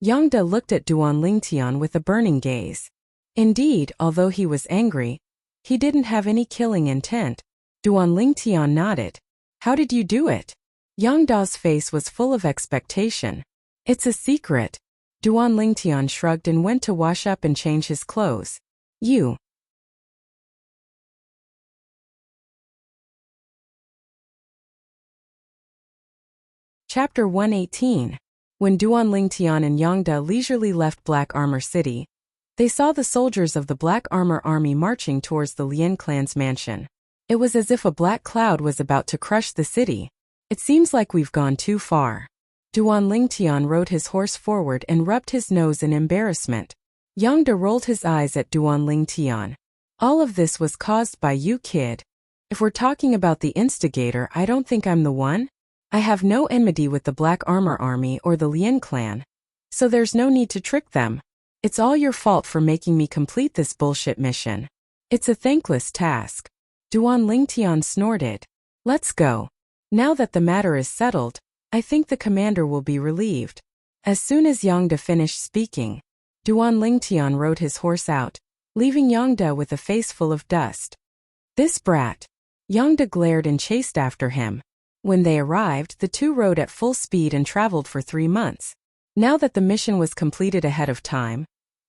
Yang De looked at Duan Lingtian with a burning gaze. Indeed, although he was angry, he didn't have any killing intent. Duan Lingtian nodded. How did you do it? Yang Da's face was full of expectation. It's a secret. Duan Lingtian shrugged and went to wash up and change his clothes. You. Chapter 118. When Duan Lingtian and Yang De leisurely left Black Armor City, they saw the soldiers of the Black Armor Army marching towards the Lien clan's mansion. It was as if a black cloud was about to crush the city. It seems like we've gone too far. Duan Lingtian rode his horse forward and rubbed his nose in embarrassment. Yang De rolled his eyes at Duan Lingtian. All of this was caused by you, kid. If we're talking about the instigator, I don't think I'm the one. I have no enmity with the Black Armor Army or the Lien clan, so there's no need to trick them. It's all your fault for making me complete this bullshit mission. It's a thankless task. Duan Lingtian snorted. Let's go. Now that the matter is settled, I think the commander will be relieved. As soon as Yang De finished speaking, Duan Lingtian rode his horse out, leaving Yang De with a face full of dust. This brat. Yang De glared and chased after him. When they arrived, the two rode at full speed and traveled for 3 months. Now that the mission was completed ahead of time,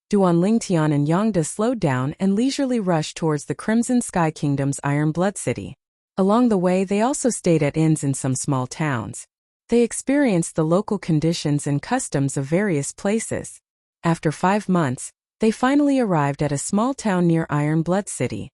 Duan Lingtian and Yang De slowed down and leisurely rushed towards the Crimson Sky Kingdom's Iron Blood City. Along the way, they also stayed at inns in some small towns. They experienced the local conditions and customs of various places. After 5 months, they finally arrived at a small town near Iron Blood City.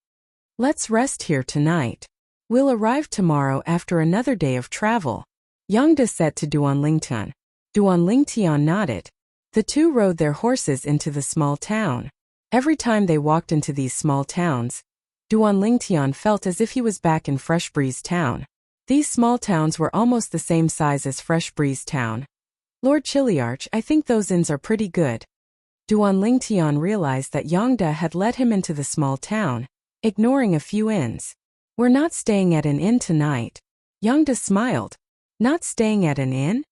Let's rest here tonight. We'll arrive tomorrow after another day of travel, Yang De said to Duan Lingtian. Duan Lingtian nodded. The two rode their horses into the small town. Every time they walked into these small towns, Duan Lingtian felt as if he was back in Fresh Breeze Town. These small towns were almost the same size as Fresh Breeze Town. Lord Chiliarch, I think those inns are pretty good. Duan Lingtian realized that Yang De had led him into the small town, ignoring a few inns. We're not staying at an inn tonight. Yang De smiled. Not staying at an inn?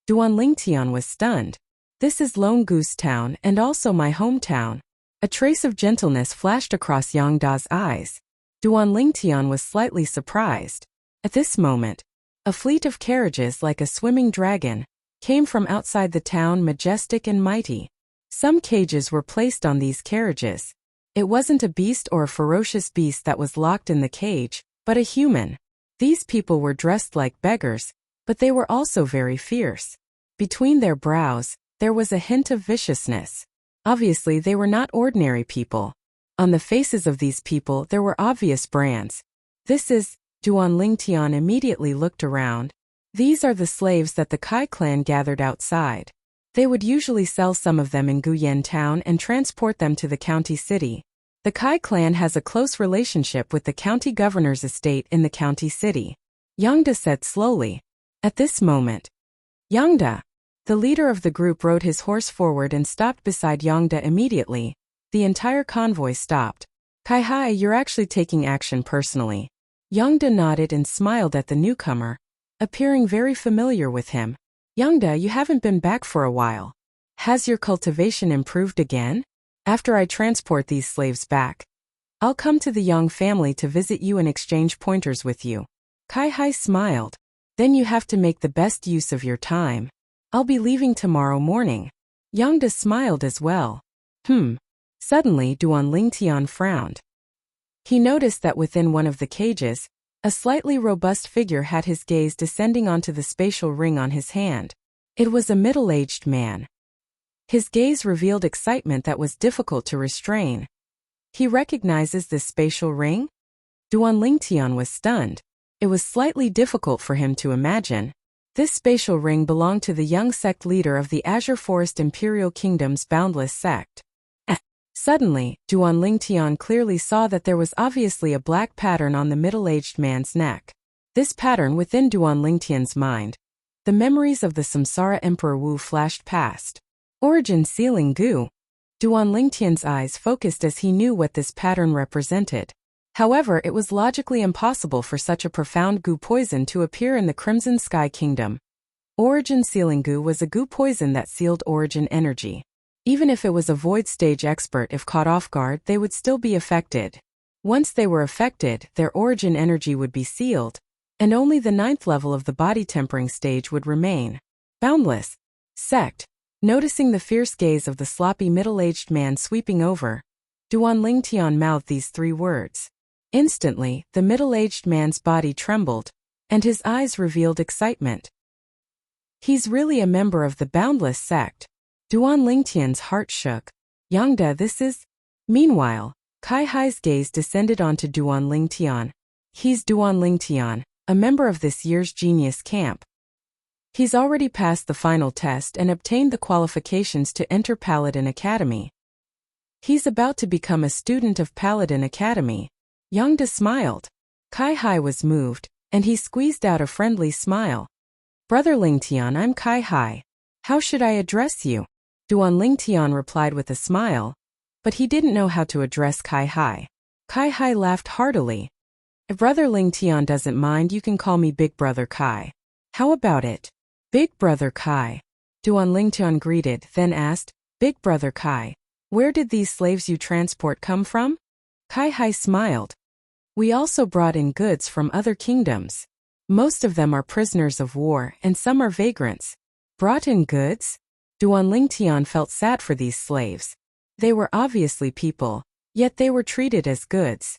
Duan Lingtian was stunned. This is Lone Goose Town and also my hometown. A trace of gentleness flashed across Yang Da's eyes. Duan Lingtian was slightly surprised. At this moment, a fleet of carriages like a swimming dragon came from outside the town, majestic and mighty. Some cages were placed on these carriages. It wasn't a beast or a ferocious beast that was locked in the cage, but a human. These people were dressed like beggars, but they were also very fierce. Between their brows, there was a hint of viciousness. Obviously, they were not ordinary people. On the faces of these people, there were obvious brands. This is, Duan Lingtian immediately looked around. These are the slaves that the Kai clan gathered outside. They would usually sell some of them in Guyen Town and transport them to the county city. The Kai clan has a close relationship with the county governor's estate in the county city, Yang De said slowly. At this moment, Yang De, the leader of the group, rode his horse forward and stopped beside Yang De immediately. The entire convoy stopped. Kai Hai, you're actually taking action personally. Yang De nodded and smiled at the newcomer, appearing very familiar with him. Yang De, you haven't been back for a while. Has your cultivation improved again? After I transport these slaves back, I'll come to the Yang family to visit you and exchange pointers with you. Kai Hai smiled. Then you have to make the best use of your time. I'll be leaving tomorrow morning. Yang De smiled as well. Suddenly, Duan Lingtian frowned. He noticed that within one of the cages, a slightly robust figure had his gaze descending onto the spatial ring on his hand. It was a middle-aged man. His gaze revealed excitement that was difficult to restrain. He recognizes this spatial ring? Duan Lingtian was stunned. It was slightly difficult for him to imagine. This spatial ring belonged to the young sect leader of the Azure Forest Imperial Kingdom's boundless sect. Suddenly, Duan Lingtian clearly saw that there was obviously a black pattern on the middle-aged man's neck. This pattern within Duan Lingtian's mind. The memories of the Samsara Emperor Wu flashed past. Origin sealing goo. Duan Lingtian's eyes focused as he knew what this pattern represented. However, it was logically impossible for such a profound goo poison to appear in the Crimson Sky Kingdom. Origin sealing goo was a goo poison that sealed origin energy. Even if it was a void stage expert, if caught off guard, they would still be affected. Once they were affected, their origin energy would be sealed, and only the 9th level of the body tempering stage would remain. Boundless sect. Noticing the fierce gaze of the sloppy middle-aged man sweeping over, Duan Lingtian mouthed these 3 words. Instantly, the middle-aged man's body trembled, and his eyes revealed excitement. He's really a member of the Boundless sect. Duan Lingtian's heart shook. Yangda, this is... Meanwhile, Kai Hai's gaze descended onto Duan Lingtian. He's Duan Lingtian, a member of this year's Genius Camp. He's already passed the final test and obtained the qualifications to enter Paladin Academy. He's about to become a student of Paladin Academy. Yangda smiled. Kai Hai was moved, and he squeezed out a friendly smile. Brother Lingtian, I'm Kai Hai. How should I address you? Duan Lingtian replied with a smile, but he didn't know how to address Kai Hai. Kai Hai laughed heartily. If Brother Lingtian doesn't mind, you can call me Big Brother Kai. How about it? Big Brother Kai. Duan Lingtian greeted, then asked, Big Brother Kai, where did these slaves you transport come from? Kai Hai smiled. We also brought in goods from other kingdoms. Most of them are prisoners of war and some are vagrants. Brought in goods? Duan Lingtian felt sad for these slaves. They were obviously people, yet they were treated as goods.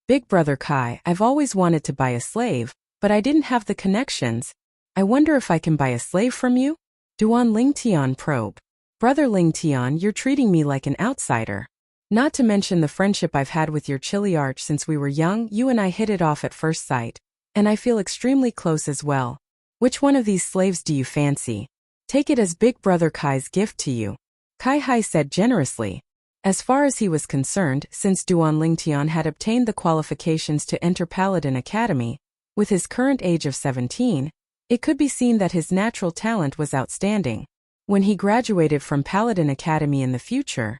Big Brother Kai, I've always wanted to buy a slave, but I didn't have the connections. I wonder if I can buy a slave from you? Duan Lingtian probed. Brother Lingtian, you're treating me like an outsider. Not to mention the friendship I've had with your chilly arch since we were young. You and I hit it off at first sight, and I feel extremely close as well. Which one of these slaves do you fancy? Take it as Big Brother Kai's gift to you. Kai Hai said generously. As far as he was concerned, since Duan Lingtian had obtained the qualifications to enter Paladin Academy, with his current age of 17, it could be seen that his natural talent was outstanding. When he graduated from Paladin Academy in the future,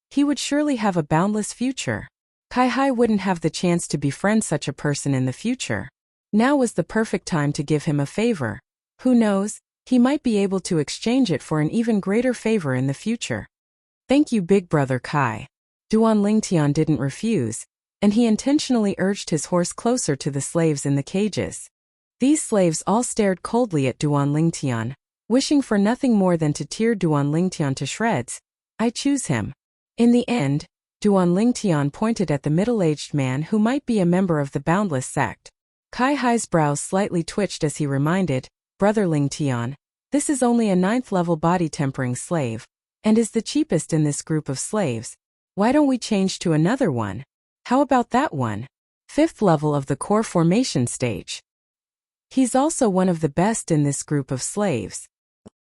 he would surely have a boundless future. Kai Hai wouldn't have the chance to befriend such a person in the future. Now was the perfect time to give him a favor. Who knows, he might be able to exchange it for an even greater favor in the future. Thank you, Big Brother Kai. Duan Lingtian didn't refuse, and he intentionally urged his horse closer to the slaves in the cages. These slaves all stared coldly at Duan Lingtian, wishing for nothing more than to tear Duan Lingtian to shreds. I choose him. In the end, Duan Lingtian pointed at the middle-aged man who might be a member of the Boundless sect. Kai Hai's brows slightly twitched as he reminded, Brother Lingtian, this is only a 9th level body tempering slave, and is the cheapest in this group of slaves. Why don't we change to another one? How about that one? 5th level of the core formation stage. He's also one of the best in this group of slaves.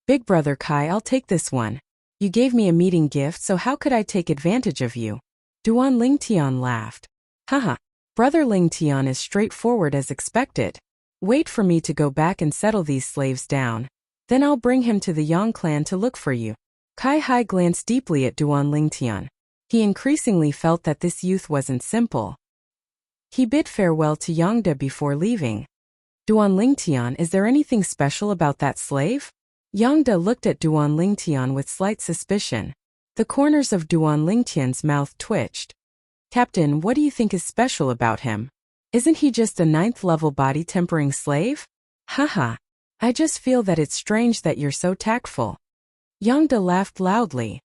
Big Brother Kai, I'll take this one. You gave me a meeting gift, so how could I take advantage of you? Duan Lingtian laughed. Haha, Brother Lingtian is straightforward as expected. Wait for me to go back and settle these slaves down. Then I'll bring him to the Yang clan to look for you. Kai Hai glanced deeply at Duan Lingtian. He increasingly felt that this youth wasn't simple. He bid farewell to Yangda before leaving. Duan Lingtian, is there anything special about that slave? Yangda looked at Duan Lingtian with slight suspicion. The corners of Duan Lingtian's mouth twitched. Captain, what do you think is special about him? Isn't he just a 9th level body tempering slave? Haha. I just feel that it's strange that you're so tactful. Yangda laughed loudly.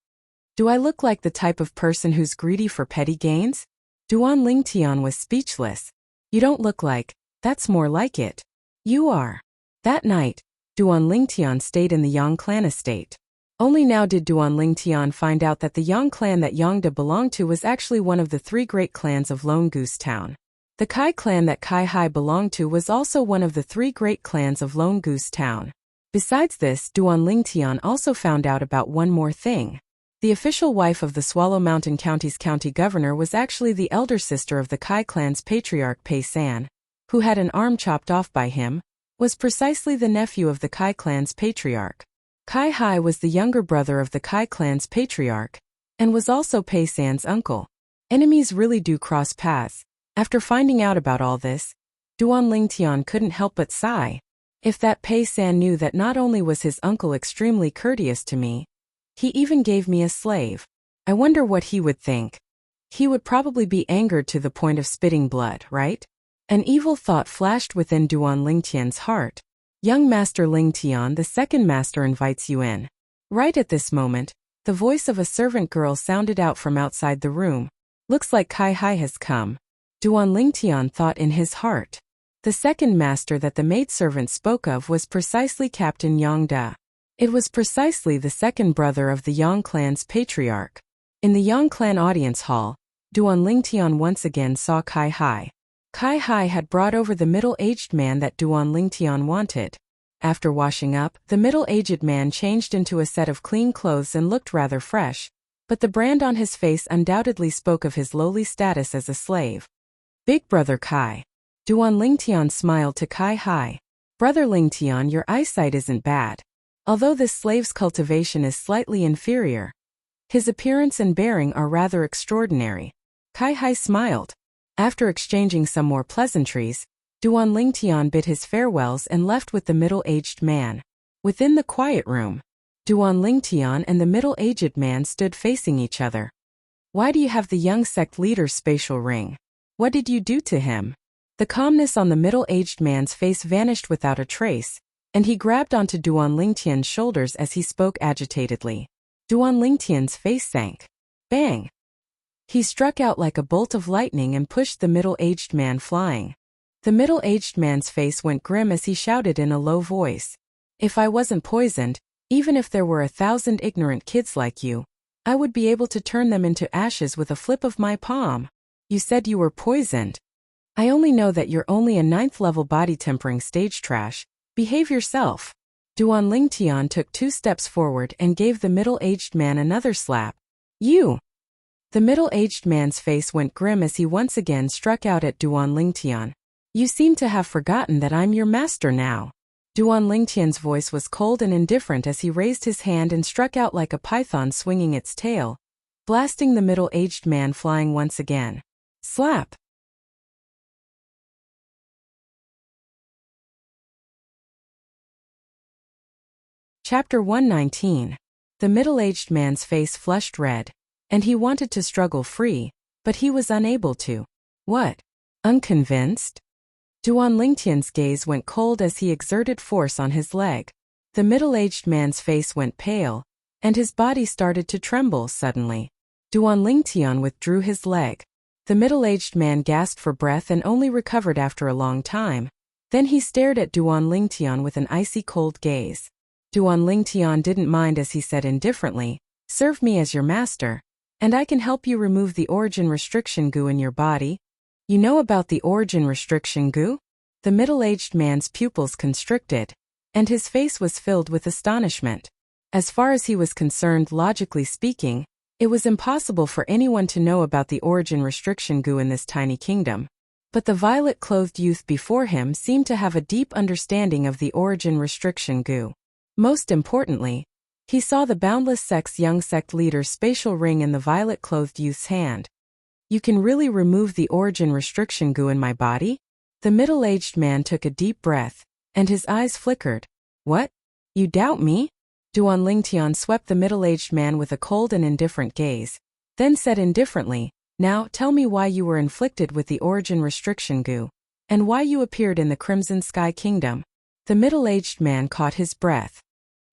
Do I look like the type of person who's greedy for petty gains? Duan Lingtian was speechless. You don't look like, that's more like it. You are. That night, Duan Lingtian stayed in the Yang clan estate. Only now did Duan Lingtian find out that the Yang clan that Yangda belonged to was actually one of the 3 great clans of Lone Goose Town. The Kai clan that Kai Hai belonged to was also one of the 3 great clans of Lone Goose Town. Besides this, Duan Lingtian also found out about one more thing. The official wife of the Swallow Mountain County's county governor was actually the elder sister of the Kai clan's patriarch Pei San, who had an arm chopped off by him, was precisely the nephew of the Kai clan's patriarch. Kai Hai was the younger brother of the Kai clan's patriarch, and was also Pei San's uncle. Enemies really do cross paths. After finding out about all this, Duan Lingtian couldn't help but sigh. If that Pei San knew that not only was his uncle extremely courteous to me, he even gave me a slave, I wonder what he would think. He would probably be angered to the point of spitting blood, right? An evil thought flashed within Duan Lingtian's heart. Young Master Lingtian, the second master invites you in. Right at this moment, the voice of a servant girl sounded out from outside the room. Looks like Kai Hai has come. Duan Lingtian thought in his heart. The second master that the maidservant spoke of was precisely Captain Yang Da. It was precisely the second brother of the Yang clan's patriarch. In the Yang clan audience hall, Duan Lingtian once again saw Kai Hai. Kai Hai had brought over the middle-aged man that Duan Lingtian wanted. After washing up, the middle-aged man changed into a set of clean clothes and looked rather fresh, but the brand on his face undoubtedly spoke of his lowly status as a slave. Big brother Kai. Duan Lingtian smiled to Kai Hai. Brother Lingtian, your eyesight isn't bad. Although this slave's cultivation is slightly inferior, his appearance and bearing are rather extraordinary. Kai Hai smiled. After exchanging some more pleasantries, Duan Lingtian bid his farewells and left with the middle-aged man. Within the quiet room, Duan Lingtian and the middle-aged man stood facing each other. Why do you have the young sect leader's spatial ring? What did you do to him? The calmness on the middle-aged man's face vanished without a trace, and he grabbed onto Duan Lingtian's shoulders as he spoke agitatedly. Duan Lingtian's face sank. Bang! He struck out like a bolt of lightning and pushed the middle-aged man flying. The middle-aged man's face went grim as he shouted in a low voice. If I wasn't poisoned, even if there were 1,000 ignorant kids like you, I would be able to turn them into ashes with a flip of my palm. You said you were poisoned. I only know that you're only a 9th-level body-tempering stage trash. Behave yourself. Duan Lingtian took 2 steps forward and gave the middle-aged man another slap. You! The middle-aged man's face went grim as he once again struck out at Duan Lingtian. You seem to have forgotten that I'm your master now. Duan Lingtian's voice was cold and indifferent as he raised his hand and struck out like a python swinging its tail, blasting the middle-aged man flying once again. Slap! Chapter 119. The middle-aged man's face flushed red, and he wanted to struggle free, but he was unable to. What? Unconvinced? Duan Lingtian's gaze went cold as he exerted force on his leg. The middle-aged man's face went pale, and his body started to tremble suddenly. Duan Lingtian withdrew his leg. The middle-aged man gasped for breath and only recovered after a long time. Then he stared at Duan Lingtian with an icy cold gaze. Duan Lingtian didn't mind as he said indifferently, serve me as your master, and I can help you remove the origin restriction goo in your body. You know about the origin restriction goo? The middle-aged man's pupils constricted, and his face was filled with astonishment. As far as he was concerned, logically speaking, it was impossible for anyone to know about the origin restriction goo in this tiny kingdom. But the violet-clothed youth before him seemed to have a deep understanding of the origin restriction goo. Most importantly, he saw the Boundless Sect's young sect leader's spatial ring in the violet-clothed youth's hand. You can really remove the origin restriction goo in my body? The middle-aged man took a deep breath, and his eyes flickered. What? You doubt me? Duan Lingtian swept the middle-aged man with a cold and indifferent gaze, then said indifferently, now tell me why you were inflicted with the origin restriction goo, and why you appeared in the Crimson Sky Kingdom. The middle-aged man caught his breath.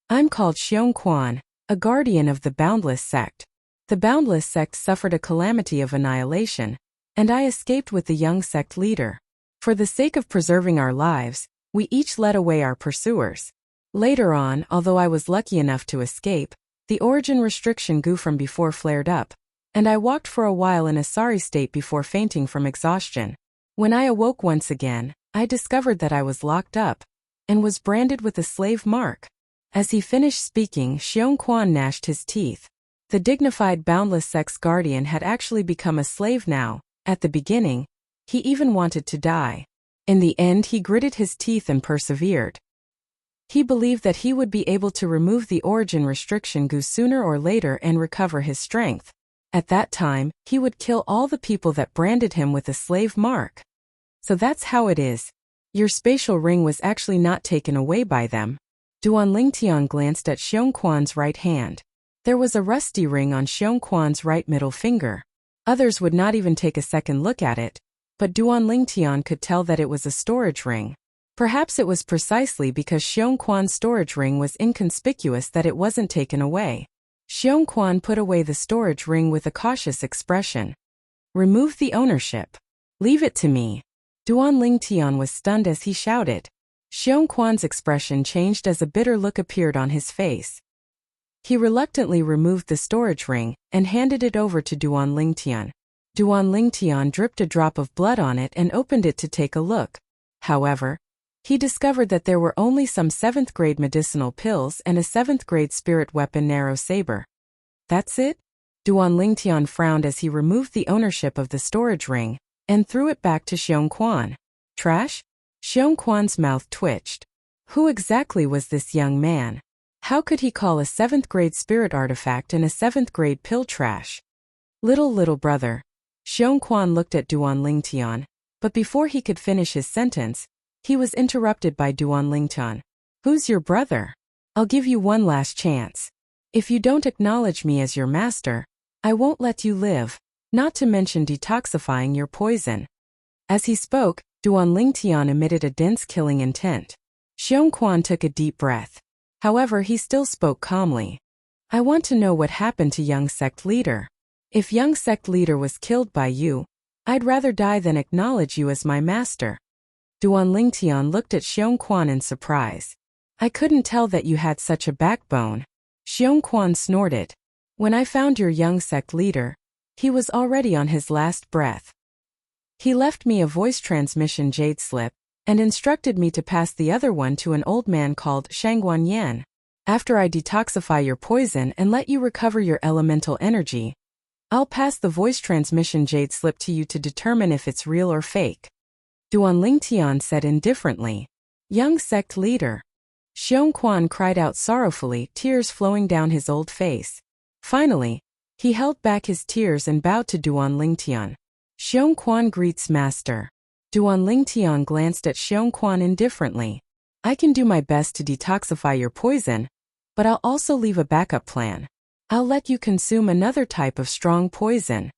I'm called Xiong Quan, a guardian of the Boundless Sect. The Boundless Sect suffered a calamity of annihilation, and I escaped with the young sect leader. For the sake of preserving our lives, we each led away our pursuers. Later on, although I was lucky enough to escape, the origin restriction goo from before flared up, and I walked for a while in a sorry state before fainting from exhaustion. When I awoke once again, I discovered that I was locked up and was branded with a slave mark. As he finished speaking, Xiong Quan gnashed his teeth. The dignified boundless sex guardian had actually become a slave now. At the beginning, he even wanted to die. In the end, he gritted his teeth and persevered. He believed that he would be able to remove the origin restriction Gu sooner or later and recover his strength. At that time, he would kill all the people that branded him with a slave mark. So that's how it is. Your spatial ring was actually not taken away by them. Duan Lingtian glanced at Xiong Quan's right hand. There was a rusty ring on Xiong Quan's right middle finger. Others would not even take a second look at it, but Duan Lingtian could tell that it was a storage ring. Perhaps it was precisely because Xiong Quan's storage ring was inconspicuous that it wasn't taken away. Xiong Quan put away the storage ring with a cautious expression. Remove the ownership. Leave it to me. Duan Lingtian was stunned as he shouted. Xiong Quan's expression changed as a bitter look appeared on his face. He reluctantly removed the storage ring and handed it over to Duan Lingtian. Duan Lingtian dripped a drop of blood on it and opened it to take a look. However, he discovered that there were only some 7th-grade medicinal pills and a 7th-grade spirit weapon narrow saber. That's it? Duan Lingtian frowned as he removed the ownership of the storage ring and threw it back to Xiong Quan. Trash? Xiong Quan's mouth twitched. Who exactly was this young man? How could he call a 7th-grade spirit artifact and a 7th-grade pill trash? Little brother. Xiong Quan looked at Duan Lingtian, but before he could finish his sentence, he was interrupted by Duan Lingtian. Who's your brother? I'll give you one last chance. If you don't acknowledge me as your master, I won't let you live, not to mention detoxifying your poison. As he spoke, Duan Lingtian emitted a dense killing intent. Xiong Quan took a deep breath. However, he still spoke calmly. I want to know what happened to young sect leader. If young sect leader was killed by you, I'd rather die than acknowledge you as my master. Duan Lingtian looked at Xiong Quan in surprise. I couldn't tell that you had such a backbone. Xiong Quan snorted. When I found your young sect leader, he was already on his last breath. He left me a voice transmission jade slip and instructed me to pass the other one to an old man called Shangguan Yan. After I detoxify your poison and let you recover your elemental energy, I'll pass the voice transmission jade slip to you to determine if it's real or fake. Duan Lingtian said indifferently. Young sect leader. Xiong Quan cried out sorrowfully, tears flowing down his old face. Finally, he held back his tears and bowed to Duan Lingtian. Xiong Quan greets master. Duan Lingtian glanced at Xiong Quan indifferently. I can do my best to detoxify your poison, but I'll also leave a backup plan. I'll let you consume another type of strong poison.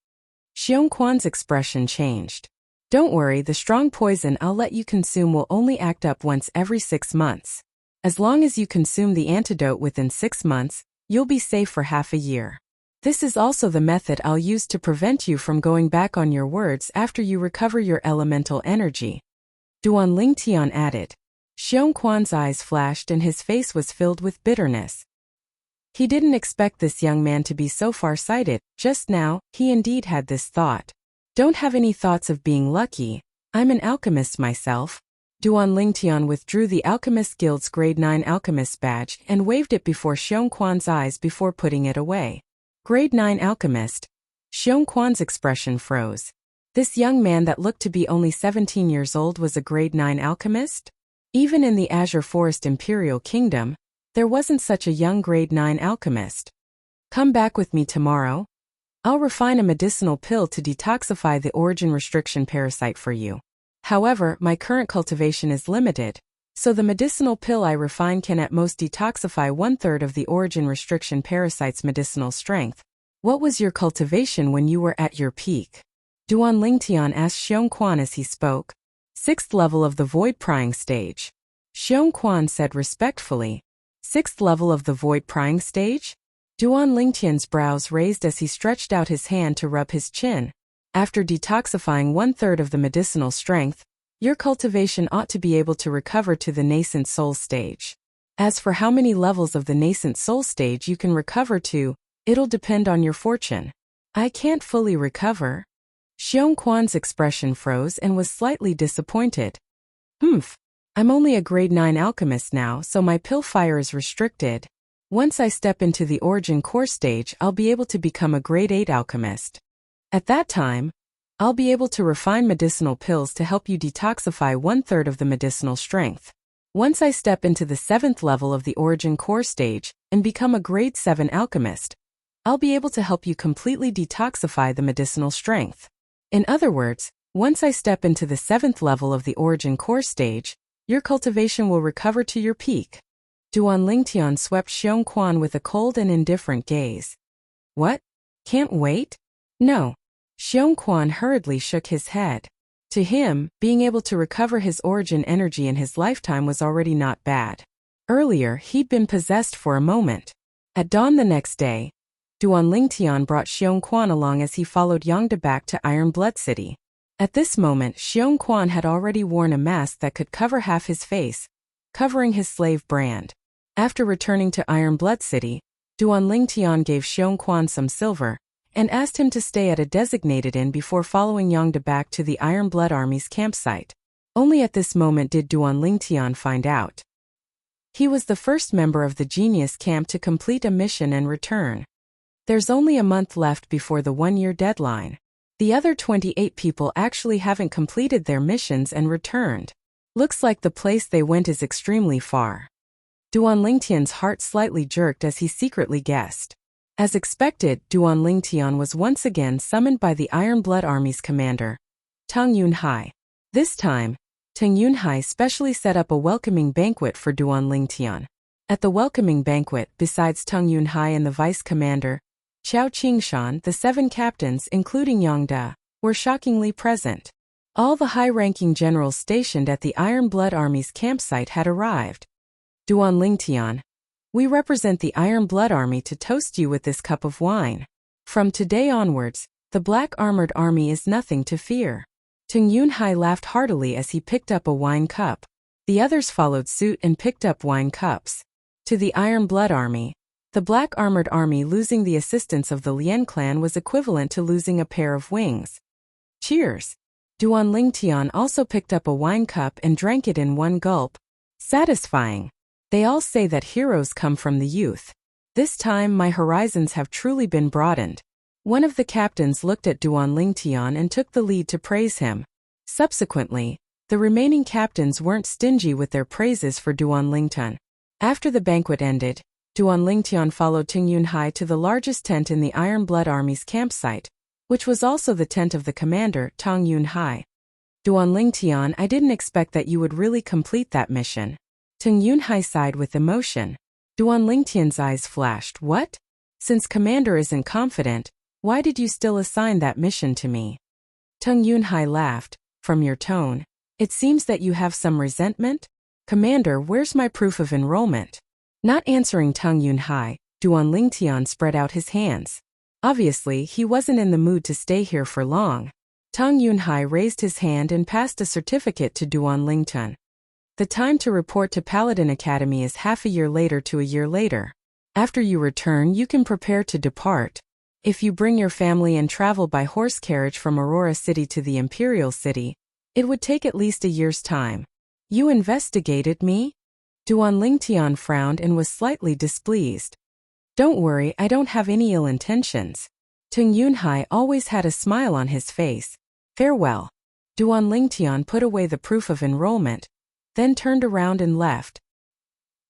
Xiong Quan's expression changed. Don't worry, the strong poison I'll let you consume will only act up once every 6 months. As long as you consume the antidote within 6 months, you'll be safe for half a year. This is also the method I'll use to prevent you from going back on your words after you recover your elemental energy. Duan Lingtian added. Xiong Quan's eyes flashed and his face was filled with bitterness. He didn't expect this young man to be so far-sighted. Just now, he indeed had this thought. Don't have any thoughts of being lucky. I'm an alchemist myself. Duan Lingtian withdrew the Alchemist Guild's Grade 9 Alchemist badge and waved it before Xiong Quan's eyes before putting it away. Grade 9 Alchemist. Xiong Quan's expression froze. This young man that looked to be only 17 years old was a Grade 9 Alchemist? Even in the Azure Forest Imperial Kingdom, there wasn't such a young Grade 9 Alchemist. Come back with me tomorrow. I'll refine a medicinal pill to detoxify the origin restriction parasite for you. However, my current cultivation is limited, so the medicinal pill I refine can at most detoxify 1/3 of the origin restriction parasite's medicinal strength. What was your cultivation when you were at your peak? Duan Lingtian asked Xiong Quan as he spoke. 6th level of the void prying stage. Xiong Quan said respectfully. 6th level of the void prying stage? Duan Lingtian's brows raised as he stretched out his hand to rub his chin. After detoxifying 1/3 of the medicinal strength, your cultivation ought to be able to recover to the nascent soul stage. As for how many levels of the nascent soul stage you can recover to, it'll depend on your fortune. I can't fully recover. Xiong Quan's expression froze and was slightly disappointed. Humph. I'm only a grade 9 alchemist now, so my pill fire is restricted. Once I step into the origin core stage, I'll be able to become a grade 8 alchemist. At that time, I'll be able to refine medicinal pills to help you detoxify 1/3 of the medicinal strength. Once I step into the 7th level of the origin core stage and become a grade 7 alchemist, I'll be able to help you completely detoxify the medicinal strength. In other words, once I step into the 7th level of the origin core stage, your cultivation will recover to your peak. Duan Lingtian swept Xiong Quan with a cold and indifferent gaze. What? Can't wait? No. Xiong Quan hurriedly shook his head. To him, being able to recover his origin energy in his lifetime was already not bad. Earlier, he'd been possessed for a moment. At dawn the next day, Duan Lingtian brought Xiong Quan along as he followed Yangda back to Iron Blood City. At this moment, Xiong Quan had already worn a mask that could cover half his face, covering his slave brand. After returning to Iron Blood City, Duan Lingtian gave Xiong Quan some silver and asked him to stay at a designated inn before following Yangda back to the Iron Blood Army's campsite. Only at this moment did Duan Lingtian find out. He was the first member of the Genius Camp to complete a mission and return. There's only a month left before the 1-year deadline. The other 28 people actually haven't completed their missions and returned. Looks like the place they went is extremely far. Duan Lingtian's heart slightly jerked as he secretly guessed. As expected, Duan Lingtian was once again summoned by the Iron Blood Army's commander, Teng Yunhai. This time, Teng Yunhai specially set up a welcoming banquet for Duan Lingtian. At the welcoming banquet, besides Teng Yunhai and the vice commander, Qiao Qingshan, the 7 captains, including Yangda, were shockingly present. All the high-ranking generals stationed at the Iron Blood Army's campsite had arrived. Duan Lingtian, we represent the Iron Blood Army to toast you with this cup of wine. From today onwards, the Black Armored Army is nothing to fear. Teng Yunhai laughed heartily as he picked up a wine cup. The others followed suit and picked up wine cups. To the Iron Blood Army, the Black Armored Army losing the assistance of the Lien clan was equivalent to losing a pair of wings. Cheers! Duan Lingtian also picked up a wine cup and drank it in one gulp. Satisfying. They all say that heroes come from the youth. This time my horizons have truly been broadened. One of the captains looked at Duan Lingtian and took the lead to praise him. Subsequently, the remaining captains weren't stingy with their praises for Duan Lingtian. After the banquet ended, Duan Lingtian followed Teng Yunhai to the largest tent in the Iron Blood Army's campsite, which was also the tent of the commander, Teng Yunhai. Duan Lingtian, I didn't expect that you would really complete that mission. Teng Yunhai sighed with emotion. Duan Lingtian's eyes flashed. What? Since Commander isn't confident, why did you still assign that mission to me? Teng Yunhai laughed. From your tone, it seems that you have some resentment? Commander, where's my proof of enrollment? Not answering Teng Yunhai, Duan Lingtian spread out his hands. Obviously, he wasn't in the mood to stay here for long. Teng Yunhai raised his hand and passed a certificate to Duan Lingtian. The time to report to Paladin Academy is half a year later to a year later. After you return, you can prepare to depart. If you bring your family and travel by horse carriage from Aurora City to the Imperial City, it would take at least a year's time. You investigated me? Duan Lingtian frowned and was slightly displeased. Don't worry, I don't have any ill intentions. Teng Yunhai always had a smile on his face. Farewell. Duan Lingtian put away the proof of enrollment, then turned around and left.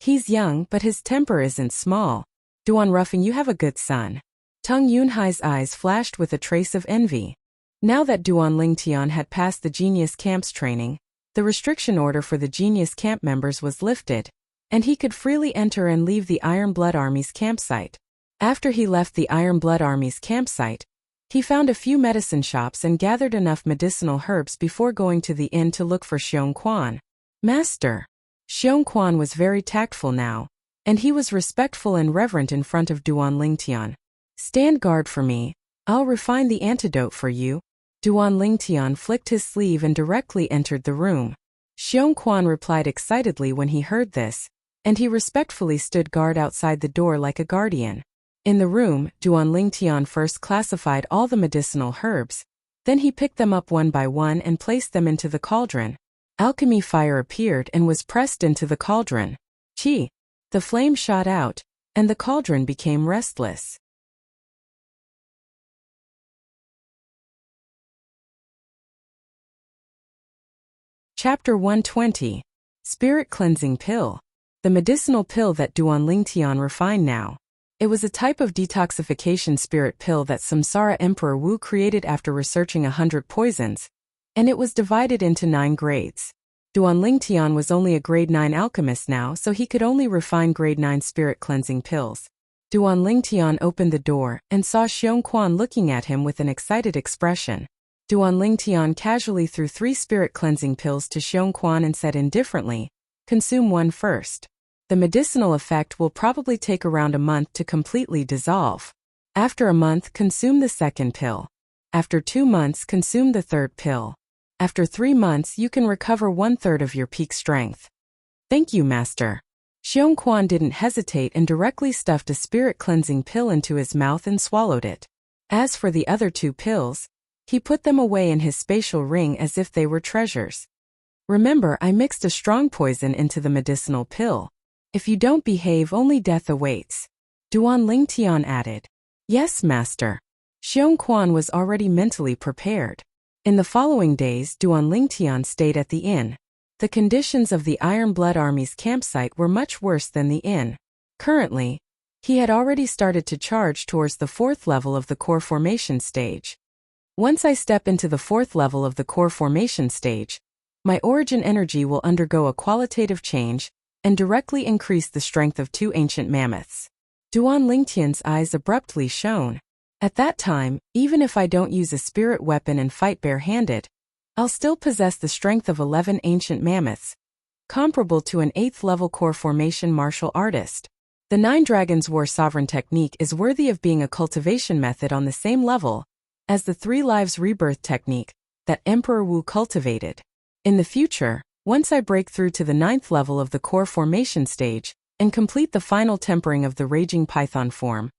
He's young, but his temper isn't small. Duan Ruffing, you have a good son. Teng Yunhai's eyes flashed with a trace of envy. Now that Duan Lingtian had passed the Genius Camp's training, the restriction order for the Genius Camp members was lifted, and he could freely enter and leave the Iron Blood Army's campsite. After he left the Iron Blood Army's campsite, he found a few medicine shops and gathered enough medicinal herbs before going to the inn to look for Xiong Quan. Master. Xiong Quan was very tactful now, and he was respectful and reverent in front of Duan Lingtian. Stand guard for me, I'll refine the antidote for you. Duan Lingtian flicked his sleeve and directly entered the room. Xiong Quan replied excitedly when he heard this, and he respectfully stood guard outside the door like a guardian. In the room, Duan Lingtian first classified all the medicinal herbs, Then he picked them up one by one and placed them into the cauldron. Alchemy fire appeared and was pressed into the cauldron. Chi! The flame shot out, and the cauldron became restless. Chapter 120. Spirit Cleansing Pill. The medicinal pill that Duan Lingtian refined now. It was a type of detoxification spirit pill that Samsara Emperor Wu created after researching 100 poisons, and it was divided into 9 grades. Duan Lingtian was only a grade 9 alchemist now, so he could only refine grade 9 spirit cleansing pills. Duan Lingtian opened the door and saw Xiong Quan looking at him with an excited expression. Duan Lingtian casually threw 3 spirit cleansing pills to Xiong Quan and said indifferently, "Consume one first. The medicinal effect will probably take around a month to completely dissolve. After a month, consume the second pill. After 2 months, consume the third pill. After 3 months, you can recover 1/3 of your peak strength." "Thank you, Master." Xiong Quan didn't hesitate and directly stuffed a spirit cleansing pill into his mouth and swallowed it. As for the other 2 pills, he put them away in his spatial ring as if they were treasures. "Remember, I mixed a strong poison into the medicinal pill. If you don't behave, only death awaits," Duan Lingtian added. "Yes, Master." Xiong Quan was already mentally prepared. In the following days, Duan Lingtian stayed at the inn. The conditions of the Iron Blood Army's campsite were much worse than the inn. Currently, he had already started to charge towards the 4th level of the core formation stage. Once I step into the 4th level of the core formation stage, my origin energy will undergo a qualitative change and directly increase the strength of 2 ancient mammoths. Duan Lingtian's eyes abruptly shone. At that time, even if I don't use a spirit weapon and fight barehanded, I'll still possess the strength of 11 ancient mammoths, comparable to an 8th level core formation martial artist. The 9 Dragons War Sovereign technique is worthy of being a cultivation method on the same level as the 3 Lives Rebirth technique that Emperor Wu cultivated. In the future, once I break through to the 9th level of the core formation stage and complete the final tempering of the Raging Python form,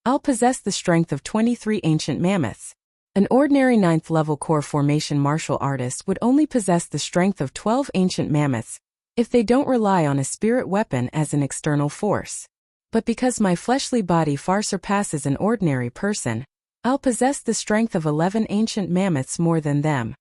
I'll possess the strength of 23 ancient mammoths. An ordinary 9th level core formation martial artist would only possess the strength of 12 ancient mammoths if they don't rely on a spirit weapon as an external force. But because my fleshly body far surpasses an ordinary person, I'll possess the strength of 11 ancient mammoths more than them.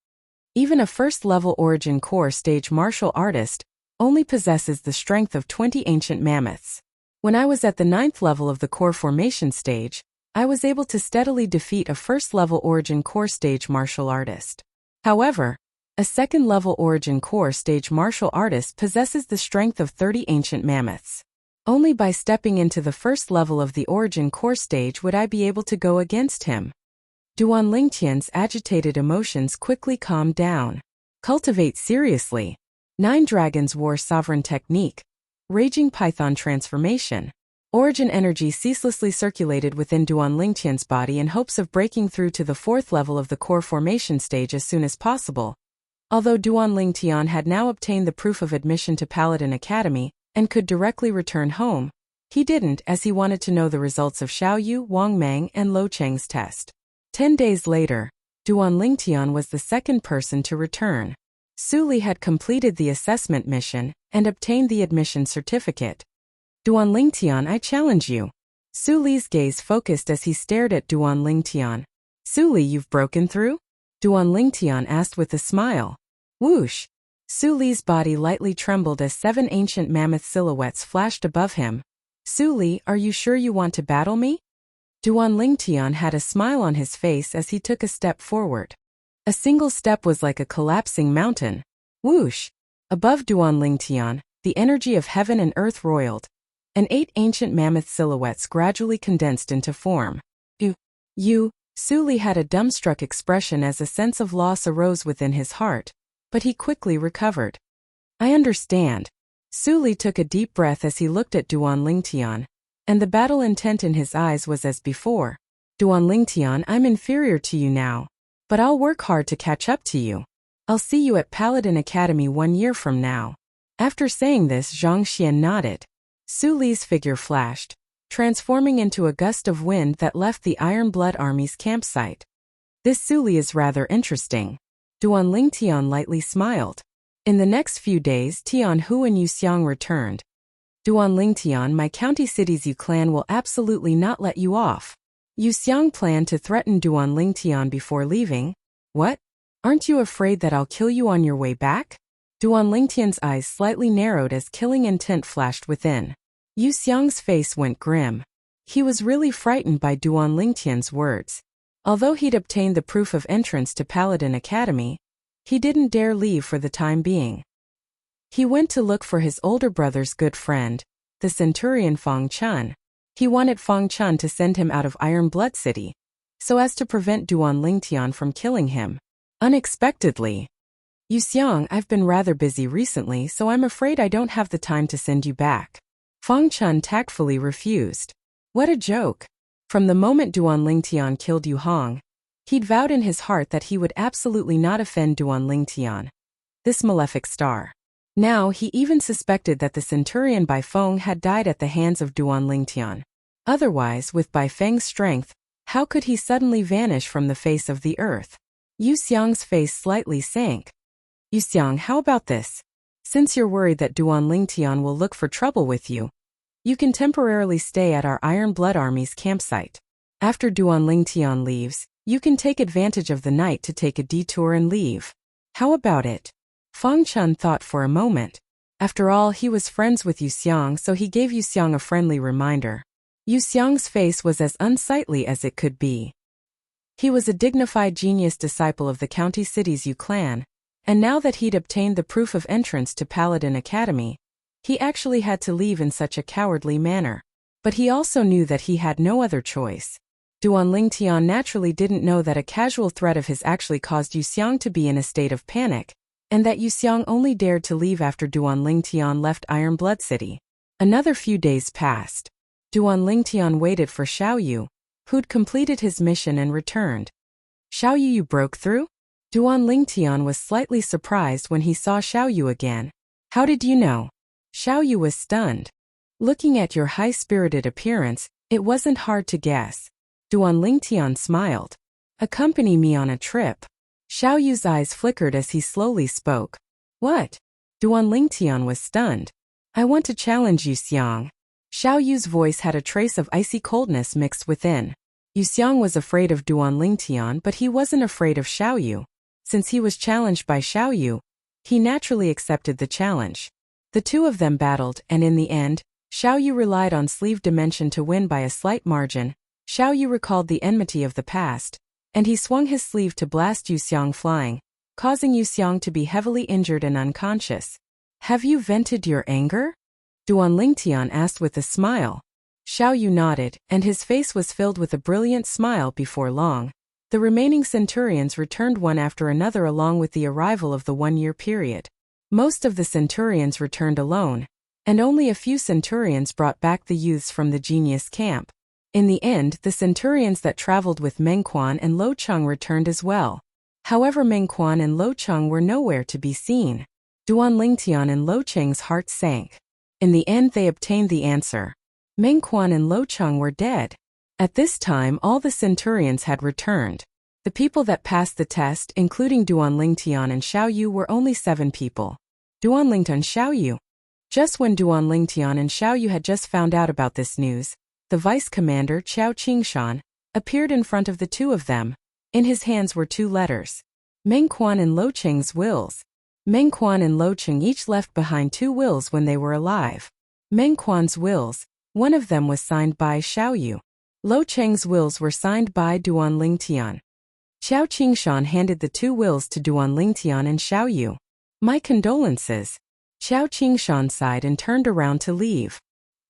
Even a 1st level origin core stage martial artist only possesses the strength of 20 ancient mammoths. When I was at the 9th level of the core formation stage, I was able to steadily defeat a 1st level origin core stage martial artist. However, a 2nd level origin core stage martial artist possesses the strength of 30 ancient mammoths. Only by stepping into the 1st level of the origin core stage would I be able to go against him. Duan Lingtian's agitated emotions quickly calmed down. Cultivate seriously. 9 Dragons War Sovereign technique. Raging Python transformation. Origin energy ceaselessly circulated within Duan Lingtian's body in hopes of breaking through to the 4th level of the core formation stage as soon as possible. Although Duan Lingtian had now obtained the proof of admission to Paladin Academy and could directly return home, he didn't, as he wanted to know the results of Xiaoyu, Wang Meng, and Lo Cheng's test. 10 days later, Duan Lingtian was the 2nd person to return. Su Li had completed the assessment mission and obtained the admission certificate. "Duan Lingtian, I challenge you." Su Li's gaze focused as he stared at Duan Lingtian. "Su Li, you've broken through?" Duan Lingtian asked with a smile. Whoosh! Su Li's body lightly trembled as 7 ancient mammoth silhouettes flashed above him. "Su Li, are you sure you want to battle me?" Duan Lingtian had a smile on his face as he took a step forward. A single step was like a collapsing mountain. Whoosh! Above Duan Lingtian, the energy of heaven and earth roiled, and 8 ancient mammoth silhouettes gradually condensed into form. Su Li had a dumbstruck expression as a sense of loss arose within his heart, but he quickly recovered. "I understand." Su Li took a deep breath as he looked at Duan Lingtian, and the battle intent in his eyes was as before. "Duan Lingtian, I'm inferior to you now, but I'll work hard to catch up to you. I'll see you at Paladin Academy 1 year from now." After saying this, Zhang Xian nodded. Su Li's figure flashed, transforming into a gust of wind that left the Iron Blood Army's campsite. This Suli is rather interesting. Duanling Tian lightly smiled. In the next few days, Tian Hu and Yu Xiang returned. Duanling Tian, my county city's Yu clan will absolutely not let you off. Yu Xiang planned to threaten Duanling Tian before leaving. What? Aren't you afraid that I'll kill you on your way back? Duanling Tian's eyes slightly narrowed as killing intent flashed within. Yu Xiang's face went grim. He was really frightened by Duanling Tian's words. Although he'd obtained the proof of entrance to Paladin Academy, he didn't dare leave for the time being. He went to look for his older brother's good friend, the centurion Fang Chun. He wanted Fang Chun to send him out of Iron Blood City, so as to prevent Duanling Tian from killing him. Unexpectedly. Yu Xiang, I've been rather busy recently, so I'm afraid I don't have the time to send you back. Fang Chun tactfully refused. What a joke. From the moment Duanling Tian killed Yu Hong, he'd vowed in his heart that he would absolutely not offend Duanling Tian, this malefic star. Now he even suspected that the centurion Bai Feng had died at the hands of Duanling Tian. Otherwise, with Bai Feng's strength, how could he suddenly vanish from the face of the earth? Yu Xiang's face slightly sank. Yu Xiang, how about this? Since you're worried that Duanling Tian will look for trouble with you, you can temporarily stay at our Iron Blood Army's campsite. After Duanling Tian leaves, you can take advantage of the night to take a detour and leave. How about it? Fang Chun thought for a moment. After all, he was friends with Yu Xiang, so he gave Yu Xiang a friendly reminder. Yu Xiang's face was as unsightly as it could be. He was a dignified genius disciple of the county city's Yu clan, and now that he'd obtained the proof of entrance to Paladin Academy, he actually had to leave in such a cowardly manner. But he also knew that he had no other choice. Duanling Tian naturally didn't know that a casual threat of his actually caused Yu Xiang to be in a state of panic, and that Yu Xiang only dared to leave after Duanling Tian left Iron Blood City. Another few days passed. Duanling Tian waited for Xiao Yu, who'd completed his mission and returned. Xiao Yu, you broke through? Duanling Tian was slightly surprised when he saw Xiao Yu again. How did you know? Xiao Yu was stunned. Looking at your high-spirited appearance, it wasn't hard to guess. Duanling Tian smiled. Accompany me on a trip. Xiao Yu's eyes flickered as he slowly spoke. What? Duanling Tian was stunned. I want to challenge Yu Xiang. Xiao Yu's voice had a trace of icy coldness mixed within. Yu Xiang was afraid of Duanling Tian, but he wasn't afraid of Xiao Yu. Since he was challenged by Xiao Yu, he naturally accepted the challenge. The two of them battled, and in the end, Xiao Yu relied on sleeve dimension to win by a slight margin. Xiao Yu recalled the enmity of the past, and he swung his sleeve to blast Yu Xiang flying, causing Yu Xiang to be heavily injured and unconscious. Have you vented your anger? Duanling Tian asked with a smile. Xiao Yu nodded, and his face was filled with a brilliant smile. Before long, the remaining centurions returned one after another along with the arrival of the 1-year period. Most of the centurions returned alone, and only a few centurions brought back the youths from the genius camp. In the end, the centurions that traveled with Meng Quan and Lo Cheng returned as well. However, Meng Quan and Lo Cheng were nowhere to be seen. Duanling Tian and Lo Cheng's heart sank. In the end, they obtained the answer. Meng Quan and Lo Cheng were dead. At this time, all the centurions had returned. The people that passed the test, including Duanling Tian and Xiao Yu, were only 7 people. Duanling Tian and Xiao Yu. Just when Duanling Tian and Xiao Yu had just found out about this news, the vice commander, Qiao Qingshan, appeared in front of the two of them. In his hands were 2 letters. Meng Quan and Lo Cheng's wills. Meng Quan and Lo Cheng each left behind 2 wills when they were alive. Meng Quan's wills, one of them was signed by Xiao Yu. Lo Cheng's wills were signed by Duanling Tian. Qiao Qingshan handed the 2 wills to Duanling Tian and Xiao Yu. My condolences. Qiao Qingshan sighed and turned around to leave.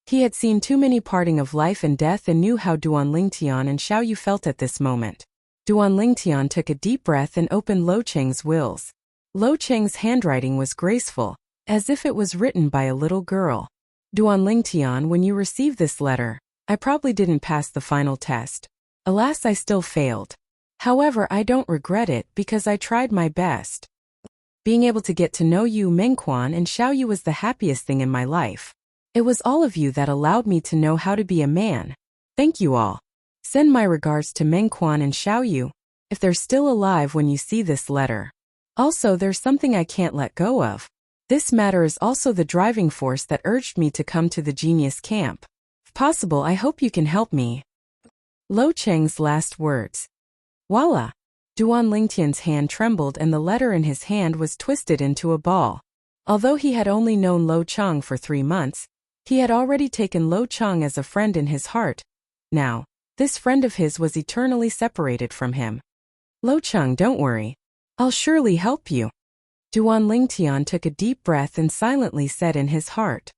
He had seen too many parting of life and death and knew how Duanling Tian and Xiao Yu felt at this moment. Duanling Tian took a deep breath and opened Lo Cheng's wills. Lo Cheng's handwriting was graceful, as if it was written by a little girl. Duanling Tian, when you received this letter, I probably didn't pass the final test. Alas, I still failed. However, I don't regret it because I tried my best. Being able to get to know you, Meng Quan and Xiao Yu, was the happiest thing in my life. It was all of you that allowed me to know how to be a man. Thank you all. Send my regards to Meng Quan and Xiao Yu. if they're still alive when you see this letter. Also, there's something I can't let go of. This matter is also the driving force that urged me to come to the genius camp. If possible, I hope you can help me. Lo Cheng's last words. Voila! Duan Lingtian's hand trembled and the letter in his hand was twisted into a ball. Although he had only known Lo Cheng for 3 months, he had already taken Lo Cheng as a friend in his heart. Now, this friend of his was eternally separated from him. Lo Cheng, don't worry. I'll surely help you. Duan Lingtian took a deep breath and silently said in his heart.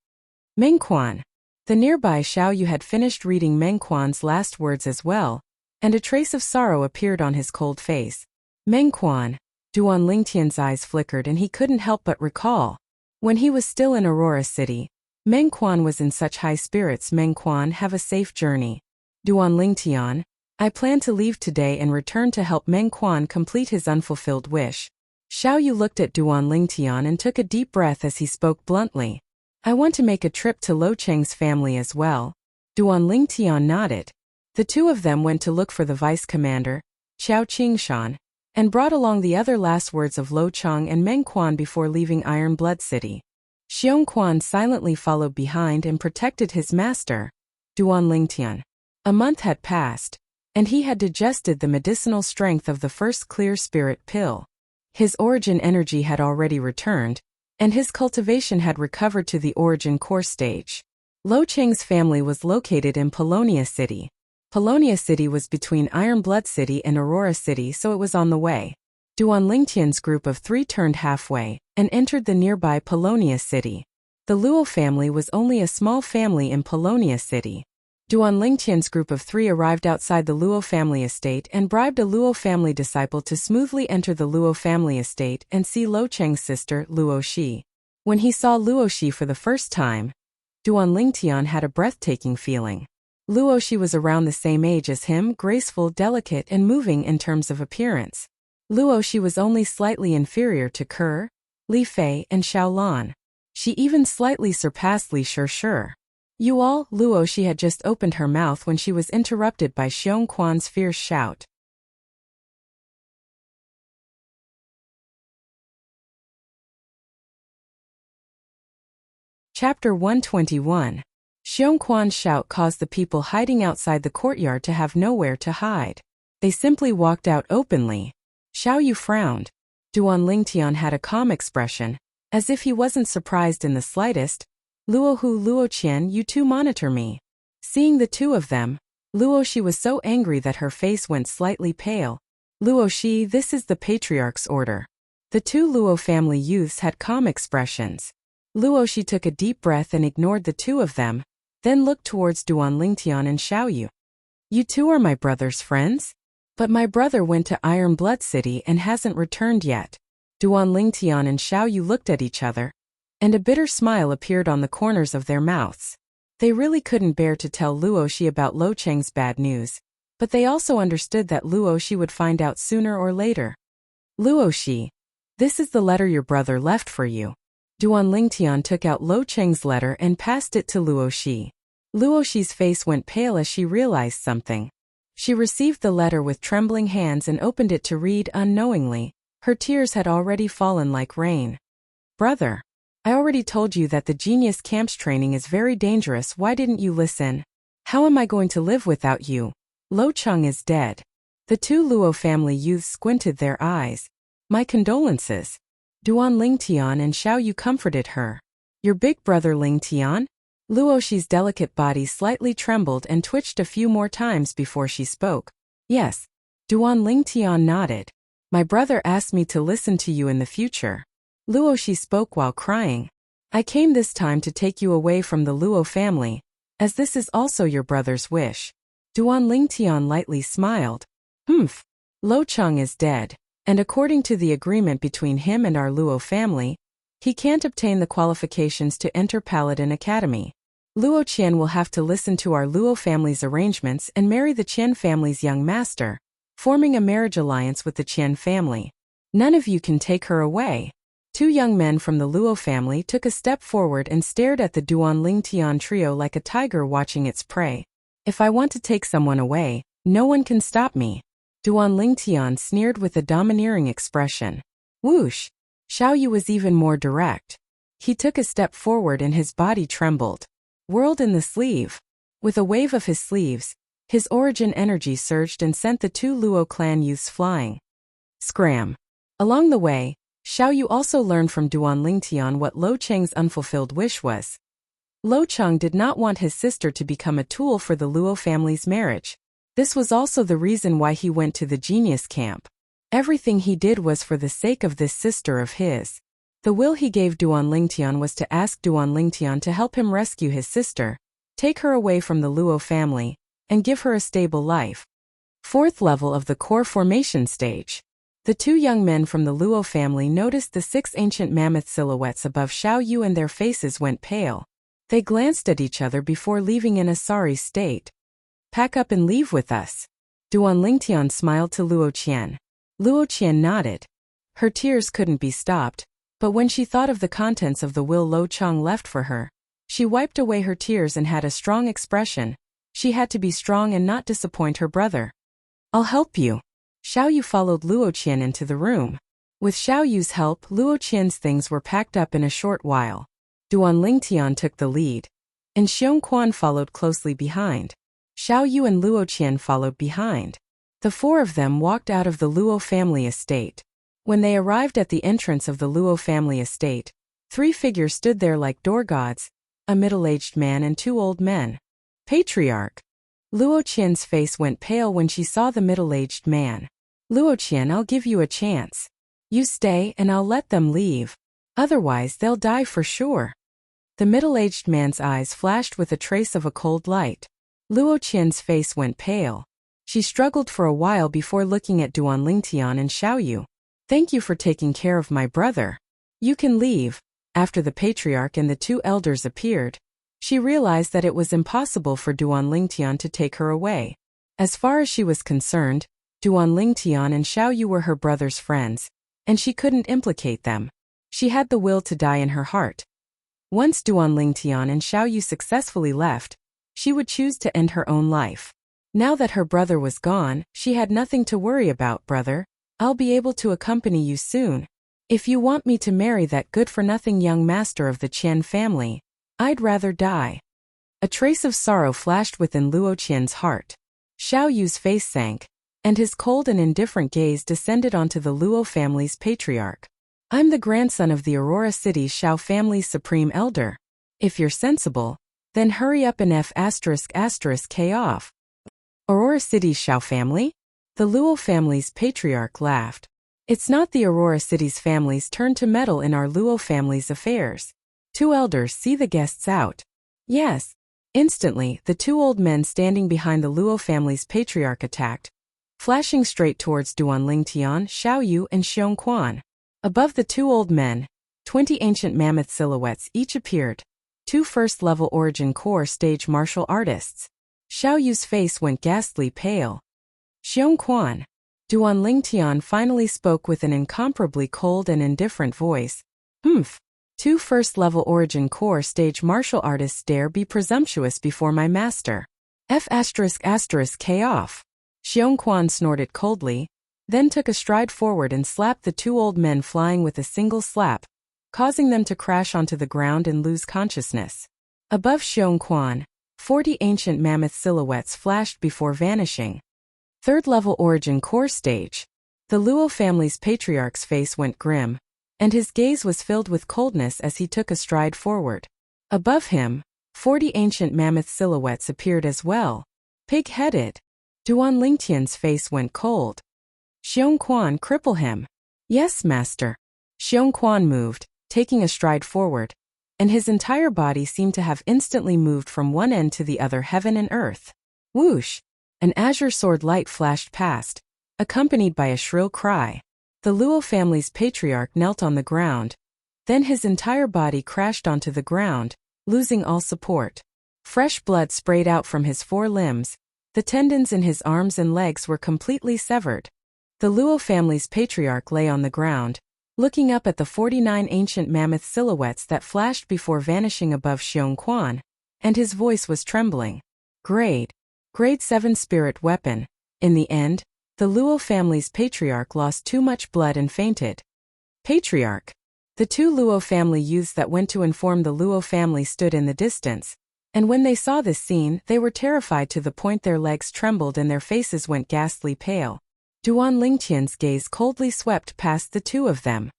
Mengquan. The nearby Xiao Yu had finished reading Mengquan's last words as well, and a trace of sorrow appeared on his cold face. Mengquan. Duan Lingtian's eyes flickered and he couldn't help but recall. When he was still in Aurora City, Mengquan was in such high spirits. Mengquan, have a safe journey. Duan Lingtian, I plan to leave today and return to help Mengquan complete his unfulfilled wish. Xiao Yu looked at Duan Lingtian and took a deep breath as he spoke bluntly. I want to make a trip to Lo Cheng's family as well. Duan Lingtian nodded. The two of them went to look for the vice commander, Qiao Qingshan, and brought along the other last words of Lo Cheng and Mengquan before leaving Iron Blood City. Xiongquan silently followed behind and protected his master, Duan Lingtian. A month had passed, and he had digested the medicinal strength of the first clear spirit pill. His origin energy had already returned, and his cultivation had recovered to the origin core stage. Lo Cheng's family was located in Polonia City. Polonia City was between Iron Blood City and Aurora City, so it was on the way. Duan Lingtian's group of 3 turned halfway and entered the nearby Polonia City. The Luo family was only a small family in Polonia City. Duan Lingtian's group of 3 arrived outside the Luo family estate and bribed a Luo family disciple to smoothly enter the Luo family estate and see Lo Cheng's sister, Luo Shi. When he saw Luo Shi for the first time, Duan Lingtian had a breathtaking feeling. Luo Shi was around the same age as him, graceful, delicate, and moving in terms of appearance. Luo Shi was only slightly inferior to Ke, Li Fei, and Xiao Lan. She even slightly surpassed Li Shi. You all, Luo Shi had just opened her mouth when she was interrupted by Xiongquan's fierce shout. Chapter 121. Xiongquan's shout caused the people hiding outside the courtyard to have nowhere to hide. They simply walked out openly. Xiao Yu frowned. Duan Lingtian had a calm expression, as if he wasn't surprised in the slightest. Luo Hu, Luo Qian, you two monitor me. Seeing the two of them, Luo Shi was so angry that her face went slightly pale. Luo Shi, this is the patriarch's order. The 2 Luo family youths had calm expressions. Luo Shi took a deep breath and ignored the 2 of them, then looked towards Duan Lingtian and Xiao Yu. You two are my brother's friends? But my brother went to Iron Blood City and hasn't returned yet. Duan Lingtian and Xiao Yu looked at each other, and a bitter smile appeared on the corners of their mouths. They really couldn't bear to tell Luo Shi about Lo Cheng's bad news, but they also understood that Luo Shi would find out sooner or later. Luo Shi, this is the letter your brother left for you. Duan Lingtian took out Lo Cheng's letter and passed it to Luo Shi. Luo Shi's face went pale as she realized something. She received the letter with trembling hands and opened it to read unknowingly. Her tears had already fallen like rain. Brother, I already told you that the genius camp's training is very dangerous. Why didn't you listen? How am I going to live without you? Lo Cheng is dead. The 2 Luo family youths squinted their eyes. My condolences. Duan Lingtian and Xiao Yu comforted her. Your big brother Lingtian? Luo Shi's delicate body slightly trembled and twitched a few more times before she spoke. Yes. Duan Lingtian nodded. My brother asked me to listen to you in the future. Luo Shi spoke while crying. I came this time to take you away from the Luo family, as this is also your brother's wish. Duan Lingtian lightly smiled. Humph. Lo Cheng is dead, and according to the agreement between him and our Luo family, he can't obtain the qualifications to enter Paladin Academy. Luo Qian will have to listen to our Luo family's arrangements and marry the Qian family's young master, forming a marriage alliance with the Qian family. None of you can take her away. 2 young men from the Luo family took a step forward and stared at the Duan Lingtian trio like a tiger watching its prey. If I want to take someone away, no one can stop me. Duan Lingtian sneered with a domineering expression. Whoosh! Xiao Yu was even more direct. He took a step forward and his body trembled. Whirled in the sleeve. With a wave of his sleeves, his origin energy surged and sent the two Luo clan youths flying. Scram! Along the way, Xiao Yu also learned from Duan Lingtian what Lo Cheng's unfulfilled wish was. Lo Cheng did not want his sister to become a tool for the Luo family's marriage. This was also the reason why he went to the genius camp. Everything he did was for the sake of this sister of his. The will he gave Duan Lingtian was to ask Duan Lingtian to help him rescue his sister, take her away from the Luo family, and give her a stable life. Fourth level of the core formation stage. The two young men from the Luo family noticed the 6 ancient mammoth silhouettes above Xiao Yu and their faces went pale. They glanced at each other before leaving in a sorry state. Pack up and leave with us. Duan Lingtian smiled to Luo Qian. Luo Qian nodded. Her tears couldn't be stopped, but when she thought of the contents of the will Lo Cheng left for her, she wiped away her tears and had a strong expression. She had to be strong and not disappoint her brother. I'll help you. Xiao Yu followed Luo Qian into the room. With Xiao Yu's help, Luo Qian's things were packed up in a short while. Duan Lingtian took the lead, and Xiong Quan followed closely behind. Xiao Yu and Luo Qian followed behind. The four of them walked out of the Luo family estate. When they arrived at the entrance of the Luo family estate, 3 figures stood there like door gods, a middle-aged man and 2 old men. Patriarch. Luo Qian's face went pale when she saw the middle-aged man. Luo Qian, I'll give you a chance. You stay and I'll let them leave. Otherwise they'll die for sure. The middle-aged man's eyes flashed with a trace of a cold light. Luo Qian's face went pale. She struggled for a while before looking at Duan Lingtian and Xiao Yu. Thank you for taking care of my brother. You can leave. After the patriarch and the 2 elders appeared, she realized that it was impossible for Duan Lingtian to take her away. As far as she was concerned, Duan Lingtian and Xiao Yu were her brother's friends, and she couldn't implicate them. She had the will to die in her heart. Once Duan Lingtian and Xiao Yu successfully left, she would choose to end her own life. Now that her brother was gone, she had nothing to worry about. Brother, I'll be able to accompany you soon. If you want me to marry that good-for-nothing young master of the Qian family, I'd rather die. A trace of sorrow flashed within Luo Qian's heart. Xiao Yu's face sank, and his cold and indifferent gaze descended onto the Luo family's patriarch. I'm the grandson of the Aurora City Xiao family's supreme elder. If you're sensible, then hurry up and F***K off. Aurora City Xiao family? The Luo family's patriarch laughed. It's not the Aurora City's family's turn to meddle in our Luo family's affairs. 2 elders, see the guests out. Yes. Instantly, the 2 old men standing behind the Luo family's patriarch attacked, flashing straight towards Duan Lingtian, Xiao Yu, and Xiong Quan. Above the 2 old men, 20 ancient mammoth silhouettes each appeared. 2 first-level origin core stage martial artists. Xiao Yu's face went ghastly pale. Xiong Quan. Duan Lingtian finally spoke with an incomparably cold and indifferent voice. 2 first-level origin core stage martial artists dare be presumptuous before my master. F***K off. Xiong Quan snorted coldly, then took a stride forward and slapped the 2 old men flying with a single slap, causing them to crash onto the ground and lose consciousness. Above Xiong Quan, 40 ancient mammoth silhouettes flashed before vanishing. 3rd-level origin core stage. The Luo family's patriarch's face went grim, and his gaze was filled with coldness as he took a stride forward. Above him, 40 ancient mammoth silhouettes appeared as well. Pig-headed. Duan Lingtian's face went cold. Xiong Quan, cripple him. Yes, master. Xiong Quan moved, taking a stride forward, and his entire body seemed to have instantly moved from one end to the other, heaven and earth. Whoosh! An azure sword light flashed past, accompanied by a shrill cry. The Luo family's patriarch knelt on the ground. Then his entire body crashed onto the ground, losing all support. Fresh blood sprayed out from his 4 limbs. The tendons in his arms and legs were completely severed. The Luo family's patriarch lay on the ground, looking up at the 49 ancient mammoth silhouettes that flashed before vanishing above Xiong Quan, and his voice was trembling. Grade 7 spirit weapon. In the end, The Luo family's patriarch lost too much blood and fainted. Patriarch. The two Luo family youths that went to inform the Luo family stood in the distance, and when they saw this scene, they were terrified to the point their legs trembled and their faces went ghastly pale. Duan Lingtian's gaze coldly swept past the two of them.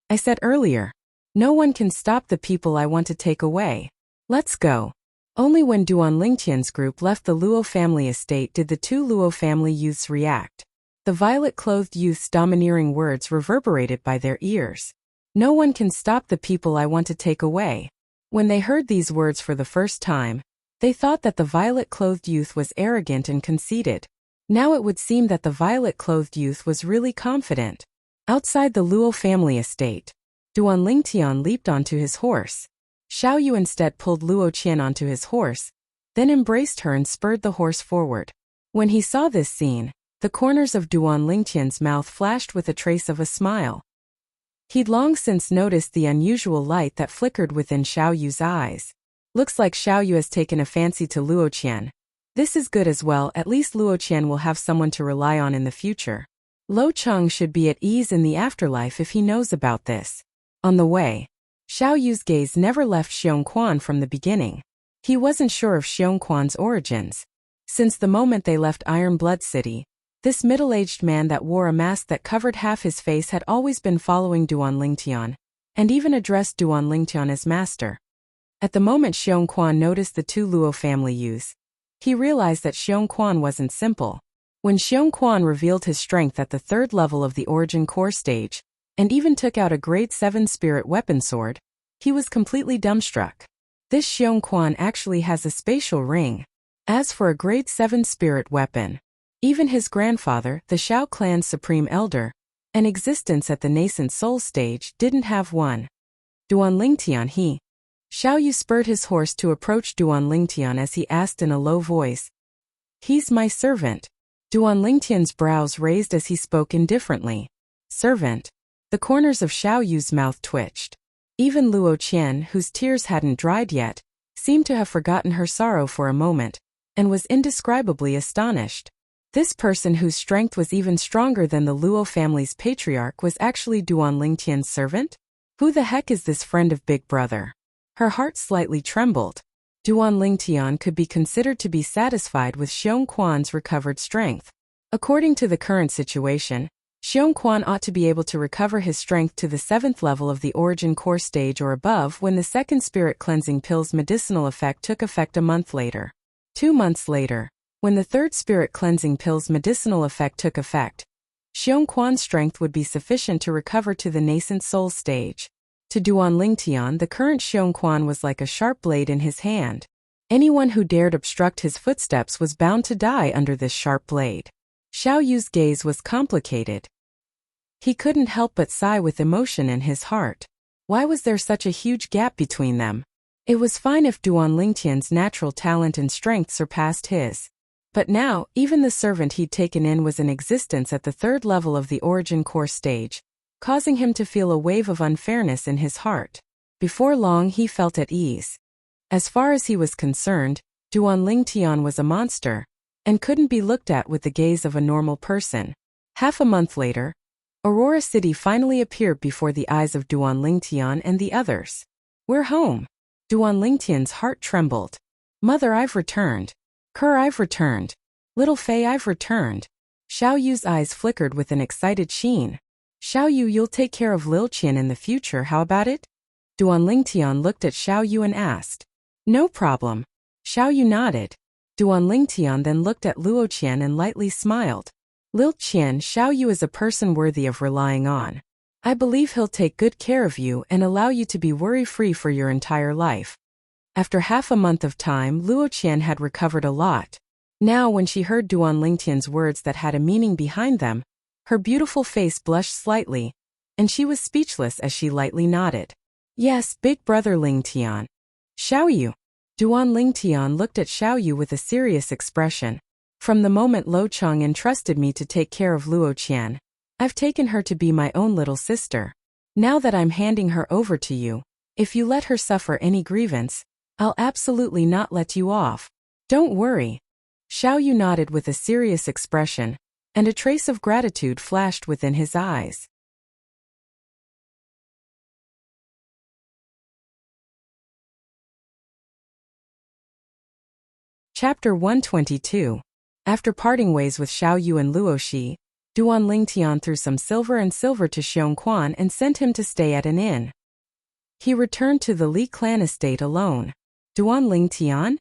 I said earlier, no one can stop the people I want to take away. Let's go. Only when Duan Lingtian's group left the Luo family estate did the two Luo family youths react. The violet-clothed youth's domineering words reverberated by their ears. No one can stop the people I want to take away. When they heard these words for the first time, they thought that the violet-clothed youth was arrogant and conceited. Now it would seem that the violet-clothed youth was really confident. Outside the Luo family estate, Duan Lingtian leaped onto his horse. Xiao Yu instead pulled Luo Qian onto his horse, then embraced her and spurred the horse forward. When he saw this scene, the corners of Duan Lingtian's mouth flashed with a trace of a smile. He'd long since noticed the unusual light that flickered within Xiao Yu's eyes. Looks like Xiao Yu has taken a fancy to Luo Qian. This is good as well, at least Luo Qian will have someone to rely on in the future. Lo Cheng should be at ease in the afterlife if he knows about this. On the way, Xiao Yu's gaze never left Xiong Quan from the beginning. He wasn't sure of Xiong Quan's origins. Since the moment they left Iron Blood City, this middle-aged man that wore a mask that covered half his face had always been following Duan Lingtian, and even addressed Duan Lingtian as master. At the moment Xiong Quan noticed the two Luo family youths, he realized that Xiong Quan wasn't simple. When Xiong Quan revealed his strength at the third level of the Origin Core stage, and even took out a grade 7 spirit weapon sword, he was completely dumbstruck. This Xiong Quan actually has a spatial ring. As for a grade 7 spirit weapon, even his grandfather, the Shao clan's supreme elder, an existence at the nascent soul stage, didn't have one. Duan Lingtian Xiao Yu spurred his horse to approach Duan Lingtian as he asked in a low voice. He's my servant. Duan Lingtian's brows raised as he spoke indifferently. Servant. The corners of Xiao Yu's mouth twitched. Even Luo Qian, whose tears hadn't dried yet, seemed to have forgotten her sorrow for a moment, and was indescribably astonished. This person whose strength was even stronger than the Luo family's patriarch was actually Duan Lingtian's servant? Who the heck is this friend of Big Brother? Her heart slightly trembled. Duan Lingtian could be considered to be satisfied with Xiong Quan's recovered strength. According to the current situation, Xiong Quan ought to be able to recover his strength to the 7th level of the Origin Core stage or above when the second spirit cleansing pill's medicinal effect took effect a month later. 2 months later, when the third spirit cleansing pill's medicinal effect took effect, Xiong Quan's strength would be sufficient to recover to the nascent soul stage. To Duan Lingtian, the current Xiong Quan was like a sharp blade in his hand. Anyone who dared obstruct his footsteps was bound to die under this sharp blade. Xiao Yu's gaze was complicated. He couldn't help but sigh with emotion in his heart. Why was there such a huge gap between them? It was fine if Duan Lingtian's natural talent and strength surpassed his. But now, even the servant he'd taken in was in existence at the third level of the Origin Core stage, causing him to feel a wave of unfairness in his heart. Before long he felt at ease. As far as he was concerned, Duan Lingtian was a monster, and couldn't be looked at with the gaze of a normal person. Half a month later, Aurora City finally appeared before the eyes of Duan Lingtian and the others. We're home. Duan Lingtian's heart trembled. Mother, I've returned. Kerr, I've returned. Little Fei, I've returned. Xiao Yu's eyes flickered with an excited sheen. Xiao Yu, you'll take care of Lil Qian in the future, how about it? Duan Lingtian looked at Xiao Yu and asked. No problem. Xiao Yu nodded. Duan Lingtian then looked at Luo Qian and lightly smiled. Lil Qian, Xiao Yu is a person worthy of relying on. I believe he'll take good care of you and allow you to be worry-free for your entire life. After half a month of time, Luo Qian had recovered a lot. Now when she heard Duan Lingtian's words that had a meaning behind them, her beautiful face blushed slightly, and she was speechless as she lightly nodded. Yes, big brother Lingtian. Xiao Yu. Duan Lingtian looked at Xiao Yu with a serious expression. From the moment Lo Cheng entrusted me to take care of Luo Qian, I've taken her to be my own little sister. Now that I'm handing her over to you, if you let her suffer any grievance, I'll absolutely not let you off. Don't worry. Xiao Yu nodded with a serious expression, and a trace of gratitude flashed within his eyes. Chapter 122. After parting ways with Xiao Yu and Luoxi, Duan Lingtian threw some silver to Xiong Quan and sent him to stay at an inn. He returned to the Li clan estate alone. Duan Lingtian?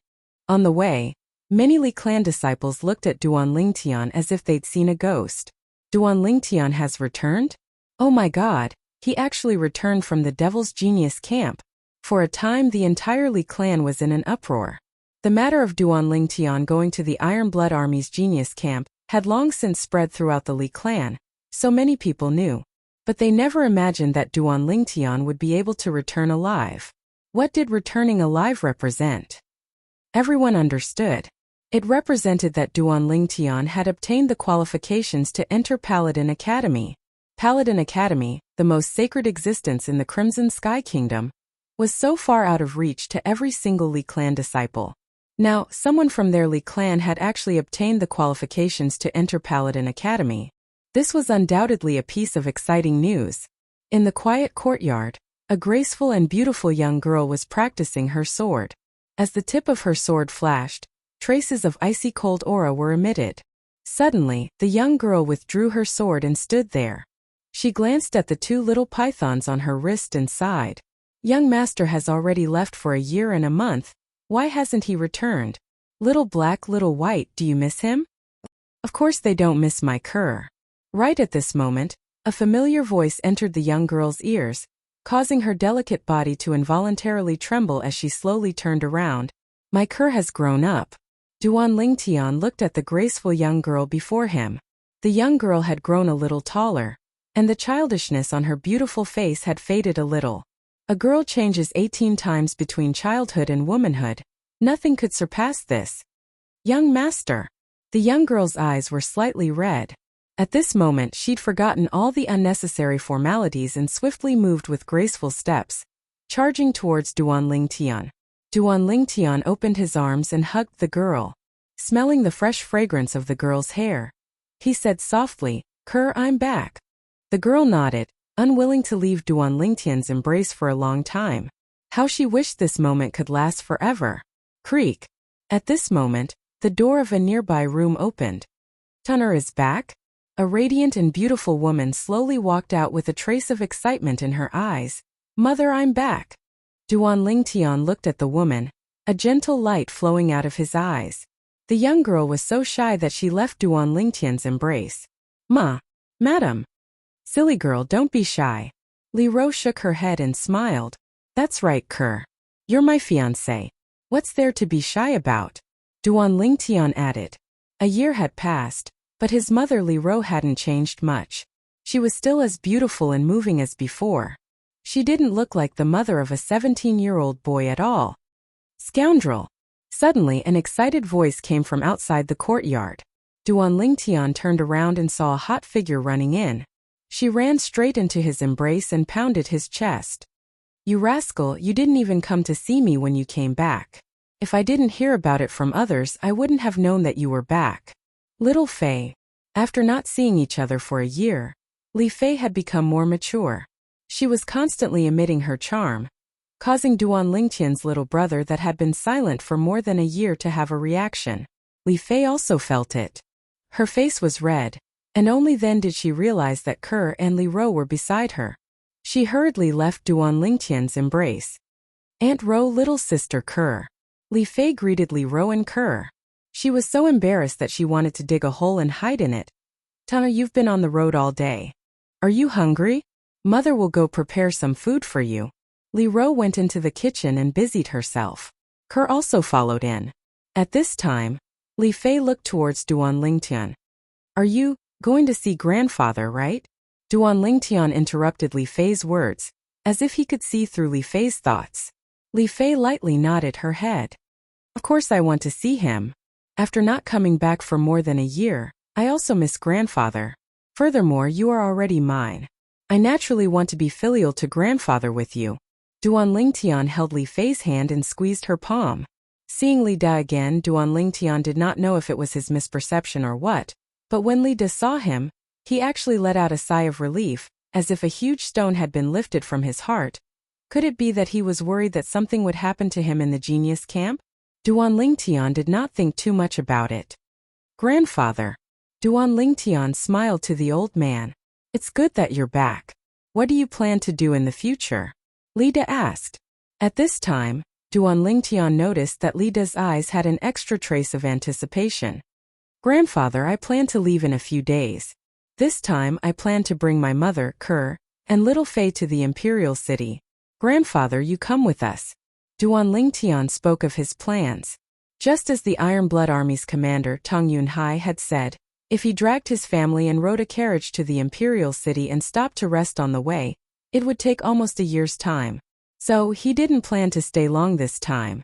On the way, many Li clan disciples looked at Duan Lingtian as if they'd seen a ghost. Duan Lingtian has returned? Oh my god, he actually returned from the Devil's Genius camp. For a time the entire Li clan was in an uproar. The matter of Duan Lingtian going to the Iron Blood Army's Genius camp had long since spread throughout the Li clan, so many people knew. But they never imagined that Duan Lingtian would be able to return alive. What did returning alive represent? Everyone understood. It represented that Duan Lingtian had obtained the qualifications to enter Paladin Academy. Paladin Academy, the most sacred existence in the Crimson Sky Kingdom, was so far out of reach to every single Li clan disciple. Now, someone from their Li clan had actually obtained the qualifications to enter Paladin Academy. This was undoubtedly a piece of exciting news. In the quiet courtyard, a graceful and beautiful young girl was practicing her sword. As the tip of her sword flashed, traces of icy cold aura were emitted. Suddenly, the young girl withdrew her sword and stood there. She glanced at the two little pythons on her wrist and sighed. Young master has already left for a year and a month. Why hasn't he returned? Little black, little white, do you miss him? Of course they don't miss my cur. Right at this moment, a familiar voice entered the young girl's ears, causing her delicate body to involuntarily tremble as she slowly turned around. My cur has grown up. Duan Lingtian looked at the graceful young girl before him. The young girl had grown a little taller, and the childishness on her beautiful face had faded a little. A girl changes 18 times between childhood and womanhood. Nothing could surpass this. Young master. The young girl's eyes were slightly red. At this moment she'd forgotten all the unnecessary formalities and swiftly moved with graceful steps, charging towards Duan Lingtian. Duan Lingtian opened his arms and hugged the girl. Smelling the fresh fragrance of the girl's hair, he said softly, "Cur, I'm back." The girl nodded, unwilling to leave Duan Lingtian's embrace for a long time. How she wished this moment could last forever. Creak. At this moment, the door of a nearby room opened. Tunner is back? A radiant and beautiful woman slowly walked out with a trace of excitement in her eyes. Mother, I'm back. Duan Lingtian looked at the woman, a gentle light flowing out of his eyes. The young girl was so shy that she left Duan Lingtian's embrace. Madam. Silly girl, don't be shy. Li Ro shook her head and smiled. That's right, Cur. You're my fiancé. What's there to be shy about? Duan Lingtian added. A year had passed, but his mother Li Ro hadn't changed much. She was still as beautiful and moving as before. She didn't look like the mother of a 17-year-old boy at all. Scoundrel! Suddenly an excited voice came from outside the courtyard. Duan Lingtian turned around and saw a hot figure running in. She ran straight into his embrace and pounded his chest. You rascal, you didn't even come to see me when you came back. If I didn't hear about it from others, I wouldn't have known that you were back. Little Fei. After not seeing each other for a year, Li Fei had become more mature. She was constantly emitting her charm, causing Duan Lingtian's little brother that had been silent for more than a year to have a reaction. Li Fei also felt it. Her face was red, and only then did she realize that Cur and Li Ro were beside her. She hurriedly left Duan Lingtian's embrace. Aunt Ro, little sister Cur. Li Fei greeted Li Ro and Cur. She was so embarrassed that she wanted to dig a hole and hide in it. Tana, you've been on the road all day. Are you hungry? Mother will go prepare some food for you. Li Ro went into the kitchen and busied herself. Cur also followed in. At this time, Li Fei looked towards Duan Lingtian. Are you going to see grandfather, right? Duan Lingtian interrupted Li Fei's words, as if he could see through Li Fei's thoughts. Li Fei lightly nodded her head. Of course I want to see him. After not coming back for more than a year, I also miss grandfather. Furthermore, you are already mine. I naturally want to be filial to grandfather with you. Duan Lingtian held Li Fei's hand and squeezed her palm. Seeing Li Da again, Duan Lingtian did not know if it was his misperception or what, But when Li De saw him, he actually let out a sigh of relief, as if a huge stone had been lifted from his heart. Could it be that he was worried that something would happen to him in the genius camp? Duan Lingtian did not think too much about it. Grandfather. Duan Lingtian smiled to the old man. It's good that you're back. What do you plan to do in the future? Li De asked. At this time, Duan Lingtian noticed that Li De's eyes had an extra trace of anticipation. Grandfather, I plan to leave in a few days. This time I plan to bring my mother, Kerr, and little Fei to the imperial city. Grandfather, you come with us. Duan Lingtian spoke of his plans. Just as the Iron Blood Army's commander Tong Yunhai had said, if he dragged his family and rode a carriage to the imperial city and stopped to rest on the way, it would take almost a year's time. So he didn't plan to stay long this time.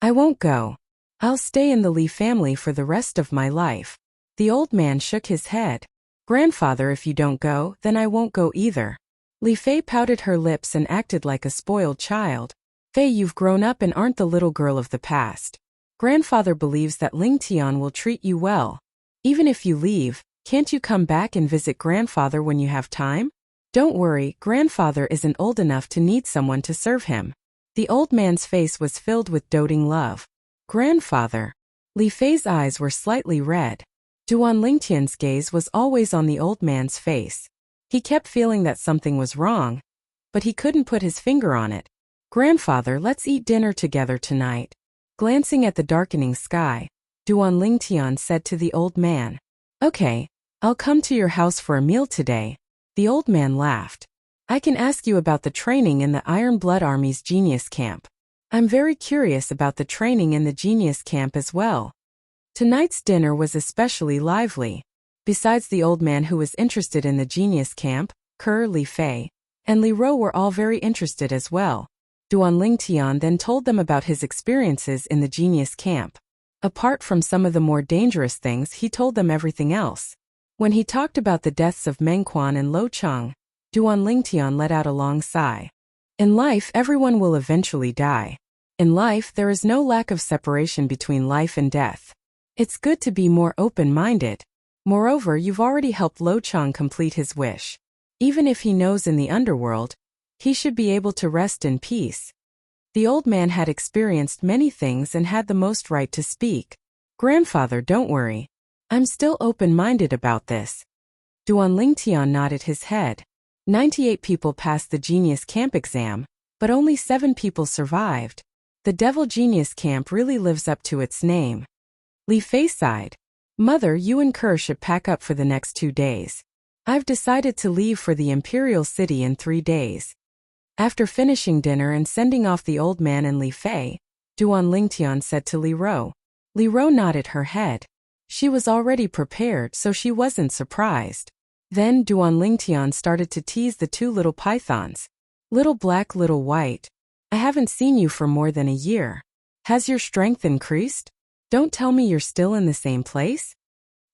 I won't go. I'll stay in the Li family for the rest of my life. The old man shook his head. Grandfather, if you don't go, then I won't go either. Li Fei pouted her lips and acted like a spoiled child. Fei, you've grown up and aren't the little girl of the past. Grandfather believes that Lingtian will treat you well. Even if you leave, can't you come back and visit grandfather when you have time? Don't worry, grandfather isn't old enough to need someone to serve him. The old man's face was filled with doting love. Grandfather. Li Fei's eyes were slightly red. Duan Lingtian's gaze was always on the old man's face. He kept feeling that something was wrong, but he couldn't put his finger on it. Grandfather, let's eat dinner together tonight. Glancing at the darkening sky, Duan Lingtian said to the old man. Okay, I'll come to your house for a meal today. The old man laughed. I can ask you about the training in the Iron Blood Army's Genius Camp. I'm very curious about the training in the Genius Camp as well. Tonight's dinner was especially lively. Besides the old man who was interested in the Genius Camp, Kerr, Li Fei, and Li Ro were all very interested as well. Duan Lingtian then told them about his experiences in the Genius Camp. Apart from some of the more dangerous things, he told them everything else. When he talked about the deaths of Meng Quan and Lo Cheng, Duan Lingtian let out a long sigh. In life, everyone will eventually die. In life, there is no lack of separation between life and death. It's good to be more open-minded. Moreover, you've already helped Lo Cheng complete his wish. Even if he knows in the underworld, he should be able to rest in peace. The old man had experienced many things and had the most right to speak. Grandfather, don't worry. I'm still open-minded about this. Duan Lingtian nodded his head. 98 people passed the Genius Camp exam, but only 7 people survived. The Devil Genius Camp really lives up to its name. Li Fei sighed. Mother, you and Kerr should pack up for the next 2 days. I've decided to leave for the Imperial City in 3 days. After finishing dinner and sending off the old man and Li Fei, Duan Lingtian said to Li Ro. Li Ro nodded her head. She was already prepared, so she wasn't surprised. Then Duan Lingtian started to tease the 2 little pythons. Little black, little white. I haven't seen you for more than a year. Has your strength increased? Don't tell me you're still in the same place?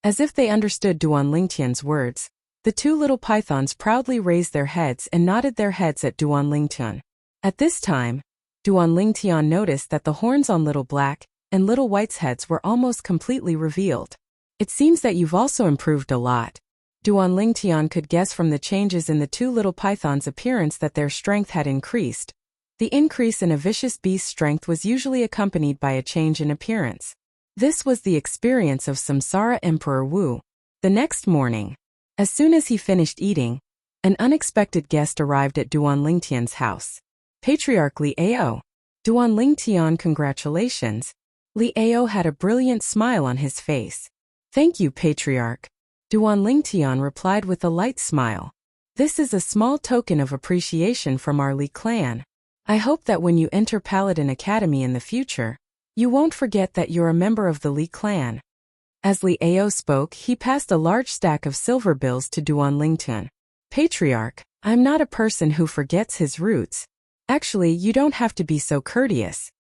As if they understood Duan Lingtian's words, the 2 little pythons proudly raised their heads and nodded their heads at Duan Lingtian. At this time, Duan Lingtian noticed that the horns on Little Black and Little White's heads were almost completely revealed. It seems that you've also improved a lot. Duan Lingtian could guess from the changes in the 2 little pythons' appearance that their strength had increased. The increase in a vicious beast's strength was usually accompanied by a change in appearance. This was the experience of Samsara Emperor Wu. The next morning, as soon as he finished eating, an unexpected guest arrived at Duan Lingtian's house. Patriarch Li Ao. Duan Lingtian, congratulations. Li Ao had a brilliant smile on his face. Thank you, Patriarch. Duan Lingtian replied with a light smile. This is a small token of appreciation from our Li clan. I hope that when you enter Paladin Academy in the future, you won't forget that you're a member of the Li clan. As Li Ao spoke, he passed a large stack of silver bills to Duan Lingtian. Patriarch, I'm not a person who forgets his roots. Actually, you don't have to be so courteous.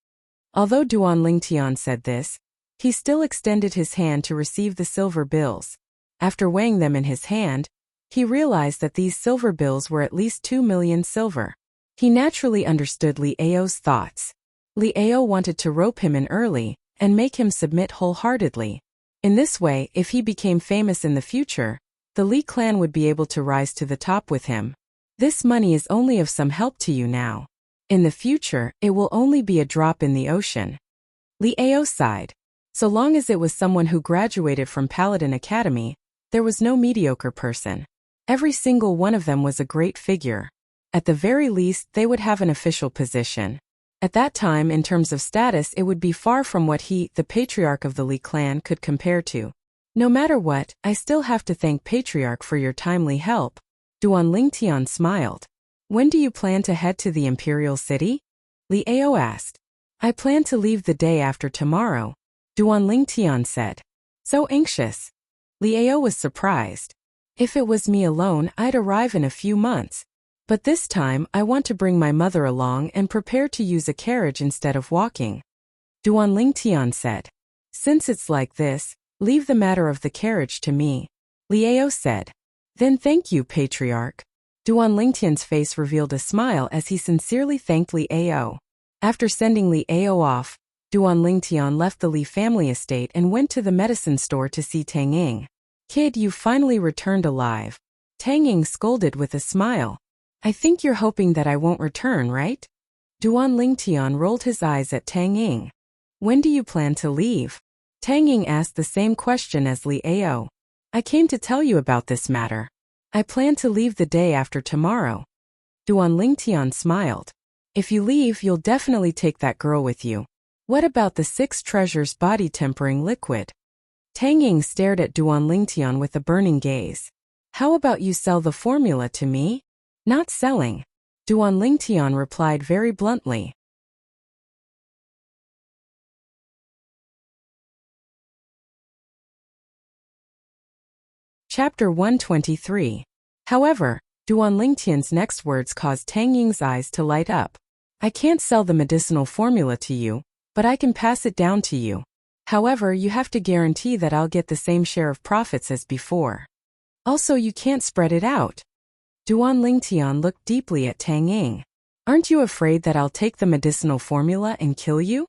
Although Duan Lingtian said this, he still extended his hand to receive the silver bills. After weighing them in his hand, he realized that these silver bills were at least 2 million silver. He naturally understood Li Ao's thoughts. Li Ao wanted to rope him in early and make him submit wholeheartedly. In this way, if he became famous in the future, the Li clan would be able to rise to the top with him. This money is only of some help to you now. In the future, it will only be a drop in the ocean. Liao sighed. So long as it was someone who graduated from Paladin Academy, there was no mediocre person. Every single one of them was a great figure. At the very least, they would have an official position. At that time, in terms of status, it would be far from what he, the patriarch of the Li clan, could compare to. No matter what, I still have to thank Patriarch for your timely help. Duan Lingtian smiled. When do you plan to head to the Imperial City? Liao asked. I plan to leave the day after tomorrow, Duan Lingtian said. So anxious. Liao was surprised. If it was me alone, I'd arrive in a few months. But this time, I want to bring my mother along and prepare to use a carriage instead of walking. Duan Lingtian said. Since it's like this, leave the matter of the carriage to me, Liao said. Then thank you, Patriarch. Duan Lingtian's face revealed a smile as he sincerely thanked Liao. After sending Liao off, Duan Lingtian left the Li family estate and went to the medicine store to see Tang Ying. Kid, you finally returned alive. Tang Ying scolded with a smile. I think you're hoping that I won't return, right? Duan Lingtian rolled his eyes at Tang Ying. When do you plan to leave? Tang Ying asked the same question as Liao. I came to tell you about this matter. I plan to leave the day after tomorrow. Duan Lingtian smiled. If you leave, you'll definitely take that girl with you. What about the 6 treasures body-tempering liquid? Tang Ying stared at Duan Lingtian with a burning gaze. How about you sell the formula to me? Not selling. Duan Lingtian replied very bluntly. Chapter 123. However, Duan Lingtian's next words caused Tang Ying's eyes to light up. I can't sell the medicinal formula to you, but I can pass it down to you. However, you have to guarantee that I'll get the same share of profits as before. Also, you can't spread it out. Duan Lingtian looked deeply at Tang Ying. Aren't you afraid that I'll take the medicinal formula and kill you?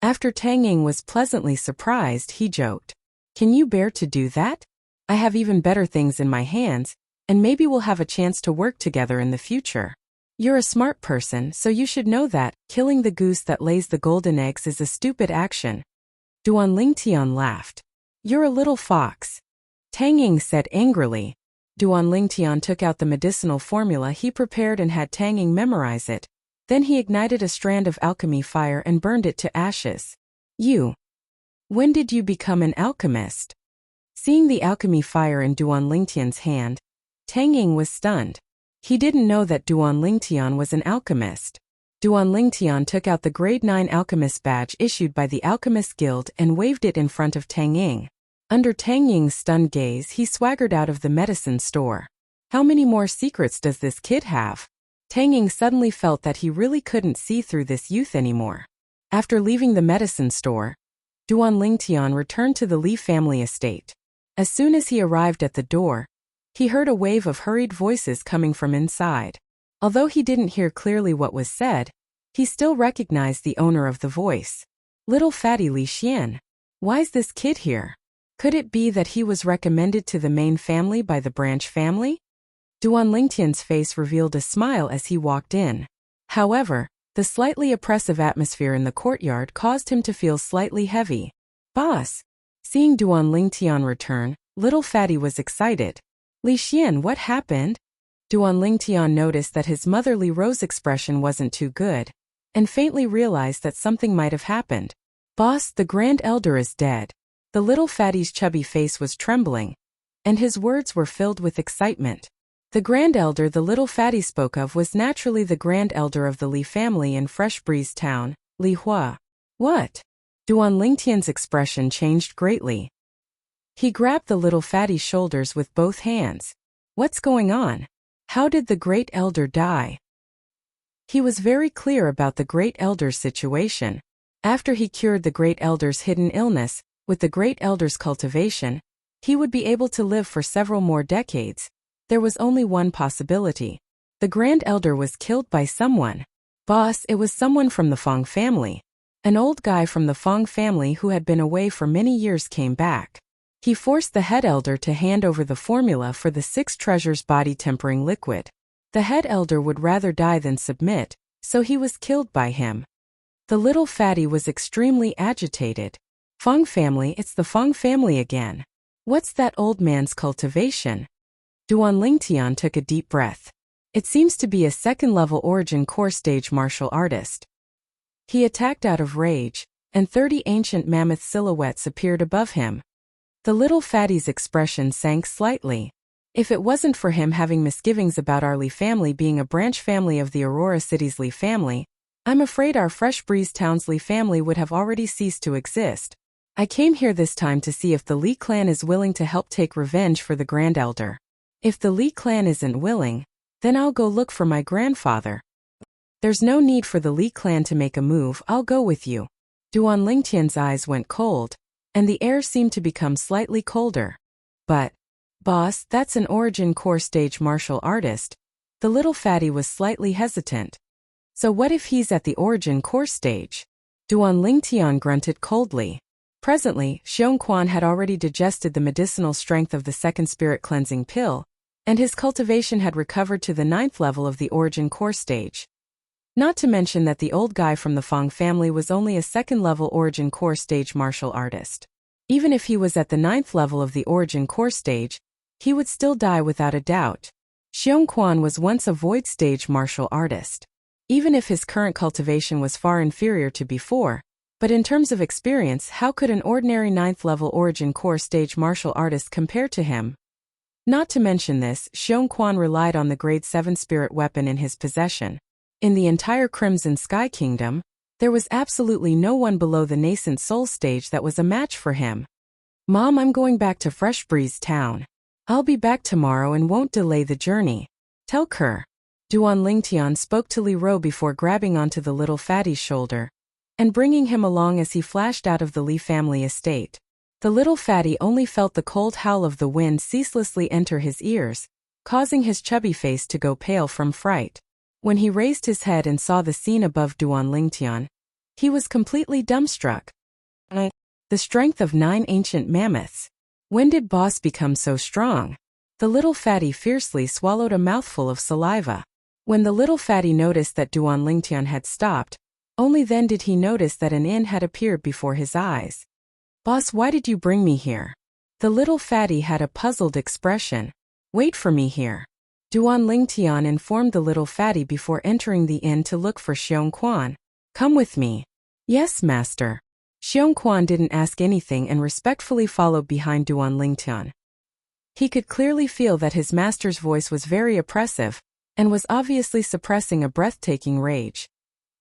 After Tang Ying was pleasantly surprised, he joked. Can you bear to do that? I have even better things in my hands, and maybe we'll have a chance to work together in the future. You're a smart person, so you should know that killing the goose that lays the golden eggs is a stupid action. Duan Lingtian laughed. You're a little fox. Tang Ying said angrily. Duan Lingtian took out the medicinal formula he prepared and had Tang Ying memorize it. Then he ignited a strand of alchemy fire and burned it to ashes. When did you become an alchemist? Seeing the alchemy fire in Duan Lingtian's hand, Tang Ying was stunned. He didn't know that Duan Lingtian was an alchemist. Duan Lingtian took out the Grade 9 Alchemist badge issued by the Alchemist Guild and waved it in front of Tang Ying. Under Tang Ying's stunned gaze, he swaggered out of the medicine store. How many more secrets does this kid have? Tang Ying suddenly felt that he really couldn't see through this youth anymore. After leaving the medicine store, Duan Lingtian returned to the Li family estate. As soon as he arrived at the door, he heard a wave of hurried voices coming from inside. Although he didn't hear clearly what was said, he still recognized the owner of the voice. Little fatty Li Xian. Why's this kid here? Could it be that he was recommended to the main family by the branch family? Duan Lingtian's face revealed a smile as he walked in. However, the slightly oppressive atmosphere in the courtyard caused him to feel slightly heavy. Boss! Seeing Duan Lingtian return, little fatty was excited. Li Xian, what happened? Duan Lingtian noticed that his mother Li Ro's expression wasn't too good, and faintly realized that something might have happened. Boss, the Grand Elder is dead. The little fatty's chubby face was trembling, and his words were filled with excitement. The Grand Elder the little fatty spoke of was naturally the Grand Elder of the Li family in Fresh Breeze Town, Li Hua. What? Duan Lingtian's expression changed greatly. He grabbed the little fatty's shoulders with both hands. What's going on? How did the Great Elder die? He was very clear about the Great Elder's situation. After he cured the Great Elder's hidden illness, with the Great Elder's cultivation, he would be able to live for several more decades. There was only one possibility. The Grand Elder was killed by someone. Boss, it was someone from the Fong family. An old guy from the Fong family who had been away for many years came back. He forced the head elder to hand over the formula for the 6 treasures body-tempering liquid. The head elder would rather die than submit, so he was killed by him. The little fatty was extremely agitated. Feng family, it's the Feng family again. What's that old man's cultivation? Duan Lingtian took a deep breath. It seems to be a second-level origin core stage martial artist. He attacked out of rage, and 30 ancient mammoth silhouettes appeared above him. The little fatty's expression sank slightly. If it wasn't for him having misgivings about our Li family being a branch family of the Aurora City's Li family, I'm afraid our Fresh Breeze Town's Li family would have already ceased to exist. I came here this time to see if the Li clan is willing to help take revenge for the Grand Elder. If the Li clan isn't willing, then I'll go look for my grandfather. There's no need for the Li clan to make a move, I'll go with you. Duan Lingtian's eyes went cold, and the air seemed to become slightly colder. But, boss, that's an origin core stage martial artist. The little fatty was slightly hesitant. So what if he's at the origin core stage? Duan Lingtian grunted coldly. Presently, Xiongquan had already digested the medicinal strength of the second spirit cleansing pill, and his cultivation had recovered to the 9th level of the origin core stage. Not to mention that the old guy from the Feng family was only a second-level origin core stage martial artist. Even if he was at the 9th level of the origin core stage, he would still die without a doubt. Xiongquan was once a void stage martial artist. Even if his current cultivation was far inferior to before, but in terms of experience, how could an ordinary 9th level origin core stage martial artist compare to him? Not to mention this, Xiongquan relied on the grade 7 spirit weapon in his possession. In the entire Crimson Sky Kingdom, there was absolutely no one below the nascent soul stage that was a match for him. Mom, I'm going back to Fresh Breeze Town. I'll be back tomorrow and won't delay the journey. Tell Kerr. Duan Lingtian spoke to Li Ro before grabbing onto the little fatty's shoulder and bringing him along as he flashed out of the Li family estate. The little fatty only felt the cold howl of the wind ceaselessly enter his ears, causing his chubby face to go pale from fright. When he raised his head and saw the scene above Duan Lingtian, he was completely dumbstruck. The strength of 9 ancient mammoths. When did boss become so strong? The little fatty fiercely swallowed a mouthful of saliva. When the little fatty noticed that Duan Lingtian had stopped, only then did he notice that an inn had appeared before his eyes. Boss, why did you bring me here? The little fatty had a puzzled expression. Wait for me here. Duan Lingtian informed the little fatty before entering the inn to look for Xiongquan. Come with me. Yes, master. Xiongquan didn't ask anything and respectfully followed behind Duan Lingtian. He could clearly feel that his master's voice was very oppressive, and was obviously suppressing a breathtaking rage.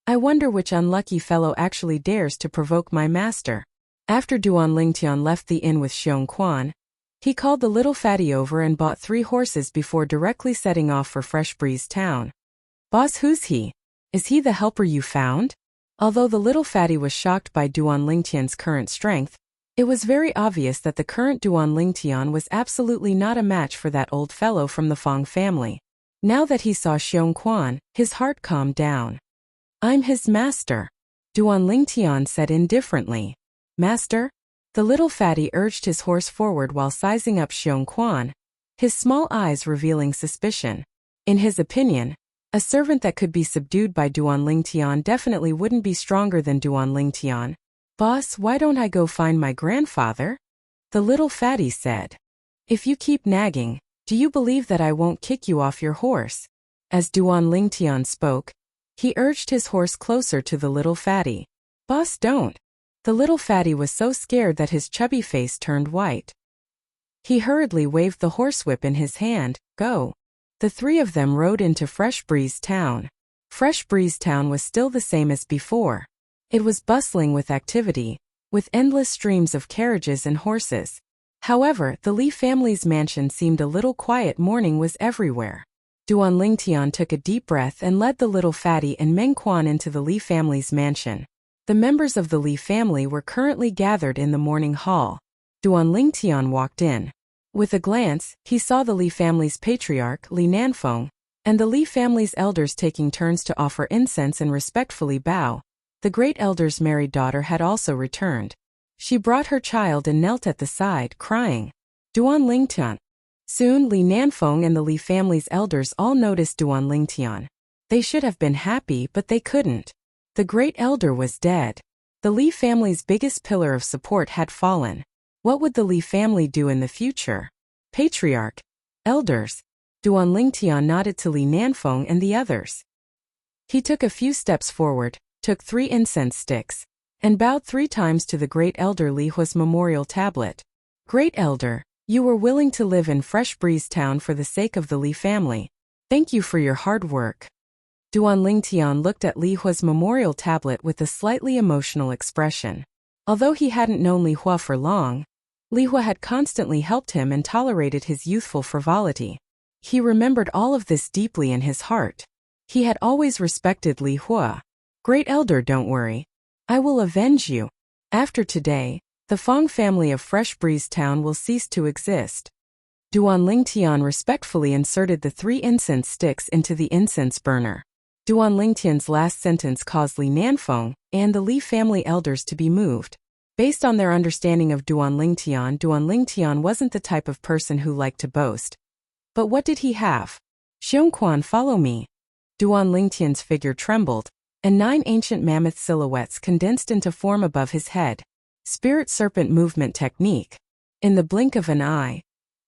I wonder which unlucky fellow actually dares to provoke my master. After Duan Lingtian left the inn with Xiongquan, he called the little fatty over and bought 3 horses before directly setting off for Fresh Breeze Town. Boss, who's he? Is he the helper you found? Although the little fatty was shocked by Duan Lingtian's current strength, it was very obvious that the current Duan Lingtian was absolutely not a match for that old fellow from the Feng family. Now that he saw Xiongquan, his heart calmed down. I'm his master, Duan Lingtian said indifferently. Master? The little fatty urged his horse forward while sizing up Xiongquan, his small eyes revealing suspicion. In his opinion, a servant that could be subdued by Duan Lingtian definitely wouldn't be stronger than Duan Lingtian. Boss, why don't I go find my grandfather? The little fatty said. If you keep nagging, do you believe that I won't kick you off your horse? As Duan Lingtian spoke, he urged his horse closer to the little fatty. Boss, don't. The little fatty was so scared that his chubby face turned white. He hurriedly waved the horsewhip in his hand. Go. The 3 of them rode into Fresh Breeze Town. Fresh Breeze Town was still the same as before. It was bustling with activity, with endless streams of carriages and horses. However, the Li family's mansion seemed a little quiet. Mourning was everywhere. Duan Lingtian took a deep breath and led the little fatty and Meng Quan into the Li family's mansion. The members of the Li family were currently gathered in the morning hall. Duan Lingtian walked in. With a glance, he saw the Li family's patriarch, Li Nanfeng, and the Li family's elders taking turns to offer incense and respectfully bow. The great elder's married daughter had also returned. She brought her child and knelt at the side, crying, Duan Lingtian. Soon Li Nanfeng and the Li family's elders all noticed Duan Lingtian. They should have been happy, but they couldn't. The great elder was dead. The Li family's biggest pillar of support had fallen. What would the Li family do in the future? Patriarch, elders. Duan Lingtian nodded to Li Nanfeng and the others. He took a few steps forward, took 3 incense sticks, and bowed 3 times to the great elder Li Hua's memorial tablet. Great elder, you were willing to live in Fresh Breeze Town for the sake of the Li family. Thank you for your hard work. Duan Lingtian looked at Li Hua's memorial tablet with a slightly emotional expression. Although he hadn't known Li Hua for long, Li Hua had constantly helped him and tolerated his youthful frivolity. He remembered all of this deeply in his heart. He had always respected Li Hua. Great elder, don't worry. I will avenge you. After today, the Fong family of Fresh Breeze Town will cease to exist. Duan Lingtian respectfully inserted the 3 incense sticks into the incense burner. Duan Lingtian's last sentence caused Li Nanfeng and the Li family elders to be moved. Based on their understanding of Duan Lingtian wasn't the type of person who liked to boast. But what did he have? Xiongquan, follow me. Duan Lingtian's figure trembled, and 9 ancient mammoth silhouettes condensed into form above his head. Spirit serpent movement technique. In the blink of an eye,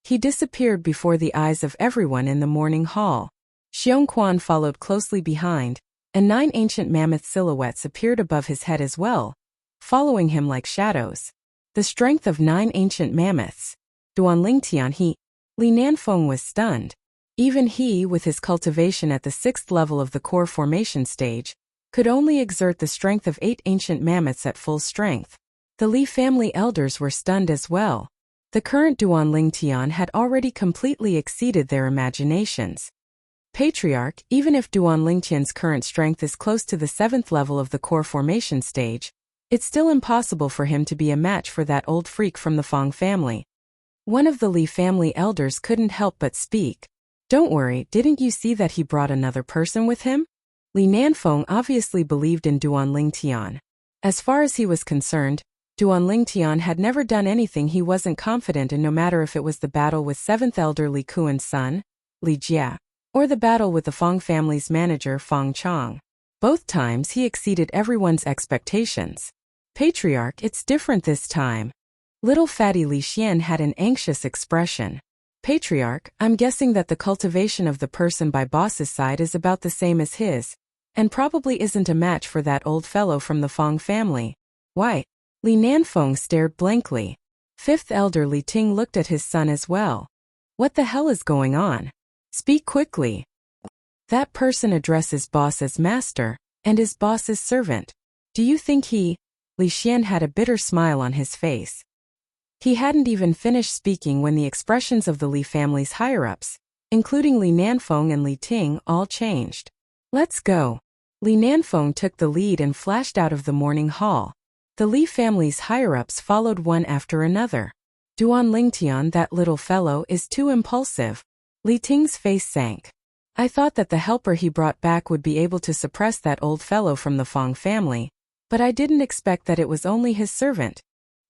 he disappeared before the eyes of everyone in the morning hall. Xiongquan followed closely behind, and 9 ancient mammoth silhouettes appeared above his head as well, following him like shadows. The strength of 9 ancient mammoths. Duan Lingtian, Li Nanfeng was stunned. Even he, with his cultivation at the 6th level of the core formation stage, could only exert the strength of 8 ancient mammoths at full strength. The Li family elders were stunned as well. The current Duan Lingtian had already completely exceeded their imaginations. Patriarch, even if Duan Lingtian's current strength is close to the 7th level of the core formation stage, it's still impossible for him to be a match for that old freak from the Fong family. One of the Li family elders couldn't help but speak. Don't worry, didn't you see that he brought another person with him? Li Nanfeng obviously believed in Duan Lingtian. As far as he was concerned, Duan Lingtian had never done anything he wasn't confident in, no matter if it was the battle with 7th elder Li Kuan's son, Li Jia, or the battle with the Fong family's manager Fong Chong. Both times he exceeded everyone's expectations. Patriarch, it's different this time. Little fatty Li Xian had an anxious expression. Patriarch, I'm guessing that the cultivation of the person by boss's side is about the same as his, and probably isn't a match for that old fellow from the Fong family. Why? Li Nanfeng stared blankly. 5th elder Li Ting looked at his son as well. What the hell is going on? Speak quickly. That person addresses boss as master, and is boss's servant. Do you think Li Xian had a bitter smile on his face. He hadn't even finished speaking when the expressions of the Li family's higher-ups, including Li Nanfeng and Li Ting, all changed. Let's go. Li Nanfeng took the lead and flashed out of the morning hall. The Li family's higher-ups followed one after another. Duan Lingtian, that little fellow, is too impulsive. Li Ting's face sank. I thought that the helper he brought back would be able to suppress that old fellow from the Fong family, but I didn't expect that it was only his servant.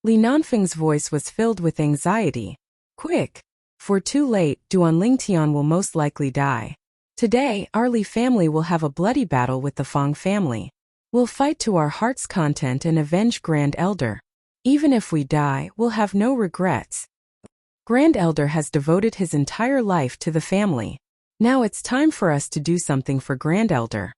Li Nanfeng's voice was filled with anxiety. Quick! For too late, Duan Lingtian will most likely die. Today, our Li family will have a bloody battle with the Fong family. We'll fight to our heart's content and avenge Grand Elder. Even if we die, we'll have no regrets. Grand Elder has devoted his entire life to the family. Now it's time for us to do something for Grand Elder.